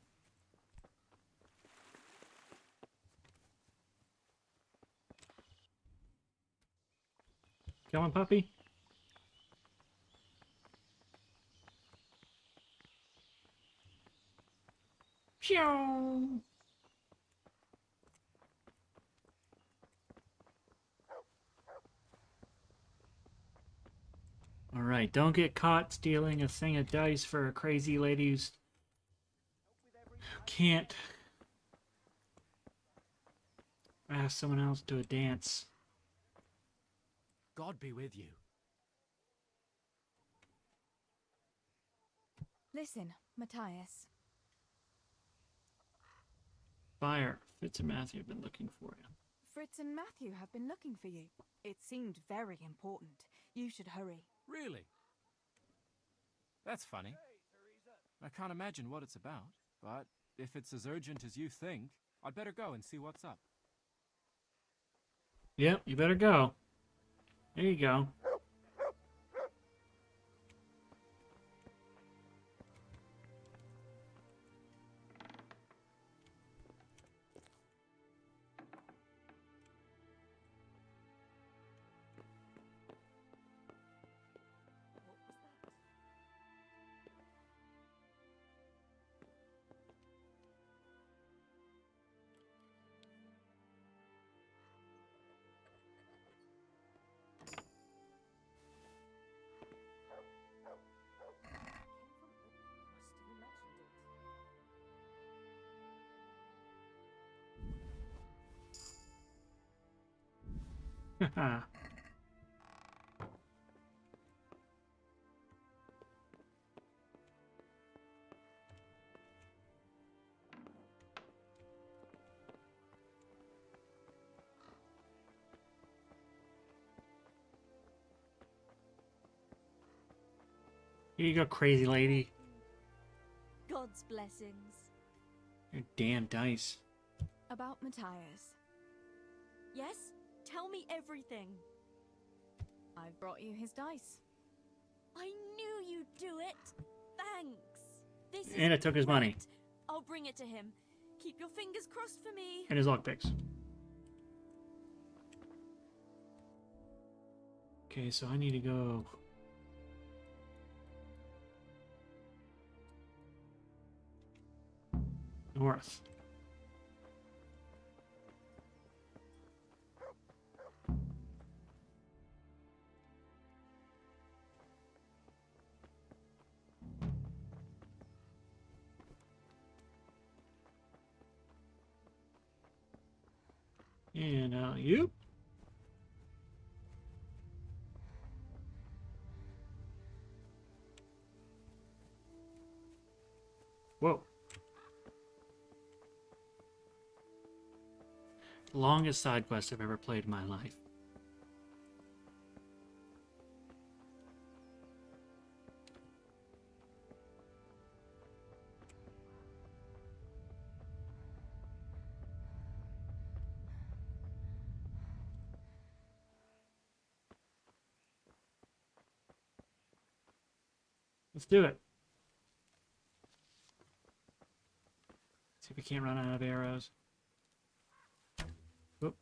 Speaker 1: Come on, puppy. Pew! Alright, don't get caught stealing a thing of dice for a crazy lady who can't ask someone else to a dance.
Speaker 8: God be with you.
Speaker 11: Listen, Matthias.
Speaker 1: Fire. Fitz and Matthew have been looking for you.
Speaker 11: Fritz and Matthew have been looking for you. It seemed very important. You should hurry.
Speaker 8: Really? That's funny. I can't imagine what it's about, but if it's as urgent as you think, I'd better go and see what's up.
Speaker 1: Yep, you better go. There you go. Haha. Here you go, crazy lady.
Speaker 3: God's blessings.
Speaker 1: Your damn dice.
Speaker 11: About Matthias.
Speaker 3: Yes? Tell me everything.
Speaker 11: I've brought you his dice.
Speaker 3: I knew you'd do it. Thanks. This is
Speaker 1: And it took his money.
Speaker 3: great. I'll bring it to him. Keep your fingers crossed for me.
Speaker 1: And his lockpicks. Okay, so I need to go... north. And you. Whoa. Longest side quest I've ever played in my life. Let's do it. See if we can't run out of arrows. Whoop.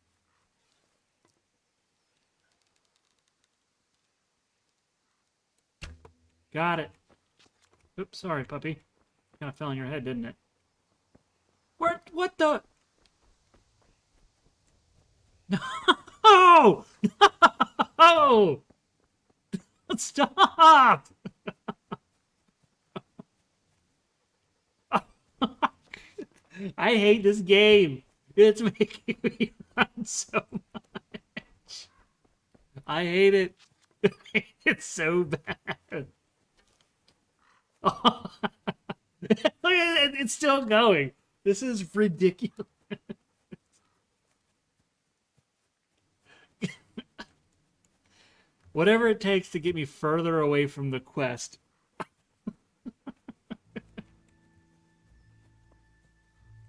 Speaker 1: Got it. Oops, sorry, puppy. Kind of fell on your head, didn't it? What the? No! No! Stop! I hate this game. It's making me run so much. I hate it. It's so bad. Oh. Look at it. It's still going. This is ridiculous. Whatever it takes to get me further away from the quest.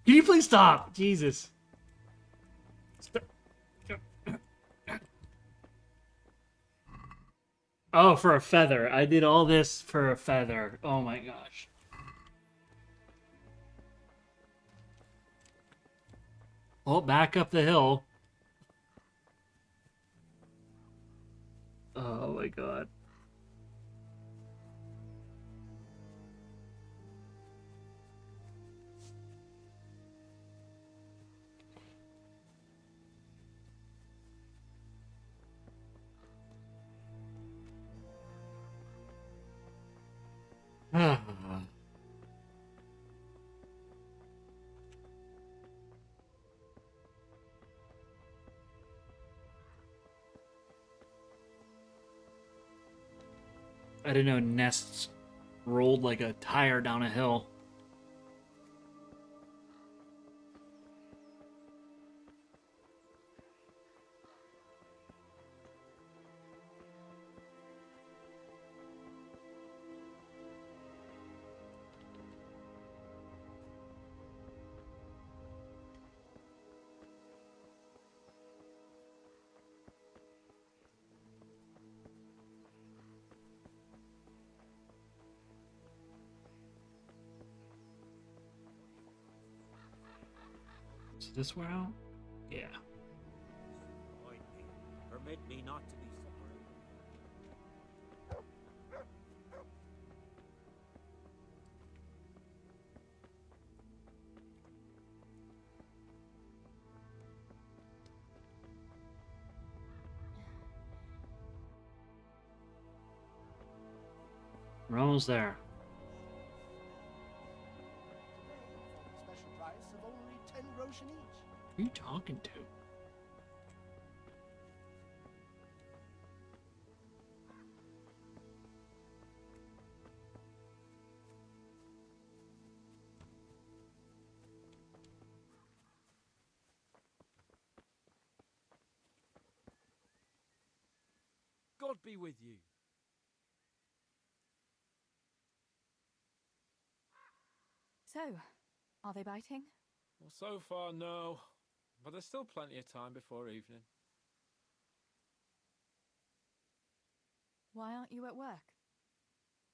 Speaker 1: Can you please stop? Jesus. Stop. Oh, for a feather. I did all this for a feather. Oh my gosh. Well, back up the hill. Oh my god. I didn't know nests rolled like a tire down a hill. Is this where out? Yeah.
Speaker 6: Permit me not to be sorry.
Speaker 1: We're almost there.
Speaker 7: Special price of only 10 groschen each.
Speaker 1: Who are you talking to?
Speaker 10: God be with you.
Speaker 11: So, are they biting?
Speaker 8: Well, so far, no. But there's still plenty of time before evening.
Speaker 11: Why aren't you at work?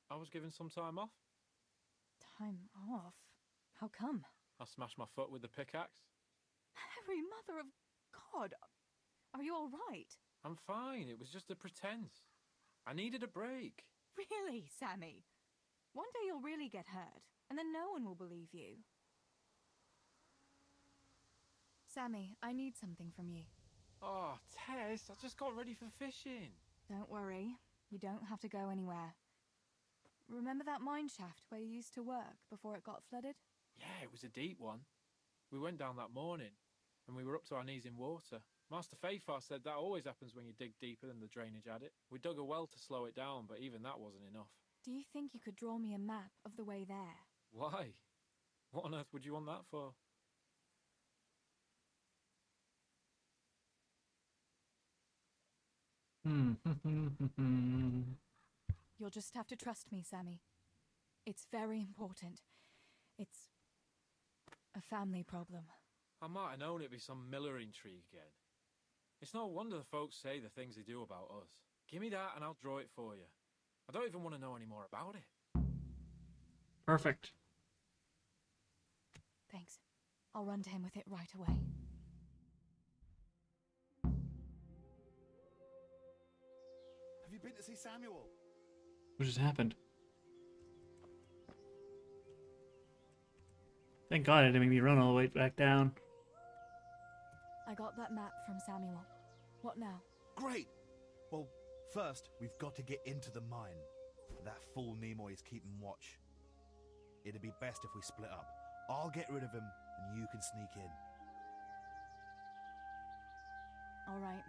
Speaker 8: I was given some time off.
Speaker 11: Time off? How come?
Speaker 8: I smashed my foot with the pickaxe.
Speaker 11: Harry, mother of God! Are you all right?
Speaker 8: I'm fine. It was just a pretense. I needed a break.
Speaker 11: Really, Sammy? One day you'll really get hurt, and then no one will believe you. Sammy, I need something from you.
Speaker 8: Oh, Tess, I just got ready for fishing.
Speaker 11: Don't worry. You don't have to go anywhere. Remember that mine shaft where you used to work before it got flooded?
Speaker 8: Yeah, it was a deep one. We went down that morning, and we were up to our knees in water. Master Fayfar said that always happens when you dig deeper than the drainage had it. We dug a well to slow it down, but even that wasn't enough.
Speaker 11: Do you think you could draw me a map of the way there?
Speaker 8: Why? What on earth would you want that for?
Speaker 11: You'll just have to trust me, Sammy. It's very important. It's a family problem.
Speaker 8: I might have known it'd be some Miller intrigue again. It's no wonder the folks say the things they do about us. Give me that and I'll draw it for you. I don't even want to know any more about it.
Speaker 1: Perfect.
Speaker 11: Thanks. I'll run to him with it right away.
Speaker 9: Have you been to see Samuel?
Speaker 1: What just happened? Thank God it didn't make me run all the way back down.
Speaker 11: I got that map from Samuel. What now?
Speaker 22: Great! Well, first, we've got to get into the mine. That fool Nimoy is keeping watch. It'd be best if we split up. I'll get rid of him, and you can sneak in.
Speaker 11: All right.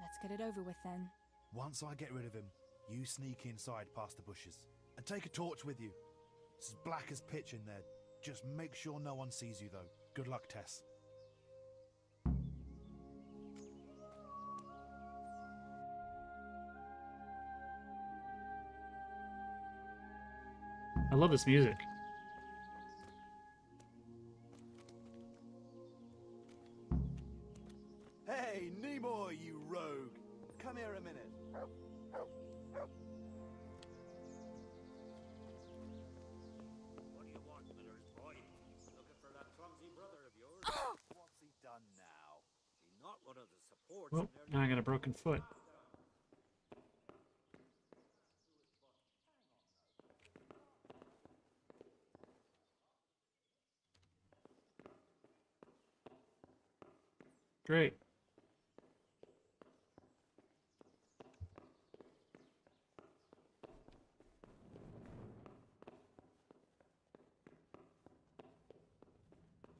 Speaker 11: Let's get it over with then.
Speaker 22: Once I get rid of him, you sneak inside past the bushes. And take a torch with you. It's as black as pitch in there. Just make sure no one sees you, though.
Speaker 16: Good luck, Tess.
Speaker 1: I love this music.
Speaker 9: Hey, Nimoy, you rogue! Come here a minute.
Speaker 10: What do you want, Miller's boy? Looking for that clumsy brother of yours?
Speaker 9: What's he done now?
Speaker 10: He's not one of the supports.
Speaker 1: Well, now I got a broken foot. Great.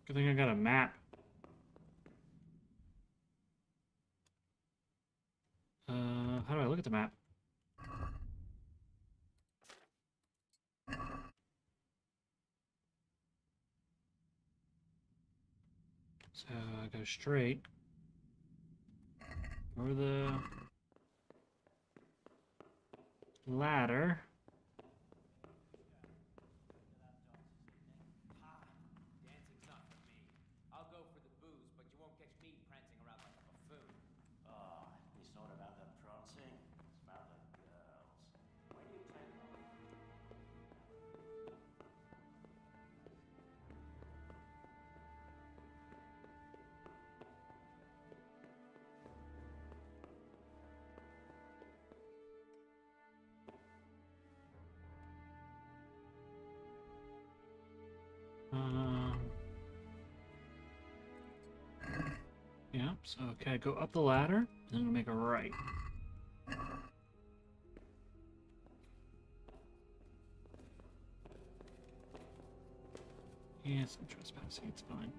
Speaker 1: Good thing I got a map. How do I look at the map? So I go straight. Over the ladder.
Speaker 6: Dancing's not for me. I'll go for the booze, but you won't catch me prancing around like a buffoon.
Speaker 15: Oh, you sort of have them prancing. Smell the girls. When you take them.
Speaker 1: Yeah, so okay, go up the ladder, and I'm gonna make a right. Yeah, some trespassing, it's fine.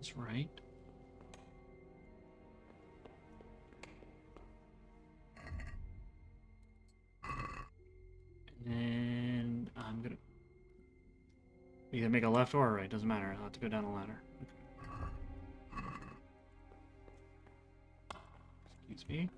Speaker 1: That's right. And then I'm gonna either make a left or a right, doesn't matter. I'll have to go down a ladder. Excuse me.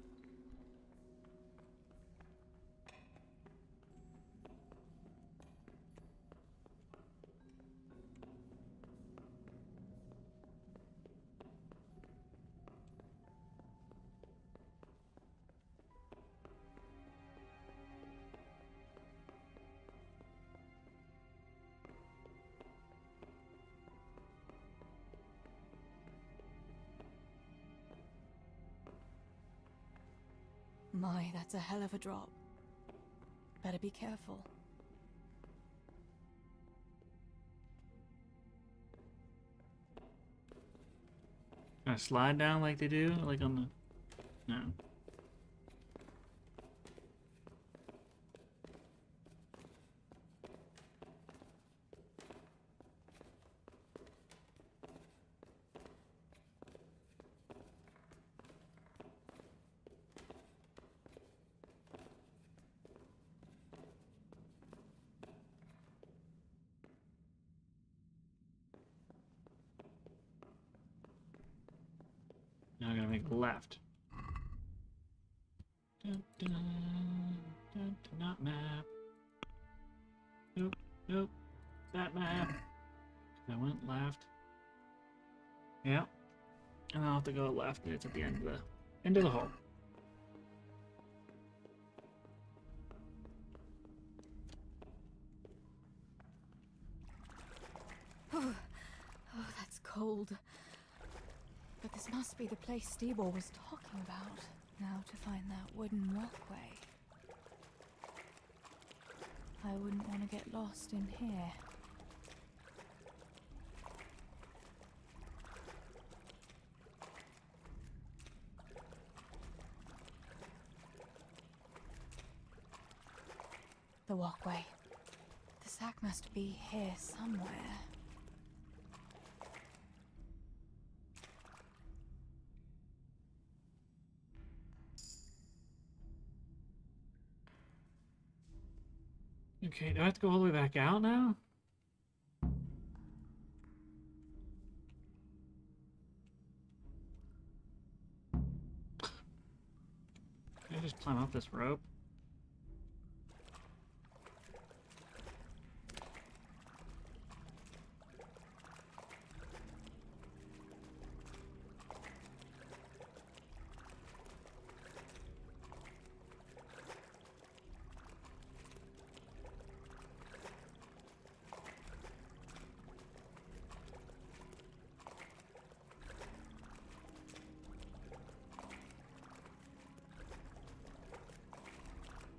Speaker 11: My, that's a hell of a drop. Better be careful.
Speaker 1: Can I slide down like they do? Like on the... No. Now I'm gonna make a left. Dun, dun, dun, dun, not map. Nope, nope. That map. I went left. Yeah. And I'll have to go left, and it's at the end of the hole.
Speaker 11: Oh, that's cold. But this must be the place Steeble was talking about. Now to find that wooden walkway. I wouldn't want to get lost in here. The walkway. The sack must be here somewhere.
Speaker 1: Okay, do I have to go all the way back out now? Can I just climb up this rope?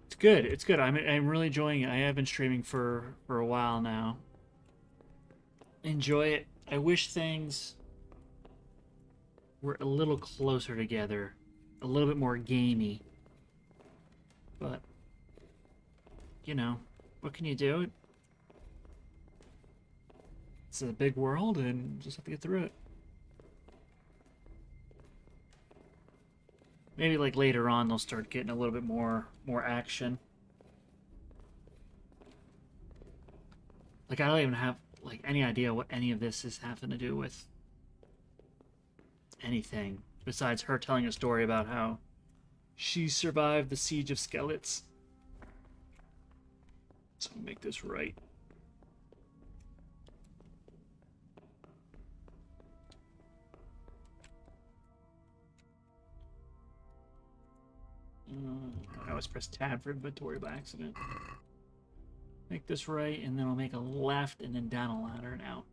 Speaker 1: It's good. It's good. I'm really enjoying it. I have been streaming for a while now. Enjoy it. I wish things were a little closer together, a little bit more gamey. But you know, what can you do? It's a big world, and just have to get through it. Maybe like later on they'll start getting a little bit more action. Like I don't even have like any idea what any of this is having to do with anything besides her telling a story about how she survived the siege of Skelets. So I'll make this right. I always press tab for inventory by accident. Make this right, and then I'll make a left, and then down a ladder and out.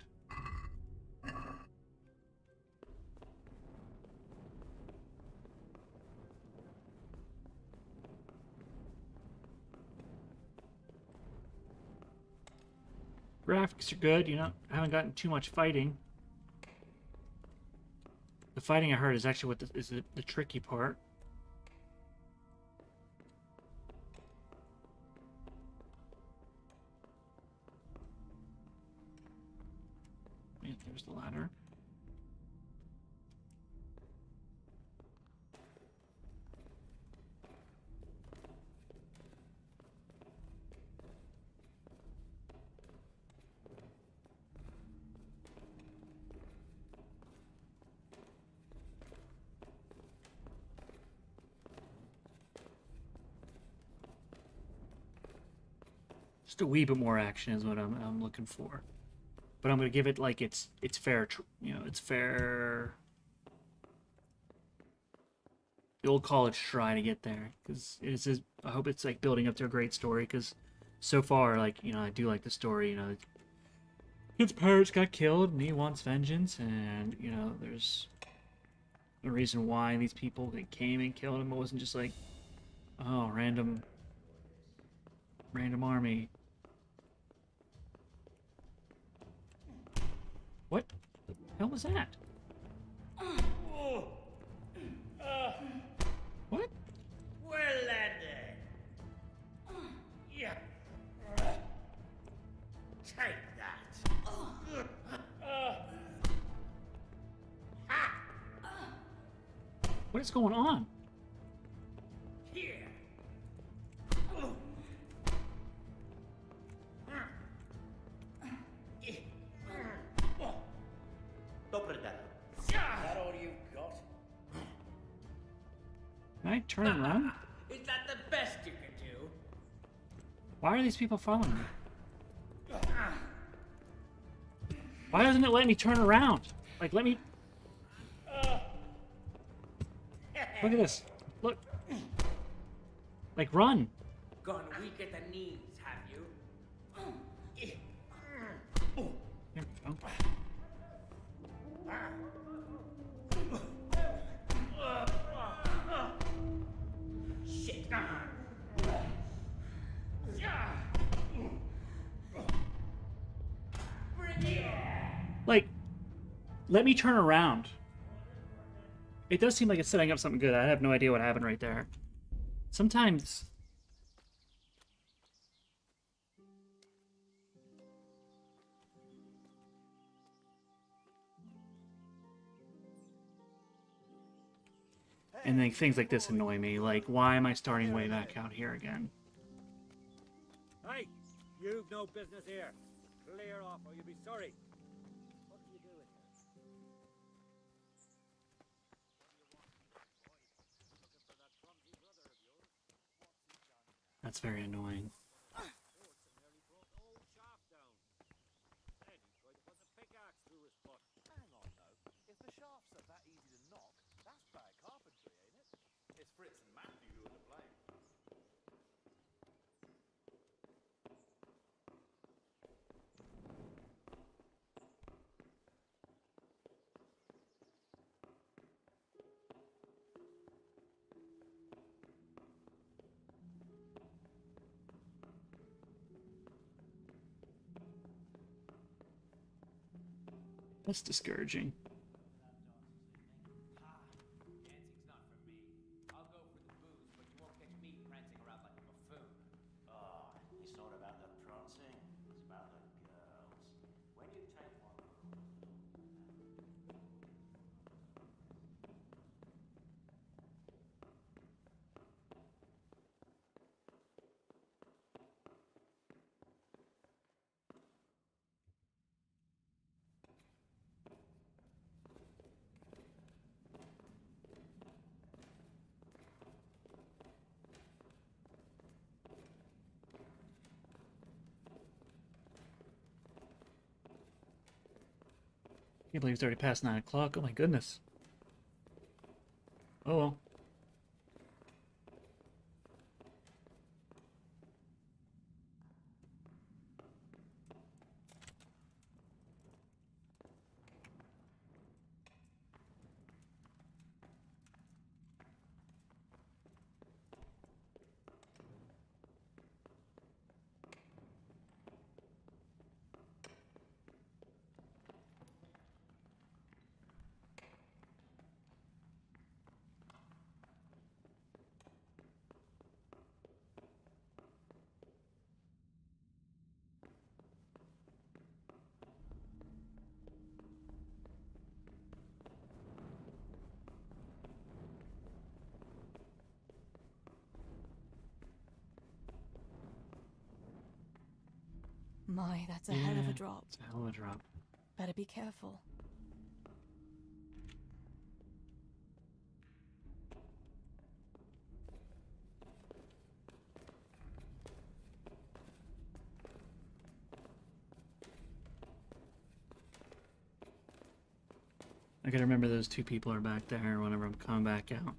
Speaker 1: Graphics are good, you know, I haven't gotten too much fighting. The fighting I heard is actually what is the tricky part. Yeah, there's the ladder. Just a wee bit more action is what I'm looking for. But I'm gonna give it like it's fair, you know, it's fair. The old college try to get there, because it is. I hope it's like building up to a great story, because so far, like, you know, I do like the story. You know, his parents got killed, and he wants vengeance, and you know, there's a reason why these people they came and killed him. It wasn't just like, oh, random army. What the hell was that? What?
Speaker 15: Well landed. Yeah. Take that.
Speaker 1: What is going on?
Speaker 15: Here. Is that all you've got?
Speaker 1: Can I turn around?
Speaker 15: Is that the best you can do?
Speaker 1: Why are these people following me? Why doesn't it let me turn around? Like, let me... Look at this. Look. Like, run.
Speaker 15: Gone weak at the knees, have you?
Speaker 1: There we go.
Speaker 15: Shit.
Speaker 1: Like, let me turn around. It does seem like it's setting up something good. I have no idea what happened right there. Sometimes... And then things like this annoy me. Like, why am I starting way back out here again?
Speaker 12: Hey, you've no business here. Clear off or you'll be sorry. What are you doing here?
Speaker 1: That's very annoying.
Speaker 22: Hang on, though. If the shafts are that easy to knock, that's bad carpentry, ain't it? It's Fritz and Matthew who are to blame.
Speaker 1: That's discouraging.
Speaker 6: Dancing's not for me. I'll go for the booze, but you won't catch me prancing around like a buffoon.
Speaker 15: Oh, it's not about the prancing. It's about the girls. When you take one for a
Speaker 1: Can't believe it's already past 9 o'clock. Oh my goodness. Oh well.
Speaker 11: My, that's a hell of a
Speaker 1: Yeah,
Speaker 11: drop.
Speaker 1: It's a hell of a drop.
Speaker 11: Better be careful.
Speaker 1: gotta remember those two people are back there whenever I'm coming back out.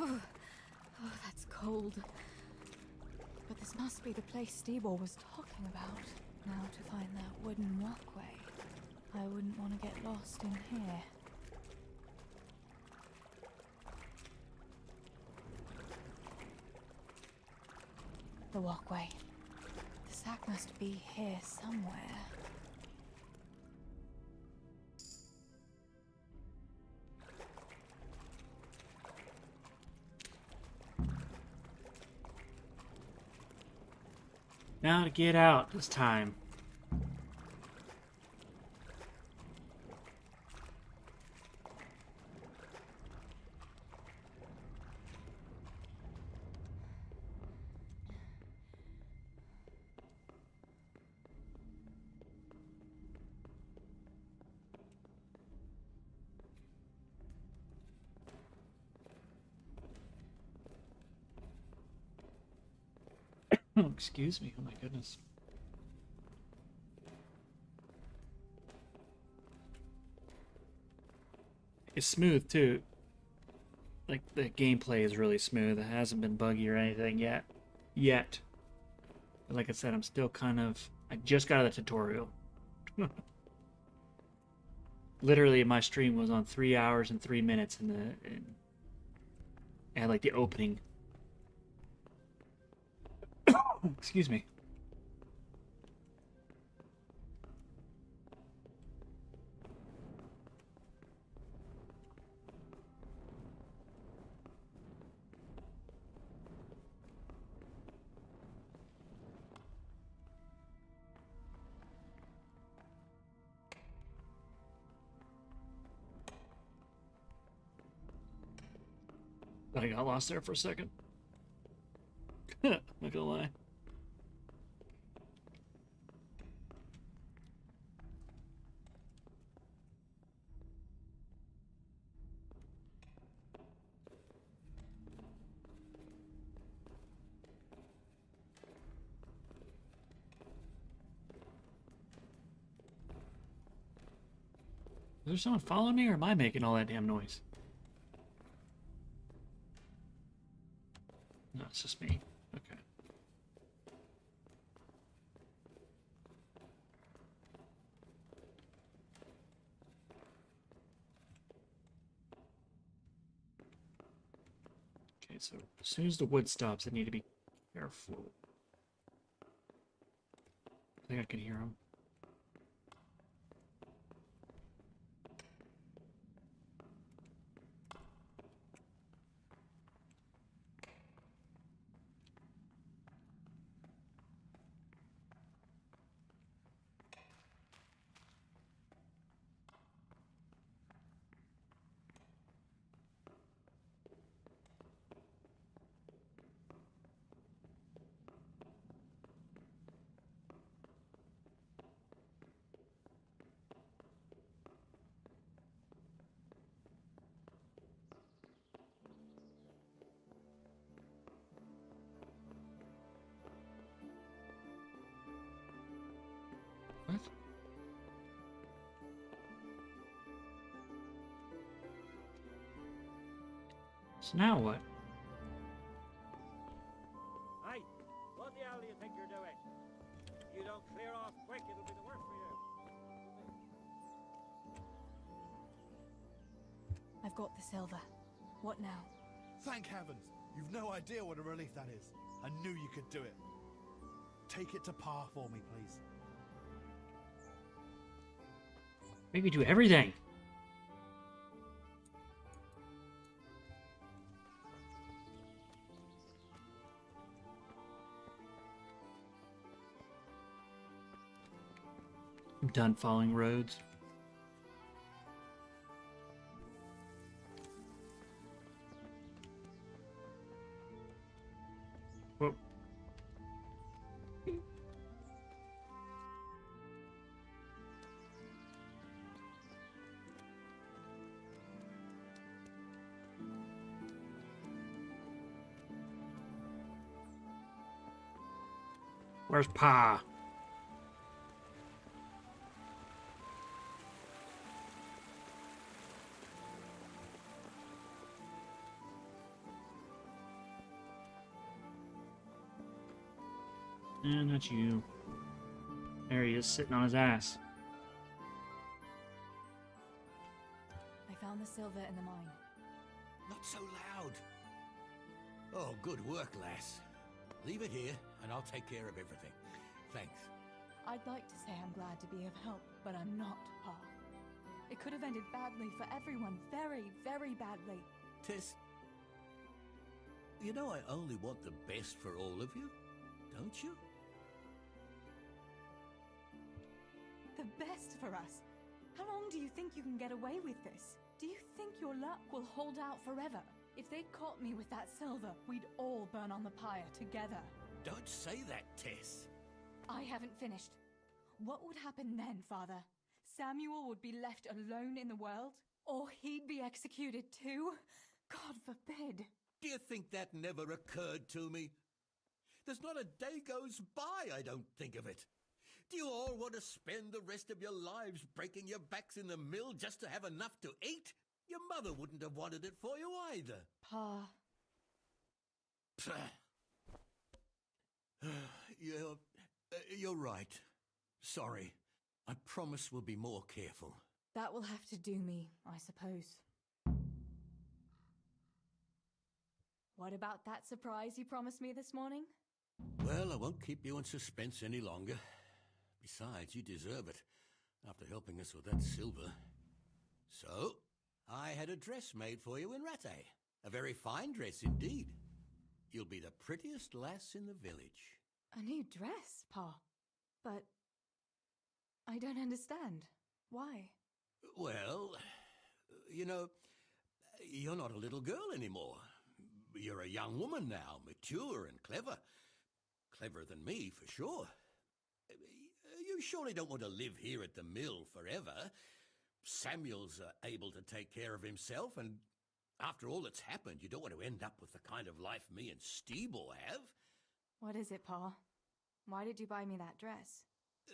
Speaker 11: Oh, that's cold. But this must be the place Stibor was talking about. Now to find that wooden walkway. I wouldn't want to get lost in here. The walkway. The sack must be here somewhere.
Speaker 1: Now to get out this time. Oh, excuse me. Oh my goodness. It's smooth too. Like the gameplay is really smooth. It hasn't been buggy or anything yet. But like I said, I'm still kind of. I just got out of the tutorial. Literally, my stream was on 3 hours and 3 minutes and I had like the opening. Excuse me. I got lost there for a second. Not gonna lie. Is there someone following me, or am I making all that damn noise? No, it's just me. Okay. Okay, so as soon as the wood stops, I need to be careful. I think I can hear him. What? So now what?
Speaker 12: Hey, what the hell do you think you're doing? If you don't clear off quick, it'll be the worse for you.
Speaker 11: I've got the silver. What now?
Speaker 22: Thank heavens! You've no idea what a relief that is. I knew you could do it. Take it to Pa for me, please.
Speaker 1: Make me do everything. I'm done following roads. Where's Pa? And that's you. There he is, sitting on his ass.
Speaker 11: I found the silver in the mine.
Speaker 2: Not so loud. Oh, good work, lass. Leave it here, and I'll take care of everything. Thanks.
Speaker 11: I'd like to say I'm glad to be of help, but I'm not, Pa. It could have ended badly for everyone. Very, very badly.
Speaker 2: Tess, you know I only want the best for all of you, don't you?
Speaker 11: The best for us? How long do you think you can get away with this? Do you think your luck will hold out forever? If they'd caught me with that silver, we'd all burn on the pyre together.
Speaker 2: Don't say that, Tess.
Speaker 11: I haven't finished. What would happen then, Father? Samuel would be left alone in the world? Or he'd be executed too? God forbid.
Speaker 2: Do you think that never occurred to me? There's not a day goes by I don't think of it. Do you all want to spend the rest of your lives breaking your backs in the mill just to have enough to eat? Your mother wouldn't have wanted it for you either.
Speaker 11: Pa.
Speaker 2: You're right. Sorry. I promise we'll be more careful.
Speaker 11: That will have to do me, I suppose. What about that surprise you promised me this morning?
Speaker 2: Well, I won't keep you in suspense any longer. Besides, you deserve it, after helping us with that silver. So, I had a dress made for you in Rattay. A very fine dress indeed. You'll be the prettiest lass in the village.
Speaker 11: A new dress, Pa. But I don't understand. Why?
Speaker 2: Well, you know, you're not a little girl anymore. You're a young woman now, mature and clever. Cleverer than me, for sure. You surely don't want to live here at the mill forever. Samuel's able to take care of himself, and after all that's happened, you don't want to end up with the kind of life me and Steeble have.
Speaker 11: What is it, Pa? Why did you buy me that dress?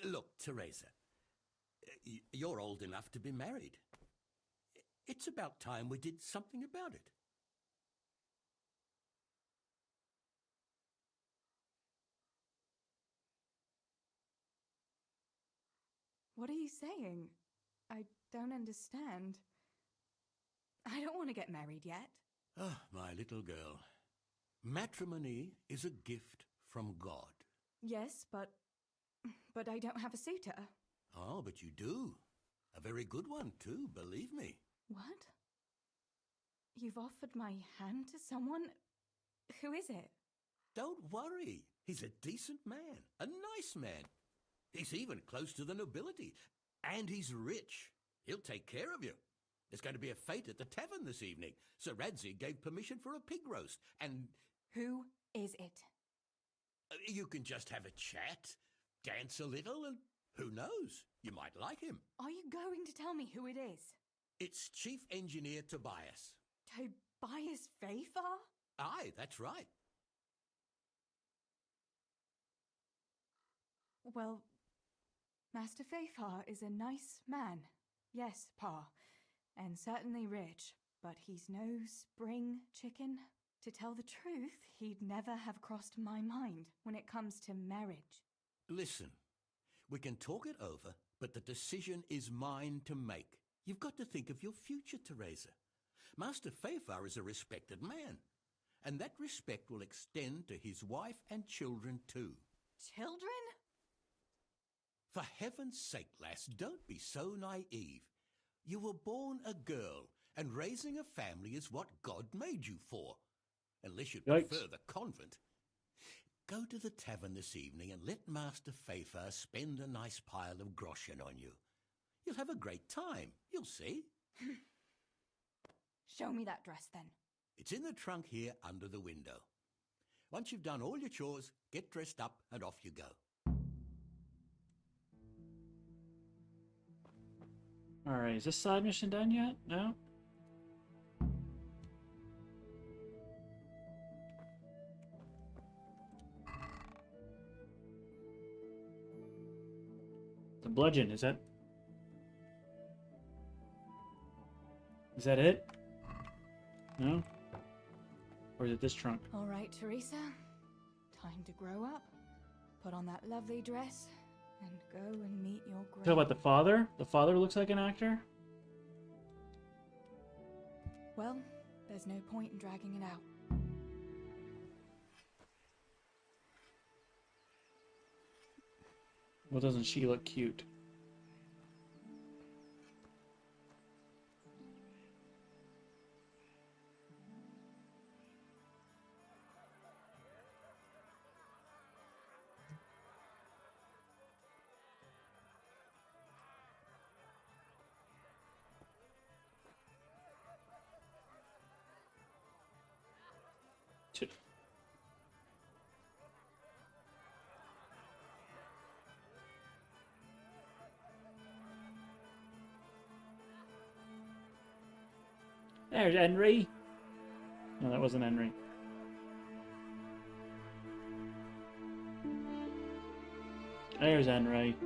Speaker 2: Look, Teresa, you're old enough to be married. It's about time we did something about it.
Speaker 11: What are you saying? I don't understand. I don't want to get married yet.
Speaker 2: Ah, my little girl. Matrimony is a gift from God.
Speaker 11: Yes, but I don't have a suitor.
Speaker 2: Oh, but you do. A very good one, too, believe me.
Speaker 11: What? You've offered my hand to someone? Who is it?
Speaker 2: Don't worry. He's a decent man, a nice man. He's even close to the nobility. And he's rich. He'll take care of you. There's going to be a fete at the tavern this evening. Sir Radzig gave permission for a pig roast, and...
Speaker 11: Who is it?
Speaker 2: You can just have a chat, dance a little, and who knows? You might like him.
Speaker 11: Are you going to tell me who it is?
Speaker 2: It's Chief Engineer Tobias.
Speaker 11: Tobias Fayfar?
Speaker 2: Aye, that's right.
Speaker 11: Well, Master Fayfar is a nice man. Yes, Pa. And certainly rich. But he's no spring chicken. To tell the truth, he'd never have crossed my mind when it comes to marriage.
Speaker 2: Listen, we can talk it over, but the decision is mine to make. You've got to think of your future, Teresa. Master Fayfar is a respected man, and that respect will extend to his wife and children too.
Speaker 11: Children?
Speaker 2: For heaven's sake, lass, don't be so naive. You were born a girl, and raising a family is what God made you for. Unless you'd prefer the convent. Go to the tavern this evening and let Master Fayfar spend a nice pile of groschen on you. You'll have a great time, you'll see.
Speaker 11: Show me that dress, then.
Speaker 2: It's in the trunk here under the window. Once you've done all your chores, get dressed up and off you go.
Speaker 1: Alright, is this side mission done yet? No? The bludgeon, is that it? No? Or is it this trunk?
Speaker 11: All right, Teresa. Time to grow up. Put on that lovely dress and go and meet your grave.
Speaker 1: Talk about the father? The father looks like an actor?
Speaker 11: Well, there's no point in dragging it out.
Speaker 1: Well, doesn't she look cute? There's Henry. No, that wasn't Henry. There's Henry.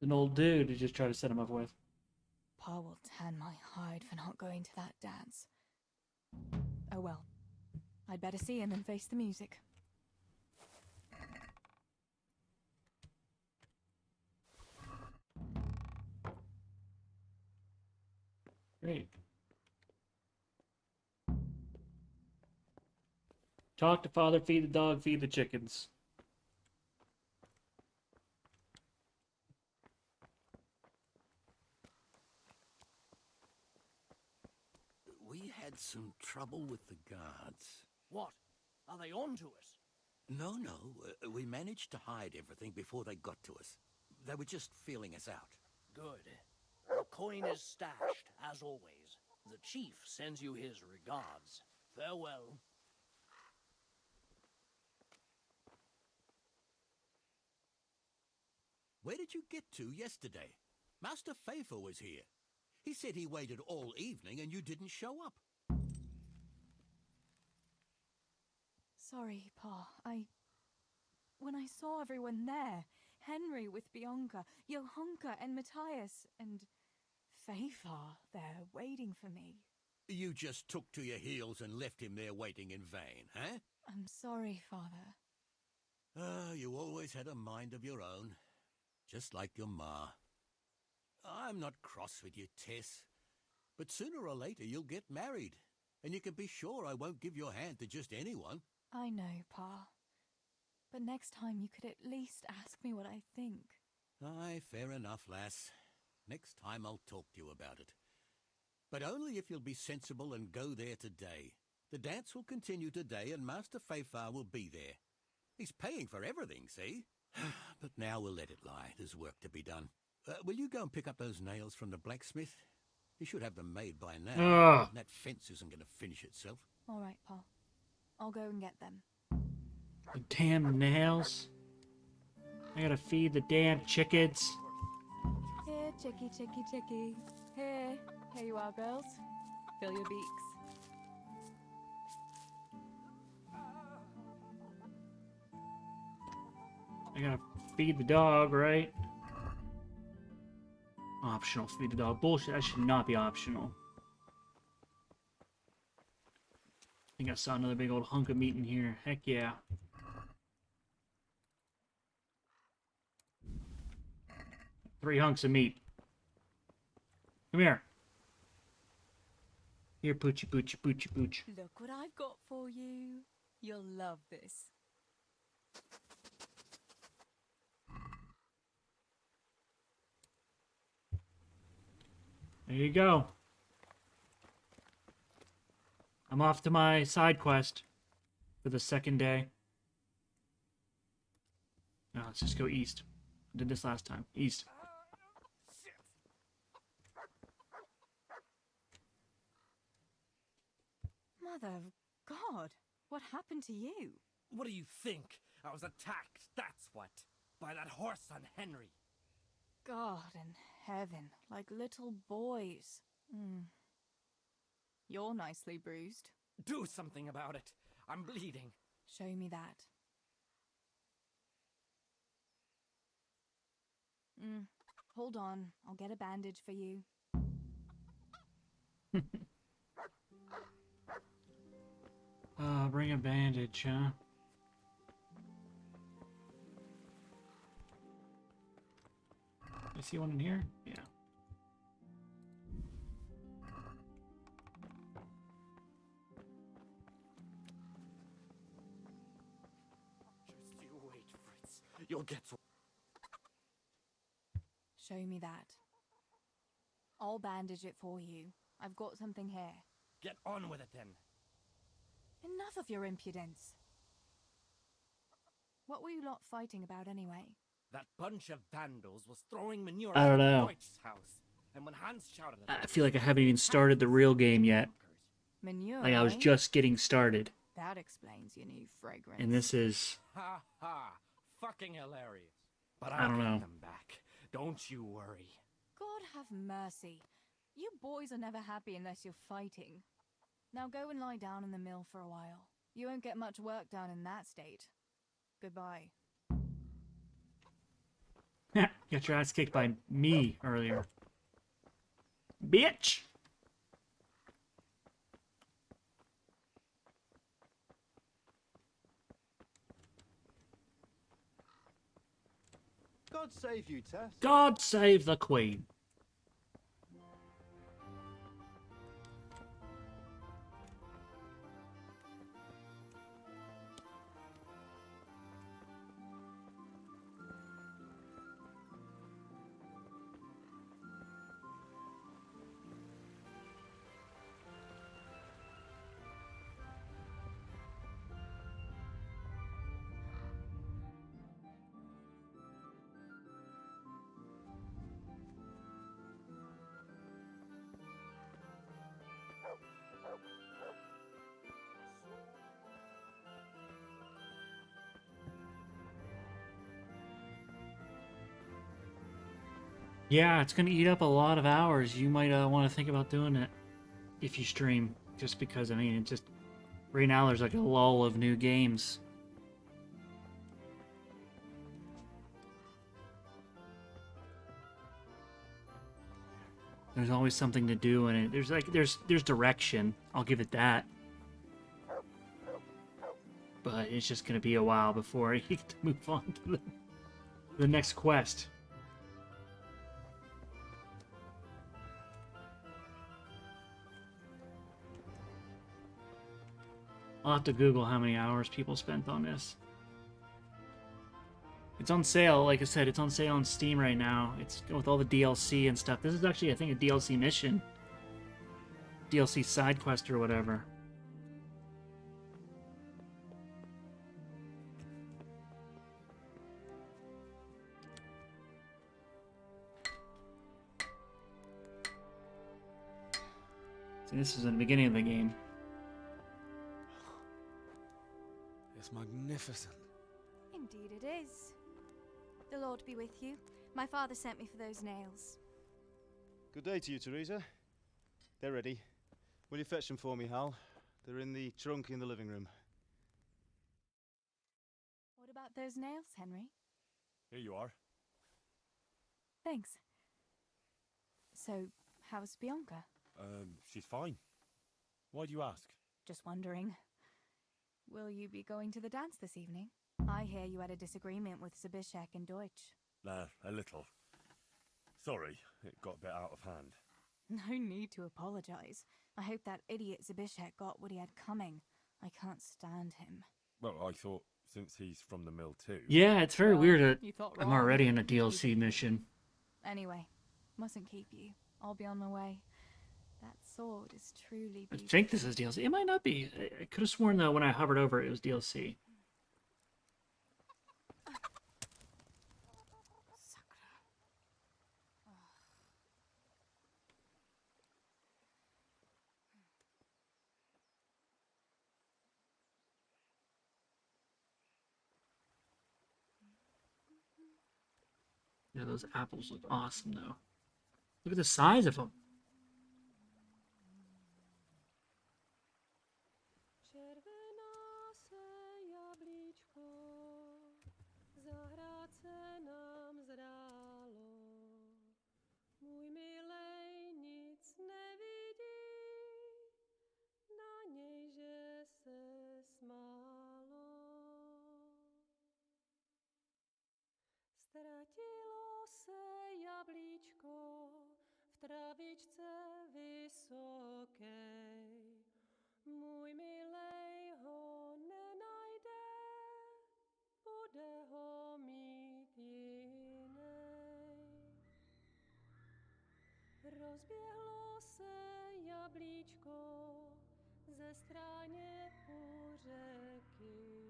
Speaker 1: An old dude to just try to set him up with.
Speaker 11: Pa will tan my hide for not going to that dance. Oh well. I'd better see him and face the music.
Speaker 1: Great. Talk to father, feed the dog, feed the chickens.
Speaker 2: We had some trouble with the guards.
Speaker 19: What? Are they on to us?
Speaker 2: No, we managed to hide everything before they got to us. They were just feeling us out.
Speaker 19: Good. The coin is stashed, as always. The chief sends you his regards. Farewell.
Speaker 2: Where did you get to yesterday? Master Faithful was here. He said he waited all evening and you didn't show up.
Speaker 11: Sorry, Pa. When I saw everyone there, Henry with Bianca, Johanka and Matthias, and Feifar there waiting for me.
Speaker 2: You just took to your heels and left him there waiting in vain, huh?
Speaker 11: I'm sorry, Father.
Speaker 2: You always had a mind of your own, just like your ma. I'm not cross with you, Tess, but sooner or later you'll get married, and you can be sure I won't give your hand to just anyone.
Speaker 11: I know, Pa. But next time you could at least ask me what I think.
Speaker 2: Aye, fair enough, lass. Next time I'll talk to you about it. But only if you'll be sensible and go there today. The dance will continue today and Master Feifar will be there. He's paying for everything, see? But now we'll let it lie. There's work to be done. Will you go and pick up those nails from the blacksmith? He should have them made by now. That fence isn't going to finish itself.
Speaker 11: All right, Pa. I'll go and get them.
Speaker 1: The damn nails. I gotta feed the damn chickens.
Speaker 11: Here, chickie, chickie, chickie. Here you are, girls. Fill your beaks.
Speaker 1: I gotta feed the dog, right? Optional, feed the dog. Bullshit, that should not be optional. I think I saw another big old hunk of meat in here. Heck yeah. Three hunks of meat. Come here. Here, Poochie, Poochie, Poochie, Pooch.
Speaker 11: Look what I've got for you. You'll love this.
Speaker 1: There you go. I'm off to my side quest for the second day. Now let's just go east. I did this last time. East.
Speaker 11: Mother of God, what happened to you?
Speaker 10: What do you think? I was attacked, that's what. By that horse on Henry.
Speaker 11: God in heaven, like little boys. You're nicely bruised.
Speaker 10: Do something about it. I'm bleeding.
Speaker 11: Show me that. Hold on, I'll get a bandage for you.
Speaker 1: Bring a bandage, huh? I see one in here? Yeah.
Speaker 10: Just you wait, Fritz. You'll get to...
Speaker 11: Show me that. I'll bandage it for you. I've got something here.
Speaker 10: Get on with it then.
Speaker 11: Enough of your impudence. What were you lot fighting about anyway?
Speaker 10: That bunch of vandals was throwing manure
Speaker 1: I don't
Speaker 10: at
Speaker 1: know.
Speaker 10: Deutsch's house. And when Hans shouted at
Speaker 1: I feel like I haven't even started the real game yet.
Speaker 11: Manure,
Speaker 1: Like I was
Speaker 11: eh?
Speaker 1: just getting started.
Speaker 11: That explains your new fragrance.
Speaker 1: And this is...
Speaker 10: Ha ha! Fucking hilarious. But
Speaker 1: I
Speaker 10: I'll
Speaker 1: don't
Speaker 10: get
Speaker 1: know.
Speaker 10: them back. Don't you worry.
Speaker 11: God have mercy. You boys are never happy unless you're fighting. Now go and lie down in the mill for a while. You won't get much work done in that state. Goodbye.
Speaker 1: Got your ass kicked by me earlier. Bitch!
Speaker 9: God save you, Tess.
Speaker 1: God save the Queen. Yeah, it's going to eat up a lot of hours. You might want to think about doing it if you stream. Just because, I mean, it just... Right now, there's like a lull of new games. There's always something to do in it. There's direction. I'll give it that. But it's just going to be a while before I get to move on to the next quest. I'll have to Google how many hours people spent on this. It's on sale, like I said, it's on sale on Steam right now. It's with all the DLC and stuff. This is actually, I think, a DLC mission. DLC side quest or whatever. See, this is in the beginning of the game.
Speaker 5: It's magnificent.
Speaker 20: Indeed it is. The Lord be with you. My father sent me for those nails.
Speaker 9: Good day to you, Teresa. They're ready. Will you fetch them for me, Hal? They're in the trunk in the living room.
Speaker 11: What about those nails, Henry?
Speaker 16: Here you are.
Speaker 11: Thanks. So, how's Bianca?
Speaker 16: She's fine. Why do you ask?
Speaker 11: Just wondering. Will you be going to the dance this evening? I hear you had a disagreement with Zbyszek and Deutsch.
Speaker 16: A little. Sorry, it got a bit out of hand.
Speaker 11: No need to apologize. I hope that idiot Zbyszek got what he had coming. I can't stand him.
Speaker 16: Well, I thought since he's from the mill too.
Speaker 1: Yeah, it's very
Speaker 11: Well,
Speaker 1: weird that
Speaker 11: you thought
Speaker 1: I'm
Speaker 11: wrong.
Speaker 1: already in a DLC mission.
Speaker 11: Anyway, mustn't keep you. I'll be on my way. That sword is truly
Speaker 1: I
Speaker 11: beautiful.
Speaker 1: think this is DLC. It might not be. I could have sworn though when I hovered over it was DLC. Yeah, those apples look awesome though. Look at the size of them.
Speaker 4: Můj milej nic nevidí, na něj, že se smálo. Ztratilo se jablíčko v travičce vysokej. Můj milej ho nenajde, bude ho mít jinej. Rozběhlo se jablíčko ze stráně u řeky.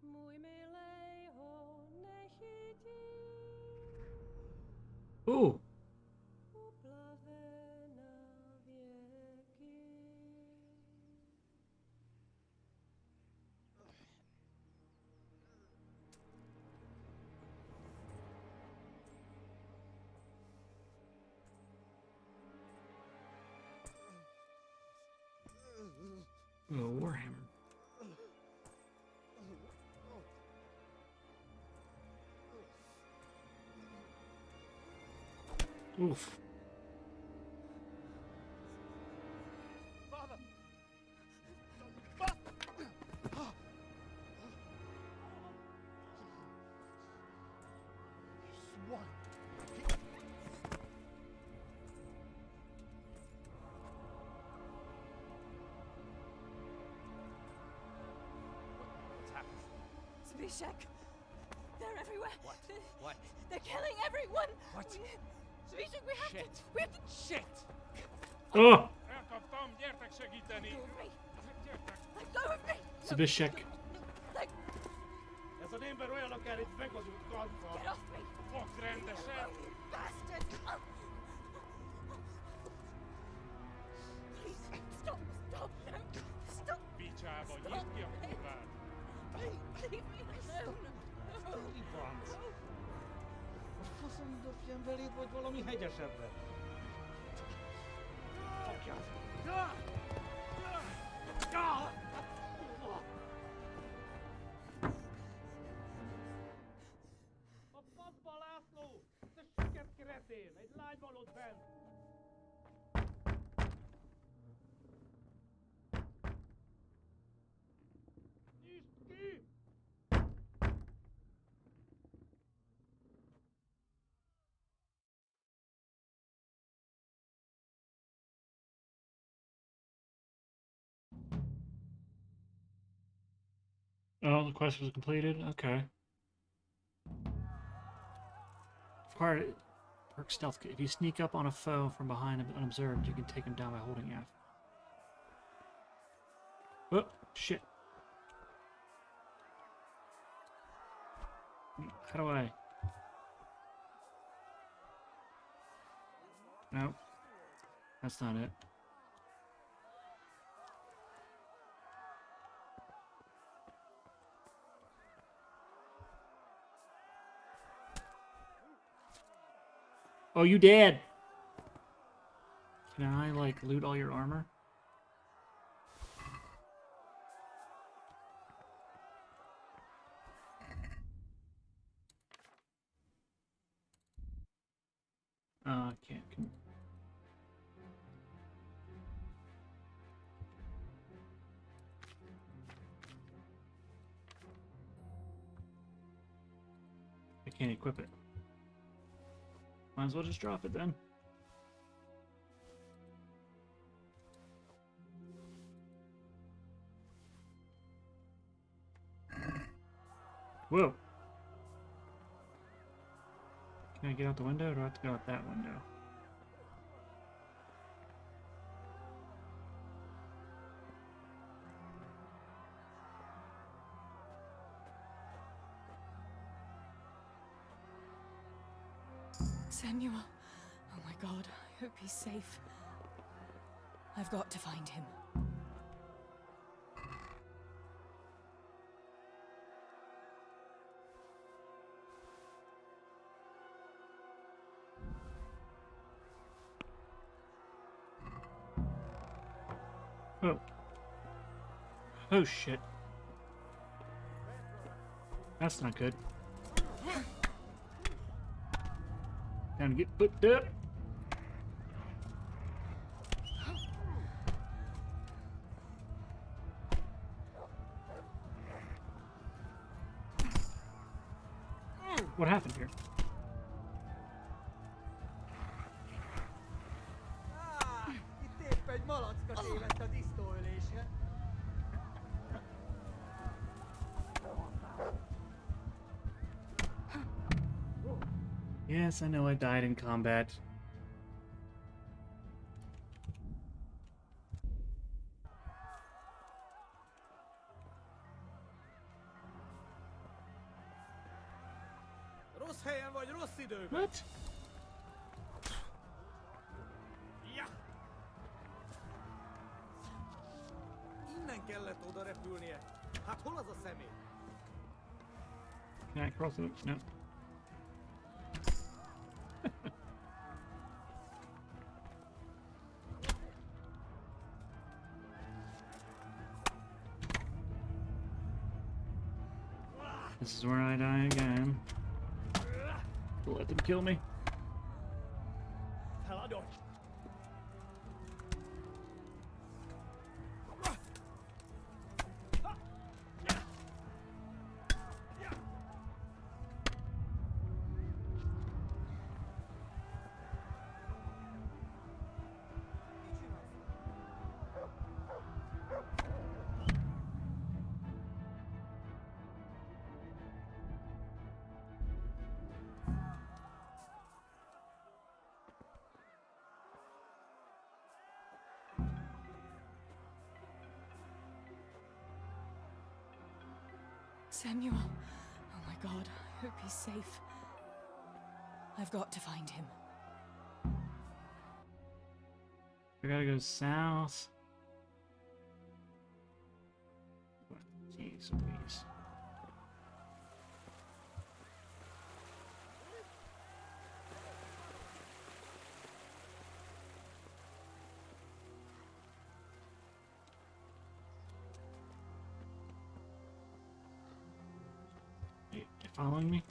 Speaker 4: Můj milej ho nechytí. Uplave na věky.
Speaker 1: Oh, Warhammer. Oof.
Speaker 9: Father! Swine!
Speaker 10: What's happened?
Speaker 13: Zbyszek! They're everywhere!
Speaker 10: What? What?
Speaker 13: They're killing everyone!
Speaker 10: What?
Speaker 13: Zbyszek, we have
Speaker 10: Shit.
Speaker 13: to... We have to...
Speaker 10: Shit!
Speaker 1: Oh!
Speaker 16: Elkaptam, gyertek segíteni!
Speaker 13: Go with me!
Speaker 16: Gyertek!
Speaker 13: Let go of me!
Speaker 1: Zbyszek.
Speaker 13: Let...
Speaker 12: Ez az ember olyan akár itt megazult kanca.
Speaker 13: Get off me!
Speaker 16: Fogd rendesen!
Speaker 13: You bastard! Please, stop! Stop! No! Stop!
Speaker 16: Picsába, nyisd ki a kurvát!
Speaker 13: Leave me alone!
Speaker 12: Libanc! A faszom dobjam beléd, vagy valami hegyesebbre? Fogjad! A faszba, László! Te süket kretén! Egy lány van ott bent! Nyisd ki!
Speaker 1: Oh, the quest was completed? Okay. Acquired perk stealth. If you sneak up on a foe from behind unobserved, you can take him down by holding F. Oh, shit. How do I? No. That's not it. Oh, you did! Can I, like, loot all your armor? I can't. I can't equip it. Might as well just drop it then. Whoa. Can I get out the window, or do I have to go out that window?
Speaker 11: Samuel. Oh my god, I hope he's safe. I've got to find him.
Speaker 1: Oh. Oh shit. That's not good. Time to get booked up. What happened here?
Speaker 14: Itt épp egy malacka tévedt a disztóölésre.
Speaker 1: Yes, I know I died in combat.
Speaker 5: Rossz helyen vagy, rossz időben!
Speaker 1: What?
Speaker 5: Ja! Innen kellett oda repülnie. Hát hol az a személy?
Speaker 1: Can I cross it? No. This is where I die again. Let them kill me.
Speaker 5: Feladod!
Speaker 11: Samuel. Oh my god, I hope he's safe. I've got to find him.
Speaker 1: We gotta go south. Jeez Louise. You following me?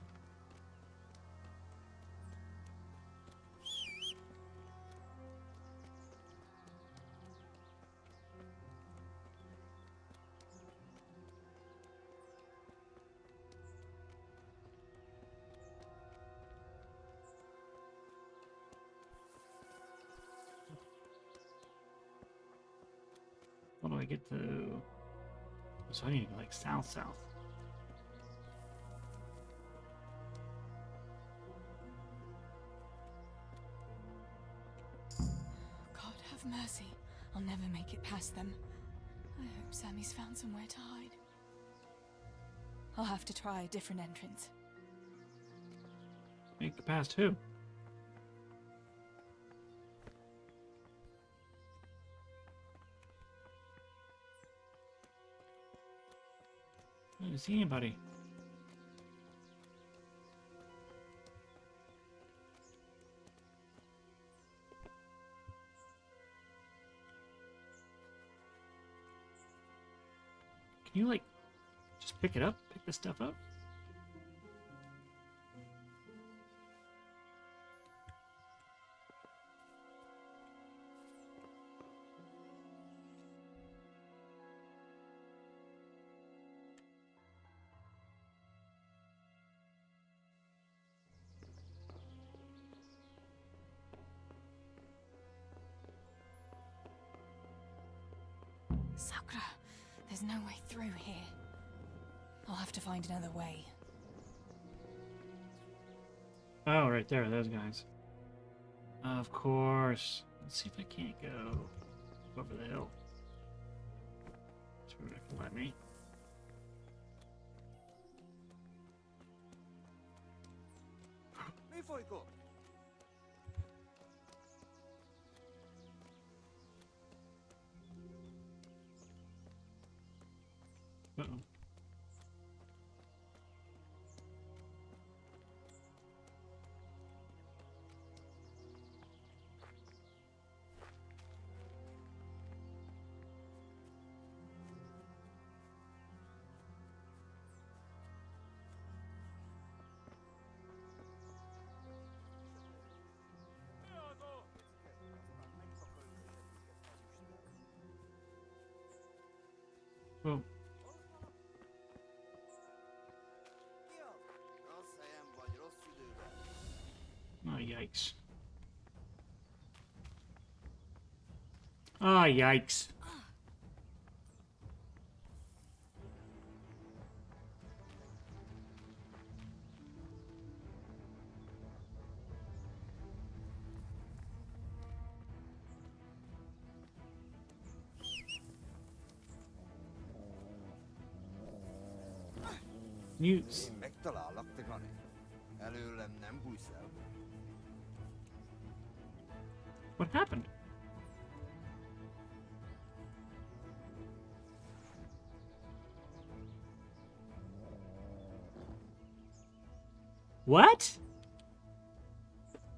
Speaker 1: What do I get to? So I need to go like south.
Speaker 11: God have mercy. I'll never make it past them. I hope Sammy's found somewhere to hide. I'll have to try a different entrance.
Speaker 1: Make it past who? I didn't see anybody. Can you, like, just pick it up? Pick this stuff up?
Speaker 11: Sakura, there's no way through here. I'll have to find another way.
Speaker 1: Oh, right there, those guys. Of course. Let's see if I can't go over the hill. See if it can let me.
Speaker 18: Mi folyik?
Speaker 1: Uh-oh. Well,
Speaker 18: Rossz helyen vagy, rossz időben.
Speaker 1: oh, yikes. Oh, yikes. Mutes.
Speaker 18: Én megtalállak, te Gani. Előlem nem bújsz el.
Speaker 1: What happened? What?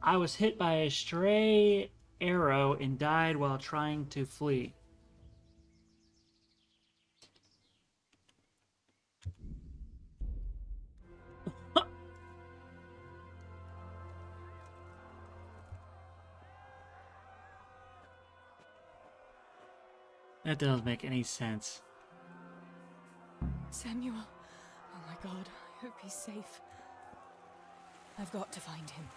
Speaker 1: I was hit by a stray arrow and died while trying to flee. That doesn't make any sense.
Speaker 11: Samuel. Oh my god, I hope he's safe. I've got to find him.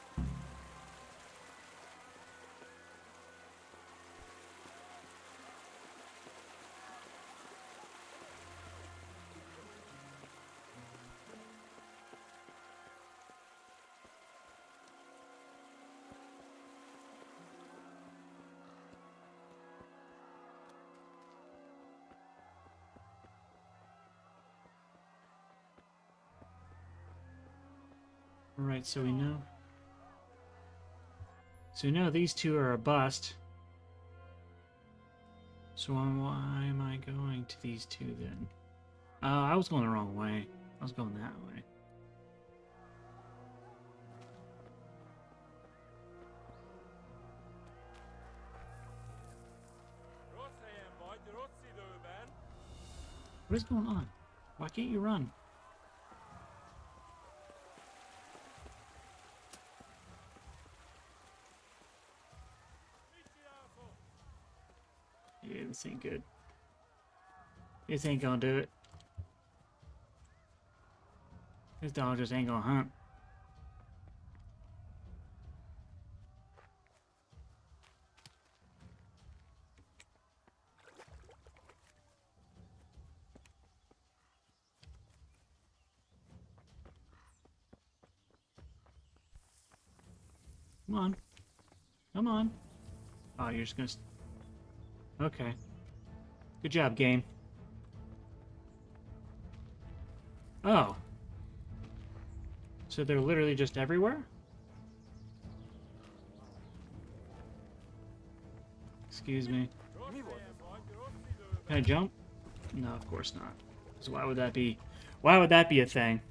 Speaker 1: Alright, so we know. So we know these two are a bust. So why am I going to these two then? I was going the wrong way. I was going that way. What is going on? Why can't you run? Yeah, this ain't good. This ain't gonna do it. This dog just ain't gonna hunt. Come on. Come on. Oh, you're just gonna... Okay. Good job, game. Oh. So they're literally just everywhere? Excuse me. Can I jump? No, of course not. So why would that be... Why would that be a thing?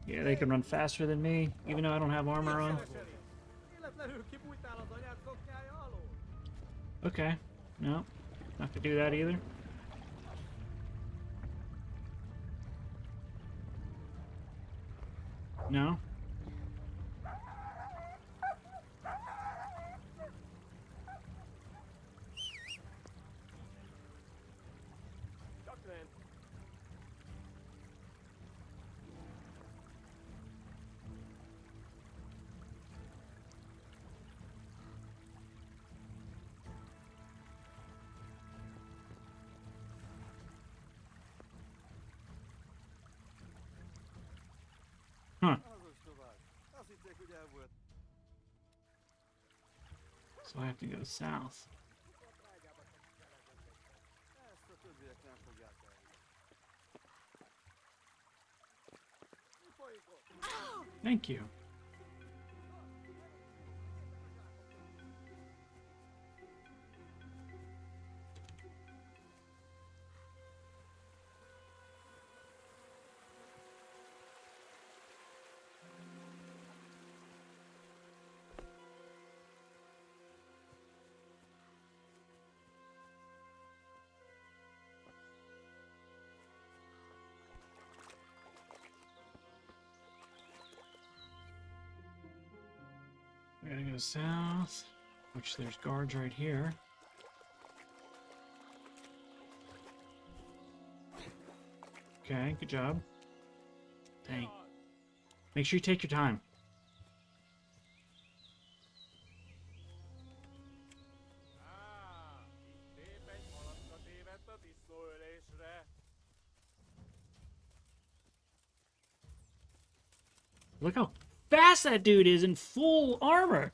Speaker 1: Yeah, they can run faster than me, even though I don't have armor on. Okay. No. Not gonna do that either. No. So I have to go south. Thank you. We gotta go south, which there's guards right here. Okay, good job. Dang. Make sure you take your time. Look how fast that dude is in full armor.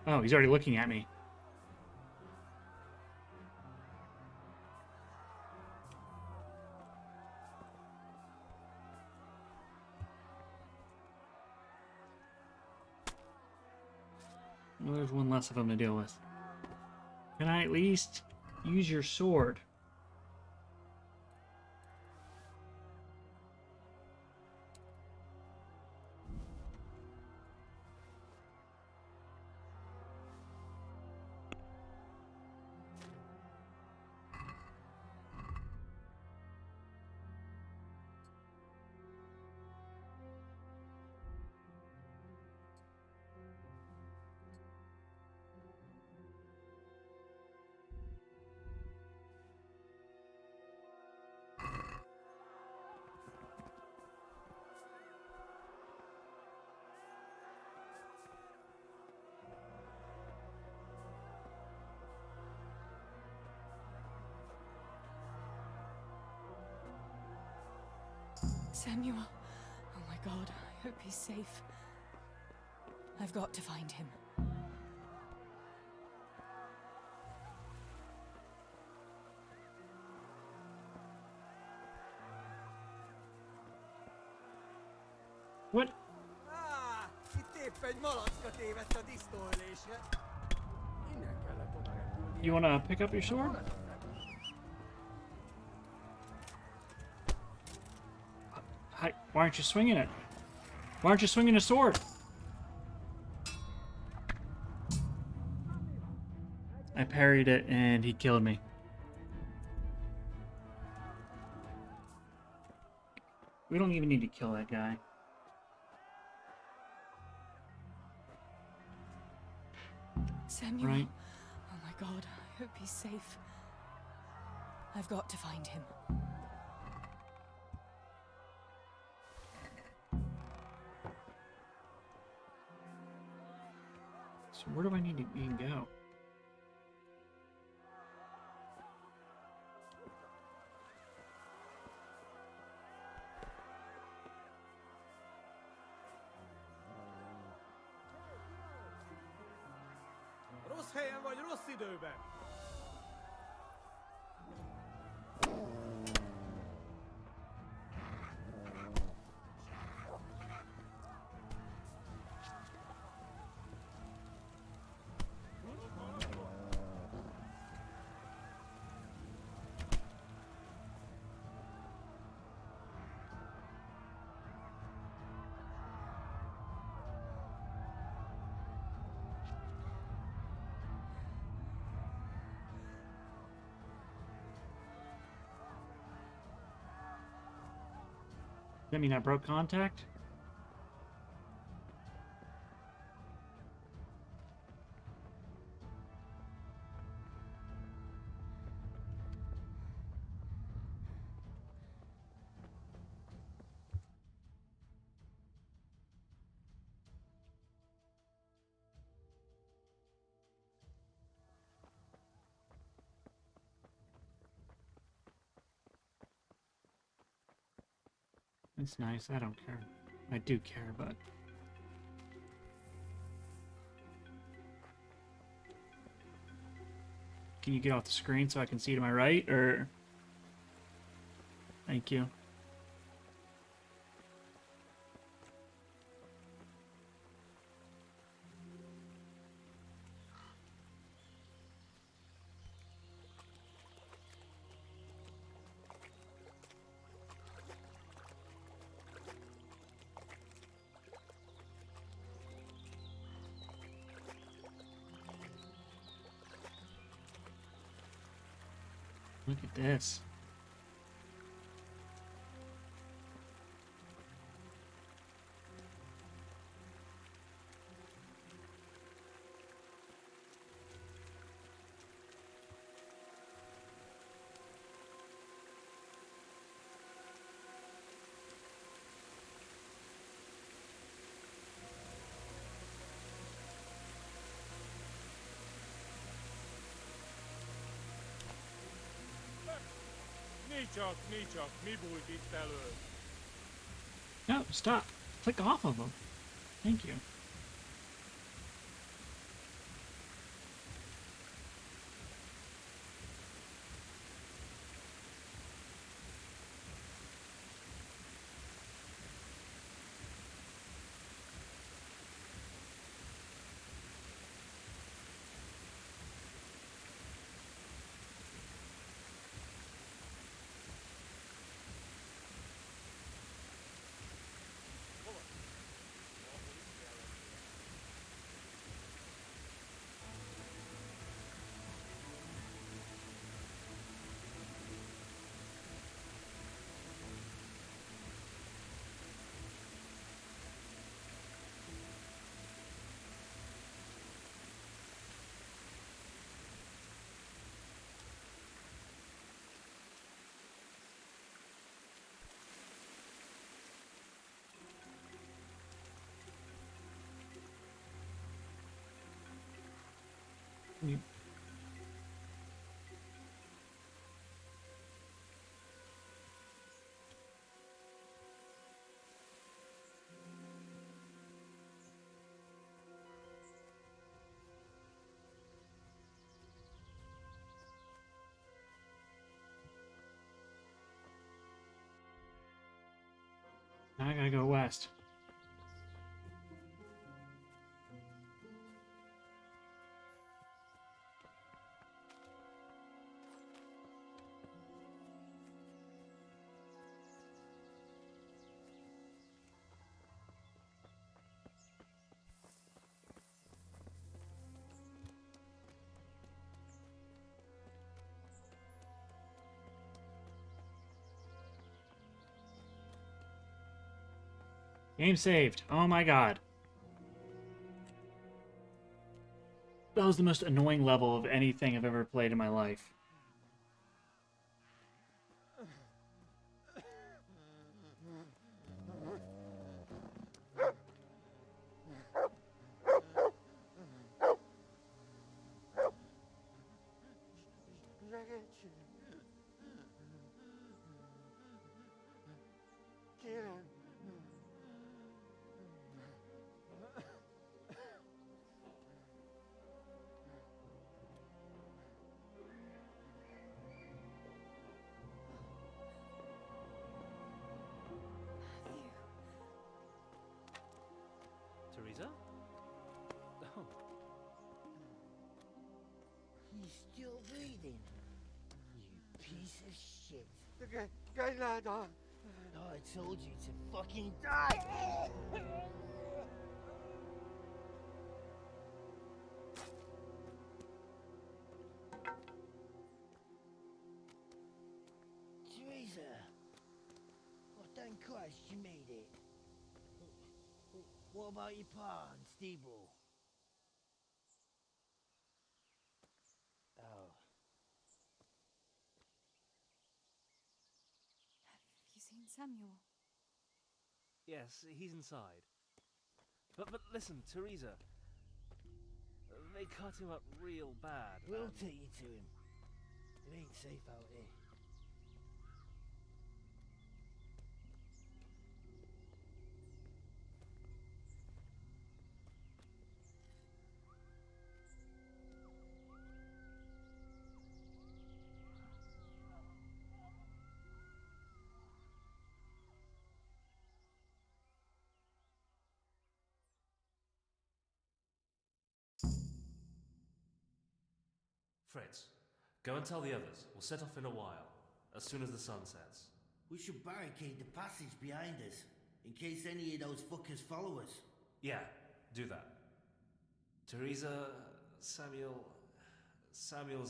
Speaker 1: Oh, he's already looking at me. Well, there's one less of them to deal with. Can I at least use your sword?
Speaker 11: Samuel. Oh my god, I hope he's safe. I've got to find him.
Speaker 1: What?
Speaker 14: Itt épp egy malacka tévedt a disznóölésre. Innen kellett oda repülnie.
Speaker 1: You wanna pick up your sword? Hi, why aren't you swinging it? Why aren't you swinging a sword? I parried it and he killed me. We don't even need to kill that guy.
Speaker 11: Samuel.
Speaker 1: Right.
Speaker 11: Oh my god, I hope he's safe. I've got to find him.
Speaker 1: So where do I need to even go?
Speaker 5: Rossz helyen vagy, rossz időben!
Speaker 1: Does that mean I broke contact? It's nice. I don't care. I do care, but... Can you get off the screen so I can see to my right, or... Thank you. Look at this.
Speaker 16: Mi bújt itt elől.
Speaker 1: No, stop. Click off of them. Thank you. You... Now I gotta go west. Game saved. Oh my god. That was the most annoying level of anything I've ever played in my life.
Speaker 6: Teresa? Oh.
Speaker 14: He's still breathing. You piece of shit. Oh, I told you to fucking die! Teresa! Oh, thank Christ you made it. What about your pa and Steeble? Oh.
Speaker 20: Have you seen Samuel?
Speaker 6: Yes, he's inside. But listen, Teresa. They cut him up real bad.
Speaker 14: We'll take you to him. It ain't safe out here.
Speaker 17: Fritz, go and tell the others. We'll set off in a while, as soon as the sun sets.
Speaker 14: We should barricade the passage behind us, in case any of those fuckers follow us.
Speaker 17: Yeah, do that. Teresa, Samuel's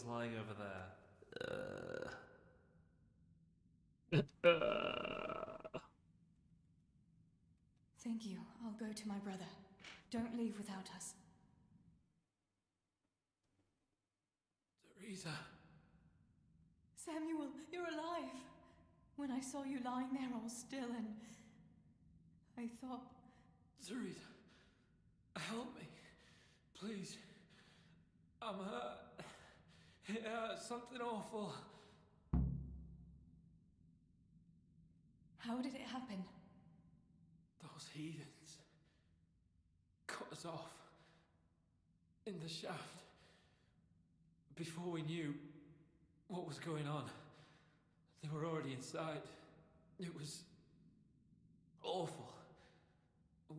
Speaker 17: lying over there.
Speaker 11: Thank you. I'll go to my brother. Don't leave without us.
Speaker 8: Teresa.
Speaker 11: Samuel, you're alive. When I saw you lying there all still and I thought...
Speaker 8: Teresa, help me. Please. I'm hurt. It hurts. Something awful.
Speaker 11: How did it happen?
Speaker 8: Those heathens cut us off in the shaft before we knew what was going on. They were already inside. It was awful.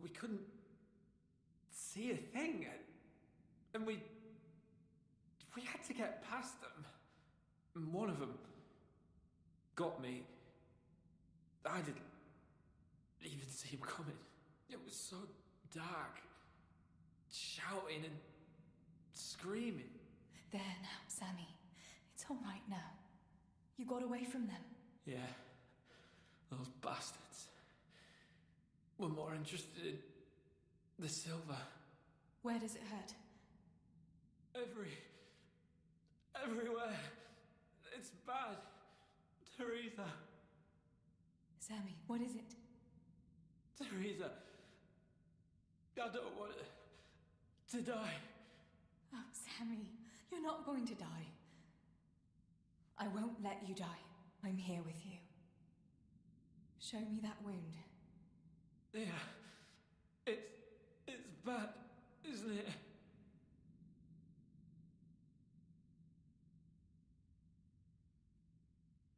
Speaker 8: We couldn't see a thing, and we had to get past them. And one of them got me. I didn't even see him coming. It was so dark. Shouting and screaming.
Speaker 11: There now, Sammy. It's all right now. You got away from them.
Speaker 8: Yeah. Those bastards were more interested in the silver.
Speaker 11: Where does it hurt?
Speaker 8: Everywhere. It's bad. Teresa.
Speaker 11: Sammy, what is it?
Speaker 8: Teresa. I don't want to die.
Speaker 11: Oh, Sammy, you're not going to die. I won't let you die. I'm here with you. Show me that wound.
Speaker 8: Yeah. It's bad, isn't it?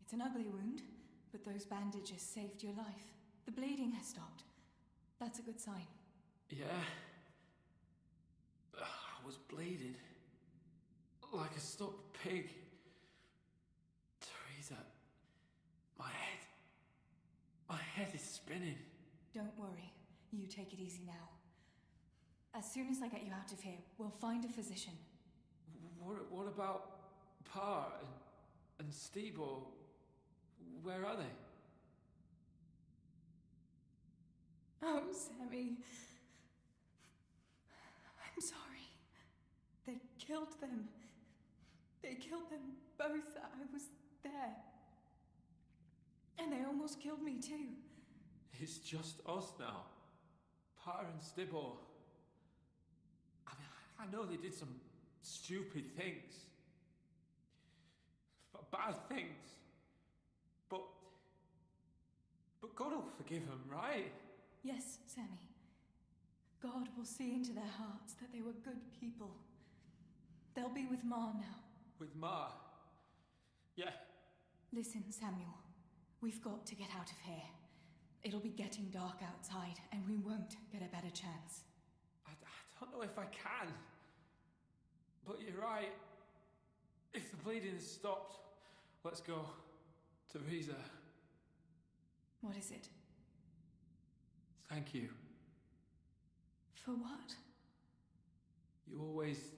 Speaker 11: It's an ugly wound, but those bandages saved your life. The bleeding has stopped. That's a good sign.
Speaker 8: Yeah. I was bleeding. Like a stuck pig. Teresa, my head is spinning.
Speaker 11: Don't worry. You take it easy now. As soon as I get you out of here, we'll find a physician.
Speaker 8: What about Pa and Stebo? Where are they?
Speaker 11: Oh, Sammy. I'm sorry. They killed them. They killed them both. I was there. And they almost killed me too.
Speaker 8: It's just us now. Pa and Stibor. I mean, I know they did some stupid things. Bad things. But God will forgive them, right?
Speaker 11: Yes, Sammy. God will see into their hearts that they were good people. They'll be with Ma now.
Speaker 8: With Ma? Yeah.
Speaker 11: Listen, Samuel. We've got to get out of here. It'll be getting dark outside, and we won't get a better chance.
Speaker 8: I don't know if I can. But you're right. If the bleeding has stopped, let's go. Teresa.
Speaker 11: What is it?
Speaker 8: Thank you.
Speaker 11: For what?
Speaker 8: You always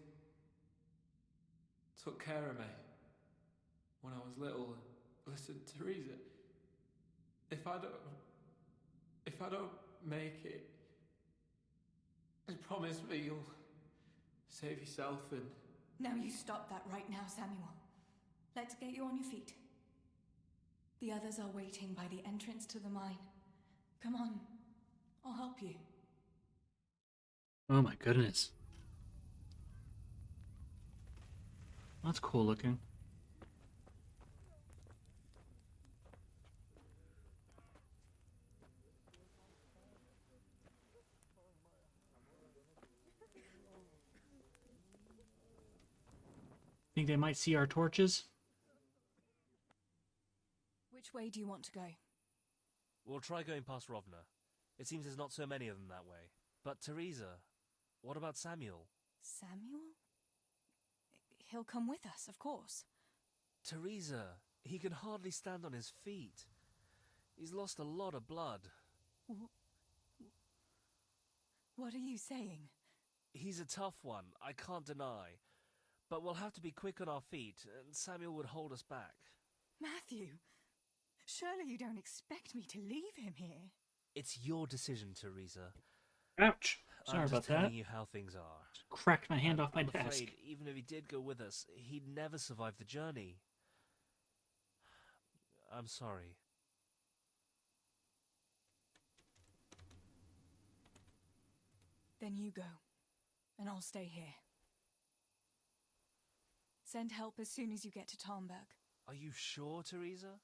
Speaker 8: took care of me when I was little. Listen, Teresa, if I don't make it, promise me you'll save yourself and...
Speaker 11: Now you stop that right now, Samuel. Let's get you on your feet. The others are waiting by the entrance to the mine. Come on, I'll help you.
Speaker 1: Oh my goodness. That's cool looking. Think they might see our torches?
Speaker 11: Which way do you want to go?
Speaker 17: We'll try going past Rovna. It seems there's not so many of them that way. But Teresa, what about Samuel?
Speaker 11: Samuel?
Speaker 13: he'll come with us, of course.
Speaker 17: Teresa, he can hardly stand on his feet. He's lost a lot of blood.
Speaker 13: What are you saying?
Speaker 17: He's a tough one, I can't deny. But we'll have to be quick on our feet, and Samuel would hold us back.
Speaker 13: Matthew, surely you don't expect me to leave him here?
Speaker 17: It's your decision, Teresa.
Speaker 1: Ouch. Sorry
Speaker 17: I'm
Speaker 1: about
Speaker 17: just telling
Speaker 1: that.
Speaker 17: you how things are.
Speaker 1: Cracked my hand off my
Speaker 17: I'm
Speaker 1: desk.
Speaker 17: afraid even if he did go with us, he'd never survive the journey. I'm sorry.
Speaker 13: Then you go, and I'll stay here. Send help as soon as you get to Talmberg.
Speaker 17: Are you sure, Teresa?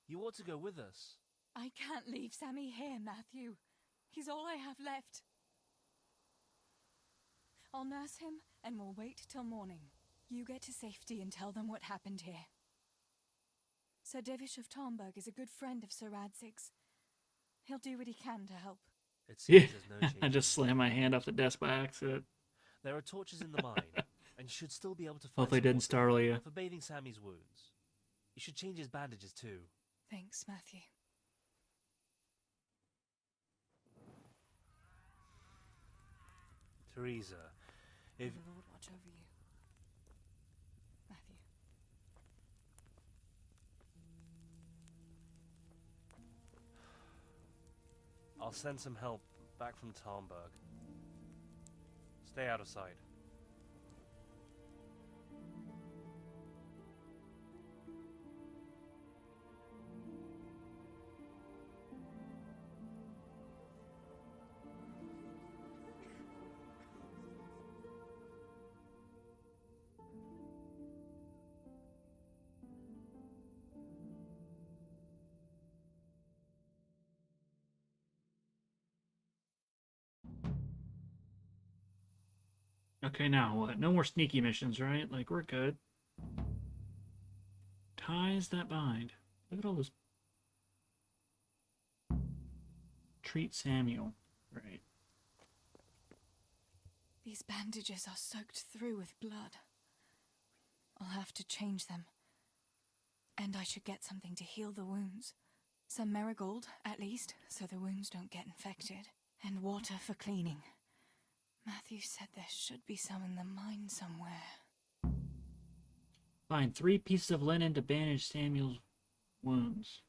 Speaker 17: You ought to go with us.
Speaker 13: I can't leave Sammy here, Matthew. He's all I have left. I'll nurse him, and we'll wait till morning. You get to safety and tell them what happened here. Sir Divish of Talmberg is a good friend of Sir Radzig's. He'll do what he can to help.
Speaker 17: It seems
Speaker 1: Yeah,
Speaker 17: there's no change.
Speaker 1: I just slammed my hand off the desk by accident.
Speaker 17: There are torches in the mine, and you should still be able to find
Speaker 1: Hopefully
Speaker 17: some
Speaker 1: didn't
Speaker 17: water
Speaker 1: startle you.
Speaker 17: for bathing Sammy's wounds. You should change his bandages too.
Speaker 13: Thanks, Matthew.
Speaker 17: Teresa, if...
Speaker 13: May the Lord watch over you. Matthew.
Speaker 17: I'll send some help back from Talmberg. Stay out of sight.
Speaker 1: Okay, now what? No more sneaky missions, right? Like, we're good. Ties that bind. Look at all this. Treat Samuel. Right.
Speaker 13: These bandages are soaked through with blood. I'll have to change them. And I should get something to heal the wounds. Some marigold, at least, so the wounds don't get infected. And water for cleaning. Matthew said there should be some in the mine somewhere.
Speaker 1: Find 3 pieces of linen to bandage Samuel's wounds.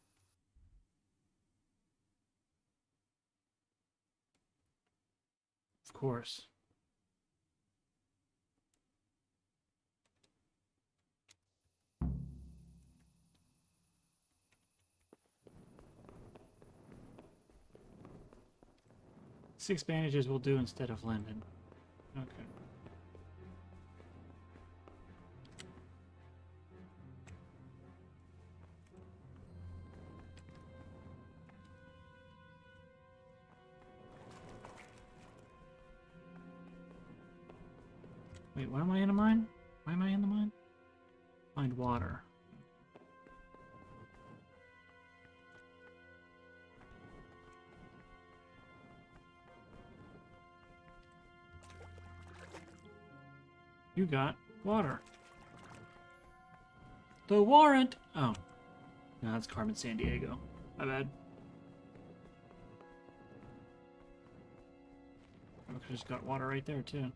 Speaker 1: Of course. Six bandages will do instead of linen. Okay. Wait, why am I in a mine? Why am I in the mine? Find water. You got water. The warrant! Oh. No, that's Carmen Sandiego. My bad. I just got water right there, too.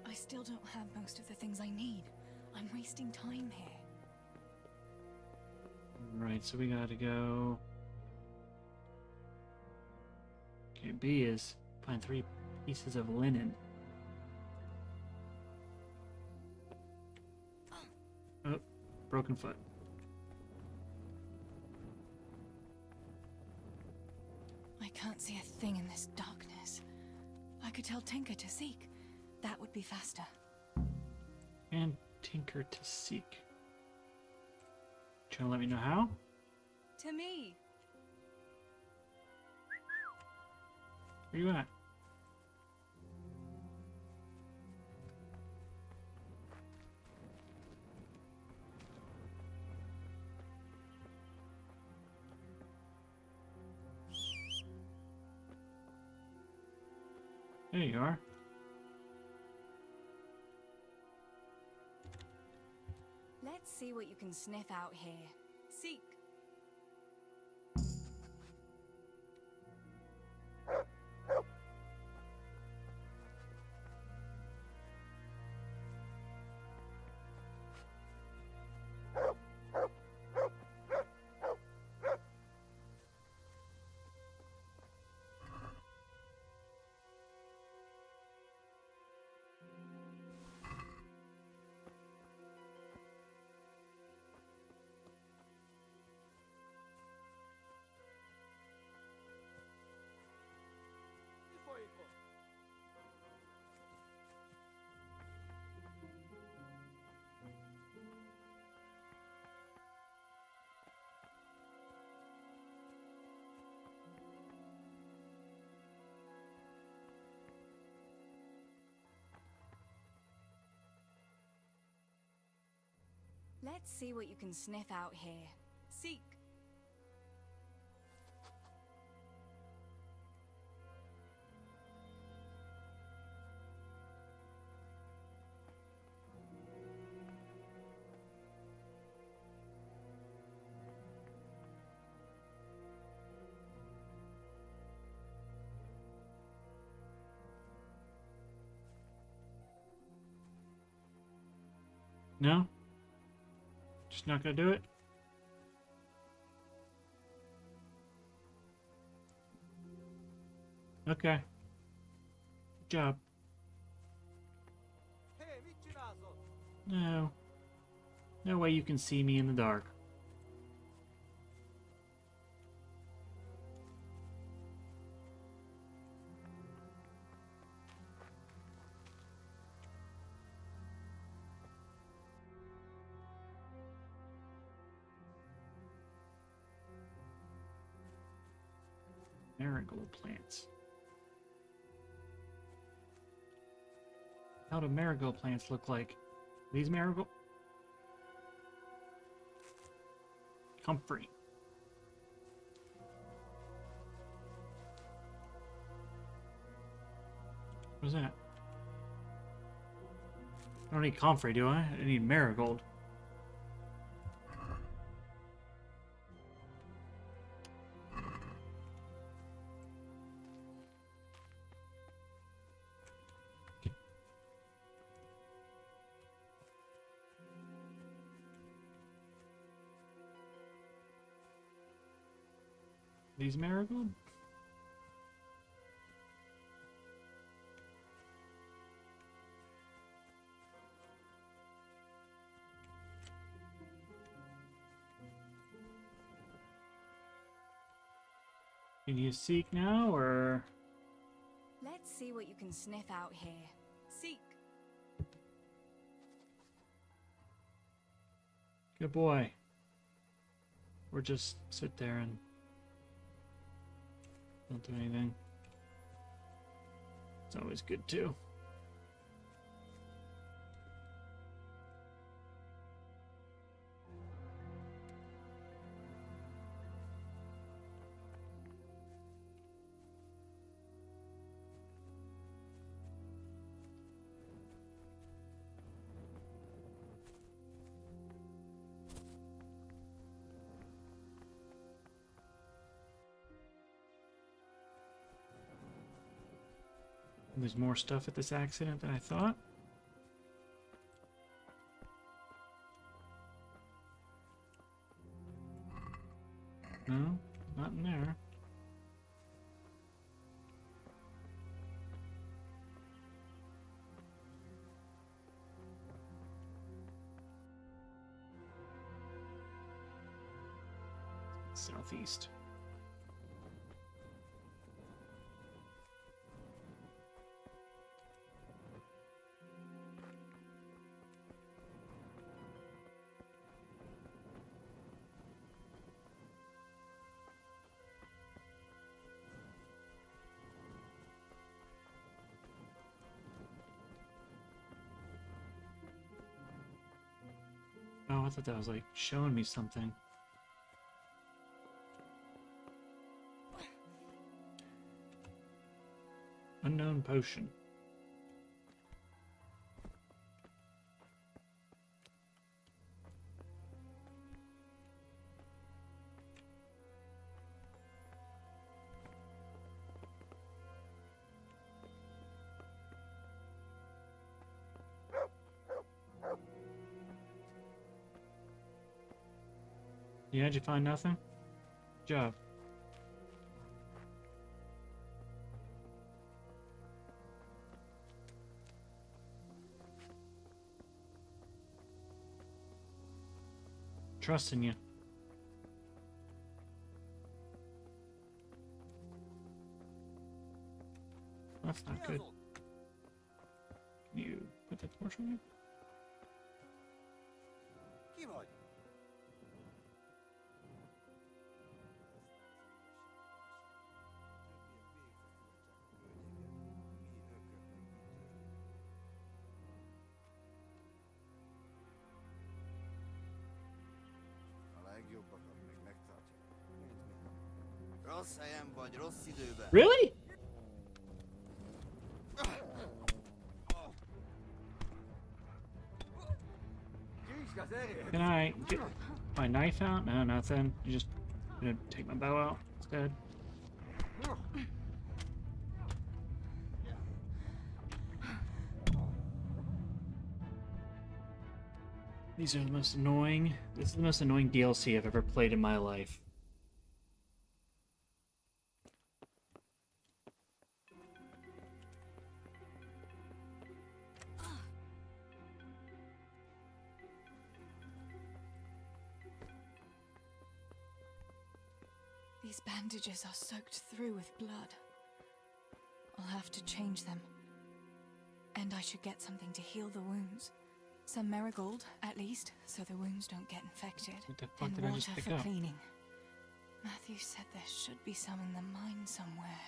Speaker 13: I still don't have most of the things I need. I'm wasting time here.
Speaker 1: Right, so we gotta go... Okay, B is find 3 pieces of linen. Oh, broken foot.
Speaker 13: I can't see a thing in this darkness. I could tell Tinker to seek. That would be faster.
Speaker 1: And tinker to seek. Trying to let me know how?
Speaker 13: To me.
Speaker 1: Where you at? There you are.
Speaker 11: Let's see what you can sniff out here. Seek. Let's see what you can sniff out here. Seek.
Speaker 1: No? Just not gonna do it? Okay. Good job. No. No way you can see me in the dark. Marigold plants. How do marigold plants look like? These marigold? Comfrey. What's that? I don't need comfrey, do I? I need marigold. These marigold? Can you seek now, or?
Speaker 11: Let's see what you can sniff out here. Seek.
Speaker 1: Good boy. Or just sit there and don't do anything. It's always good too. There's more stuff at this accident than I thought. No, not in there. Southeast. Oh, I thought that was like showing me something. Unknown potion. Yeah, did you find nothing? Good job. Trusting you. That's not good. Can you put that torch on you?
Speaker 14: Rossz helyen vagy, rossz időben.
Speaker 1: Really? Can I get my knife out? No, nothing. You just gonna take my bow out instead. These are the most annoying. This is the most annoying DLC I've ever played in my life.
Speaker 13: These bandages are soaked through with blood. I'll have to change them. And I should get something to heal the wounds. Some marigold, at least, so the wounds don't get infected.
Speaker 1: What the fuck
Speaker 13: And
Speaker 1: did I just
Speaker 13: water
Speaker 1: pick
Speaker 13: for
Speaker 1: up?
Speaker 13: cleaning. Matthew said there should be some in the mine somewhere.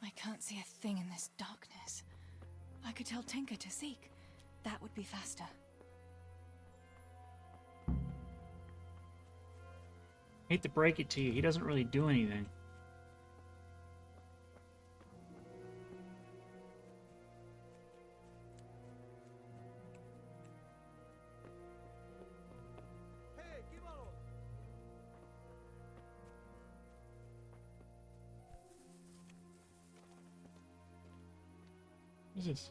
Speaker 13: I can't see a thing in this darkness. I could tell Tinker to seek. That would be faster.
Speaker 1: Hate to break it to you, he doesn't really do anything. What is this?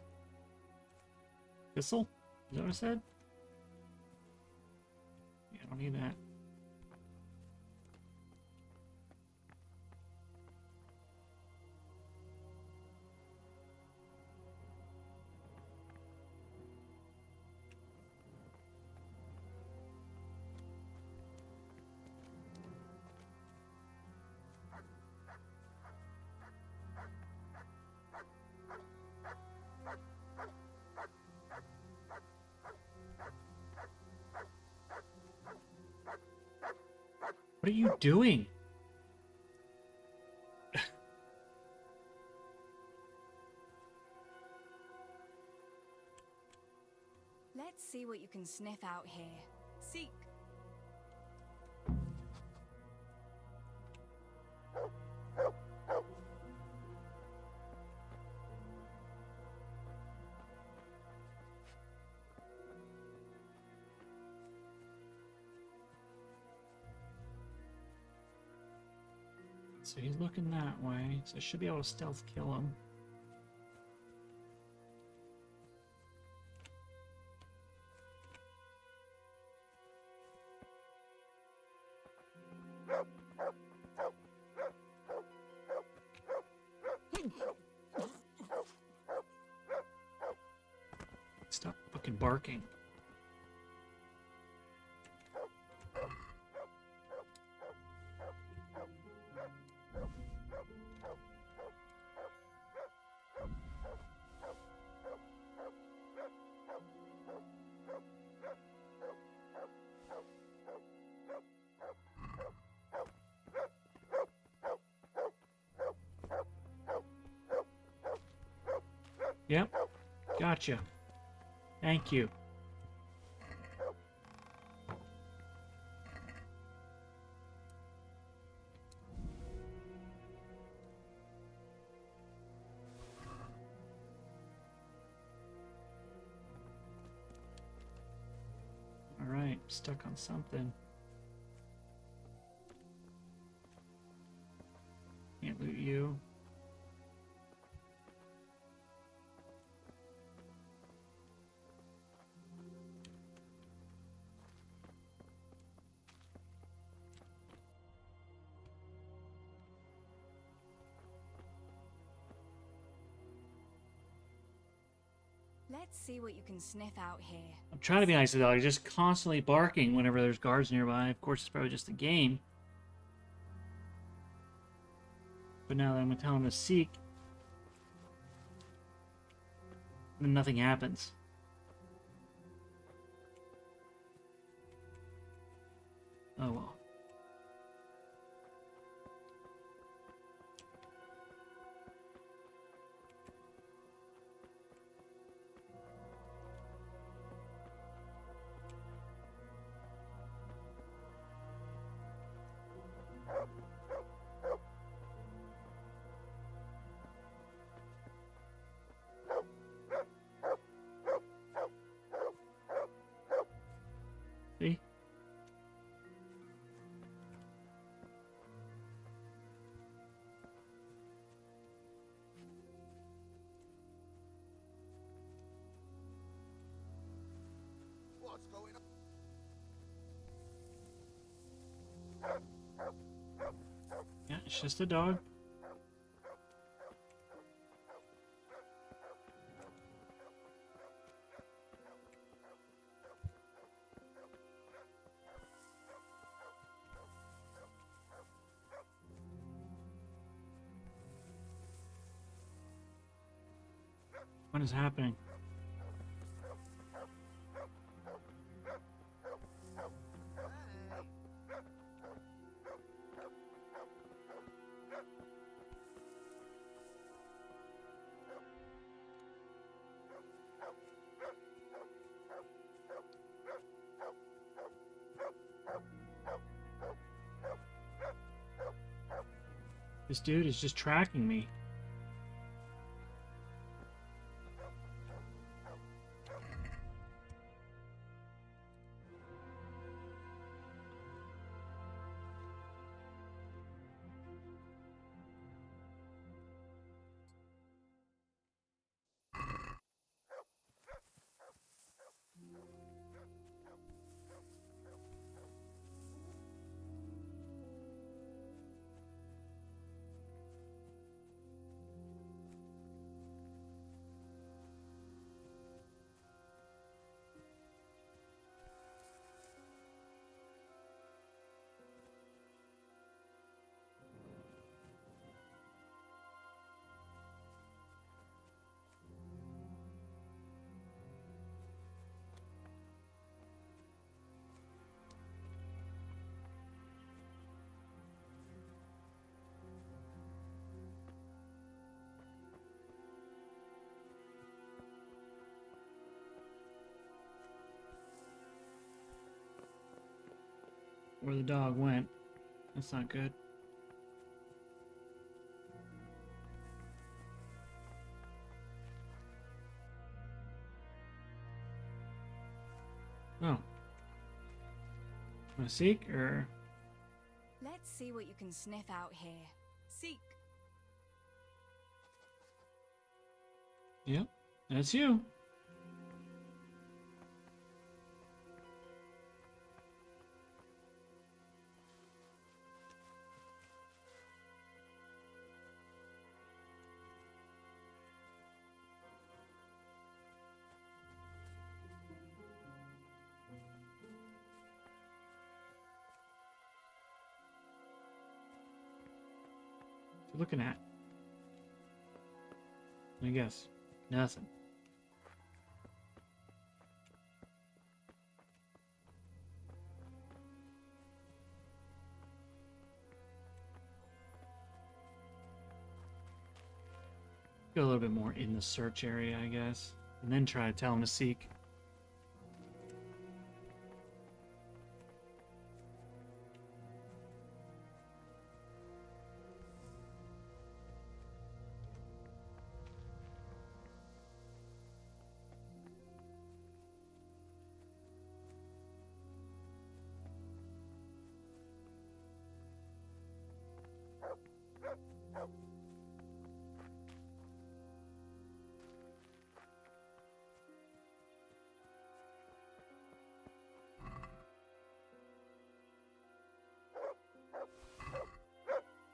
Speaker 1: Thistle? Is that what I said? Yeah, I don't need that. What are you doing?
Speaker 11: Let's see what you can sniff out here. Seek.
Speaker 1: So he's looking that way, so I should be able to stealth kill him. Stop fucking barking. Yep. Gotcha. Thank you. Alright, stuck on something. Can't loot you.
Speaker 11: Let's see what you can sniff out here.
Speaker 1: I'm trying to be nice to the dog. He's just constantly barking whenever there's guards nearby. Of course, it's probably just a game. But now that I'm going to tell him to seek, then nothing happens. Oh well. See?
Speaker 14: What's going on?
Speaker 1: Yeah, it's just a dog. What is happening? This dude is just tracking me. Where the dog went. That's not good. Oh. Want to seek or?
Speaker 11: Let's see what you can sniff out here. Seek.
Speaker 1: Yep, that's you. What you looking at? I guess nothing. Go a little bit more in the search area, I guess. And then try to tell him to seek.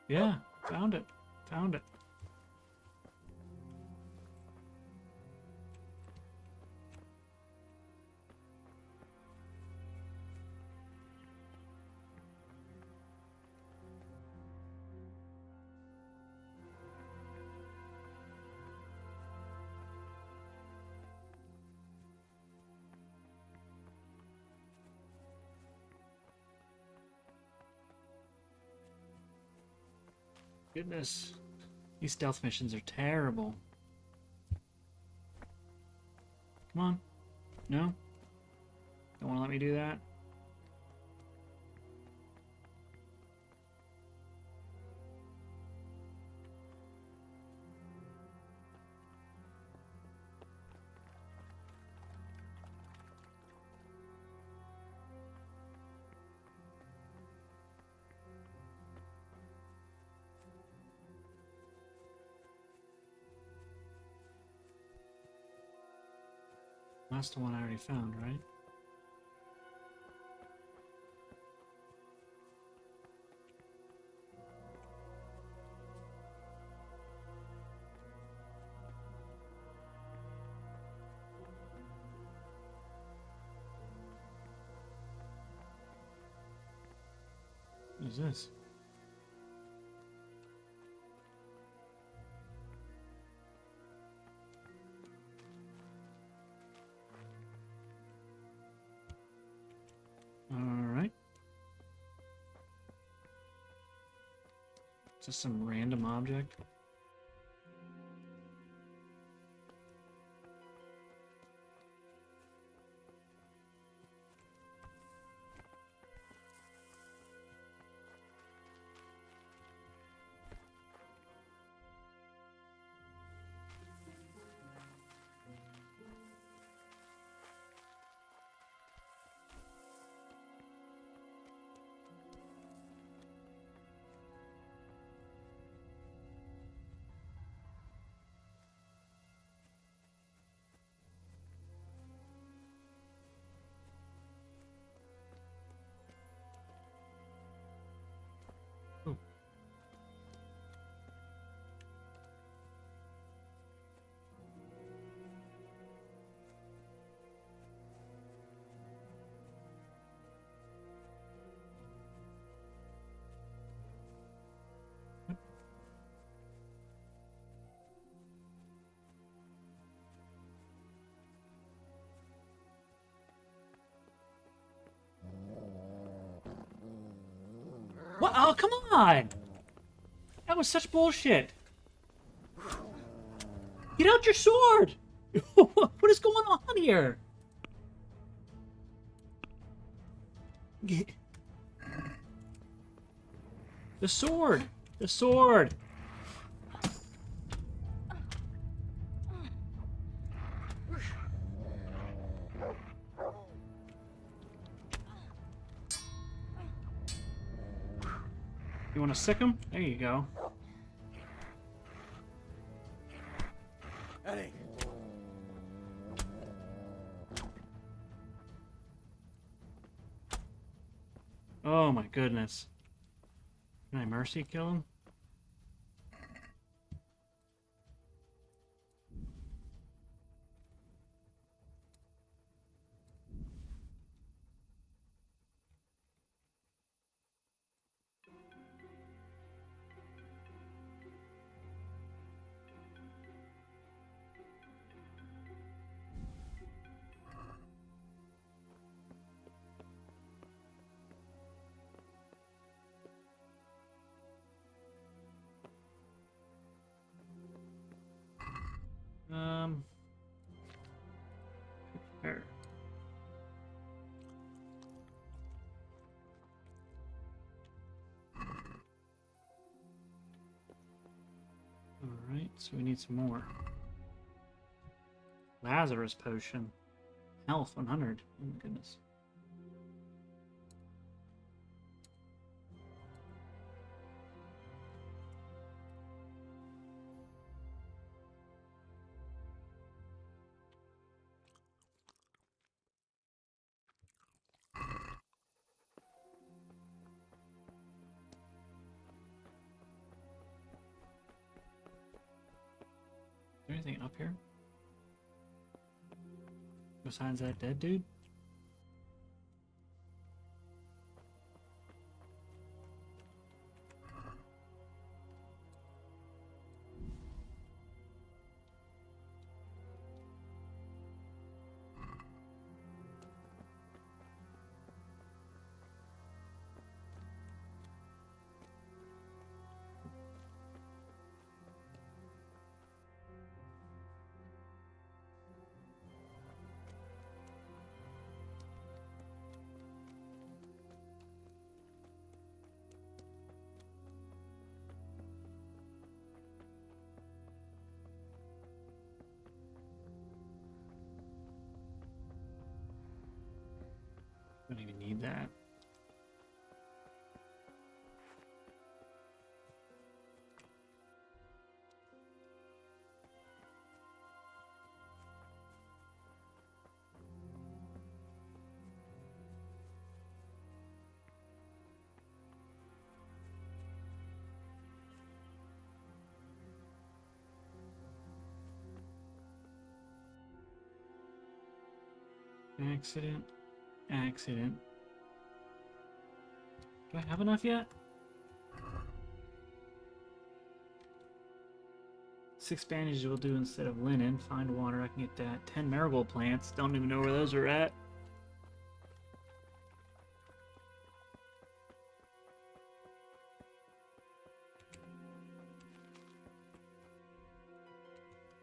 Speaker 1: Yeah, found it. Found it. Goodness. These stealth missions are terrible. Come on. No? Don't want to let me do that? That's the one I already found, right? What is this? Alright. Just some random object. What? Oh, come on! That was such bullshit. Get out your sword! What is going on here? Get... The sword! The sword! You want to sick him? There you go.
Speaker 18: Eddie.
Speaker 1: Oh my goodness. Can I mercy kill him? so we need some more. Lazarus potion. Health 100. Oh my goodness. Is there anything up here? Besides that dead dude? Don't even need that. Accident. Accident. Do I have enough yet? 6 bandages will do instead of linen. Find water, I can get that. 10 marigold plants. Don't even know where those are at.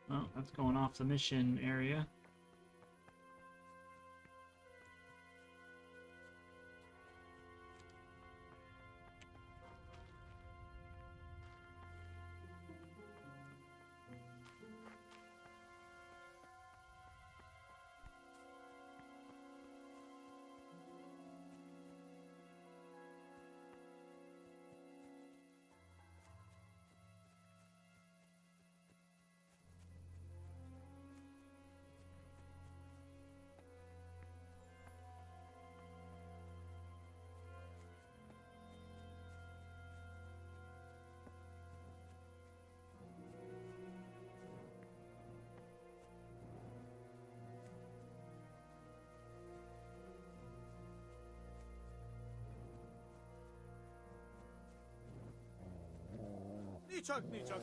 Speaker 1: Oh, that's going off the mission area.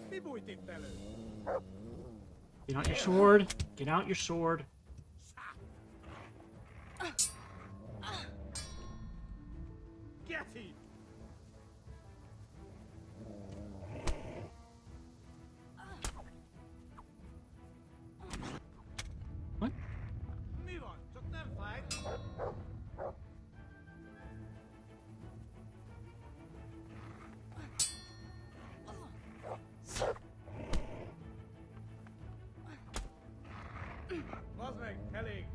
Speaker 5: Mi bújt itt elő?
Speaker 1: Get out your sword. Get out your sword.
Speaker 5: Get him!
Speaker 1: What?
Speaker 5: Mi van? Csak nem fáj? Bazd meg, elég!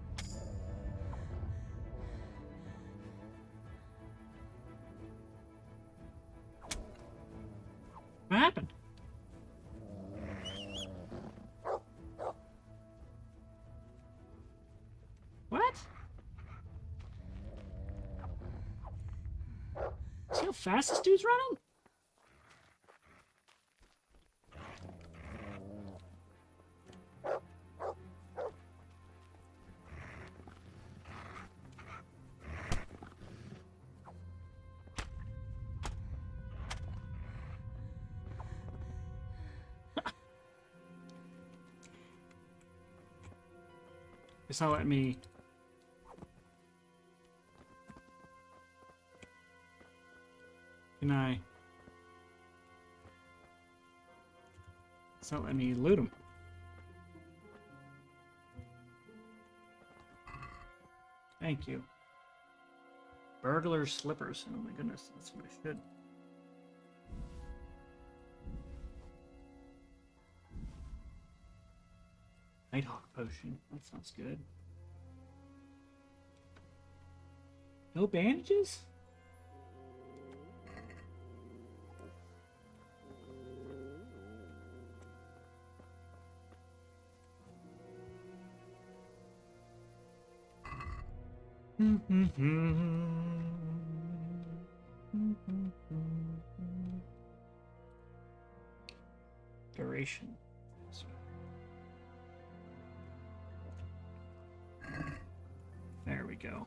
Speaker 1: What happened? What? See how fast this dude's running? It's not letting me. Can I? It's not letting me loot him. Thank you. Burglar slippers. Oh my goodness, that's what I should. Nighthawk potion. That sounds good. No bandages? Duration. There we go.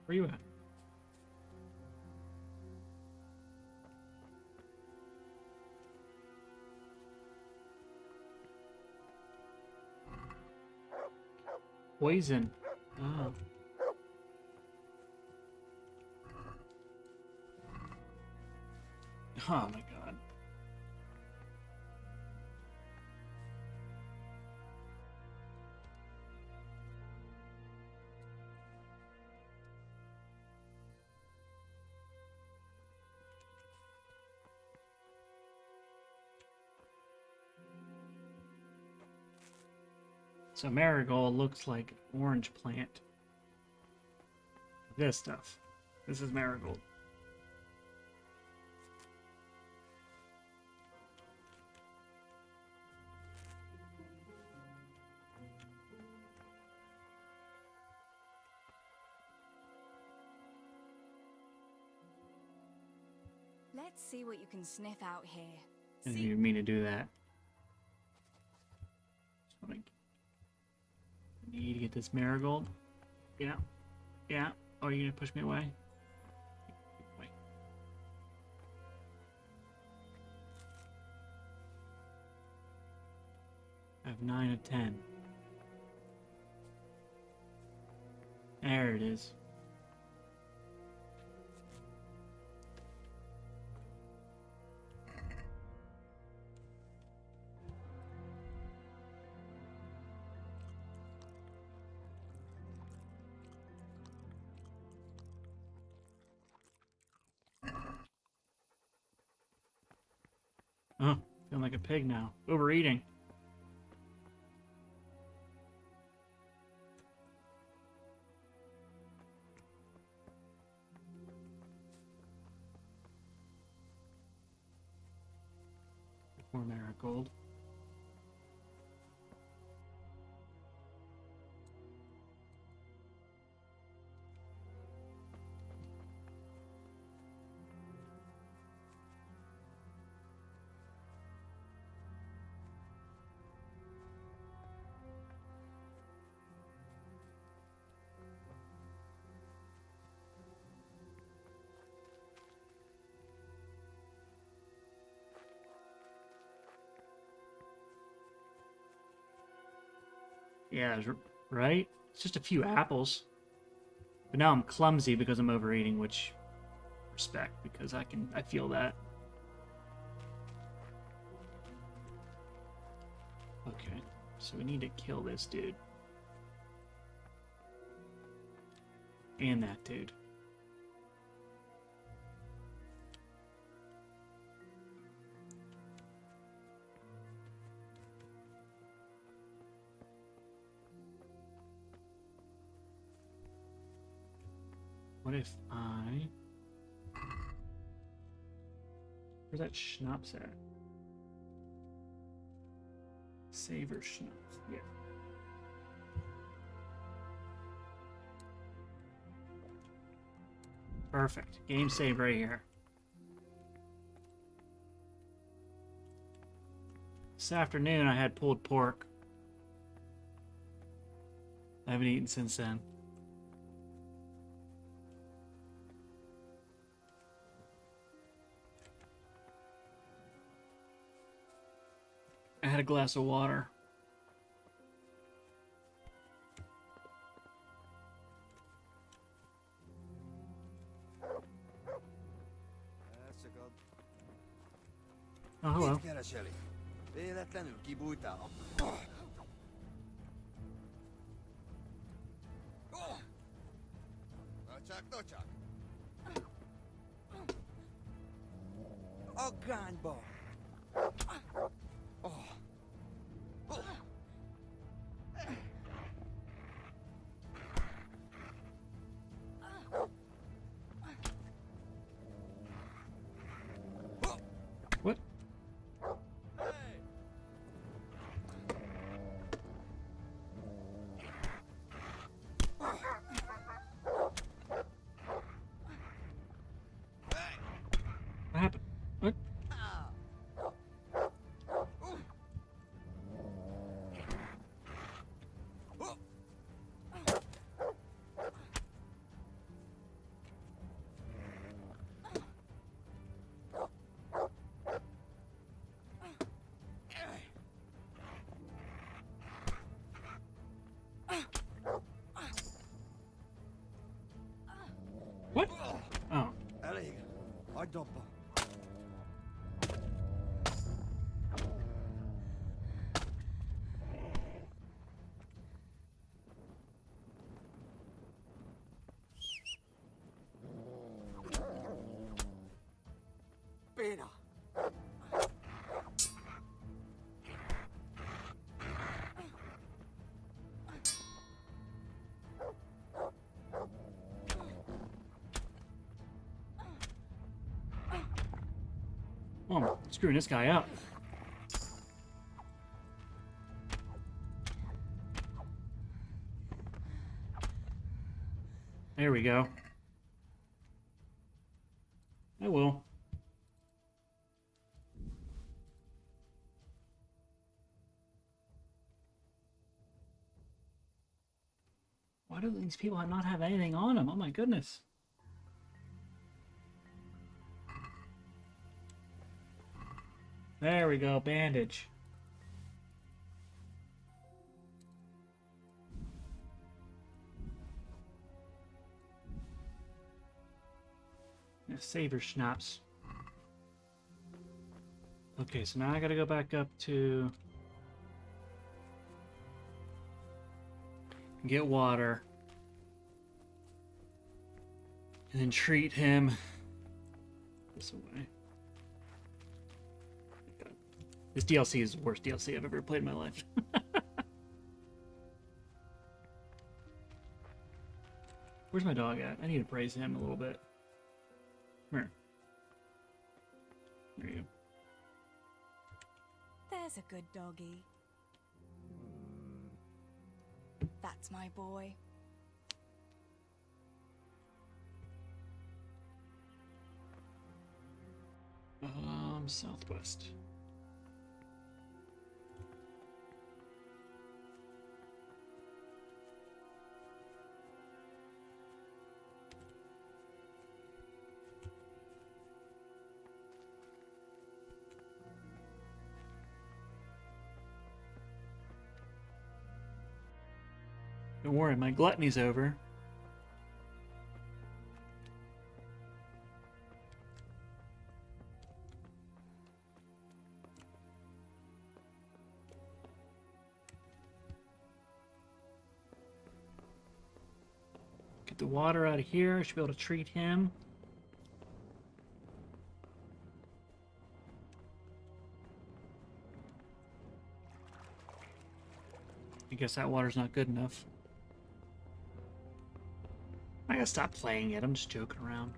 Speaker 1: Where you at? Poison. Oh. Oh my god. So marigold looks like orange plant. This stuff. This is marigold.
Speaker 11: Let's see what you can sniff out here.
Speaker 1: I didn't even mean to do that. Just wanna... I need to get this marigold. Yeah. Yeah. Oh, are you gonna push me away? Wait. I have 9 of 10. There it is. Oh, feeling like a pig now. Overeating. More marigold. Yeah, right? It's just a few apples. But now I'm clumsy because I'm overeating, which respect, because I feel that. Okay, so we need to kill this dude. And that dude. What if I... Where's that schnapps at? Savor schnapps, yeah. Perfect. Game save right here. This afternoon I had pulled pork. I haven't eaten since then. I had a glass of water. Oh, hello.
Speaker 3: Mit kereseli? Véletlenül kibújtál? Nocsak! A gányba!
Speaker 1: What? What happened? What? What? Oh.
Speaker 3: Elég. Hagyd abba. Béna!
Speaker 1: Oh, I'm screwing this guy up. There we go. I will. Why do these people not have anything on them? Oh my goodness. There we go, bandage. Yeah, saber schnapps. Okay, so now I gotta go back up to get water and then treat him this way. This DLC is the worst DLC I've ever played in my life. Where's my dog at? I need to praise him a little bit. Come here. There you go.
Speaker 13: There's a good doggy. That's my boy.
Speaker 1: Southwest. Don't worry, my gluttony's over. Get the water out of here. I should be able to treat him. I guess that water's not good enough. I gotta stop playing it. I'm just joking around.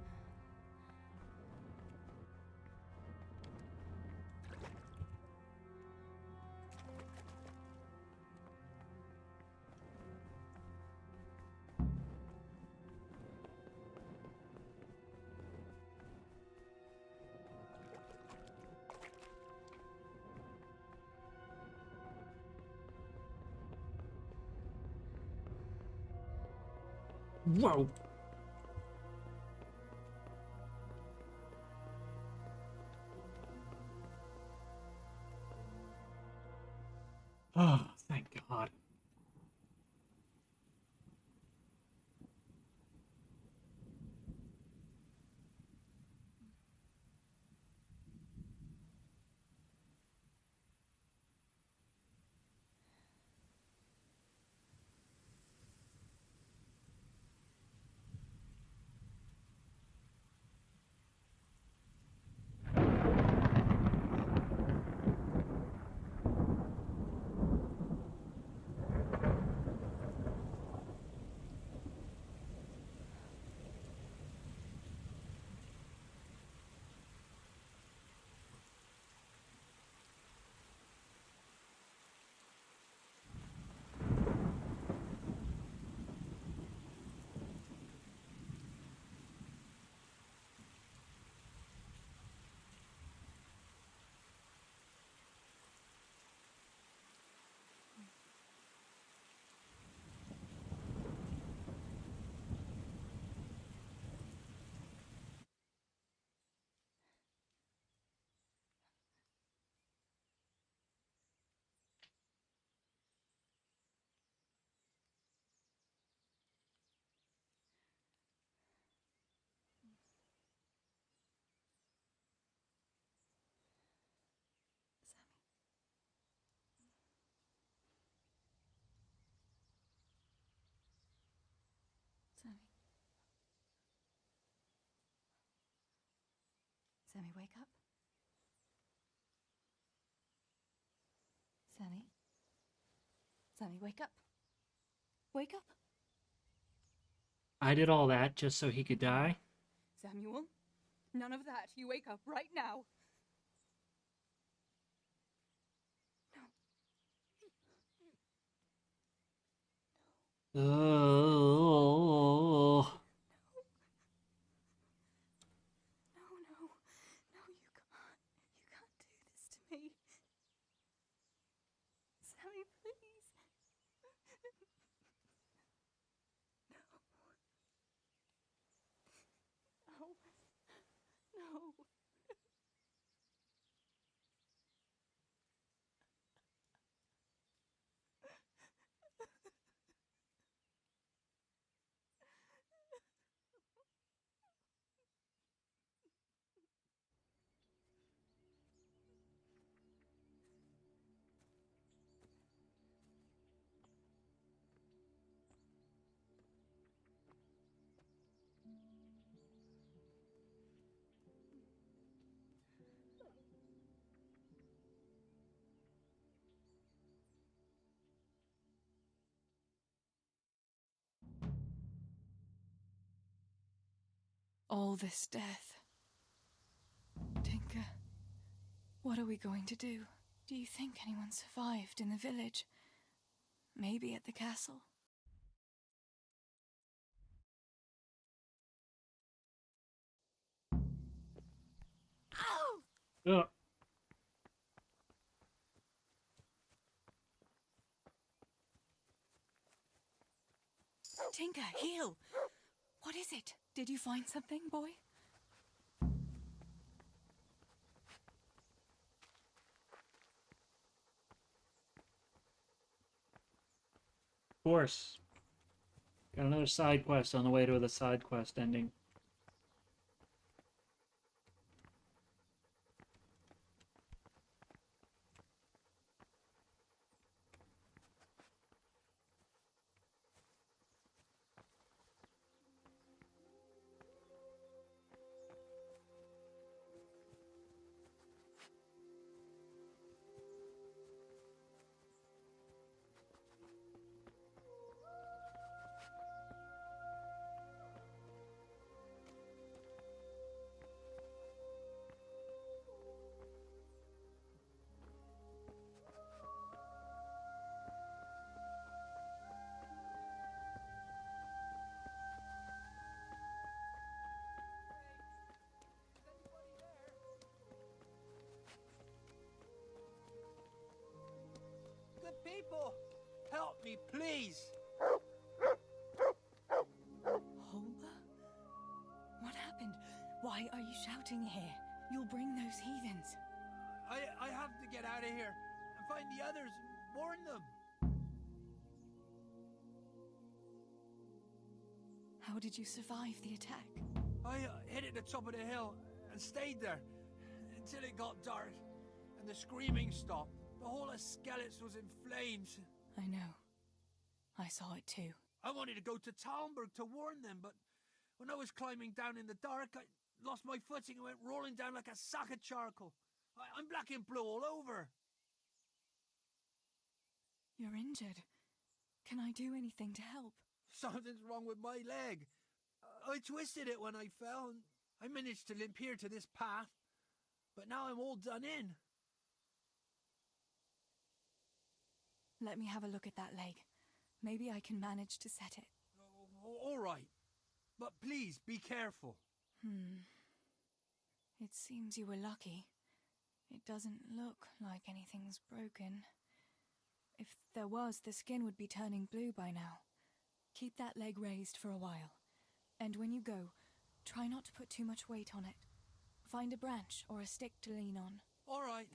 Speaker 1: Whoa. Oh, thank God.
Speaker 11: Sammy. Sammy, wake up. Sammy. Sammy, wake up. Wake up.
Speaker 1: I did all that just so he could die?
Speaker 11: Samuel, none of that. You wake up right now.
Speaker 1: Oh.
Speaker 11: No, you can't. You can't do this to me. Sammy, please. No. No.
Speaker 13: All this death. Tinker, what are we going to do? Do you think anyone survived in the village? Maybe at the castle?
Speaker 11: Ow!
Speaker 1: Ugh.
Speaker 13: Tinker, heal! What is it? Did you find something, boy?
Speaker 1: Of course. Got another side quest on the way to the side quest ending.
Speaker 5: Good people, help me, please.
Speaker 13: Holba? What happened? Why are you shouting here? You'll bring those heathens.
Speaker 5: I have to get out of here and find the others and warn them.
Speaker 13: How did you survive the attack?
Speaker 5: I hid at the top of the hill and stayed there until it got dark and the screaming stopped. The whole of Skeleton was in flames.
Speaker 13: I know. I saw it too.
Speaker 5: I wanted to go to Talmberg to warn them, but when I was climbing down in the dark, I lost my footing and went rolling down like a sack of charcoal. I'm black and blue all over.
Speaker 13: You're injured. Can I do anything to help?
Speaker 5: Something's wrong with my leg. I twisted it when I fell, and I managed to limp here to this path. But now I'm all done in.
Speaker 13: Let me have a look at that leg. Maybe I can manage to set it.
Speaker 5: All right. But please, be careful.
Speaker 13: It seems you were lucky. It doesn't look like anything's broken. If there was, the skin would be turning blue by now. Keep that leg raised for a while. And when you go, try not to put too much weight on it. Find a branch or a stick to lean on.
Speaker 5: All right.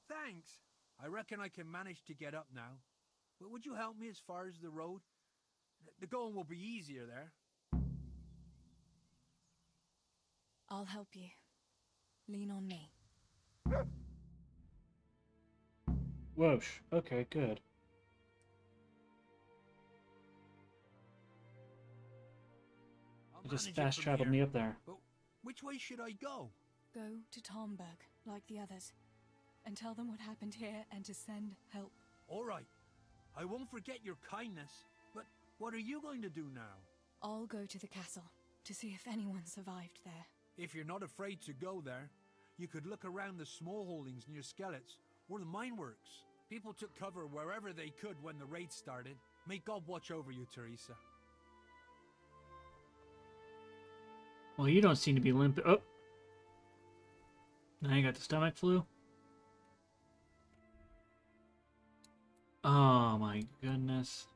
Speaker 5: Thanks. I reckon I can manage to get up now. But would you help me as far as the road? The going will be easier there.
Speaker 13: I'll help you. Lean on me.
Speaker 1: Whoosh. Okay, good. I just fast traveled me up there.
Speaker 5: But which way should I go?
Speaker 13: Go to Talmberg, like the others, and tell them what happened here and to send help.
Speaker 5: All right. I won't forget your kindness. But what are you going to do now?
Speaker 13: I'll go to the castle to see if anyone survived there.
Speaker 5: If you're not afraid to go there, you could look around the small holdings near Skelets or the mine works. People took cover wherever they could when the raid started. May God watch over you, Teresa.
Speaker 1: Well, you don't seem to be limp. Oh. Now you got the stomach flu. Oh my goodness.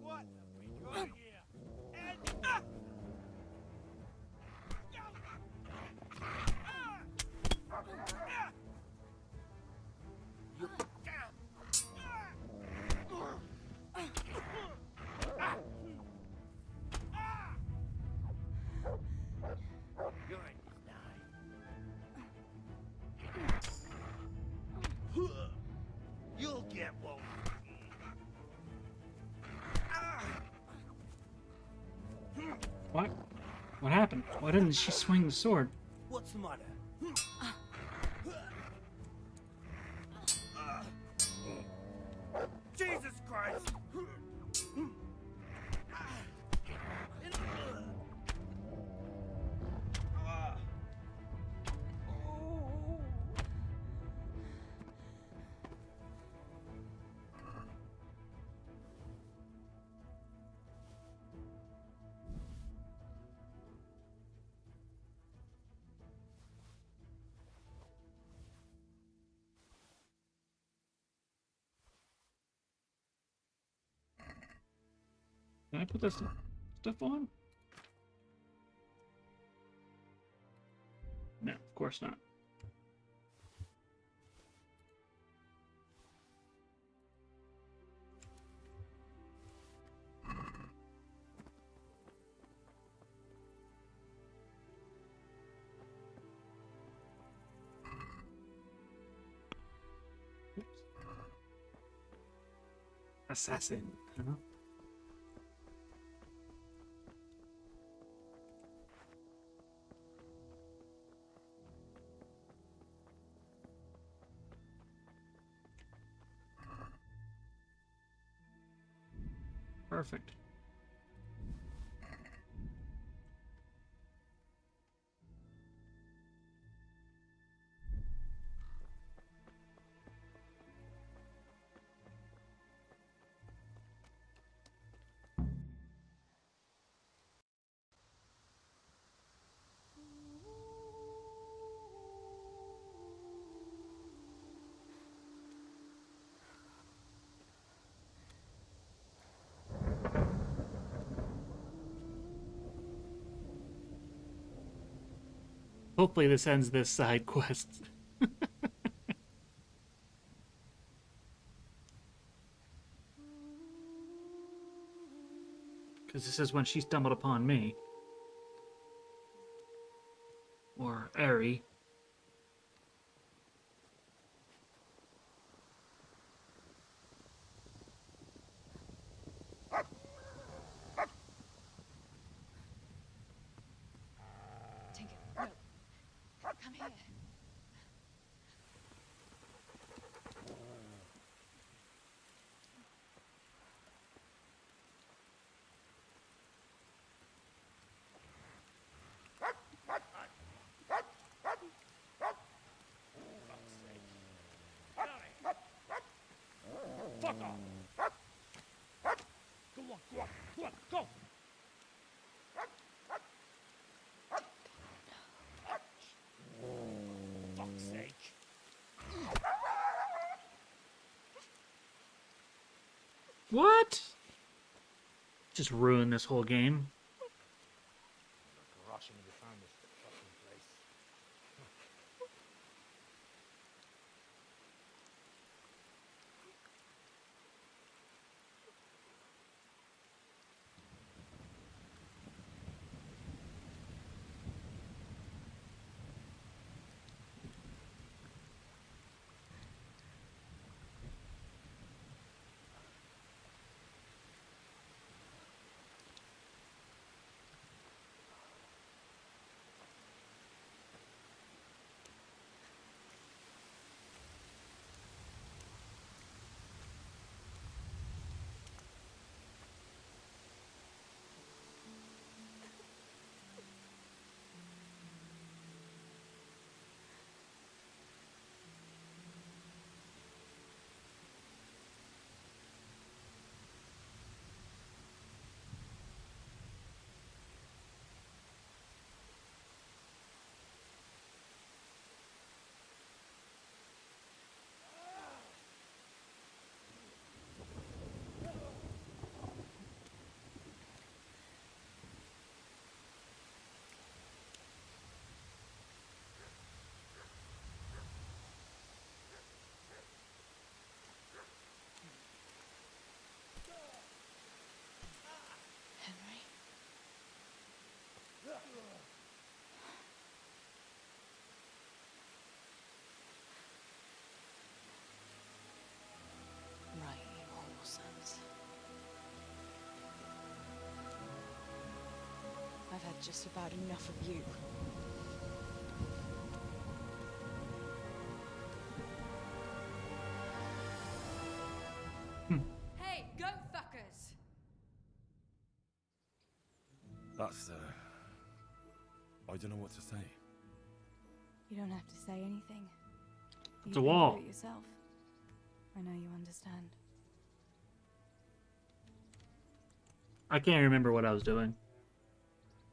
Speaker 12: What have we got here? And
Speaker 14: You'll get one.
Speaker 1: What? What happened? Why didn't she swing the sword?
Speaker 18: What's the matter?
Speaker 14: Jesus Christ!
Speaker 1: Can I put this stuff on? No, of course not. Assassin. Huh? Perfect. Hopefully this ends this side quest. Because this is when she stumbled upon me. Or Ari.
Speaker 13: Tinker, no. Come here.
Speaker 12: Fuck off! Go on, go on, go on, go! Fuck's sake.
Speaker 1: What? Just ruined this whole game.
Speaker 12: Rushing to find this fucking place.
Speaker 13: Henry? Right, you whoresons. I've had just about enough of you.
Speaker 11: Hey, go fuckers!
Speaker 16: That's, I don't know what to say.
Speaker 11: You don't have to say anything.
Speaker 1: It's
Speaker 11: You've
Speaker 1: a
Speaker 11: been
Speaker 1: wall.
Speaker 11: through it yourself. I know you understand.
Speaker 1: I can't remember what I was doing.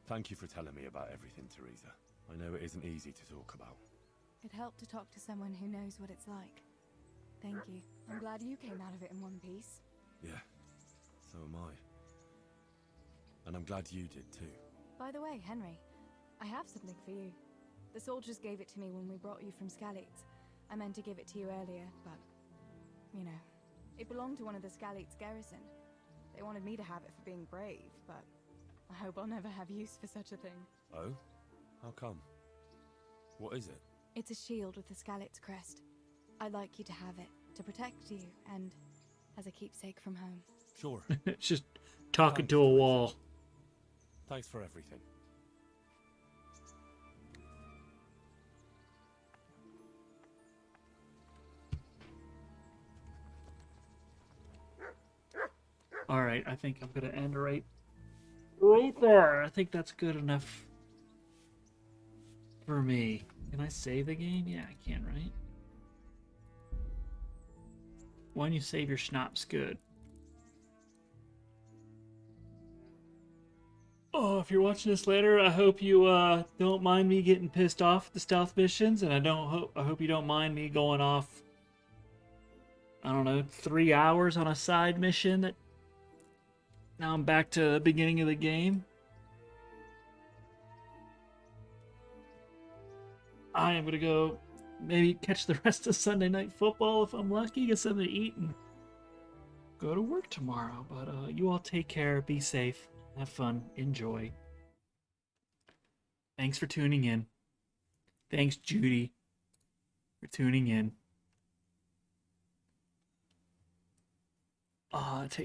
Speaker 16: Thank you for telling me about everything, Teresa. I know it isn't easy to talk about.
Speaker 11: It helped to talk to someone who knows what it's like. Thank you. I'm glad you came out of it in one piece.
Speaker 16: Yeah, so am I. And I'm glad you did too.
Speaker 11: By the way, Henry, I have something for you. The soldiers gave it to me when we brought you from Skalitz. I meant to give it to you earlier, but, you know, it belonged to one of the Skalitz garrison. They wanted me to have it for being brave, but I hope I'll never have use for such a thing.
Speaker 16: Oh? How come? What is it?
Speaker 11: It's a shield with the Skalitz crest. I'd like you to have it.
Speaker 13: to protect you and as a keepsake from home.
Speaker 5: Sure.
Speaker 1: It's just talking to a wall.
Speaker 5: Thanks for everything.
Speaker 1: All right, I think I'm gonna end right there. I think that's good enough for me. Can I save the game? Yeah, I can, right? When you save your schnapps, good. Oh, if you're watching this later, I hope you don't mind me getting pissed off at the stealth missions, and I hope you don't mind me going off, I don't know, 3 hours on a side mission that now I'm back to the beginning of the game. I am gonna go maybe catch the rest of Sunday Night Football if I'm lucky, get something to eat, and go to work tomorrow. But you all take care, be safe, have fun, enjoy. Thanks for tuning in. Thanks, Judy, for tuning in. Take